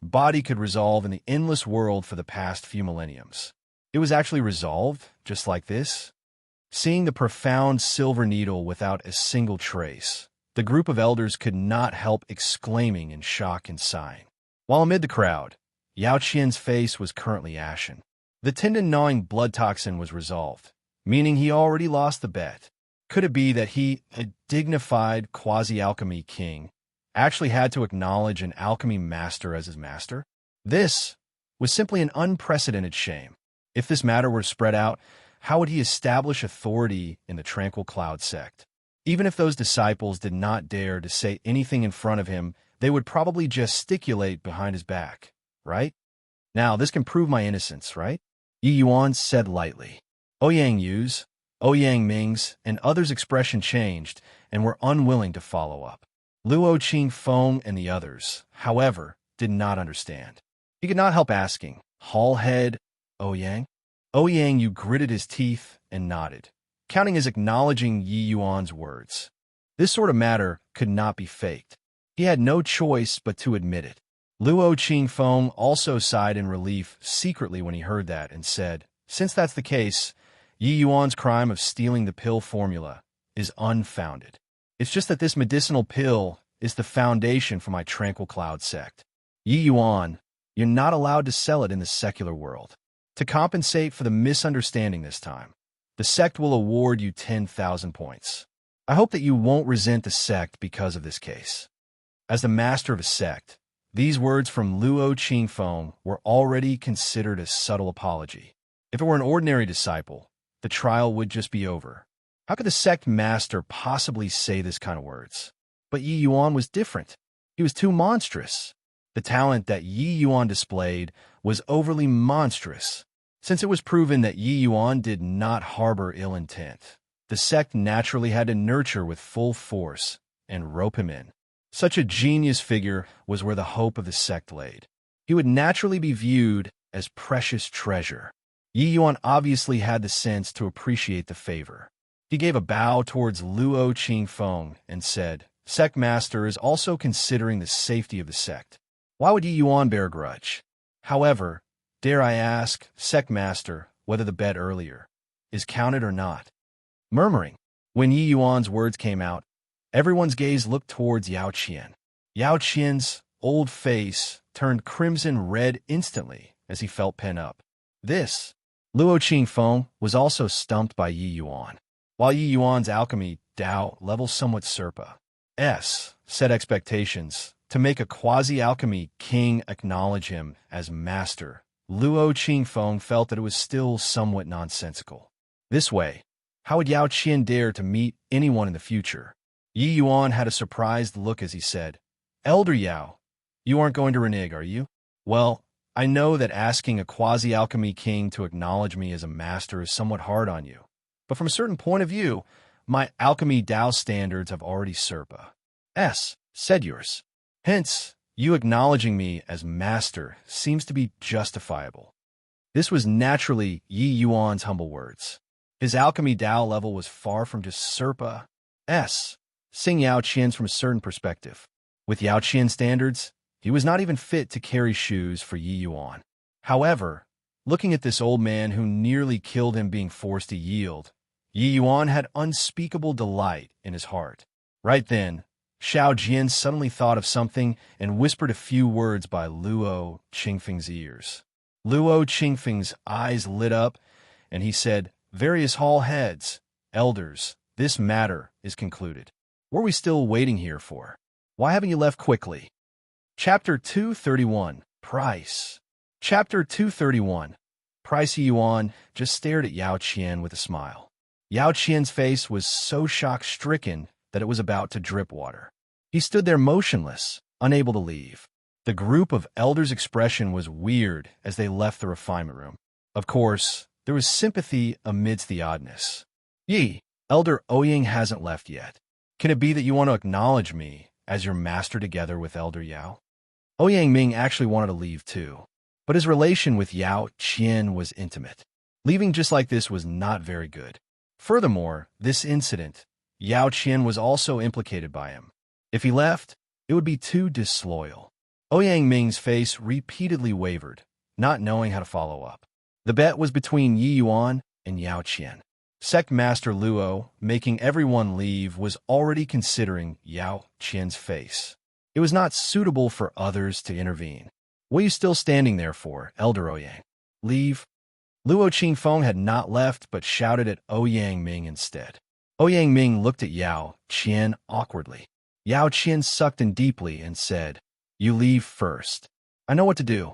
A: body could resolve in the endless world for the past few millenniums. It was actually resolved just like this. Seeing the profound silver needle without a single trace, the group of elders could not help exclaiming in shock and sighing. While amid the crowd, Yao Qian's face was currently ashen. The tendon-gnawing blood toxin was resolved, meaning he already lost the bet. Could it be that he, a dignified quasi-alchemy king, actually had to acknowledge an alchemy master as his master? This was simply an unprecedented shame. If this matter were spread out, how would he establish authority in the Tranquil Cloud sect? Even if those disciples did not dare to say anything in front of him, they would probably gesticulate behind his back, right? Now, this can prove my innocence, right? Yi Yuan said lightly. Ouyang Yu's, Ouyang Ming's, and others' expression changed and were unwilling to follow up. Luo Qingfeng and the others, however, did not understand. He could not help asking, Hall head, Ouyang? Ouyang Yu gritted his teeth and nodded, counting as acknowledging Yi Yuan's words. This sort of matter could not be faked. He had no choice but to admit it. Luo Qingfeng also sighed in relief secretly when he heard that and said, since that's the case, Yi Yuan's crime of stealing the pill formula is unfounded. It's just that this medicinal pill is the foundation for my Tranquil Cloud sect. Yi Yuan, you're not allowed to sell it in the secular world. To compensate for the misunderstanding this time, The sect will award you 10,000 points. I hope that you won't resent the sect because of this case. As the master of a sect, these words from Luo Qingfeng were already considered a subtle apology. If it were an ordinary disciple, the trial would just be over. How could the sect master possibly say this kind of words? But Yi Yuan was different. He was too monstrous. The talent that Yi Yuan displayed was overly monstrous. Since it was proven that Yi Yuan did not harbor ill intent, the sect naturally had to nurture with full force and rope him in. Such a genius figure was where the hope of the sect laid. He would naturally be viewed as precious treasure. Yi Yuan obviously had the sense to appreciate the favor. He gave a bow towards Luo Qingfeng and said, "Sect master is also considering the safety of the sect. Why would Yi Yuan bear a grudge? However, dare I ask, sect master, whether the bet earlier is counted or not?" Murmuring. When Yi Yuan's words came out, everyone's gaze looked towards Yao Qian. Yao Qian's old face turned crimson red instantly as he felt pent up. This, Luo Qingfeng was also stumped by Yi Yuan. While Yi Yuan's alchemy Dao level somewhat set expectations to make a quasi-alchemy king acknowledge him as master, Luo Qingfeng felt that it was still somewhat nonsensical. This way, how would Yao Qian dare to meet anyone in the future? Yi Yuan had a surprised look as he said, "Elder Yao, you aren't going to renege, are you? Well, I know that asking a quasi-alchemy king to acknowledge me as a master is somewhat hard on you, but from a certain point of view, my alchemy Dao standards have already said yours. Hence, you acknowledging me as master seems to be justifiable." This was naturally Yi Yuan's humble words. His alchemy Dao level was far from just seeing Yao Qian's from a certain perspective. With Yao Qian's standards, he was not even fit to carry shoes for Yi Yuan. However, looking at this old man who nearly killed him being forced to yield, Yi Yuan had unspeakable delight in his heart. Right then, Xiao Jian suddenly thought of something and whispered a few words by Luo Qingfeng's ears. Luo Qingfeng's eyes lit up, and he said, "Various hall heads, elders, this matter is concluded. What are we still waiting here for? Why haven't you left quickly?" Chapter 231, Price. Chapter 231, Price. Yi Yuan just stared at Yao Qian with a smile. Yao Qian's face was so shock-stricken that it was about to drip water. He stood there motionless, unable to leave. The group of elders' expression was weird as they left the refinement room. Of course, there was sympathy amidst the oddness. "Yi, Elder Ouyang hasn't left yet. Can it be that you want to acknowledge me as your master together with Elder Yao?" Ouyang Ming actually wanted to leave too, but his relation with Yao Qian was intimate. Leaving just like this was not very good. Furthermore, this incident, Yao Qian was also implicated by him. If he left, it would be too disloyal. Ouyang Ming's face repeatedly wavered, not knowing how to follow up. The bet was between Yi Yuan and Yao Qian. Sect Master Luo, making everyone leave, was already considering Yao Qian's face. It was not suitable for others to intervene. "What are you still standing there for, Elder Ouyang? Leave." Luo Qingfeng had not left but shouted at Ouyang Ming instead. Ouyang Ming looked at Yao Qian awkwardly. Yao Qian sucked in deeply and said, "You leave first. I know what to do."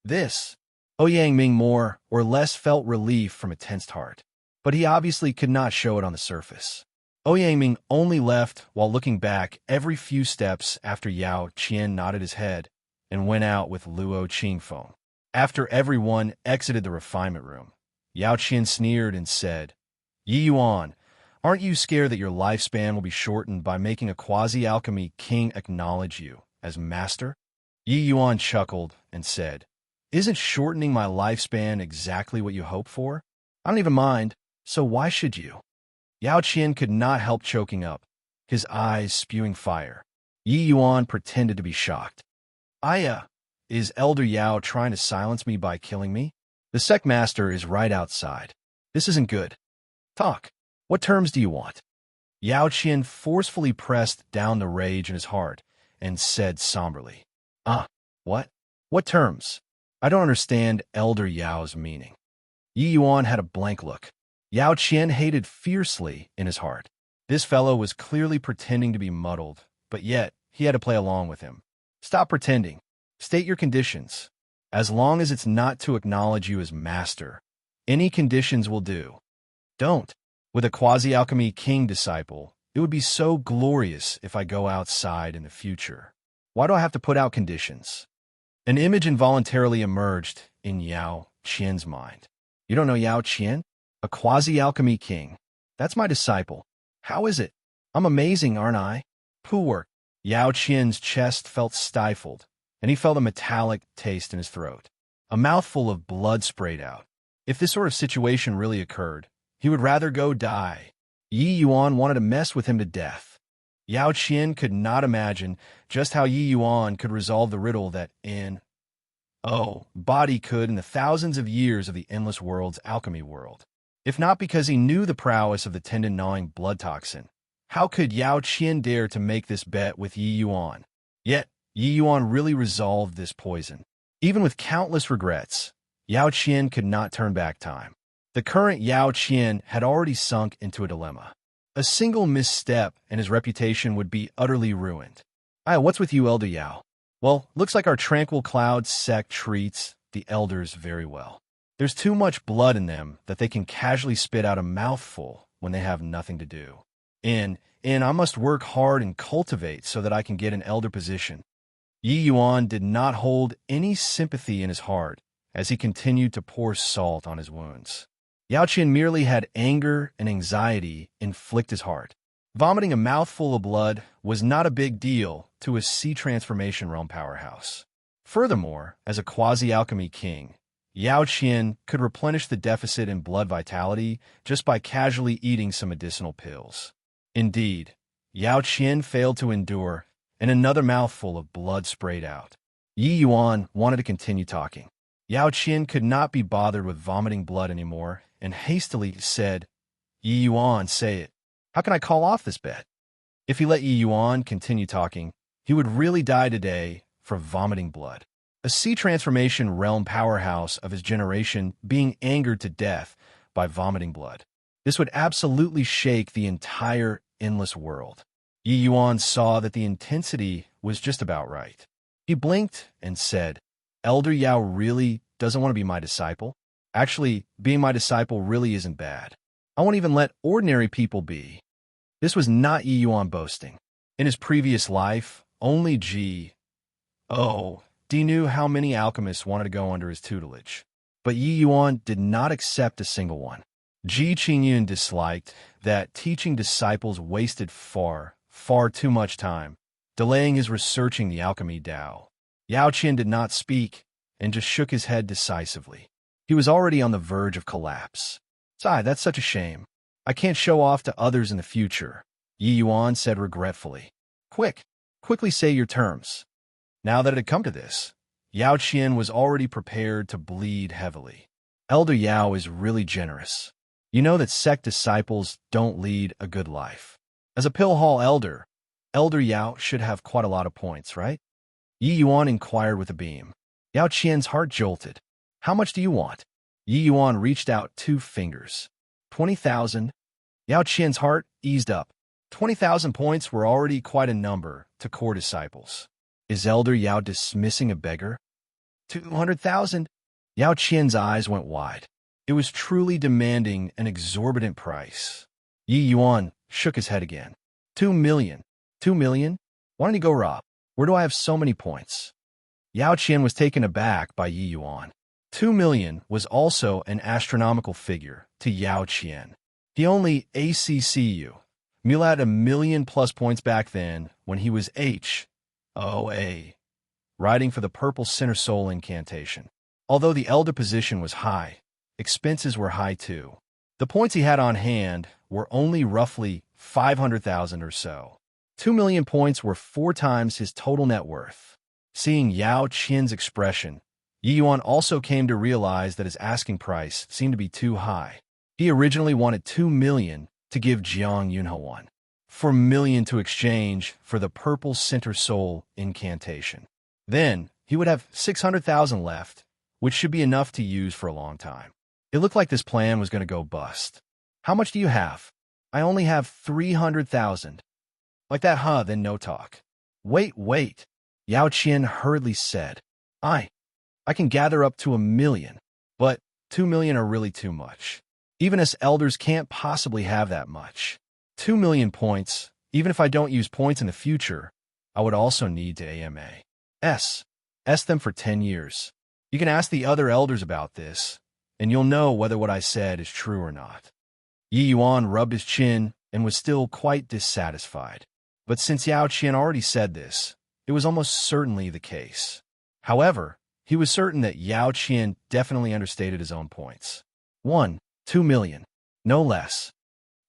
A: This, Ouyang Ming more or less felt relief from a tensed heart, but he obviously could not show it on the surface. Ouyang Ming only left while looking back every few steps after Yao Qian nodded his head and went out with Luo Qingfeng. After everyone exited the refinement room, Yao Qian sneered and said, "Yi Yuan, aren't you scared that your lifespan will be shortened by making a quasi-alchemy king acknowledge you as master?" Yi Yuan chuckled and said, "Isn't shortening my lifespan exactly what you hope for? I don't even mind, so why should you?" Yao Qian could not help choking up, his eyes spewing fire. Yi Yuan pretended to be shocked. Is Elder Yao trying to silence me by killing me? The sect master is right outside. This isn't good. Talk. What terms do you want?" Yao Qian forcefully pressed down the rage in his heart and said somberly, What? What terms? I don't understand Elder Yao's meaning." Yi Yuan had a blank look. Yao Qian hated fiercely in his heart. This fellow was clearly pretending to be muddled, but yet he had to play along with him. Stop pretending. State your conditions. As long as it's not to acknowledge you as master, any conditions will do. Don't. With a quasi-alchemy king disciple, it would be so glorious if I go outside in the future. Why do I have to put out conditions? An image involuntarily emerged in Yao Qian's mind. You don't know Yao Qian? A quasi-alchemy king. That's my disciple. How is it? I'm amazing, aren't I? Poor. Yao Qian's chest felt stifled, and he felt a metallic taste in his throat. A mouthful of blood sprayed out. If this sort of situation really occurred, he would rather go die. Yi Yuan wanted to mess with him to death. Yao Qian could not imagine just how Yi Yuan could resolve the riddle that body could in the thousands of years of the endless world's alchemy world. If not because he knew the prowess of the tendon-gnawing blood toxin, how could Yao Qian dare to make this bet with Yi Yuan? Yet, Yi Yuan really resolved this poison. Even with countless regrets, Yao Qian could not turn back time. The current Yao Qian had already sunk into a dilemma. A single misstep and his reputation would be utterly ruined. What's with you, Elder Yao? Well, looks like our Tranquil Cloud sect treats the elders very well. There's too much blood in them that they can casually spit out a mouthful when they have nothing to do. And I must work hard and cultivate so that I can get an elder position. Yi Yuan did not hold any sympathy in his heart as he continued to pour salt on his wounds. Yao Qian merely had anger and anxiety inflict his heart. Vomiting a mouthful of blood was not a big deal to a sea transformation realm powerhouse. Furthermore, as a quasi-alchemy king, Yao Qian could replenish the deficit in blood vitality just by casually eating some medicinal pills. Indeed, Yao Qian failed to endure, and another mouthful of blood sprayed out. Yi Yuan wanted to continue talking. Yao Qian could not be bothered with vomiting blood anymore, and hastily said, Yi Yuan, say it. How can I call off this bet? If he let Yi Yuan continue talking, he would really die today from vomiting blood. A sea transformation realm powerhouse of his generation being angered to death by vomiting blood. This would absolutely shake the entire endless world. Yi Yuan saw that the intensity was just about right. He blinked and said, Elder Yao really doesn't want to be my disciple? Actually, being my disciple really isn't bad. I won't even let ordinary people be. This was not Yi Yuan boasting. In his previous life, only Di knew how many alchemists wanted to go under his tutelage. But Yi Yuan did not accept a single one. Ji Qingyun disliked that teaching disciples wasted far too much time, delaying his researching the alchemy Tao. Yao Qian did not speak and just shook his head decisively. He was already on the verge of collapse. Sigh, that's such a shame. I can't show off to others in the future, Yi Yuan said regretfully. Quickly say your terms. Now that it had come to this, Yao Qian was already prepared to bleed heavily. Elder Yao is really generous. You know that sect disciples don't lead a good life. As a pill hall elder, Elder Yao should have quite a lot of points, right? Yi Yuan inquired with a beam. Yao Qian's heart jolted. How much do you want? Yi Yuan reached out 2 fingers. 20,000. Yao Qian's heart eased up. 20,000 points were already quite a number to core disciples. Is Elder Yao dismissing a beggar? 200,000. Yao Qian's eyes went wide. It was truly demanding an exorbitant price. Yi Yuan shook his head again. 2 million. 2 million? Why don't you go rob? Where do I have so many points? Yao Qian was taken aback by Yi Yuan. 2 million was also an astronomical figure to Yao Qian. He only ACCU. Mule had 1 million plus points back then when he was riding for the purple center soul incantation. Although the elder position was high, expenses were high too. The points he had on hand were only roughly 500,000 or so. 2 million points were 4 times his total net worth. Seeing Yao Qian's expression, Yi Yuan also came to realize that his asking price seemed to be too high. He originally wanted 2 million to give Jiang Yunhe 1 million to exchange for the purple center soul incantation. Then he would have 600,000 left, which should be enough to use for a long time. It looked like this plan was going to go bust. How much do you have? I only have 300,000. Like that, huh? Then no talk. Wait. Yao Qian hurriedly said. I can gather up to 1 million, but 2 million are really too much. Even us elders can't possibly have that much. 2 million points, even if I don't use points in the future, I would also need to AMA. Them for 10 years. You can ask the other elders about this, and you'll know whether what I said is true or not. Yi Yuan rubbed his chin and was still quite dissatisfied. But since Yao Qian already said this, it was almost certainly the case. However, he was certain that Yao Qian definitely understated his own points. 2 million, no less.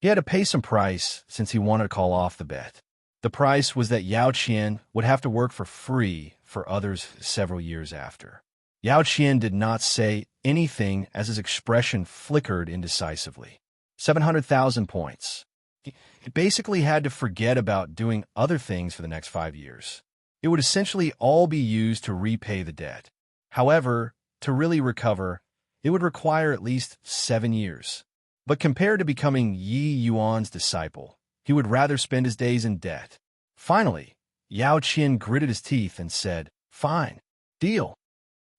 A: He had to pay some price since he wanted to call off the bet. The price was that Yao Qian would have to work for free for others several years after. Yao Qian did not say anything as his expression flickered indecisively. 700,000 points. He basically had to forget about doing other things for the next 5 years. It would essentially all be used to repay the debt. However, to really recover, it would require at least 7 years. But compared to becoming Yi Yuan's disciple, he would rather spend his days in debt. Finally, Yao Qian gritted his teeth and said, "Fine. Deal."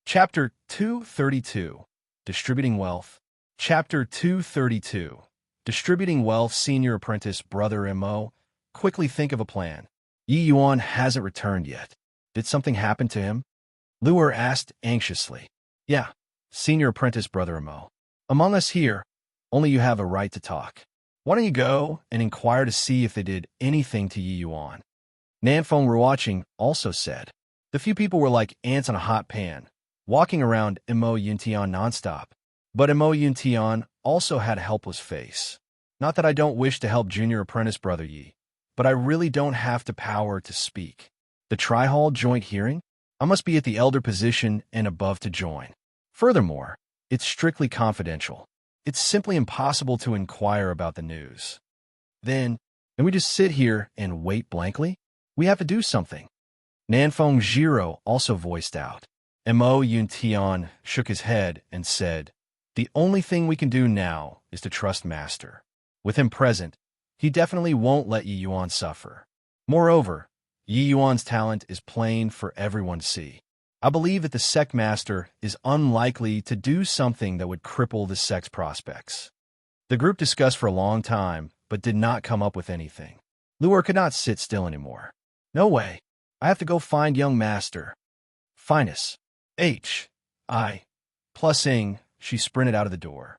A: Chapter 232, Distributing Wealth. Chapter 232, Distributing Wealth. Senior apprentice Brother Mo, quickly think of a plan. Yi Yuan hasn't returned yet. Did something happen to him? Luer asked anxiously. Yeah, Senior apprentice Brother Mo. Among us here, only you have a right to talk. Why don't you go and inquire to see if they did anything to Yi Yuan? Nanfeng were watching also said. The few people were like ants on a hot pan, walking around Mo Yuntian nonstop. But Mo Yuntian also had a helpless face. Not that I don't wish to help junior apprentice Brother Yi, but I really don't have the power to speak. The tri-hall joint hearing? I must be at the elder position and above to join. Furthermore, it's strictly confidential. It's simply impossible to inquire about the news. Then, can we just sit here and wait blankly? We have to do something. Nanfeng Jiro also voiced out. Mo Yuntian shook his head and said, the only thing we can do now is to trust Master. With him present, he definitely won't let Yi Yuan suffer. Moreover, Yi Yuan's talent is plain for everyone to see. I believe that the sect master is unlikely to do something that would cripple the sect's prospects. The group discussed for a long time, but did not come up with anything. Luer could not sit still anymore. No way. I have to go find young master. Finus. Plus-ing, she sprinted out of the door.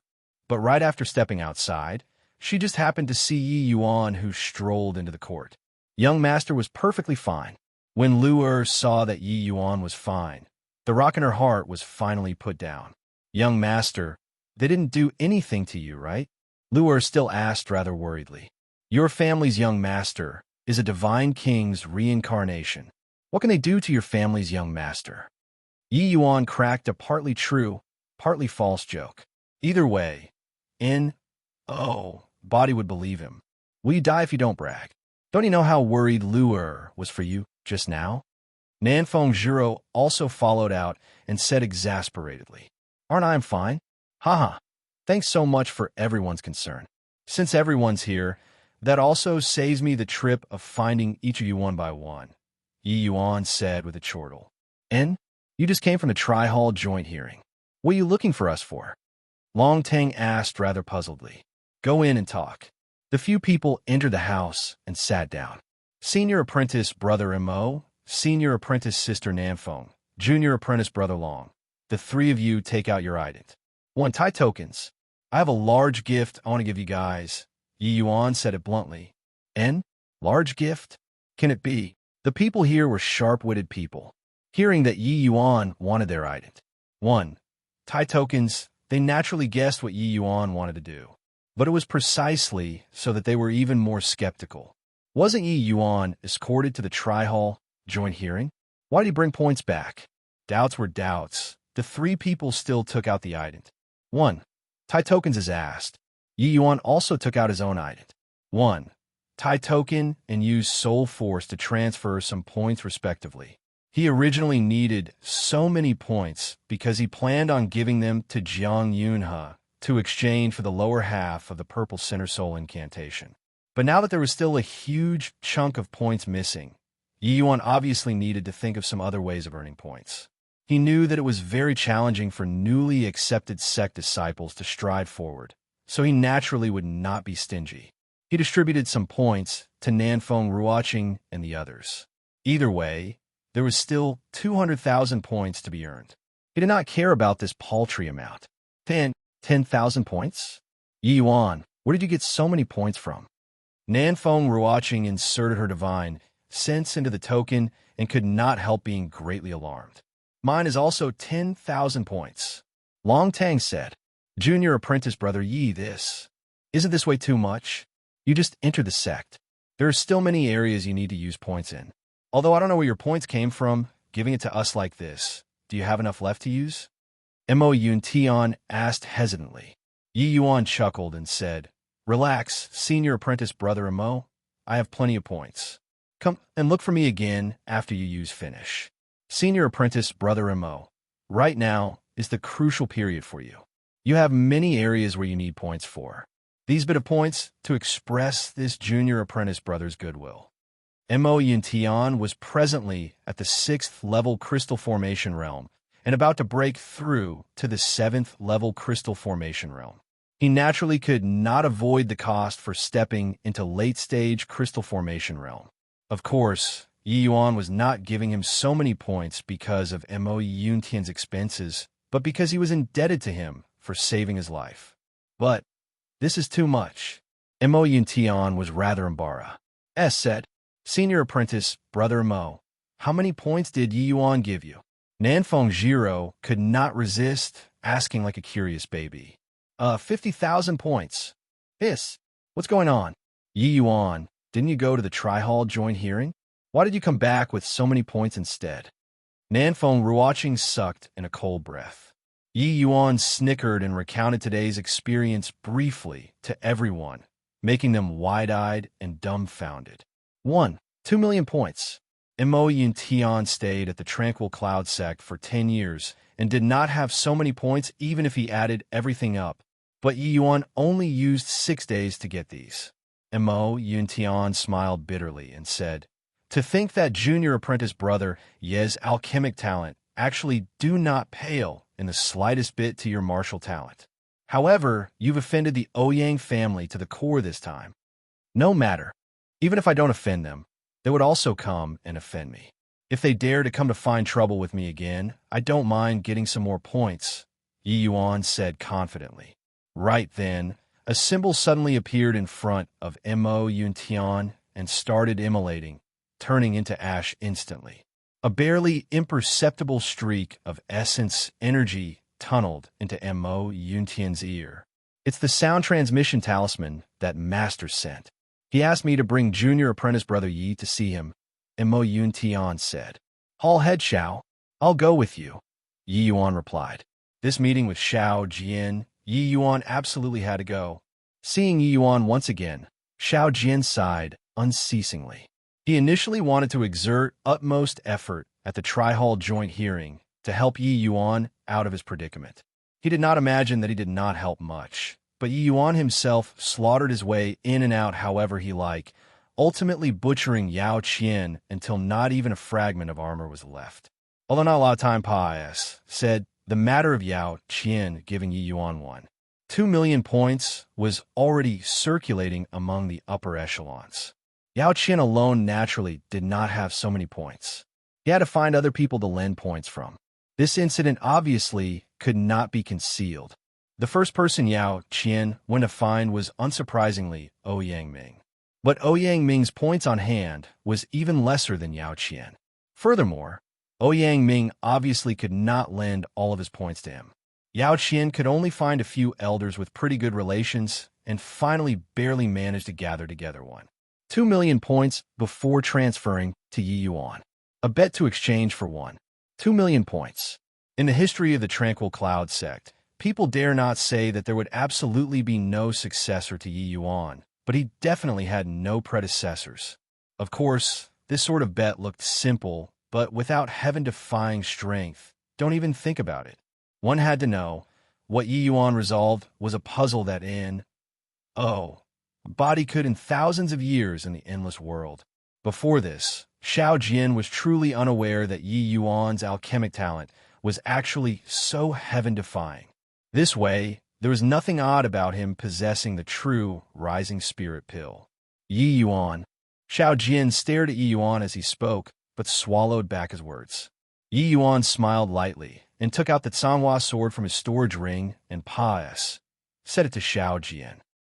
A: But right after stepping outside, she just happened to see Yi Yuan, who strolled into the court. Young master was perfectly fine. When Luer saw that Yi Yuan was fine, the rock in her heart was finally put down. Young master, they didn't do anything to you, right? Luer still asked rather worriedly. Your family's young master is a divine king's reincarnation. What can they do to your family's young master? Yi Yuan cracked a partly true, partly false joke. Either way, body would believe him. Will you die if you don't brag? Don't you know how worried Luer was for you just now? Nanfeng Jiro also followed out and said exasperatedly, Aren't I fine? Haha. Thanks so much for everyone's concern. Since everyone's here, that also saves me the trip of finding each of you one by one, Yi Yuan said with a chortle. You just came from the tri-hall joint hearing. What are you looking for us for? Long Tang asked rather puzzledly. Go in and talk. The few people entered the house and sat down. Senior apprentice Brother Mo, Senior apprentice Sister Nanfeng, Junior apprentice Brother Long. The three of you take out your ident. 1 Tai tokens. I have a large gift I want to give you guys. Yi Yuan said it bluntly. Large gift? Can it be? The people here were sharp-witted people. Hearing that Yi Yuan wanted their ident. 1 Tai tokens, they naturally guessed what Yi Yuan wanted to do. But it was precisely so that they were even more skeptical. Wasn't Yi Yuan escorted to the tri-hall joint hearing? Why did he bring points back? Doubts were doubts. The three people still took out the ident. 1 Tai tokens is asked. Yi Yuan also took out his own ident. 1 Tai token and used soul force to transfer some points respectively. He originally needed so many points because he planned on giving them to Jiang Yunhe to exchange for the lower half of the purple center soul incantation. But now that there was still a huge chunk of points missing, Yi Yuan obviously needed to think of some other ways of earning points. He knew that it was very challenging for newly accepted sect disciples to stride forward, so he naturally would not be stingy. He distributed some points to Nanfeng Ruoqing and the others. Either way, there was still 200,000 points to be earned. He did not care about this paltry amount. 10,000 points? Yi Yuan, where did you get so many points from? Nanfeng Ruoqing inserted her divine sense into the token and could not help being greatly alarmed. Mine is also 10,000 points. Long Tang said, Junior apprentice brother Yi, isn't this way too much? You just entered the sect. There are still many areas you need to use points in. Although I don't know where your points came from, giving it to us like this, do you have enough left to use? Mo Yuntian asked hesitantly. Yi Yuan chuckled and said, Relax, senior apprentice brother Mo. I have plenty of points. Come and look for me again after you use finish. Senior apprentice brother Mo, right now is the crucial period for you. You have many areas where you need points for. These bit of points to express this junior apprentice brother's goodwill. Mo Yuntian was presently at the 6th level crystal formation realm and about to break through to the 7th level crystal formation realm. He naturally could not avoid the cost for stepping into late-stage crystal formation realm. Of course, Yi Yuan was not giving him so many points because of Mo Yuntian's expenses, but because he was indebted to him for saving his life. But this is too much. Mo Yuntian was rather embarrassed. Said, Senior apprentice, brother Mo, how many points did Yi Yuan give you? Nanfeng Jiro could not resist asking like a curious baby. 50,000 points. What's going on? Yi Yuan, didn't you go to the Tri-Hall joint hearing? Why did you come back with so many points instead? Nanfeng Ruoqing sucked in a cold breath. Yi Yuan snickered and recounted today's experience briefly to everyone, making them wide-eyed and dumbfounded. 2 million points. Mo Yuntian stayed at the Tranquil Cloud sect for 10 years and did not have so many points even if he added everything up, but Yi Yuan only used 6 days to get these. Mo Yuntian smiled bitterly and said, To think that junior apprentice brother Ye's alchemic talent actually do not pale in the slightest bit to your martial talent. However, you've offended the Ouyang family to the core this time. No matter. Even if I don't offend them, they would also come and offend me. If they dare to come to find trouble with me again, I don't mind getting some more points, Yi Yuan said confidently. Right then, a symbol suddenly appeared in front of Mo Yuntian and started immolating, turning into ash instantly. A barely imperceptible streak of essence energy tunneled into Mo Yuntian's ear. It's the sound transmission talisman that Master sent. He asked me to bring junior apprentice brother Yi to see him, Mo Yuntian said. Hall head Xiao, I'll go with you, Yi Yuan replied. This meeting with Xiao Jian, Yi Yuan absolutely had to go. Seeing Yi Yuan once again, Xiao Jian sighed unceasingly. He initially wanted to exert utmost effort at the Tri-Hall joint hearing to help Yi Yuan out of his predicament. He did not imagine that he did not help much, but Yi Yuan himself slaughtered his way in and out however he liked, ultimately butchering Yao Qian until not even a fragment of armor was left. Although not a lot of time passed, said the matter of Yao Qian giving Yi Yuan 2 million points was already circulating among the upper echelons. Yao Qian alone naturally did not have so many points. He had to find other people to lend points from. This incident obviously could not be concealed. The first person Yao Qian went to find was, unsurprisingly, Ouyang Ming. But Ouyang Ming's points on hand was even lesser than Yao Qian. Furthermore, Ouyang Ming obviously could not lend all of his points to him. Yao Qian could only find a few elders with pretty good relations and finally barely managed to gather together 2 million points before transferring to Yi Yuan. A bet to exchange for 2 million points. In the history of the Tranquil Cloud sect, people dare not say that there would absolutely be no successor to Yi Yuan, but he definitely had no predecessors. Of course, this sort of bet looked simple, but without heaven-defying strength, don't even think about it. One had to know, What Yi Yuan resolved was a puzzle that body could in thousands of years in the endless world. Before this, Xiao Jian was truly unaware that Yi Yuan's alchemic talent was actually so heaven-defying. This way, there was nothing odd about him possessing the true rising spirit pill. Yi Yuan. Xiao Jian stared at Yi Yuan as he spoke, but swallowed back his words. Yi Yuan smiled lightly and took out the Canghua sword from his storage ring and set it to Xiao Jian.